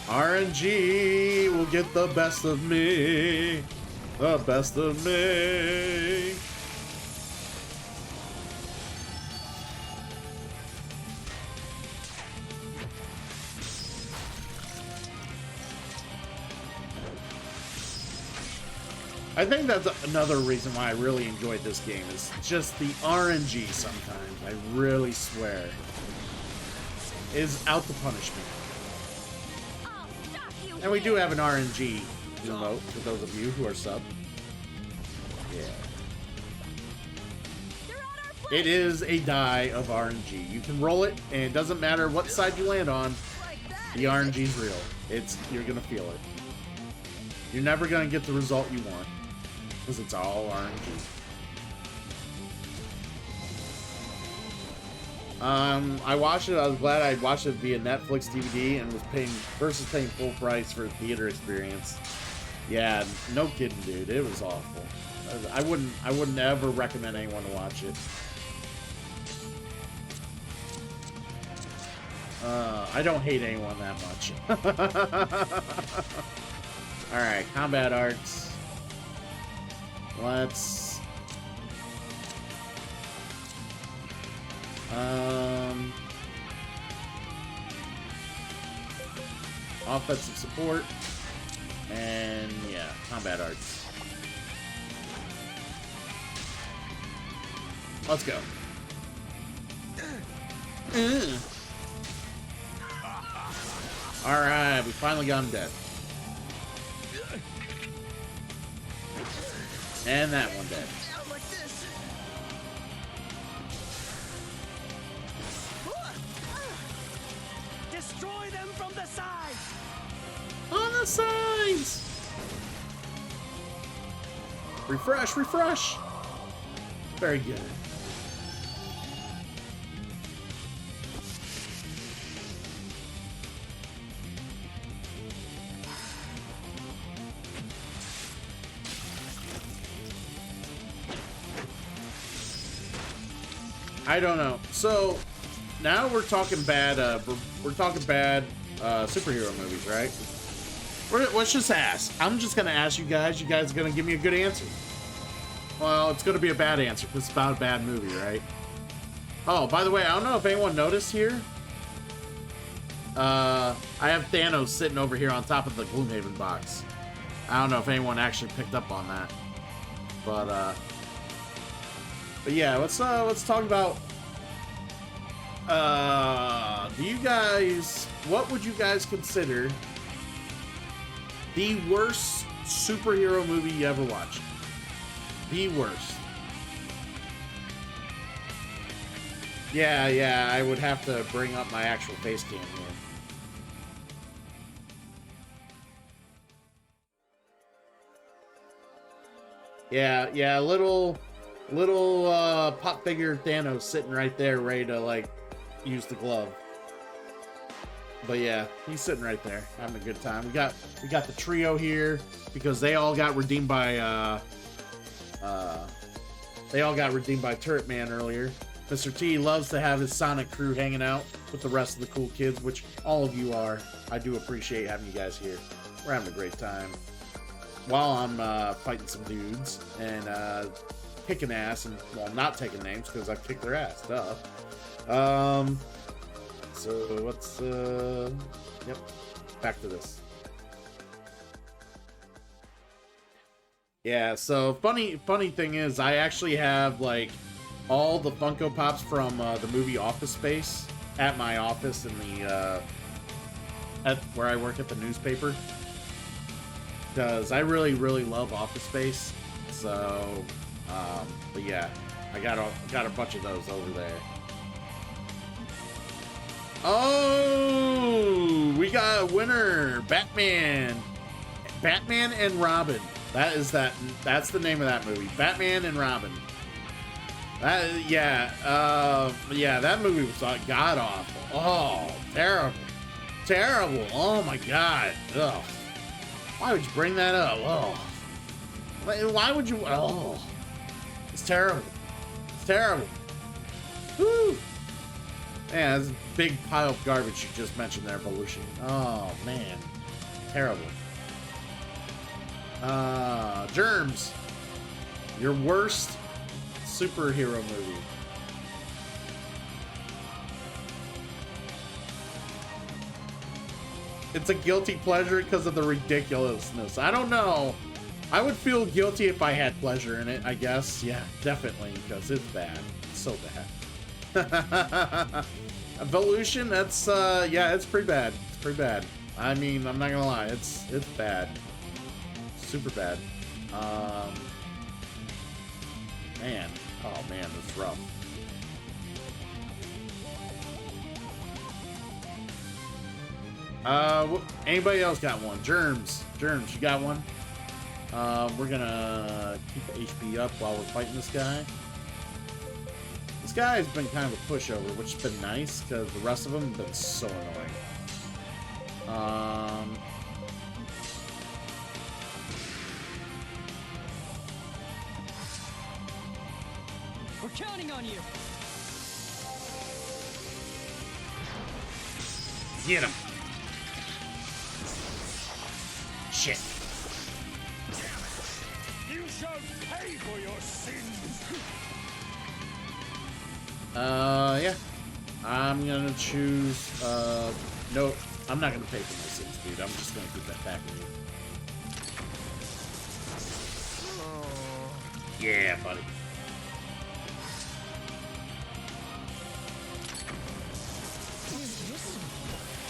RNG will get the best of me. The best of me. I think that's another reason why I really enjoyed this game, is just the RNG sometimes, I really swear, is out to punish me. And we do have an RNG emote for those of you who are sub. Yeah. It is a die of RNG. You can roll it, and it doesn't matter what side you land on, the RNG is real. You're gonna feel it. You're never gonna get the result you want, because it's all RNG. I watched it. I was glad I watched it via Netflix DVD and was paying full price for a theater experience. Yeah, no kidding, dude. It was awful. I wouldn't ever recommend anyone to watch it. I don't hate anyone that much. All right, combat arts. Let's. Offensive support, and yeah, combat arts. Let's go. All right, we finally got him dead. And that one dead. Destroy them from the sides! On the sides! Refresh, refresh. Very good. I don't know. So now we're talking bad. We're talking bad superhero movies, right? Let's just ask. I'm just gonna ask you guys. You guys are gonna give me a good answer. Well, it's gonna be a bad answer because it's about a bad movie, right? Oh, by the way, I don't know if anyone noticed here. I have Thanos sitting over here on top of the Gloomhaven box. I don't know if anyone actually picked up on that, but yeah, let's talk about. Do you guys? What would you guys consider the worst superhero movie you ever watched? The worst. Yeah, I would have to bring up my actual face cam here. Yeah, little pop figure Thanos sitting right there, ready to like use the glove. But yeah, he's sitting right there, having a good time. We got the trio here because they all got redeemed by Turret Man earlier. Mr. T loves to have his Sonic crew hanging out with the rest of the cool kids, which all of you are. I do appreciate having you guys here. We're having a great time. While I'm fighting some dudes and kicking ass, and well, not taking names because I kicked their ass, duh. So let's yep, back to this. Yeah, so funny thing is I actually have like all the Funko Pops from the movie Office Space at my office in the at where I work at the newspaper. Because I really love Office Space. So but yeah, I got a bunch of those over there. Oh, we got a winner. Batman and Robin. That's the name of that movie. Batman and Robin. Yeah, that movie was god awful. Oh, terrible. Oh my god. Ugh. Why would you bring that up? Oh, why would you? Oh, it's terrible. Woo. Yeah, that's a big pile of garbage you just mentioned there, Evolution. Oh, man. Terrible. Germs. Your worst superhero movie. It's a guilty pleasure because of the ridiculousness. I don't know. I would feel guilty if I had pleasure in it, I guess. Yeah, definitely, because it's bad. It's so bad. Evolution, that's yeah, it's pretty bad. I mean, I'm not gonna lie, it's bad. Super bad. Man. Oh man, this is rough. Anybody else got one? Germs, you got one? We're gonna keep the HP up while we're fighting this guy. This guy has been kind of a pushover, which has been nice, because the rest of them have been so annoying. We're counting on you. Get him. Shit. You shall pay for your sins. Yeah. I'm gonna choose, no, I'm not gonna pay for my sins, dude. I'm just gonna keep that back in you. Yeah, buddy.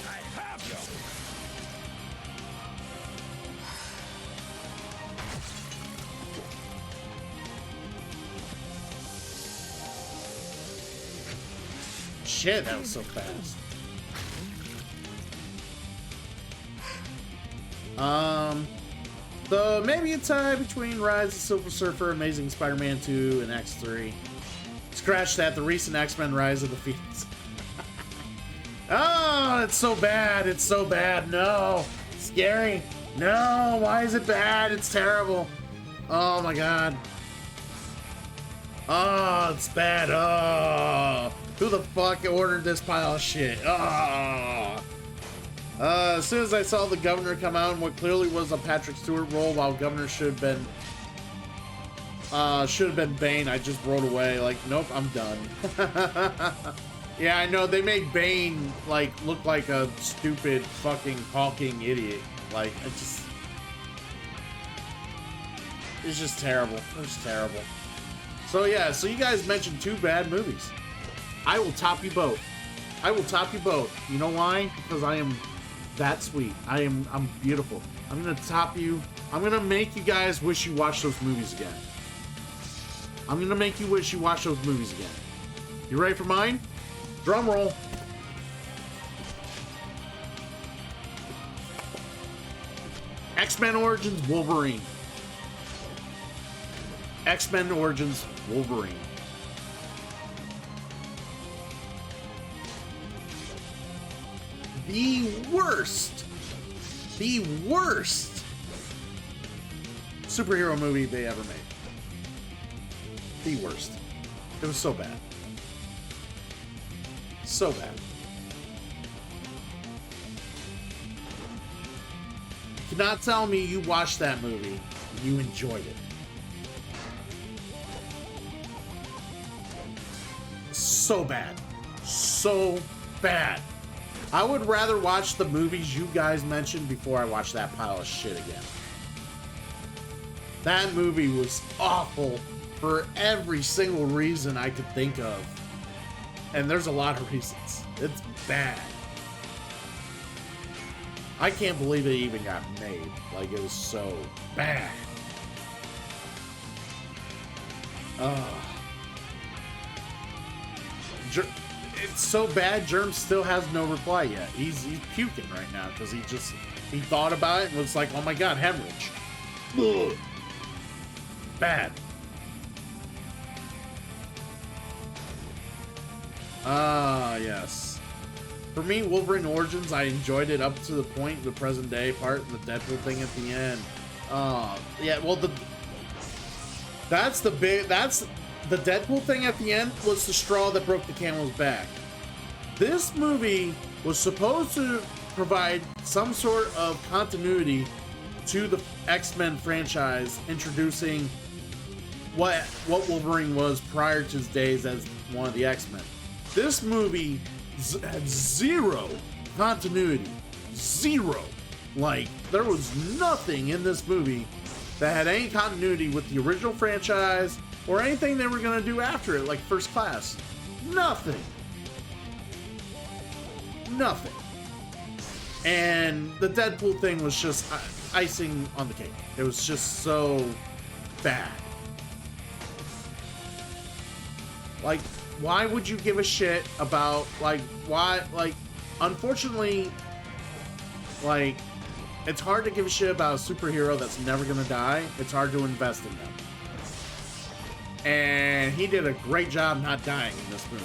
I have you. Shit, that was so fast. So maybe a tie between Rise of Silver Surfer, Amazing Spider-Man 2, and X3. Scratch that, the recent X-Men Rise of the Phoenix. Oh, it's so bad. It's so bad. No. Scary. No. Why is it bad? It's terrible. Oh my god. Oh, it's bad. Oh. Who the fuck ordered this pile of shit? Oh. As soon as I saw the governor come out in what clearly was a Patrick Stewart role, while governor should have been Bane, I just rolled away. Like, nope, I'm done. Yeah, I know they made Bane like look like a stupid fucking hawking idiot. Like, it's just terrible. It's terrible. So yeah, so you guys mentioned 2 bad movies. I will top you both. I will top you both. You know why? Because I am that sweet. I'm beautiful. I'm gonna top you. I'm gonna make you guys wish you watched those movies again. I'm gonna make you wish you watched those movies again. You ready for mine? Drum roll. X-Men Origins Wolverine. X-Men Origins Wolverine. The worst superhero movie they ever made. The worst. It was so bad. So bad. You cannot tell me you watched that movie and you enjoyed it. So bad. So bad. I would rather watch the movies you guys mentioned before I watch that pile of shit again. That movie was awful for every single reason I could think of. And there's a lot of reasons. It's bad. I can't believe it even got made. Like, it was so bad. It's so bad, Germ still has no reply yet. He's puking right now because he thought about it and was like, oh my god, hemorrhage. Ugh. Bad. Yes. For me, Wolverine Origins, I enjoyed it up to the point, the present day part, and the Deadpool thing at the end. Yeah, well, the Deadpool thing at the end was the straw that broke the camel's back. This movie was supposed to provide some sort of continuity to the X-Men franchise, introducing what Wolverine was prior to his days as one of the X-Men. This movie had zero continuity. Zero. Like, there was nothing in this movie that had any continuity with the original franchise or anything they were going to do after it, like First Class. Nothing. Nothing. And the Deadpool thing was just icing on the cake. It was just so bad. Like, why would you give a shit about, like, why, like, unfortunately, like, it's hard to give a shit about a superhero that's never gonna die. It's hard to invest in them. And he did a great job not dying in this movie.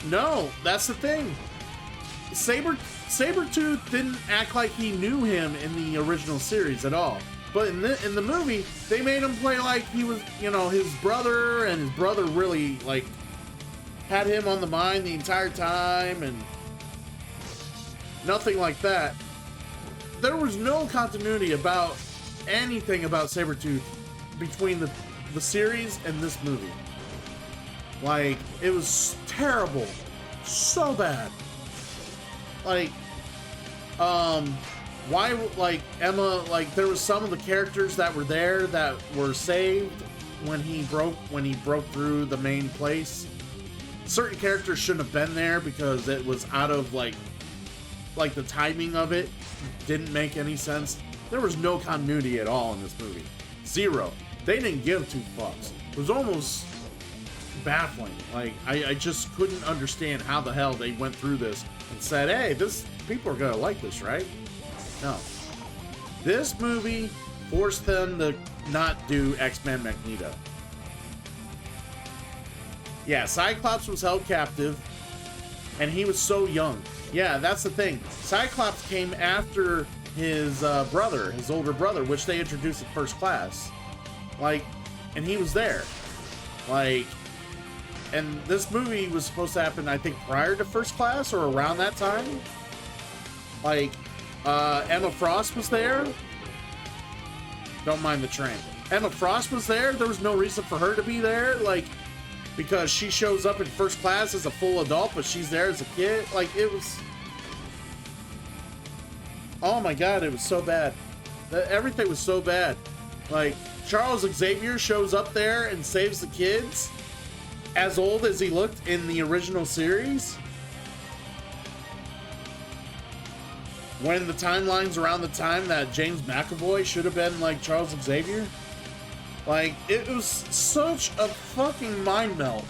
No, that's the thing. Sabretooth didn't act like he knew him in the original series at all. But in the movie, they made him play like he was, you know, his brother, and his brother really, like, had him on the mind the entire time, and nothing like that. There was no continuity about anything about Sabretooth between the series and this movie. Like, it was terrible. So bad. Like, why, like, Emma, like, there was some of the characters that were there that were saved when he broke through the main place. Certain characters shouldn't have been there because it was out of, like the timing of it didn't make any sense. There was no continuity at all in this movie. Zero. They didn't give two fucks. It was almost baffling. Like, I just couldn't understand how the hell they went through this and said, hey, people are gonna like this, right? No. This movie forced them to not do X-Men Magneto. Yeah, Cyclops was held captive, and he was so young. Yeah, that's the thing. Cyclops came after his brother, his older brother, which they introduced in First Class. Like, and he was there. Like, and this movie was supposed to happen, I think, prior to First Class or around that time. Like, Emma Frost was there. Don't mind the train. Emma Frost was there. There was no reason for her to be there. Like, because she shows up in First Class as a full adult, but she's there as a kid. Like, it was... Oh my god, it was so bad. Everything was so bad. Like, Charles Xavier shows up there and saves the kids, as old as he looked in the original series. When the timeline's around the time that James McAvoy should have been like Charles Xavier. Like, it was such a fucking mind melt.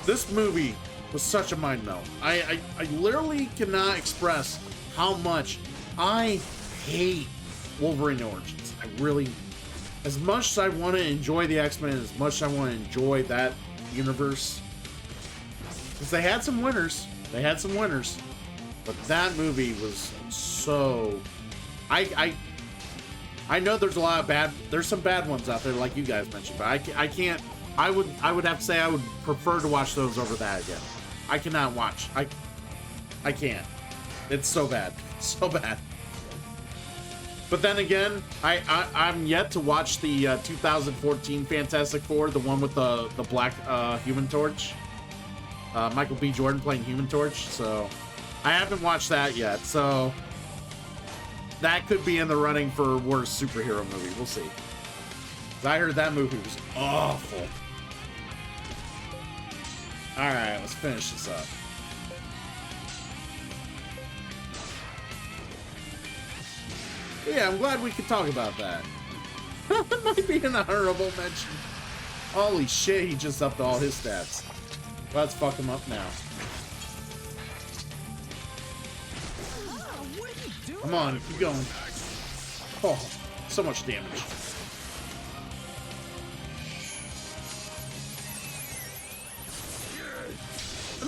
This movie was such a mind melt. I literally cannot express how much I hate Wolverine Origins. I really, as much as I want to enjoy the X-Men, as much as I want to enjoy that universe, because they had some winners. They had some winners. But that movie was so... I know there's a lot of bad... There's some bad ones out there, like you guys mentioned, but I can't... I would have to say I would prefer to watch those over that again. I cannot watch. I can't. It's so bad. So bad. But then again, I'm yet to watch the 2014 Fantastic Four, the one with the black Human Torch. Michael B. Jordan playing Human Torch, so... I haven't watched that yet, so that could be in the running for worst superhero movie. We'll see. 'Cause I heard that movie was awful. Alright, let's finish this up. But yeah, I'm glad we could talk about that. That might be an honorable mention. Holy shit, he just upped all his stats. Let's fuck him up now. Come on, keep going. Oh, so much damage.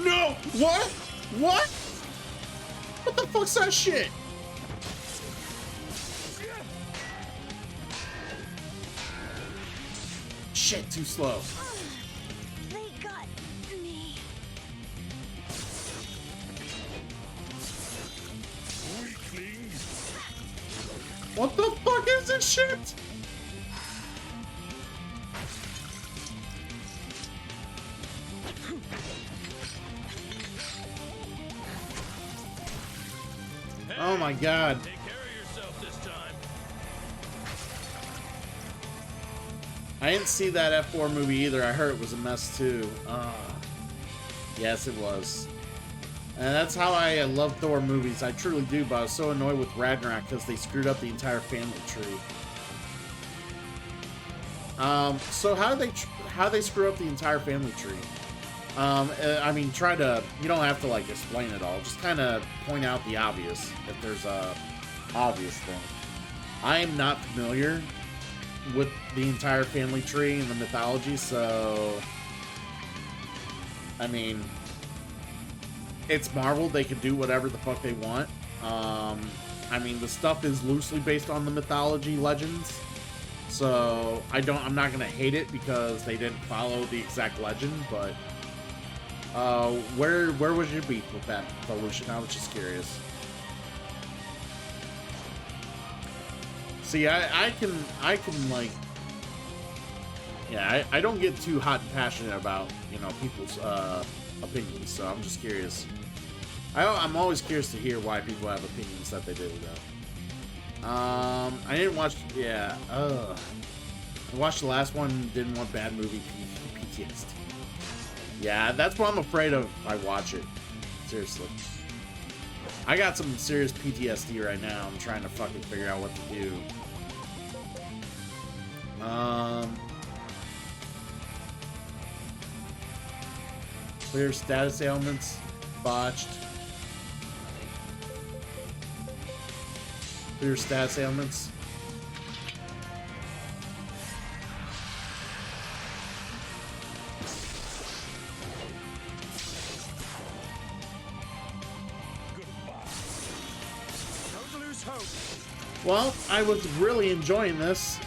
No! What? What? What the fuck's that shit? Shit, too slow. They got me. What the fuck is this shit? Oh my god. Take care of yourself this time. I didn't see that F4 movie either. I heard it was a mess too. Yes, it was. And that's how I love Thor movies. I truly do, but I was so annoyed with Ragnarok because they screwed up the entire family tree. So how they screw up the entire family tree? I mean, you don't have to like explain it all. Just kind of point out the obvious, if there's a obvious thing. I am not familiar with the entire family tree and the mythology, so I mean, it's Marvel. They can do whatever the fuck they want. I mean, the stuff is loosely based on the mythology legends, so I'm not gonna hate it because they didn't follow the exact legend. But where was your beef with that evolution? I was just curious. See, I can like, yeah, I don't get too hot and passionate about, you know, people's opinions, so I'm just curious. I'm always curious to hear why people have opinions that they do, though. I didn't watch, yeah, I watched the last one, didn't want bad movie PTSD. Yeah, that's what I'm afraid of if I watch it. Seriously. I got some serious PTSD right now. I'm trying to fucking figure out what to do. Clear status ailments. Botched. Clear status ailments. hope. Well, I was really enjoying this,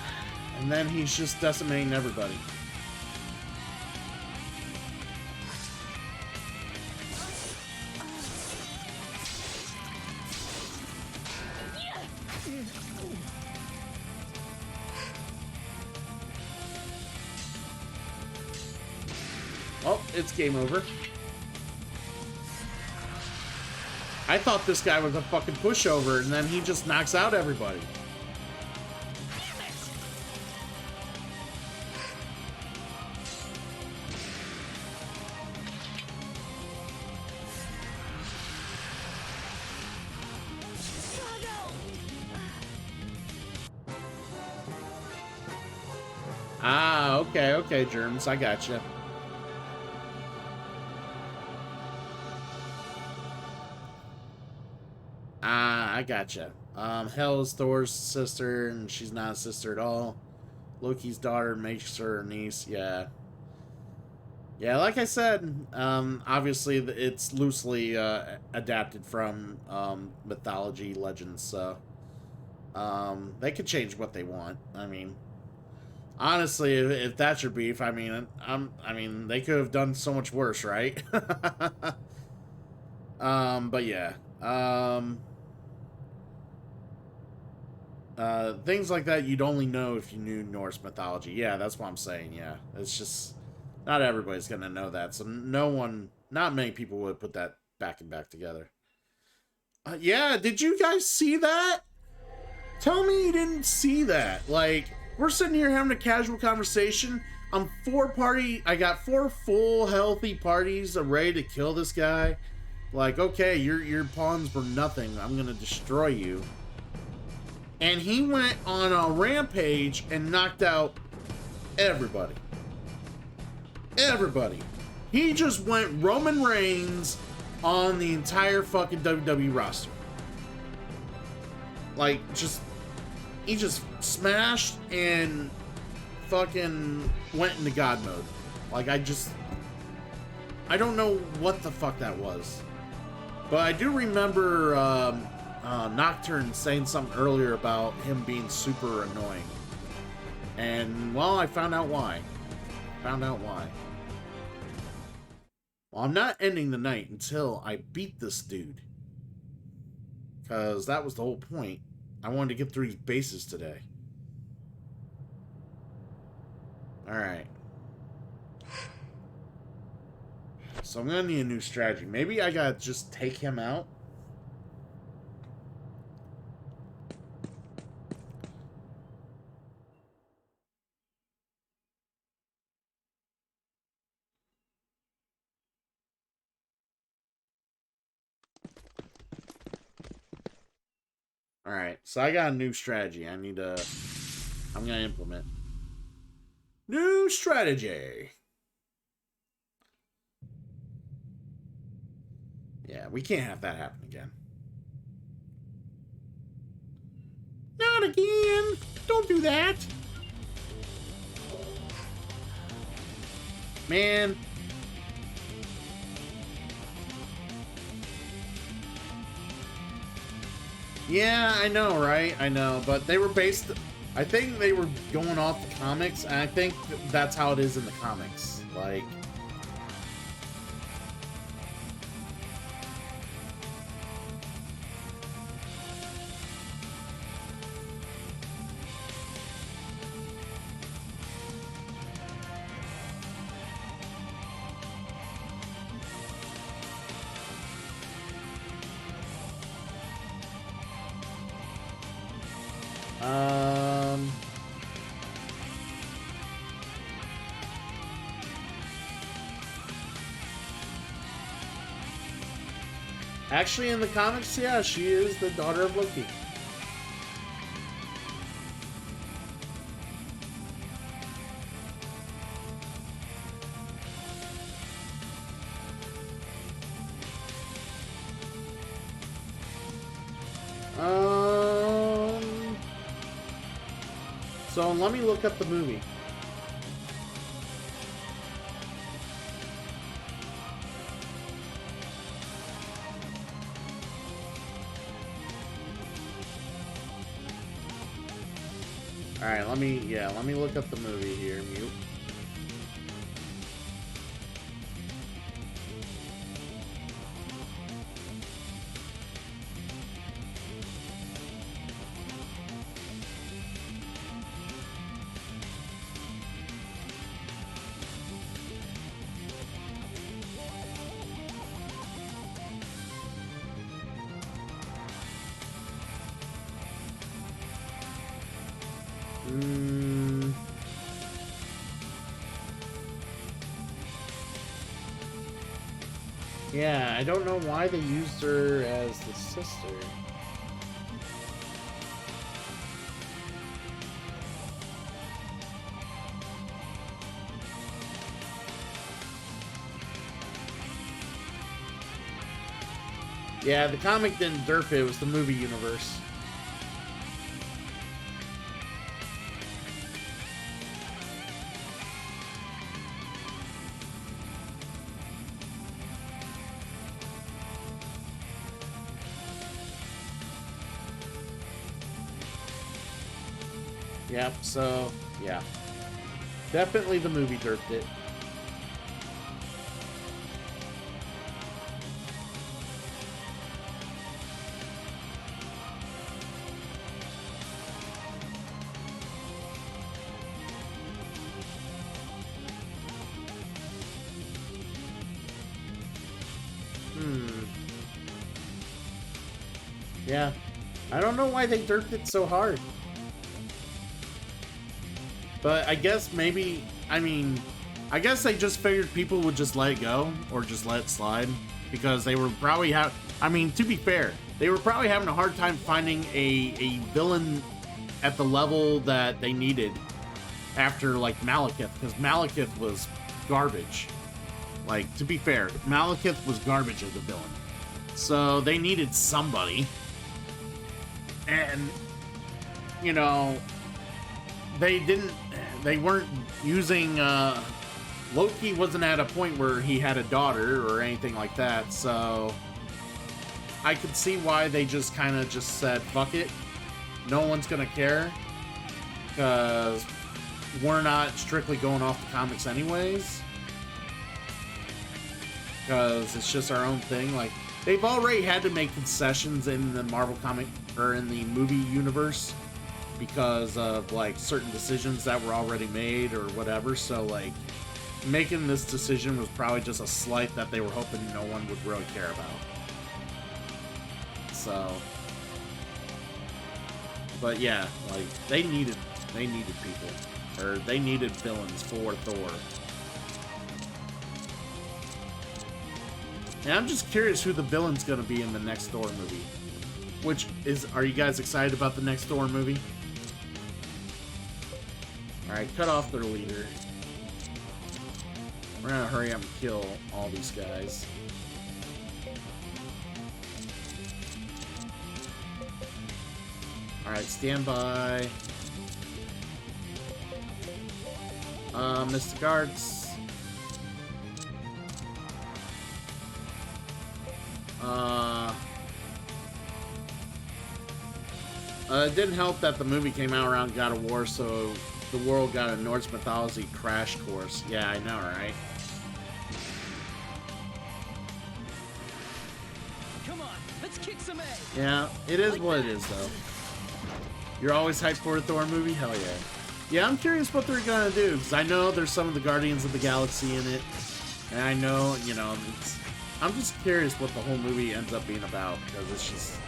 and then he's just decimating everybody. Oh, it's game over. I thought this guy was a fucking pushover, and then he just knocks out everybody. Ah, okay, Germs, I gotcha. Ah, I gotcha. Hel is Thor's sister, and she's not a sister at all. Loki's daughter makes her a niece, yeah. Yeah, like I said, obviously it's loosely adapted from mythology legends, so they could change what they want. I mean, honestly, if that's your beef, I mean, they could have done so much worse, right? But yeah, things like that you'd only know if you knew Norse mythology. Yeah, that's what I'm saying. Yeah, it's just not everybody's gonna know that, so not many people would put that back together. Yeah, did you guys see that? Tell me you didn't see that. Like, we're sitting here having a casual conversation. I got 4 full healthy parties ready to kill this guy. Like, okay, your pawns were nothing. I'm gonna destroy you. And he went on a rampage and knocked out everybody. Everybody. He just went Roman Reigns on the entire fucking WWE roster. Like, he just smashed and fucking went into God mode. Like, I don't know what the fuck that was. But I do remember Nocturne saying something earlier about him being super annoying. And, well, I found out why. Well, I'm not ending the night until I beat this dude. Because that was the whole point. I wanted to get through these bases today. Alright. So I'm going to need a new strategy. Maybe I got to just take him out. Alright, so I got a new strategy I'm going to implement. New strategy. Yeah, we can't have that happen again. Not again! Don't do that! Man. Yeah, I know, right? I know, but they were based... I think they were going off the comics, and I think that's how it is in the comics. Like... Actually, in the comics, yeah, she is the daughter of Loki. So let me look up the movie. Alright, let me look up the movie here, mute. Yeah, I don't know why they used her as the sister. Yeah, the comic didn't derp it, it was the movie universe. Yep, so, yeah. Definitely the movie derped it. Yeah. I don't know why they derped it so hard. But I guess maybe, I guess they just figured people would just let it go or just let it slide because they were probably to be fair, they were probably having a hard time finding a villain at the level that they needed after like Malekith, because Malekith was garbage. Like, to be fair, Malekith was garbage as a villain. So they needed somebody. And, you know, they weren't using, Loki wasn't at a point where he had a daughter or anything like that, so I could see why they just kind of just said, fuck it, no one's gonna care, because we're not strictly going off the comics anyways, because it's just our own thing. Like, they've already had to make concessions in the Marvel comic, or in the movie universe, because of like certain decisions that were already made or whatever. So like making this decision was probably just a slight that they were hoping no one would really care about. So, but yeah, like they needed people, or they needed villains for Thor. And I'm just curious who the villain's gonna be in the next Thor movie. Are you guys excited about the next Thor movie? Alright, cut off their leader. We're gonna hurry up and kill all these guys. Alright, stand by. Mr. Guards. It didn't help that the movie came out around God of War, so the world got a Norse mythology crash course. Yeah, I know, right? Come on, let's kick some ass. Yeah, it is what it is, though. You're always hyped for a Thor movie? Hell yeah. Yeah, I'm curious what they're gonna do, because I know there's some of the Guardians of the Galaxy in it, and I know, you know, I'm just curious what the whole movie ends up being about, because it's just,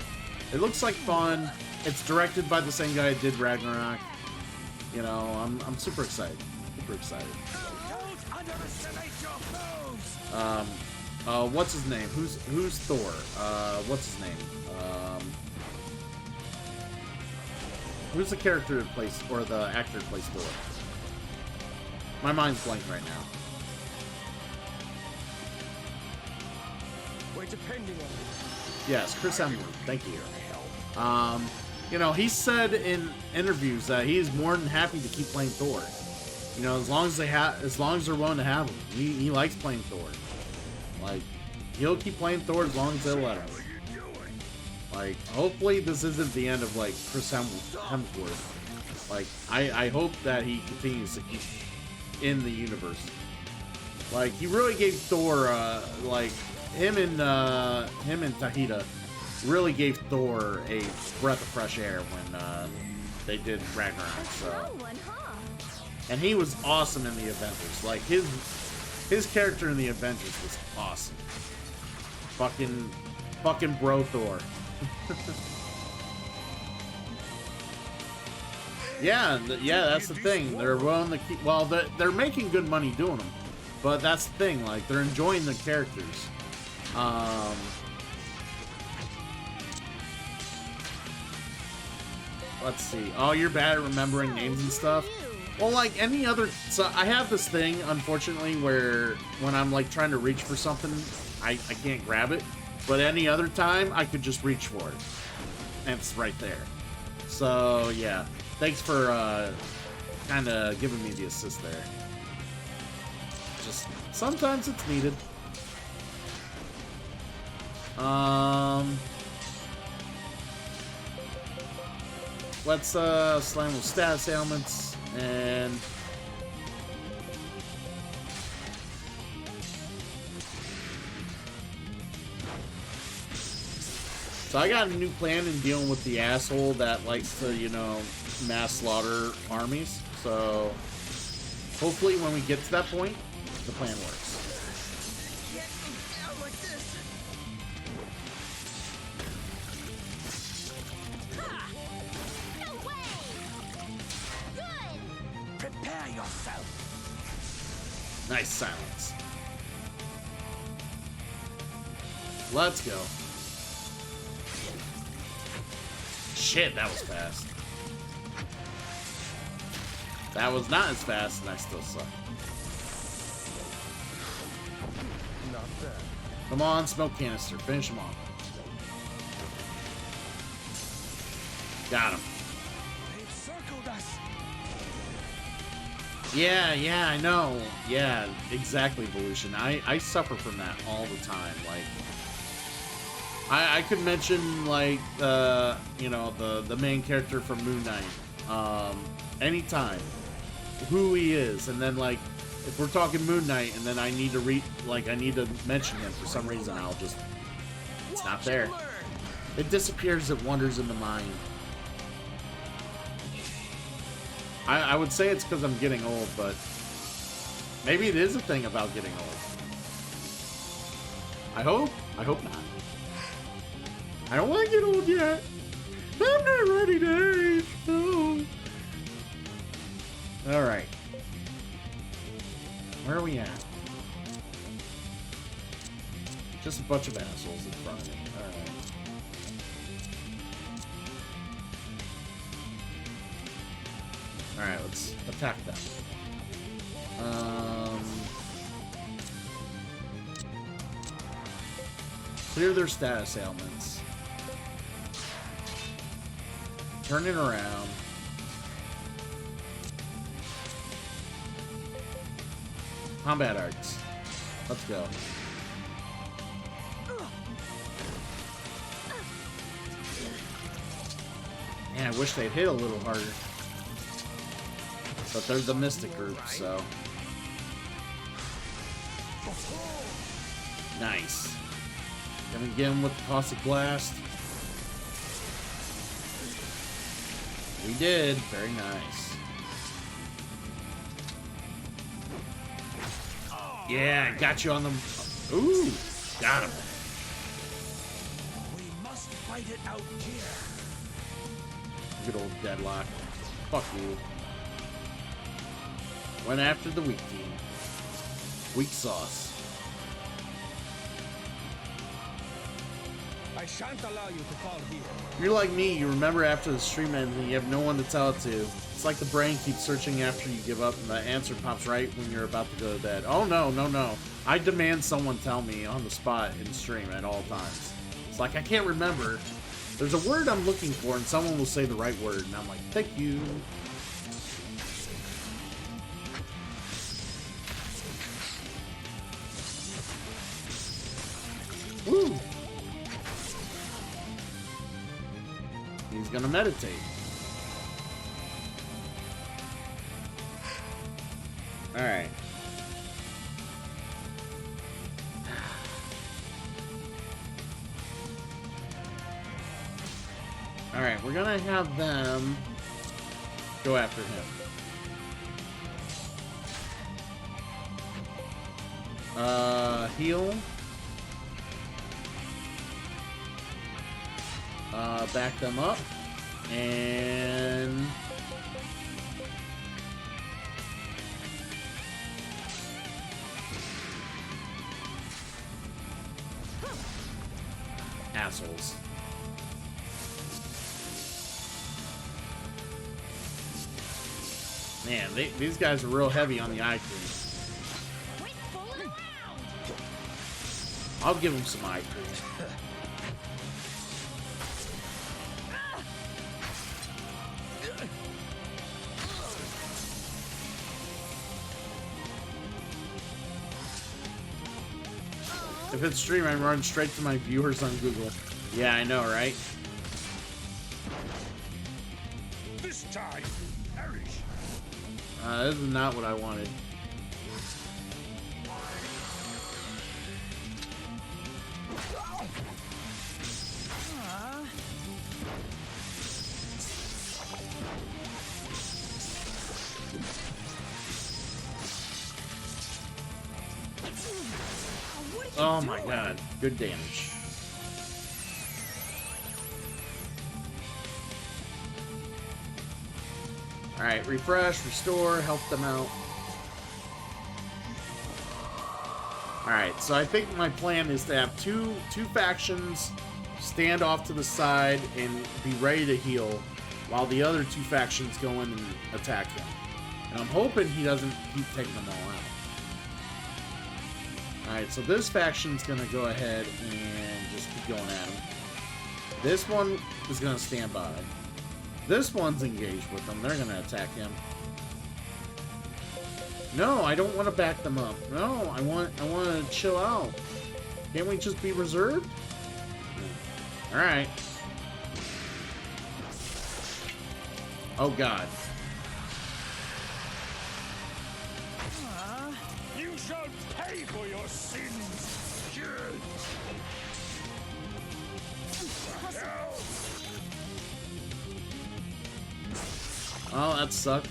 it looks like fun. It's directed by the same guy who did Ragnarok. You know, I'm super excited. Super excited. Don't underestimate your foes! What's his name? Who's Thor? What's his name? Who's the character that plays, or the actor that plays Thor? My mind's blank right now. We're depending on you. Yes, Chris Hemsworth. Thank you. You know, he said in interviews that he is more than happy to keep playing Thor. You know, as long as they're willing to have him. He likes playing Thor. Like, he'll keep playing Thor as long as they'll let him. Like, hopefully this isn't the end of like Chris Hemsworth. Like, I hope that he continues to keep in the universe. Like, he really gave Thor, like, him and Tahita really gave Thor a breath of fresh air when they did Ragnarok. So, and he was awesome in the Avengers. Like, his character in the Avengers was awesome. Fucking bro Thor. Yeah, that's the thing. They're willing to keep. Well, they're making good money doing them, but that's the thing. Like, they're enjoying the characters. Let's see. Oh, you're bad at remembering names and stuff. Well, like any other. So I have this thing, unfortunately, where when I'm like trying to reach for something, I can't grab it. But any other time, I could just reach for it, and it's right there. So yeah. Thanks for kind of giving me the assist there. Just sometimes it's needed. Let's slam with status ailments and so I got a new plan in dealing with the asshole that likes to, you know, mass slaughter armies. So hopefully when we get to that point, the plan works. Prepare yourself. Nice silence. Let's go. Shit, that was fast. That was not as fast, and I still suck. Not bad. Come on, smoke canister. Finish him off. Got him. They've circled us. Yeah, I know. Yeah, exactly, Evolution. I suffer from that all the time. Like, I could mention, like, you know, the main character from Moon Knight, anytime, who he is, and then, like, if we're talking Moon Knight, and then I need to I need to mention him for some reason, I'll just, it's not there. It disappears, it wanders in the mind. I would say it's because I'm getting old, but maybe it is a thing about getting old. I hope not. I don't want to get old yet. I'm not ready to age. No. Alright. Where are we at? Just a bunch of assholes in front of me. Alright. Alright, let's attack them. Clear their status ailments. Turn it around. Combat arts. Let's go. Man, I wish they'd hit a little harder. But they're the Mystic group, so. Nice. Gonna get him with the Caustic Blast. We did. Very nice. Yeah, got you on the... Ooh, got him. We must fight it out here. Good old deadlock. Fuck you. Went after the weak team. Weak sauce. I shan't allow you to fall here. You're like me, you remember after the stream ends and you have no one to tell it to. It's like the brain keeps searching after you give up and the answer pops right when you're about to go to bed. Oh no, no, no. I demand someone tell me on the spot in stream at all times. It's like I can't remember. There's a word I'm looking for and someone will say the right word and I'm like, thank you. Woo! He's gonna meditate. Alright. Alright, we're gonna have them go after him. Heal. Back them up. And... assholes. Man, these guys are real heavy on the eye cream. Quit fooling around! I'll give them some eye cream. If it's stream, I run straight to my viewers on Google. Yeah, I know, right? This time, perish. This is not what I wanted. Oh my god, good damage. Alright, refresh, restore, help them out. Alright, so I think my plan is to have two factions stand off to the side and be ready to heal while the other two factions go in and attack him. And I'm hoping he doesn't keep taking them all out. Alright, so this faction's gonna go ahead and just keep going at him. This one is gonna stand by. This one's engaged with them. They're gonna attack him. No, I don't want to back them up. No, I want to chill out. Can't we just be reserved? Alright. Oh god. You shall pay for your sins. Oh, that sucked.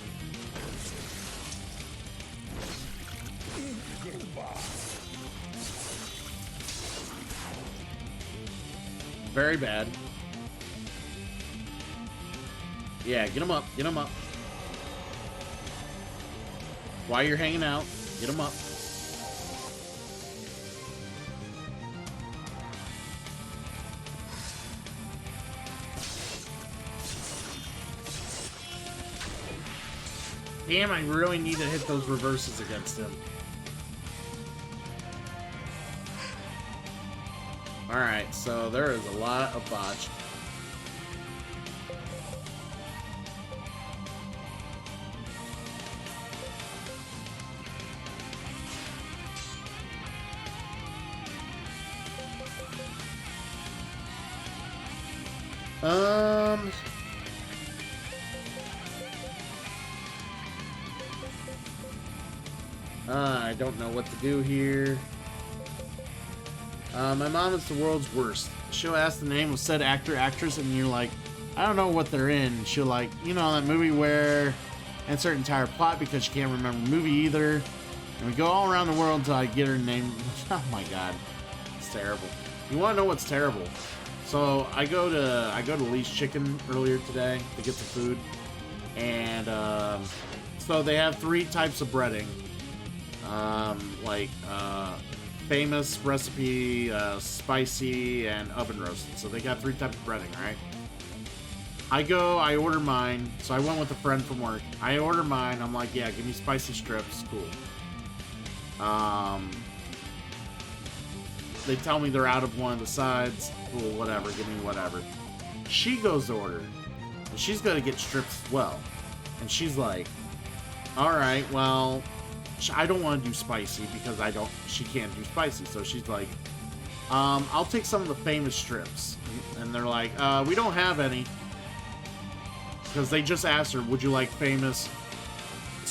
Very bad. Yeah, get him up. Get him up. While you're hanging out, get him up. Damn, I really need to hit those reverses against him. Alright, so there is a lot of botch. I don't know what to do here. My mom is the world's worst. She'll ask the name of said actor, actress, and you're like, I don't know what they're in. She'll like, you know, that movie where insert entire plot because she can't remember the movie either. And we go all around the world until I get her name. Oh my god, it's terrible. You want to know what's terrible? So I go to Lee's Chicken earlier today to get the food, and so they have 3 types of breading. Famous recipe, spicy, and oven roasted. So they got 3 types of breading, right? I order mine. So I went with a friend from work. I order mine. I'm like, yeah, give me spicy strips. Cool. They tell me they're out of one of the sides. Cool, whatever. Give me whatever. She goes to order. And she's going to get strips as well. And she's like, all right, well, I don't want to do spicy because she can't do spicy. So she's like, I'll take some of the famous strips. And they're like, we don't have any. Because they just asked her, would you like famous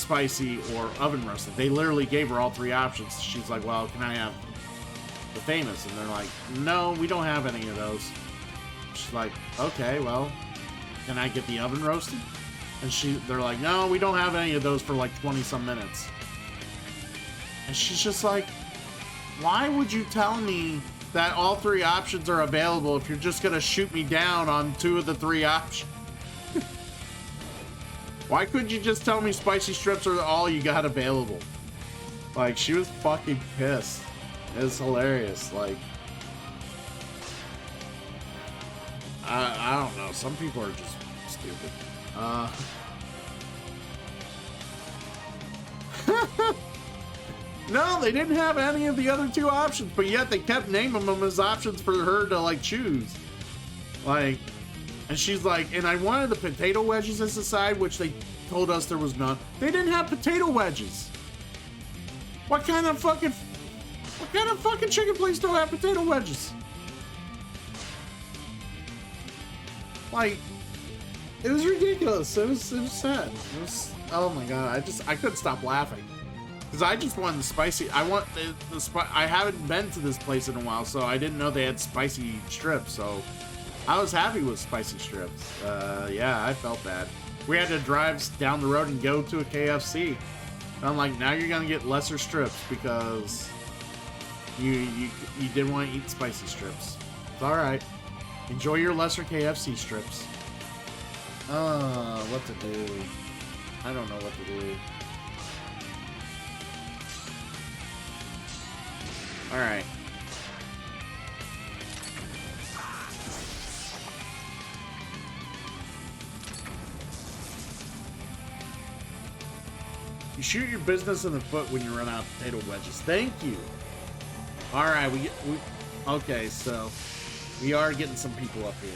spicy, or oven roasted. They literally gave her all three options. She's like, well, can I have the famous? And they're like, no, we don't have any of those. She's like, okay, well, can I get the oven roasted? And they're like, no, we don't have any of those for like 20 some minutes. And she's just like, why would you tell me that all three options are available if you're just gonna shoot me down on two of the three options? Why couldn't you just tell me spicy strips are all you got available? Like, she was fucking pissed. It was hilarious. Like, I don't know. Some people are just stupid. No, they didn't have any of the other two options, but yet they kept naming them as options for her to, like, choose. Like, and she's like, and I wanted the potato wedges as a side, which they told us there was none. They didn't have potato wedges. What kind of fucking chicken place don't have potato wedges? Like, it was ridiculous. It was sad. It was, oh my god, I couldn't stop laughing. Because I just wanted the spicy. I want I haven't been to this place in a while, so I didn't know they had spicy strips. So I was happy with spicy strips. Yeah, I felt bad. We had to drive down the road and go to a KFC. And I'm like, now you're gonna get lesser strips because you didn't want to eat spicy strips. It's all right. Enjoy your lesser KFC strips. What to do? I don't know what to do. All right. You shoot your business in the foot when you run out of potato wedges. Thank you. All right, we okay, so we are getting some people up here.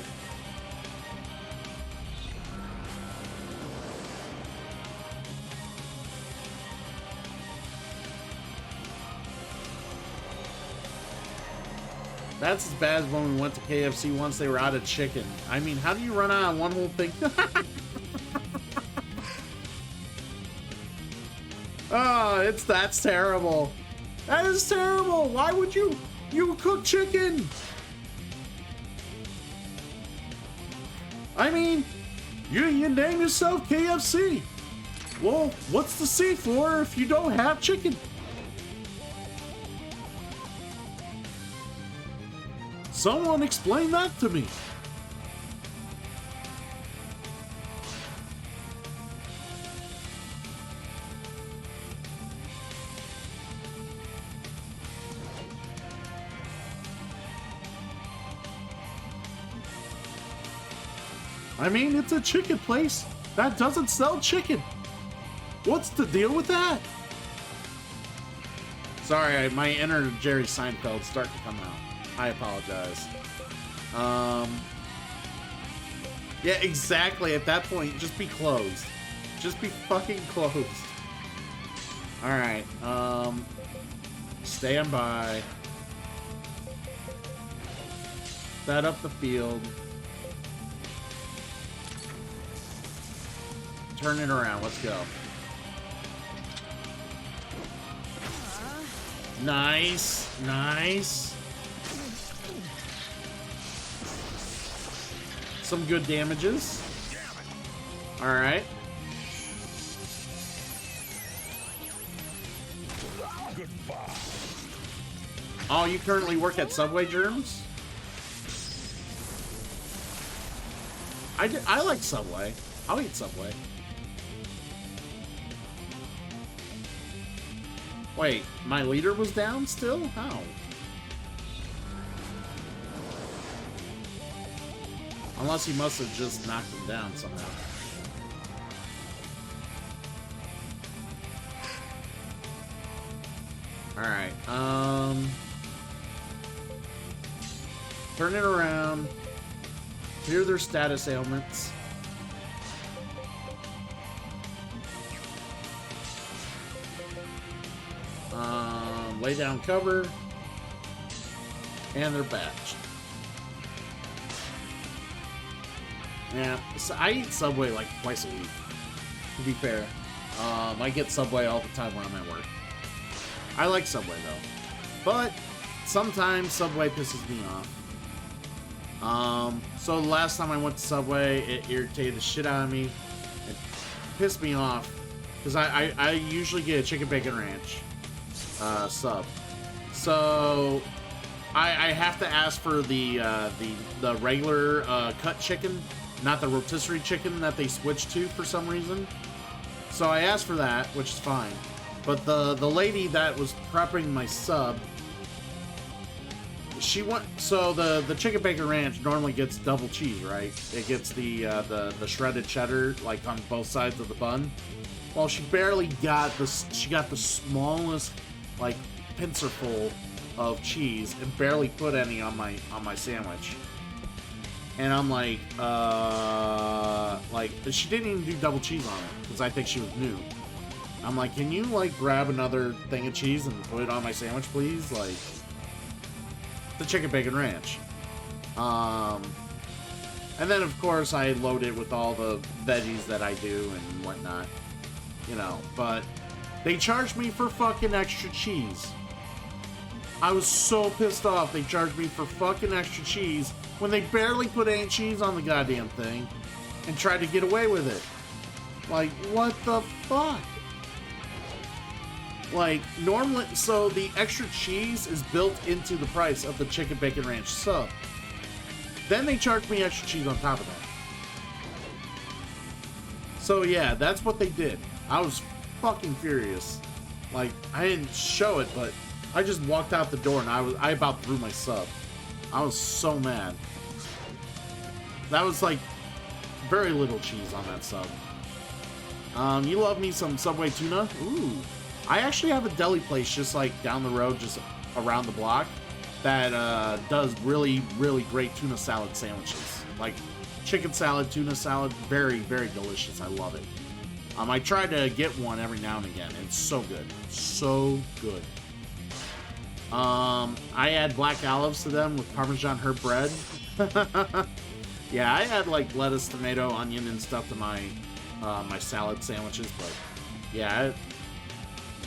That's as bad as when we went to KFC once they were out of chicken. I mean, how do you run out of one whole thing? Oh, that's terrible. That is terrible. Why would you cook chicken? I mean, you name yourself KFC. Well, what's the C for if you don't have chicken? Someone explain that to me. I mean, it's a chicken place that doesn't sell chicken. What's the deal with that? Sorry, my inner Jerry Seinfeld starting to come out. I apologize. Yeah, exactly. At that point, just be closed. Just be fucking closed. Alright, stand by. Set up the field. Turn it around. Let's go. Nice. Nice. Some good damages. Alright. Oh, you currently work at Subway, Germs? I like Subway. I'll eat Subway. Wait, my leader was down still? How? Unless he must have just knocked him down somehow. Alright, turn it around. Clear their status ailments. Lay down cover. And they're batched. Yeah, so I eat Subway like twice a week, to be fair. I get Subway all the time when I'm at work. I like Subway though, but sometimes Subway pisses me off. So the last time I went to Subway, it irritated the shit out of me. It pissed me off because I usually get a chicken bacon ranch sub. So I have to ask for the regular cut chicken, not the rotisserie chicken that they switched to for some reason. So I asked for that, which is fine. But the lady that was prepping my sub, she went. So the chicken bacon ranch normally gets double cheese, right? It gets the shredded cheddar like on both sides of the bun. Well, she barely got this. She got the smallest like pincerful of cheese and barely put any on my sandwich. And I'm like she didn't even do double cheese on it because I think she was new. I'm like, can you like grab another thing of cheese and put it on my sandwich, please? Like the chicken bacon ranch. And then of course I load it with all the veggies that I do and whatnot, you know. But they charged me for fucking extra cheese. I was so pissed off. They charged me for fucking extra cheese when they barely put any cheese on the goddamn thing and tried to get away with it. Like, what the fuck? Like, normally, so the extra cheese is built into the price of the chicken bacon ranch sub. Then they charged me extra cheese on top of that. So yeah, that's what they did. I was fucking furious. Like, I didn't show it, but I just walked out the door and I about threw my sub. I was so mad. That was like very little cheese on that sub. You love me some Subway tuna? Ooh. I actually have a deli place just like down the road, just around the block, that does really, really great tuna salad sandwiches. Like chicken salad, tuna salad, very, very delicious. I love it. I try to get one every now and again. It's so good. So good. I add black olives to them with Parmesan herb bread. Yeah, I add like lettuce, tomato, onion, and stuff to my my salad sandwiches.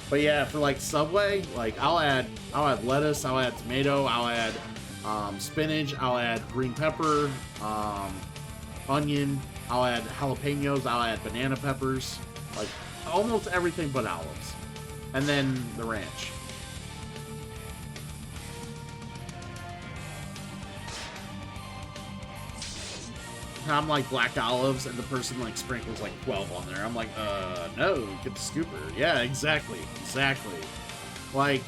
But yeah, for like Subway, like I'll add lettuce, I'll add tomato, I'll add spinach, I'll add green pepper, onion, I'll add jalapenos, I'll add banana peppers, like almost everything but olives, and then the ranch. I'm like black olives, and the person like sprinkles like 12 on there. I'm like, no, get the scooper. Yeah, exactly. Like,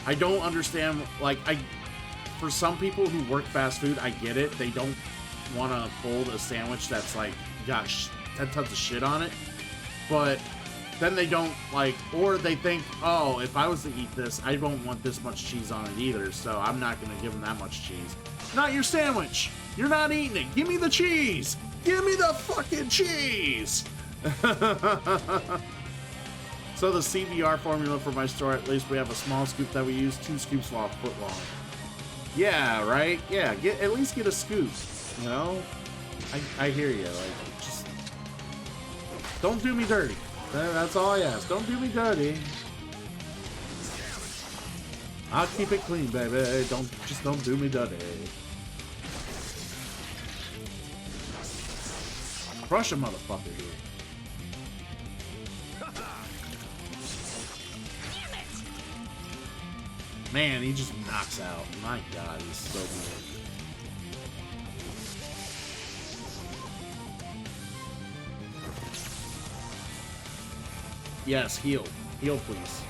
I don't understand. Like, for some people who work fast food, I get it. They don't want to fold a sandwich that's like got 10 tons of shit on it, but then they don't like, or they think, oh, if I was to eat this, I don't want this much cheese on it either, so I'm not gonna give them that much cheese. Not your sandwich. You're not eating it. Give me the cheese. Give me the fucking cheese. So the CBR formula for my store, at least we have a small scoop that we use, 2 scoops a foot long. Yeah, right? Yeah, at least get a scoop, you know? I hear you. Like, just don't do me dirty. That's all I ask. Don't do me dirty. I'll keep it clean, baby. Don't do me dirty. Crush a motherfucker here. Man, he just knocks out. My God, he's so good. Yes, heal. Heal, please.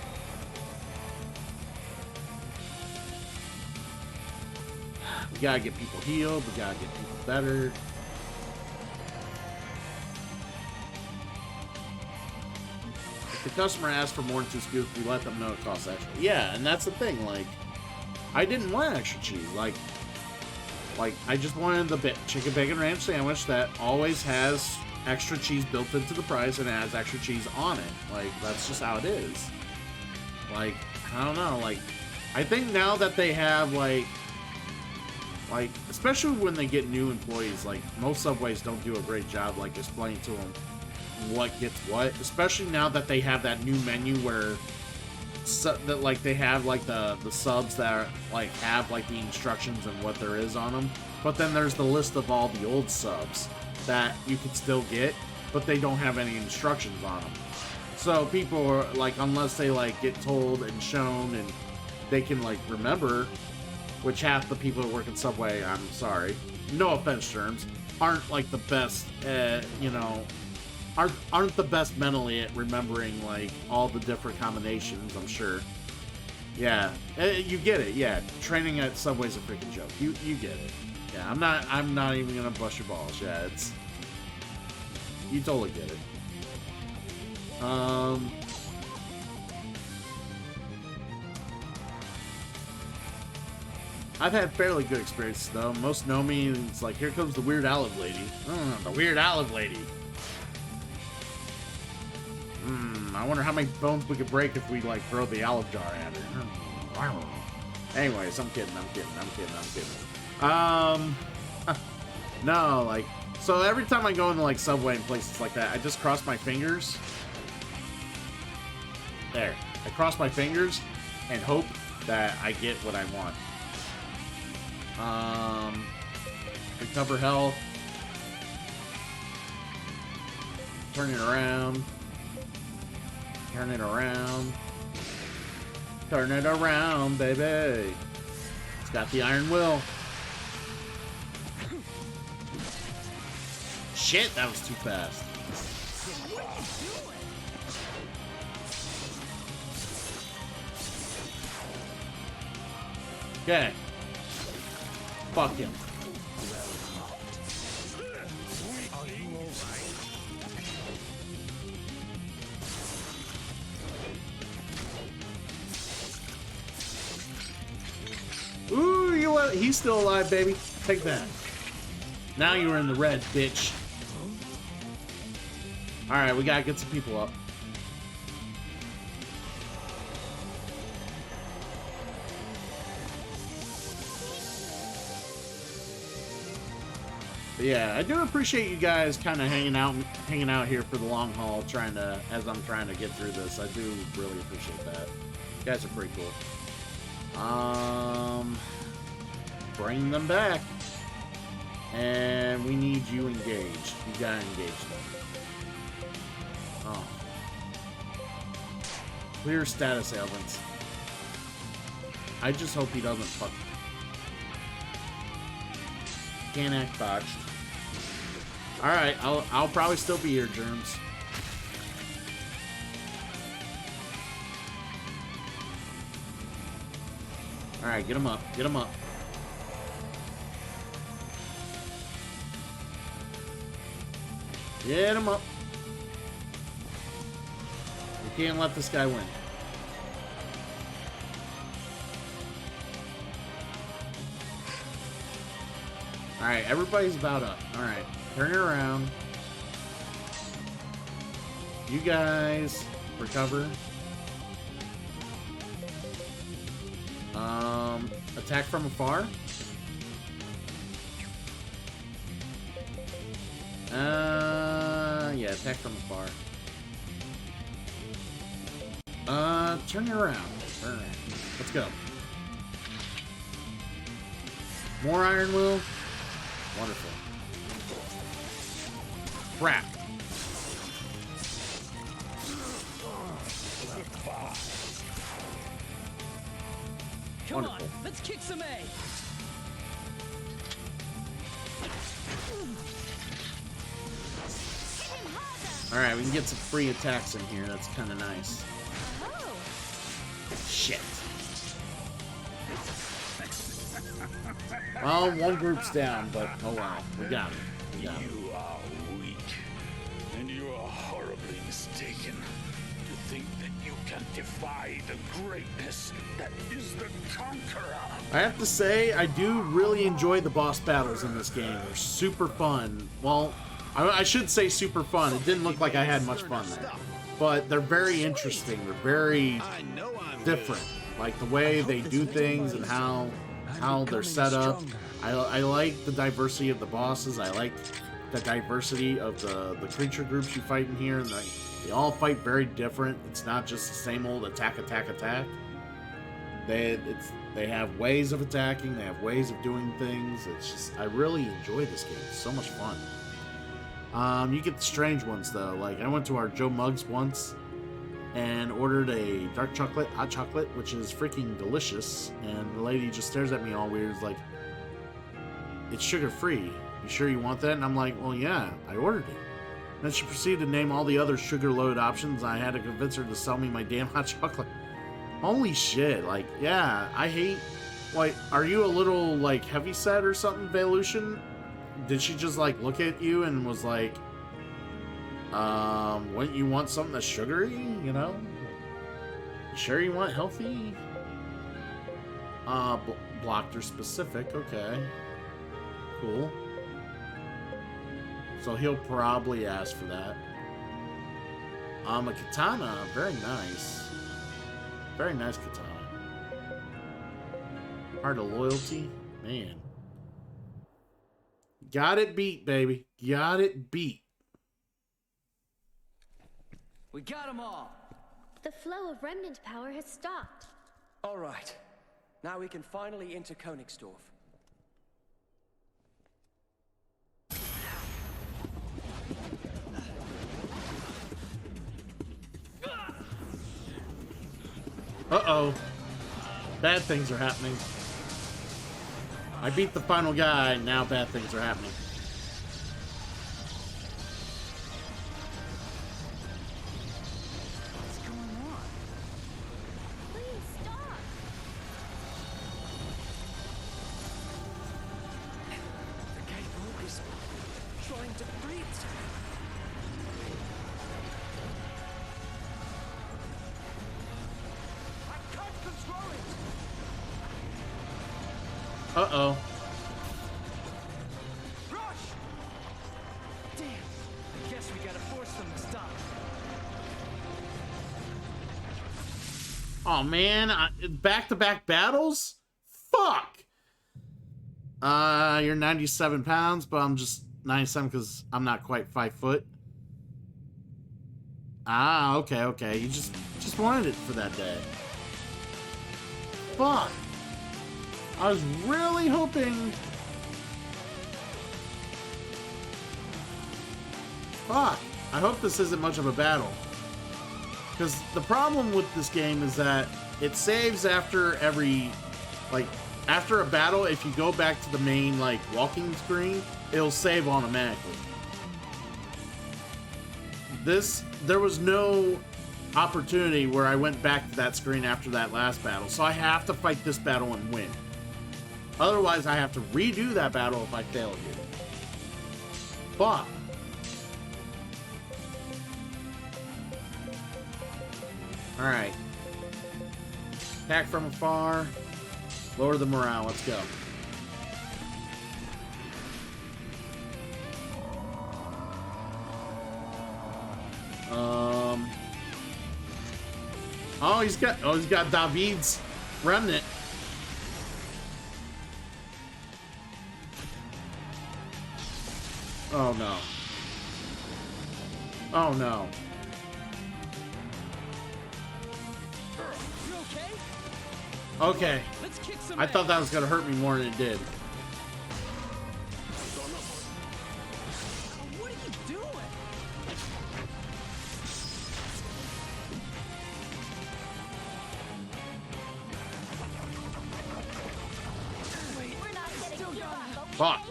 We gotta get people healed. We gotta get people better. If the customer asks for more than 2 scoops, we let them know it costs extra. Yeah, and that's the thing. Like, I didn't want extra cheese. Like I just wanted the chicken bacon ranch sandwich that always has extra cheese built into the price and it has extra cheese on it. Like, that's just how it is. Like, I don't know. Like, I think now that they have like especially when they get new employees, like most Subways don't do a great job like explaining to them, what gets what, especially now that they have that new menu where that like they have like the subs that are, like have like the instructions and what there is on them, but then there's the list of all the old subs that you can still get, but they don't have any instructions on them. So people are like, unless they like get told and shown and they can like remember, which half the people that work in Subway, I'm sorry, no offense terms, aren't like the best, you know, aren't the best mentally at remembering like all the different combinations, I'm sure. Yeah, you get it. Yeah, training at Subway's a freaking joke. You get it. Yeah, I'm not even gonna bust your balls. Yeah, it's, you totally get it. I've had fairly good experiences though. Most know me and it's like, here comes the weird olive lady. The weird olive lady. I wonder how many bones we could break if we like throw the olive jar at her. Anyways, I'm kidding. No, like, so every time I go into like Subway and places like that, I just cross my fingers. There. I cross my fingers and hope that I get what I want. Recover health. Turn it around. Turn it around. Turn it around, baby. It's got the iron will. Shit, that was too fast. Okay. Fuck him. Ooh, he's still alive, baby. Take that. Now you're in the red, bitch. Alright, we gotta get some people up. But yeah, I do appreciate you guys kind of hanging out here for the long haul, as I'm trying to get through this. I do really appreciate that. You guys are pretty cool. Bring them back. And we need you engaged. You gotta engage them. Oh. Clear status ailments. I just hope he doesn't fuck. Can't act botched. Alright, I'll probably still be here, Germs. Alright, get him up. Get him up. Get him up. You can't let this guy win. Alright, everybody's about up. Alright, turn it around. You guys recover. Attack from afar. Yeah, attack from afar. Turn it around. Turn it around. Let's go. More iron will. Wonderful. Crap. Come Wonderful. on, let's kick some A. Alright, we can get some free attacks in here. That's kind of nice. Oh. Shit. Well, one group's down, but oh well. We got him. We got him. You are weak, and you are horribly mistaken to think that you can defy the greatness that is the Conqueror. I have to say, I do really enjoy the boss battles in this game. They're super fun. Well, I should say super fun. It didn't look like I had much fun there. But they're very interesting. They're very different. Like the way they do things and how they're set up. I like the diversity of the bosses. I the diversity of the creature groups you fight in here, and they all fight very different. It's not just the same old attack, attack, attack. They have ways of attacking. They have ways of doing things. It's just, I really enjoy this game. It's so much fun. You get the strange ones though. Like I went to our Joe Muggs once and ordered a dark chocolate, hot chocolate, which is freaking delicious. And the lady just stares at me all weird. It's like, it's sugar free. You sure you want that? And I'm like, well, yeah, I ordered it. Then she proceeded to name all the other sugar load options. I had to convince her to sell me my damn hot chocolate. Holy shit, like, yeah, I hate, like, are you a little, like, heavyset or something, Velution? Did she just, like, look at you and was like, wouldn't you want something that's sugary, you know? Sure you want healthy? Blocked or specific, okay. Cool. So he'll probably ask for that. A katana, very nice. Very nice katana. Heart of loyalty, man. Got it beat, baby. Got it beat. We got them all. The flow of remnant power has stopped. All right. Now we can finally enter Königsdorf. Uh-oh. Bad things are happening. I beat the final guy, now bad things are happening. What's going on? Please stop. The cable is trying to breathe. Uh-oh. Rush! Damn. I guess we gotta force them to stop. Oh man, back-to-back battles? Fuck! You're 97 pounds, but I'm just 97 because I'm not quite 5 foot. Ah, okay. You just wanted it for that day. Fuck! I was really hoping... Fuck. I hope this isn't much of a battle. Because the problem with this game is that it saves after every... Like, after a battle, if you go back to the main, like, walking screen, it'll save automatically. There was no opportunity where I went back to that screen after that last battle, so I have to fight this battle and win. Otherwise, I have to redo that battle if I fail here. Fuck. Alright. Attack from afar. Lower the morale. Let's go. Oh, he's got David's Remnant. Oh no. Oh no. You okay? Okay. Let's kick some I thought ass. that was gonna hurt me more than it did. What are you doing? We're not getting you up, okay? Fuck.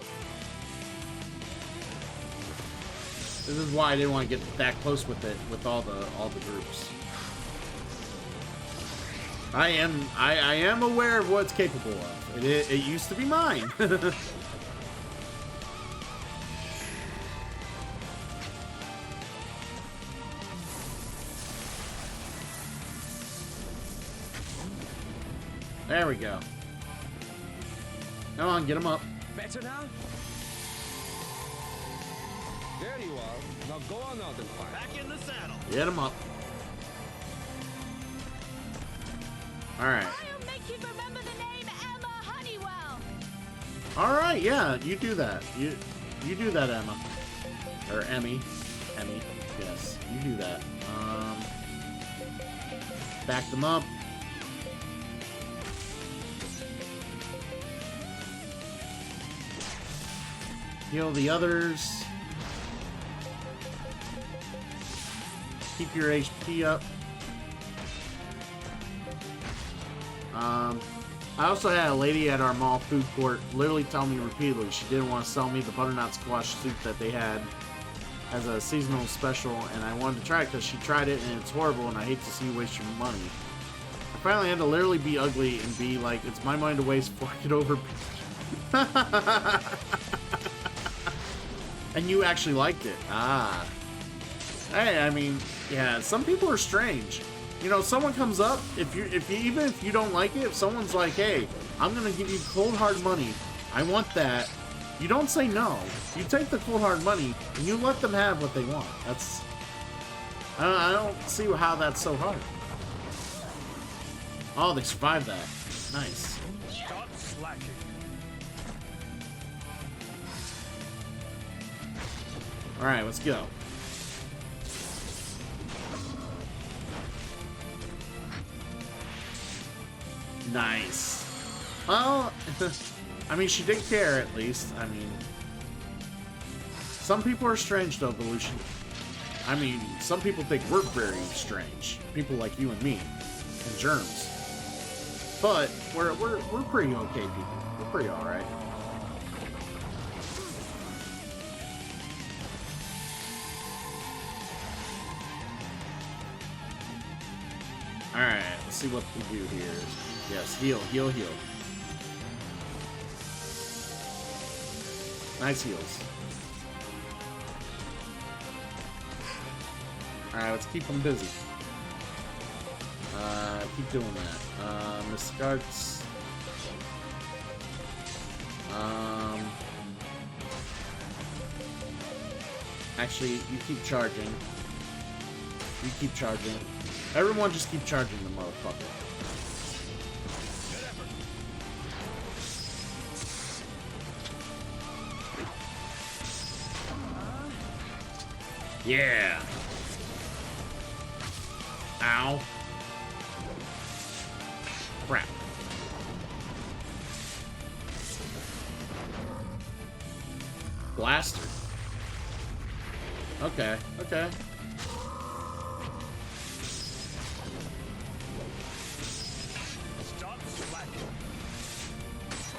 This is why I didn't want to get that close with it, with all the groups. I am aware of what it's capable of. It used to be mine. There we go. Come on, get him up. Better now? There you are. Now go on out and fight. Back in the saddle. Get him up. All right. I'll make you remember the name Emma Honeywell. All right. Yeah, you do that. You do that, Emma. Or Emmy. Emmy. Yes, you do that. Back them up. Heal the others. Keep your HP up. I also had a lady at our mall food court literally tell me repeatedly she didn't want to sell me the butternut squash soup that they had as a seasonal special, and I wanted to try it because she tried it and it's horrible and I hate to see you waste your money. I finally had to literally be ugly and be like, it's my money to waste, fork it over. And you actually liked it. Ah. Hey, I mean, yeah, some people are strange. You know, someone comes up, even if you don't like it, if someone's like, hey, I'm gonna give you cold hard money, I want that, you don't say no. You take the cold hard money and you let them have what they want. That's, I don't see how that's so hard. Oh, they survived that. Nice. Stop slacking. Alright, let's go. Nice. Well, I mean, she did care at least. I mean, some people are strange though, Volution. I mean, some people think we're very strange. People like you and me, and germs. But we're pretty okay people. We're pretty all right. All right, let's see what we do here. Yes, heal, heal, heal. Nice heals. Alright, let's keep them busy. Keep doing that. Miss Scarts. Actually, you keep charging. You keep charging. Everyone just keep charging the motherfucker. Yeah. Ow. Crap. Blaster. Okay, okay. Stop slacking.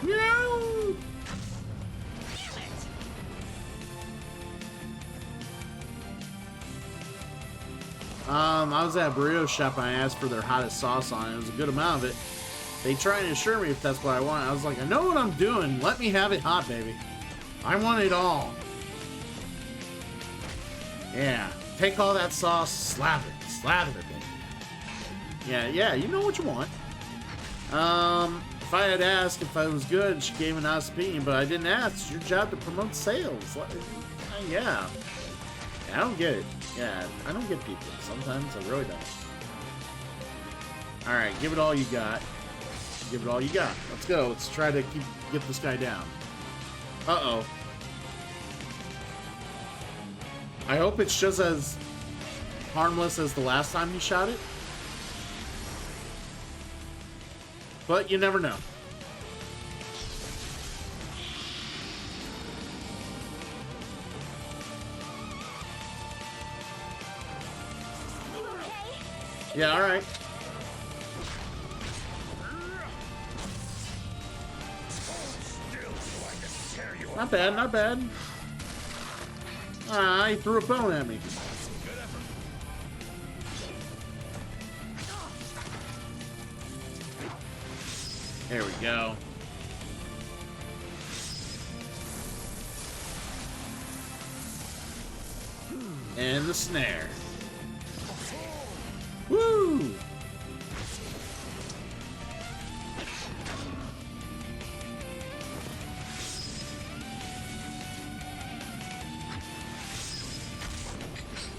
No. I was at a burrito shop and I asked for their hottest sauce on it. It was a good amount of it. They try and assure me if that's what I want. I was like, I know what I'm doing. Let me have it hot, baby. I want it all. Yeah. Take all that sauce, slather it. Slather it, baby. Yeah, you know what you want. If I had asked if I was good, she gave an honest opinion, but I didn't ask. It's your job to promote sales. Yeah. I don't get it. Yeah, I don't get people. Sometimes I really don't. Alright, give it all you got. Give it all you got. Let's go. Let's try to get this guy down. Uh-oh. I hope it's just as harmless as the last time he shot it. But you never know. Yeah, alright. Not bad, not bad. Ah, he threw a bone at me. There we go. And the snare. Woo!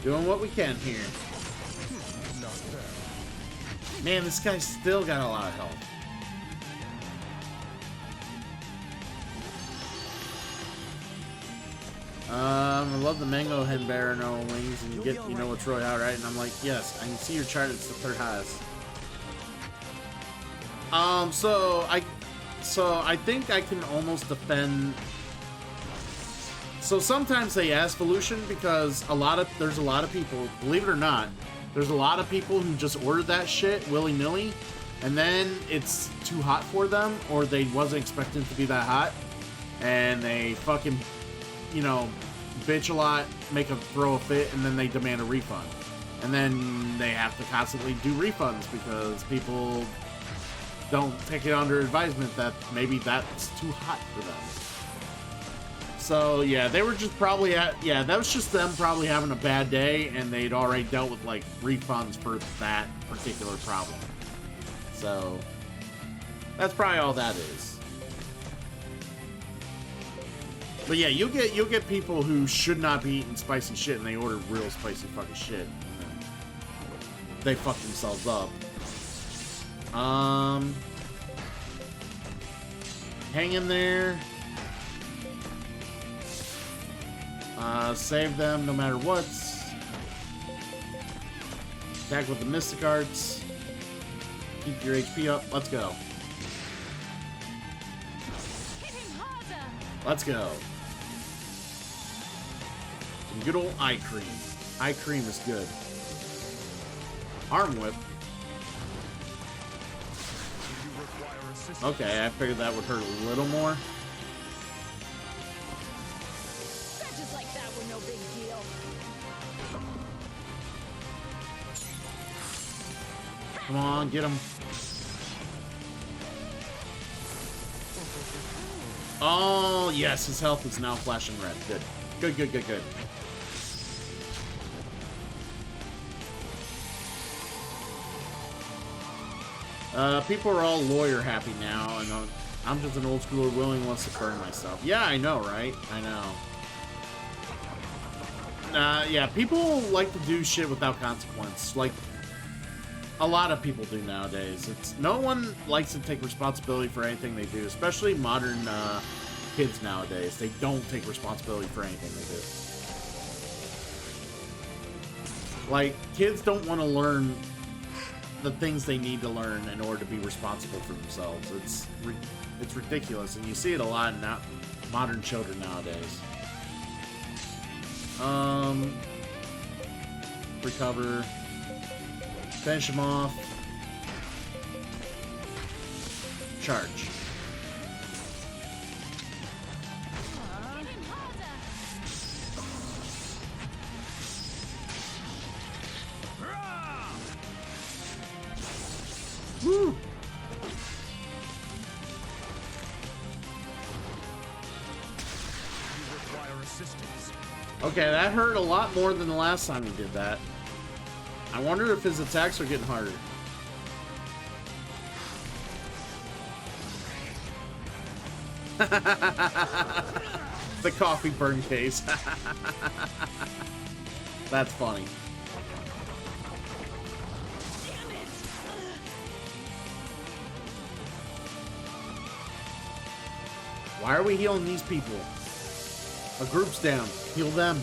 Doing what we can here. Man, this guy's still got a lot of health. I love the mango head bear no wings, and you get, you know, it's really high, right? And I'm like, yes, I can see your chart. It's the third highest. So I think I can almost defend. So sometimes they ask Volution because there's a lot of people, believe it or not, there's a lot of people who just order that shit willy-nilly, and then it's too hot for them, or they wasn't expecting it to be that hot, and they fucking, you know, bitch a lot, make them throw a fit, and then they demand a refund. And then they have to constantly do refunds because people don't take it under advisement that maybe that's too hot for them. So yeah, they were just probably that was just them probably having a bad day, and they'd already dealt with like refunds for that particular problem. So that's probably all that is. But yeah, you'll get people who should not be eating spicy shit, and they order real spicy fucking shit, and then they fuck themselves up. Hang in there. Save them no matter what. Attack with the Mystic Arts. Keep your HP up. Let's go. Let's go. Some good old eye cream. Eye cream is good. Arm whip. Okay, I figured that would hurt a little more. Scratches like that were no big deal. Come on, get him. Oh, yes, his health is now flashing red. Good. Good, good, good, good. People are all lawyer happy now, and I'm just an old schooler willing wants to burn myself. Yeah, I know, right? I know. Yeah, people like to do shit without consequence. Like, a lot of people do nowadays. No one likes to take responsibility for anything they do, especially modern kids nowadays. They don't take responsibility for anything they do. Like, kids don't want to learn the things they need to learn in order to be responsible for themselves. It's ridiculous, and you see it a lot in modern children nowadays. Recover. Finish him off. Charge. Woo! Okay, that hurt a lot more than the last time he did that. I wonder if his attacks are getting harder. The coffee burn case. That's funny. Why are we healing these people? A group's down. Heal them.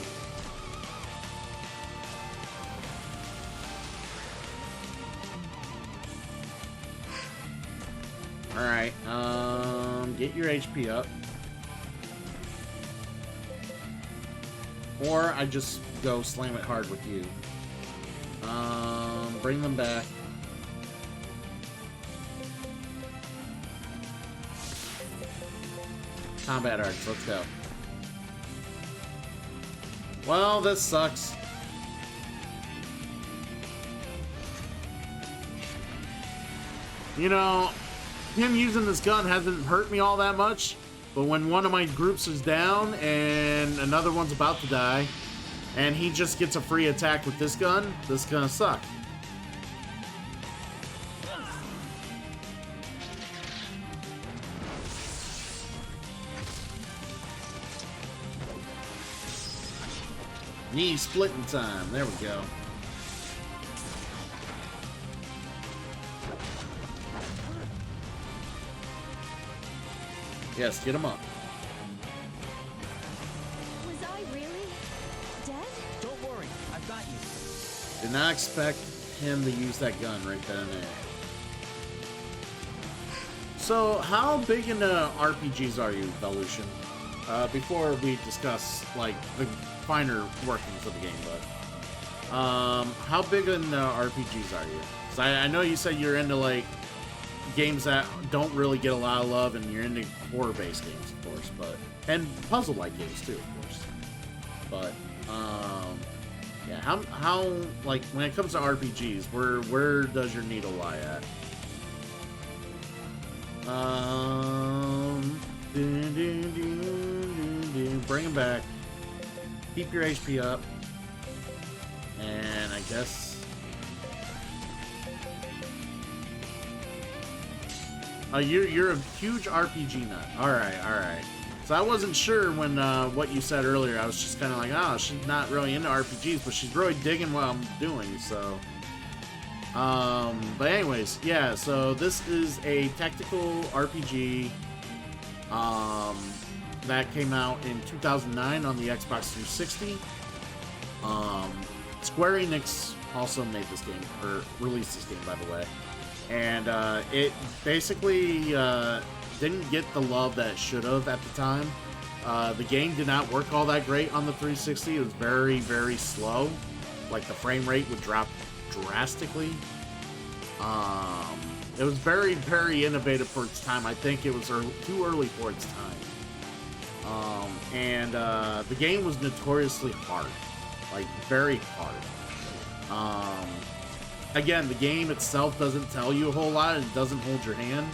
Alright, get your HP up. Or I just go slam it hard with you. Bring them back. Combat arts, let's go. Well, this sucks. You know, him using this gun hasn't hurt me all that much, but when one of my groups is down and another one's about to die, and he just gets a free attack with this gun, this is gonna suck. Knee splitting time. There we go. Yes, get him up. Was I really Did not expect him to use that gun right then and there. So, how big into RPGs are you, Velution? Before we discuss, like, the finer workings of the game, but how big into RPGs are you? 'Cause I know you said you're into, like, games that don't really get a lot of love, and you're into horror-based games, of course, but and puzzle-like games too, of course. But yeah, how like when it comes to RPGs, where does your needle lie at? Bring him back. Keep your HP up, and I guess. You're a huge RPG nut. All right. So I wasn't sure when what you said earlier. I was just kind of like, oh, she's not really into RPGs, but she's really digging what I'm doing. So, but anyways, yeah. So this is a tactical RPG that came out in 2009 on the Xbox 360. Square Enix also made this game, or released this game, by the way. And it basically didn't get the love that it should have at the time. The game did not work all that great on the 360. It was very, very slow. Like, the frame rate would drop drastically. It was very, very innovative for its time. I think it was too early for its time. And the game was notoriously hard. Like, very hard. Again, the game itself doesn't tell you a whole lot, and it doesn't hold your hand.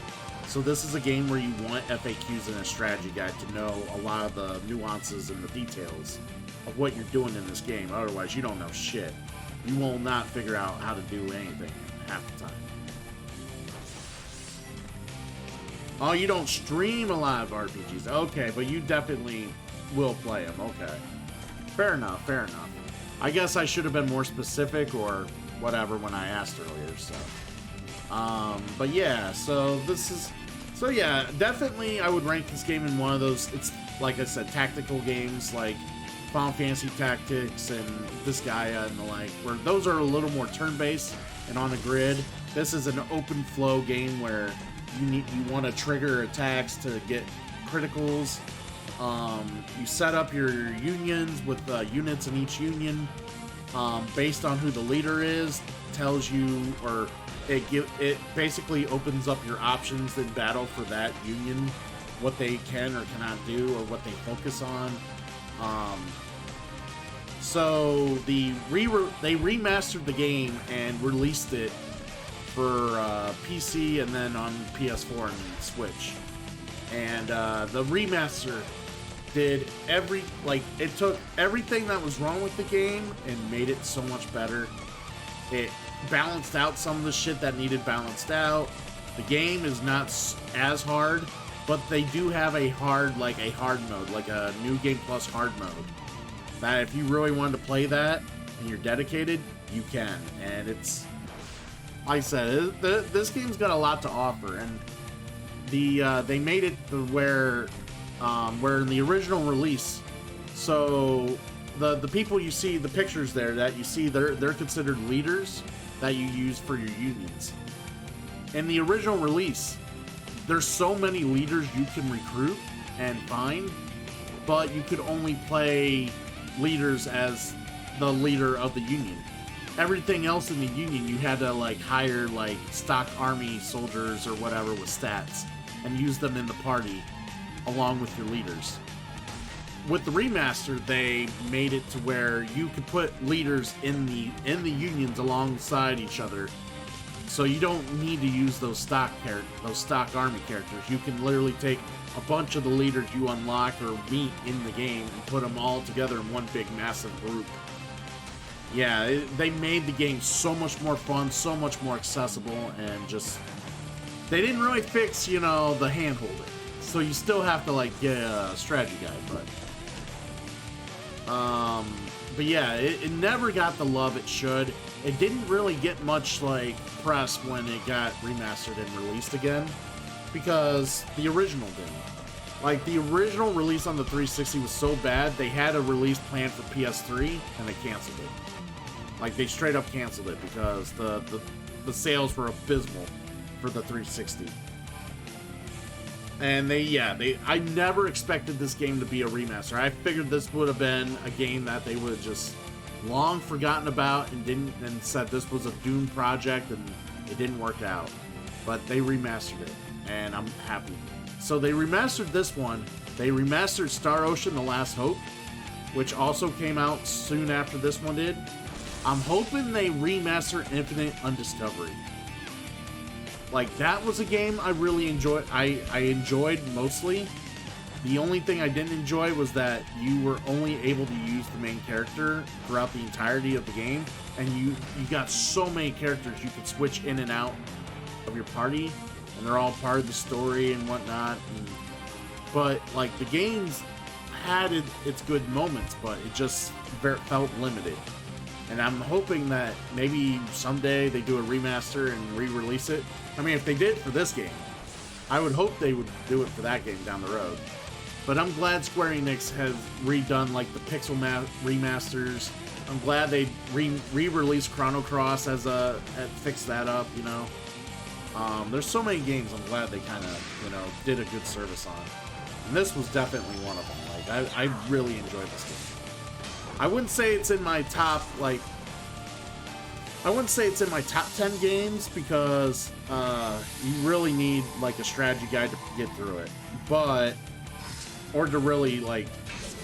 So this is a game where you want FAQs and a strategy guide to know a lot of the nuances and the details of what you're doing in this game. Otherwise, you don't know shit. You will not figure out how to do anything half the time. Oh, you don't stream a lot of RPGs. Okay, but you definitely will play them. Okay. Fair enough. I guess I should have been more specific or whatever when I asked earlier, so. But yeah, so yeah, definitely I would rank this game in one of those, it's, like I said, tactical games like Final Fantasy Tactics and Disgaea and the like, where those are a little more turn-based and on a grid. This is an open flow game where you want to trigger attacks to get criticals. You set up your unions with units in each union. Based on who the leader is, tells you, or it basically opens up your options in battle for that union, what they can or cannot do, or what they focus on. So they remastered the game and released it for PC and then on PS4 and Switch. And the remaster did it took everything that was wrong with the game and made it so much better. It balanced out some of the shit that needed balanced out. The game is not as hard, but they do have a hard mode, like a new game plus hard mode. That if you really wanted to play that and you're dedicated, you can. And it's, like I said, this game's got a lot to offer, and they made it to where in the original release, so the people you see, the pictures there that you see, they're considered leaders that you use for your unions. In the original release, there's so many leaders you can recruit and find, but you could only play leaders as the leader of the union. Everything else in the union, you had to hire stock army soldiers or whatever with stats and use them in the party along with your leaders. With the remaster, they made it to where you could put leaders in the unions alongside each other, so you don't need to use those stock army characters. You can literally take a bunch of the leaders you unlock or meet in the game and put them all together in one big massive group. Yeah, they made the game so much more fun, so much more accessible, and just they didn't really fix the hand-holding. So you still have to get a strategy guide, but yeah, it never got the love it should. It didn't really get much press when it got remastered and released again, because the original didn't. The original release on the 360 was so bad, they had a release planned for PS3 and they canceled it. Like, they straight up canceled it because the sales were abysmal for the 360. And I never expected this game to be a remaster. I figured this would have been a game that they would have just long forgotten about and said this was a doomed project and it didn't work out. But they remastered it, and I'm happy. So they remastered this one. They remastered Star Ocean: The Last Hope, which also came out soon after this one did. I'm hoping they remaster Infinite Undiscovery. Like, that was a game I really enjoyed. I enjoyed mostly. The only thing I didn't enjoy was that you were only able to use the main character throughout the entirety of the game, and you got so many characters you could switch in and out of your party, and they're all part of the story and whatnot. But, like, the games had its good moments, but it just felt limited. And I'm hoping that maybe someday they do a remaster and re-release it. I mean, if they did for this game, I would hope they would do it for that game down the road. But I'm glad Square Enix has redone, like, the pixel remasters. I'm glad they re-released Chrono Cross fixed that up, you know. There's so many games I'm glad they kind of, you know, did a good service on. And this was definitely one of them. Like, I really enjoyed this game. I wouldn't say it's in my top, like, I wouldn't say it's in my top 10 games because you really need, like, a strategy guide to get through it. But, or to really, like,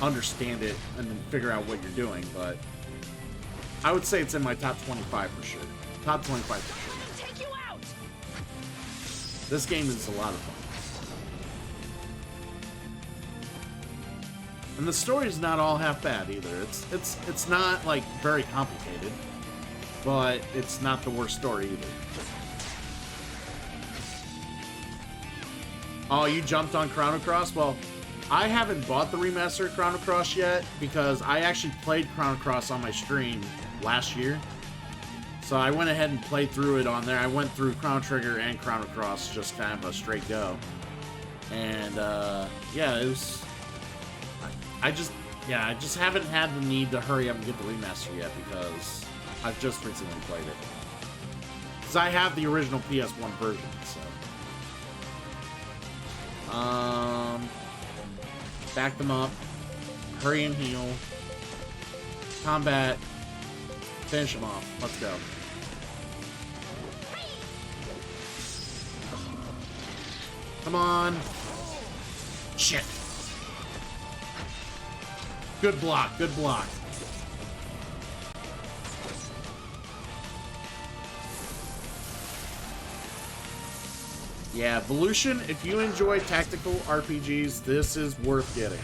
understand it and figure out what you're doing. But I would say it's in my top 25 for sure. Top 25 for sure. Take you out. This game is a lot of fun. And the story's not all half bad either. It's not, like, very complicated, but it's not the worst story either. Oh, you jumped on Chrono Cross? Well, I haven't bought the remaster of Chrono Cross yet because I actually played Chrono Cross on my stream last year. So I went ahead and played through it on there. I went through Chrono Trigger and Chrono Cross, just kind of a straight go. And, yeah, it was... I just haven't had the need to hurry up and get the remaster yet because I've just recently played it. Because I have the original PS1 version, so... Back them up. Hurry and heal. Combat. Finish them off. Let's go. Come on. Shit. Good block, good block. Yeah, Evolution, if you enjoy tactical RPGs, this is worth getting.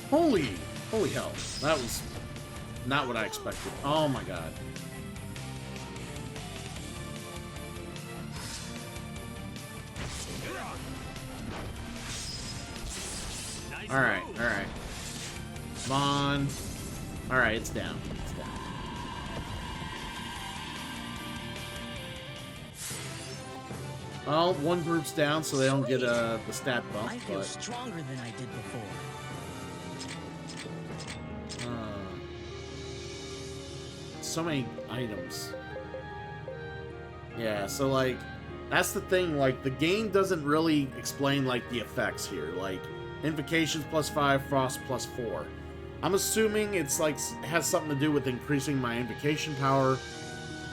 Holy hell. That was not what I expected. Oh my god. Alright. Come on. Alright, it's down. It's down. Well, one group's down, so they don't get the stat bump. I feel stronger than I did before. So many items. Yeah, so, like, that's the thing. Like, the game doesn't really explain, like, the effects here. Like, Invocations +5, Frost +4. I'm assuming it's, like, has something to do with increasing my invocation power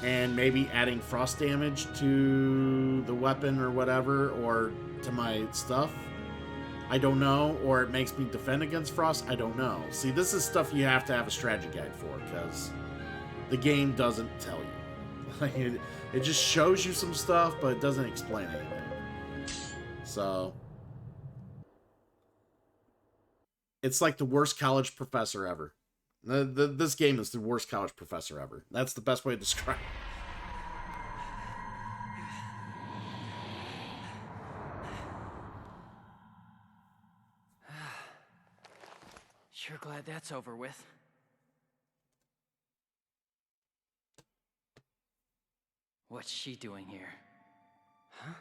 and maybe adding frost damage to the weapon or whatever, or to my stuff. I don't know. Or it makes me defend against frost. I don't know. See, this is stuff you have to have a strategy guide for, because the game doesn't tell you. Like, it just shows you some stuff, but it doesn't explain anything. So... it's like the worst college professor ever. This game is the worst college professor ever. That's the best way to describe it. Sure glad that's over with. What's she doing here? Huh?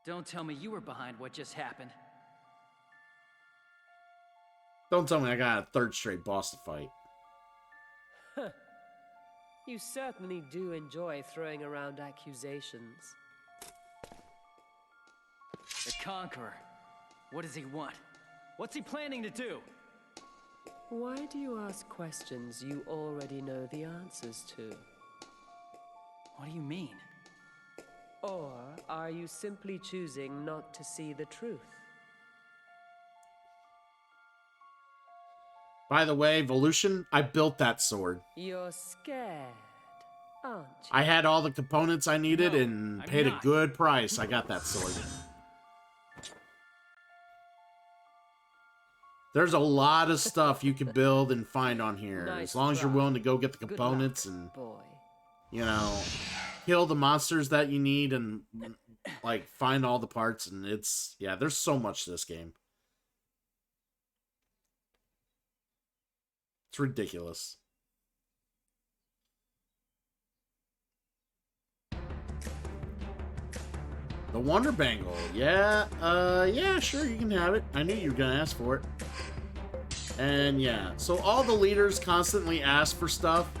Don't tell me you were behind what just happened. Don't tell me I got a third straight boss to fight. You certainly do enjoy throwing around accusations. The Conqueror. What does he want? What's he planning to do? Why do you ask questions you already know the answers to? What do you mean? Or are you simply choosing not to see the truth? By the way, Volution, I built that sword. You're scared, aren't you? I had all the components I needed No, and I'm paid a not. good price. I got that sword. There's a lot of stuff you can build and find on here. Nice as long as you're try. willing to go get the Good components luck, and, boy. you know, kill the monsters that you need and, like, find all the parts. And it's, yeah, there's so much to this game. It's ridiculous. The Wonder Bangle. Yeah, yeah, sure, you can have it. I knew you were gonna ask for it. And yeah, so all the leaders constantly ask for stuff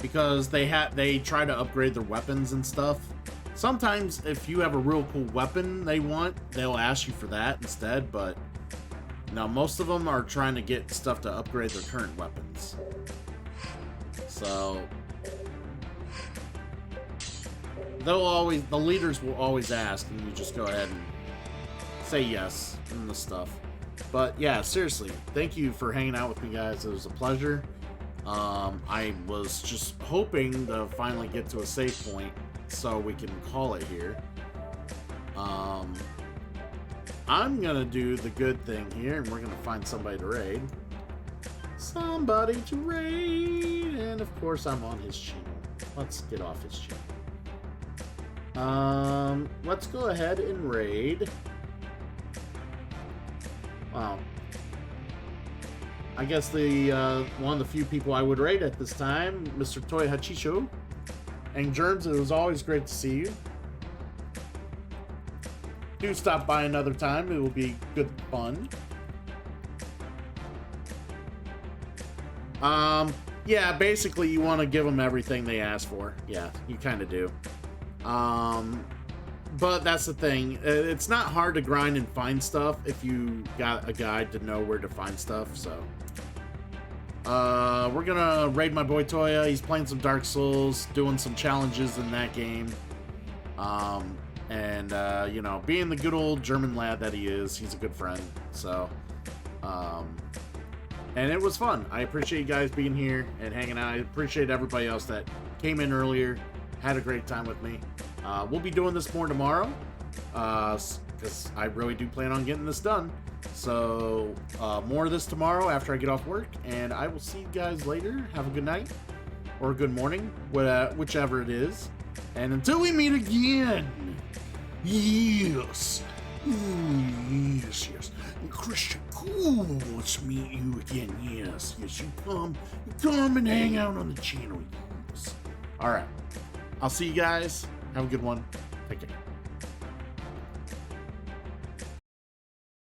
because they try to upgrade their weapons and stuff. Sometimes if you have a real cool weapon they want, they'll ask you for that instead, but no, most of them are trying to get stuff to upgrade their current weapons. So the leaders will always ask, and you just go ahead and say yes and the stuff. But yeah, seriously, thank you for hanging out with me, guys. It was a pleasure. I was just hoping to finally get to a save point so we can call it here. I'm gonna do the good thing here, and we're gonna find somebody to raid. Somebody to raid, and of course I'm on his channel. Let's get off his channel. Let's go ahead and raid. Wow. I guess the one of the few people I would raid at this time, Mr. Toy Hachisho. And Germs, it was always great to see you. Do stop by another time. It will be good fun. Yeah, basically you want to give them everything they ask for. Yeah, you kind of do. But that's the thing. It's not hard to grind and find stuff if you got a guide to know where to find stuff, so. We're gonna raid my boy Toya. He's playing some Dark Souls, doing some challenges in that game. You know, being the good old German lad that he is, he's a good friend. So, and it was fun. I appreciate you guys being here and hanging out. I appreciate everybody else that came in earlier, had a great time with me. We'll be doing this more tomorrow, because I really do plan on getting this done. So, more of this tomorrow after I get off work, and I will see you guys later. Have a good night, or a good morning, whichever it is. And until we meet again, yes, yes, Christian Cool wants to meet you again, yes, you come and hang out on the channel, yes. All right, I'll see you guys. Have a good one. Take care.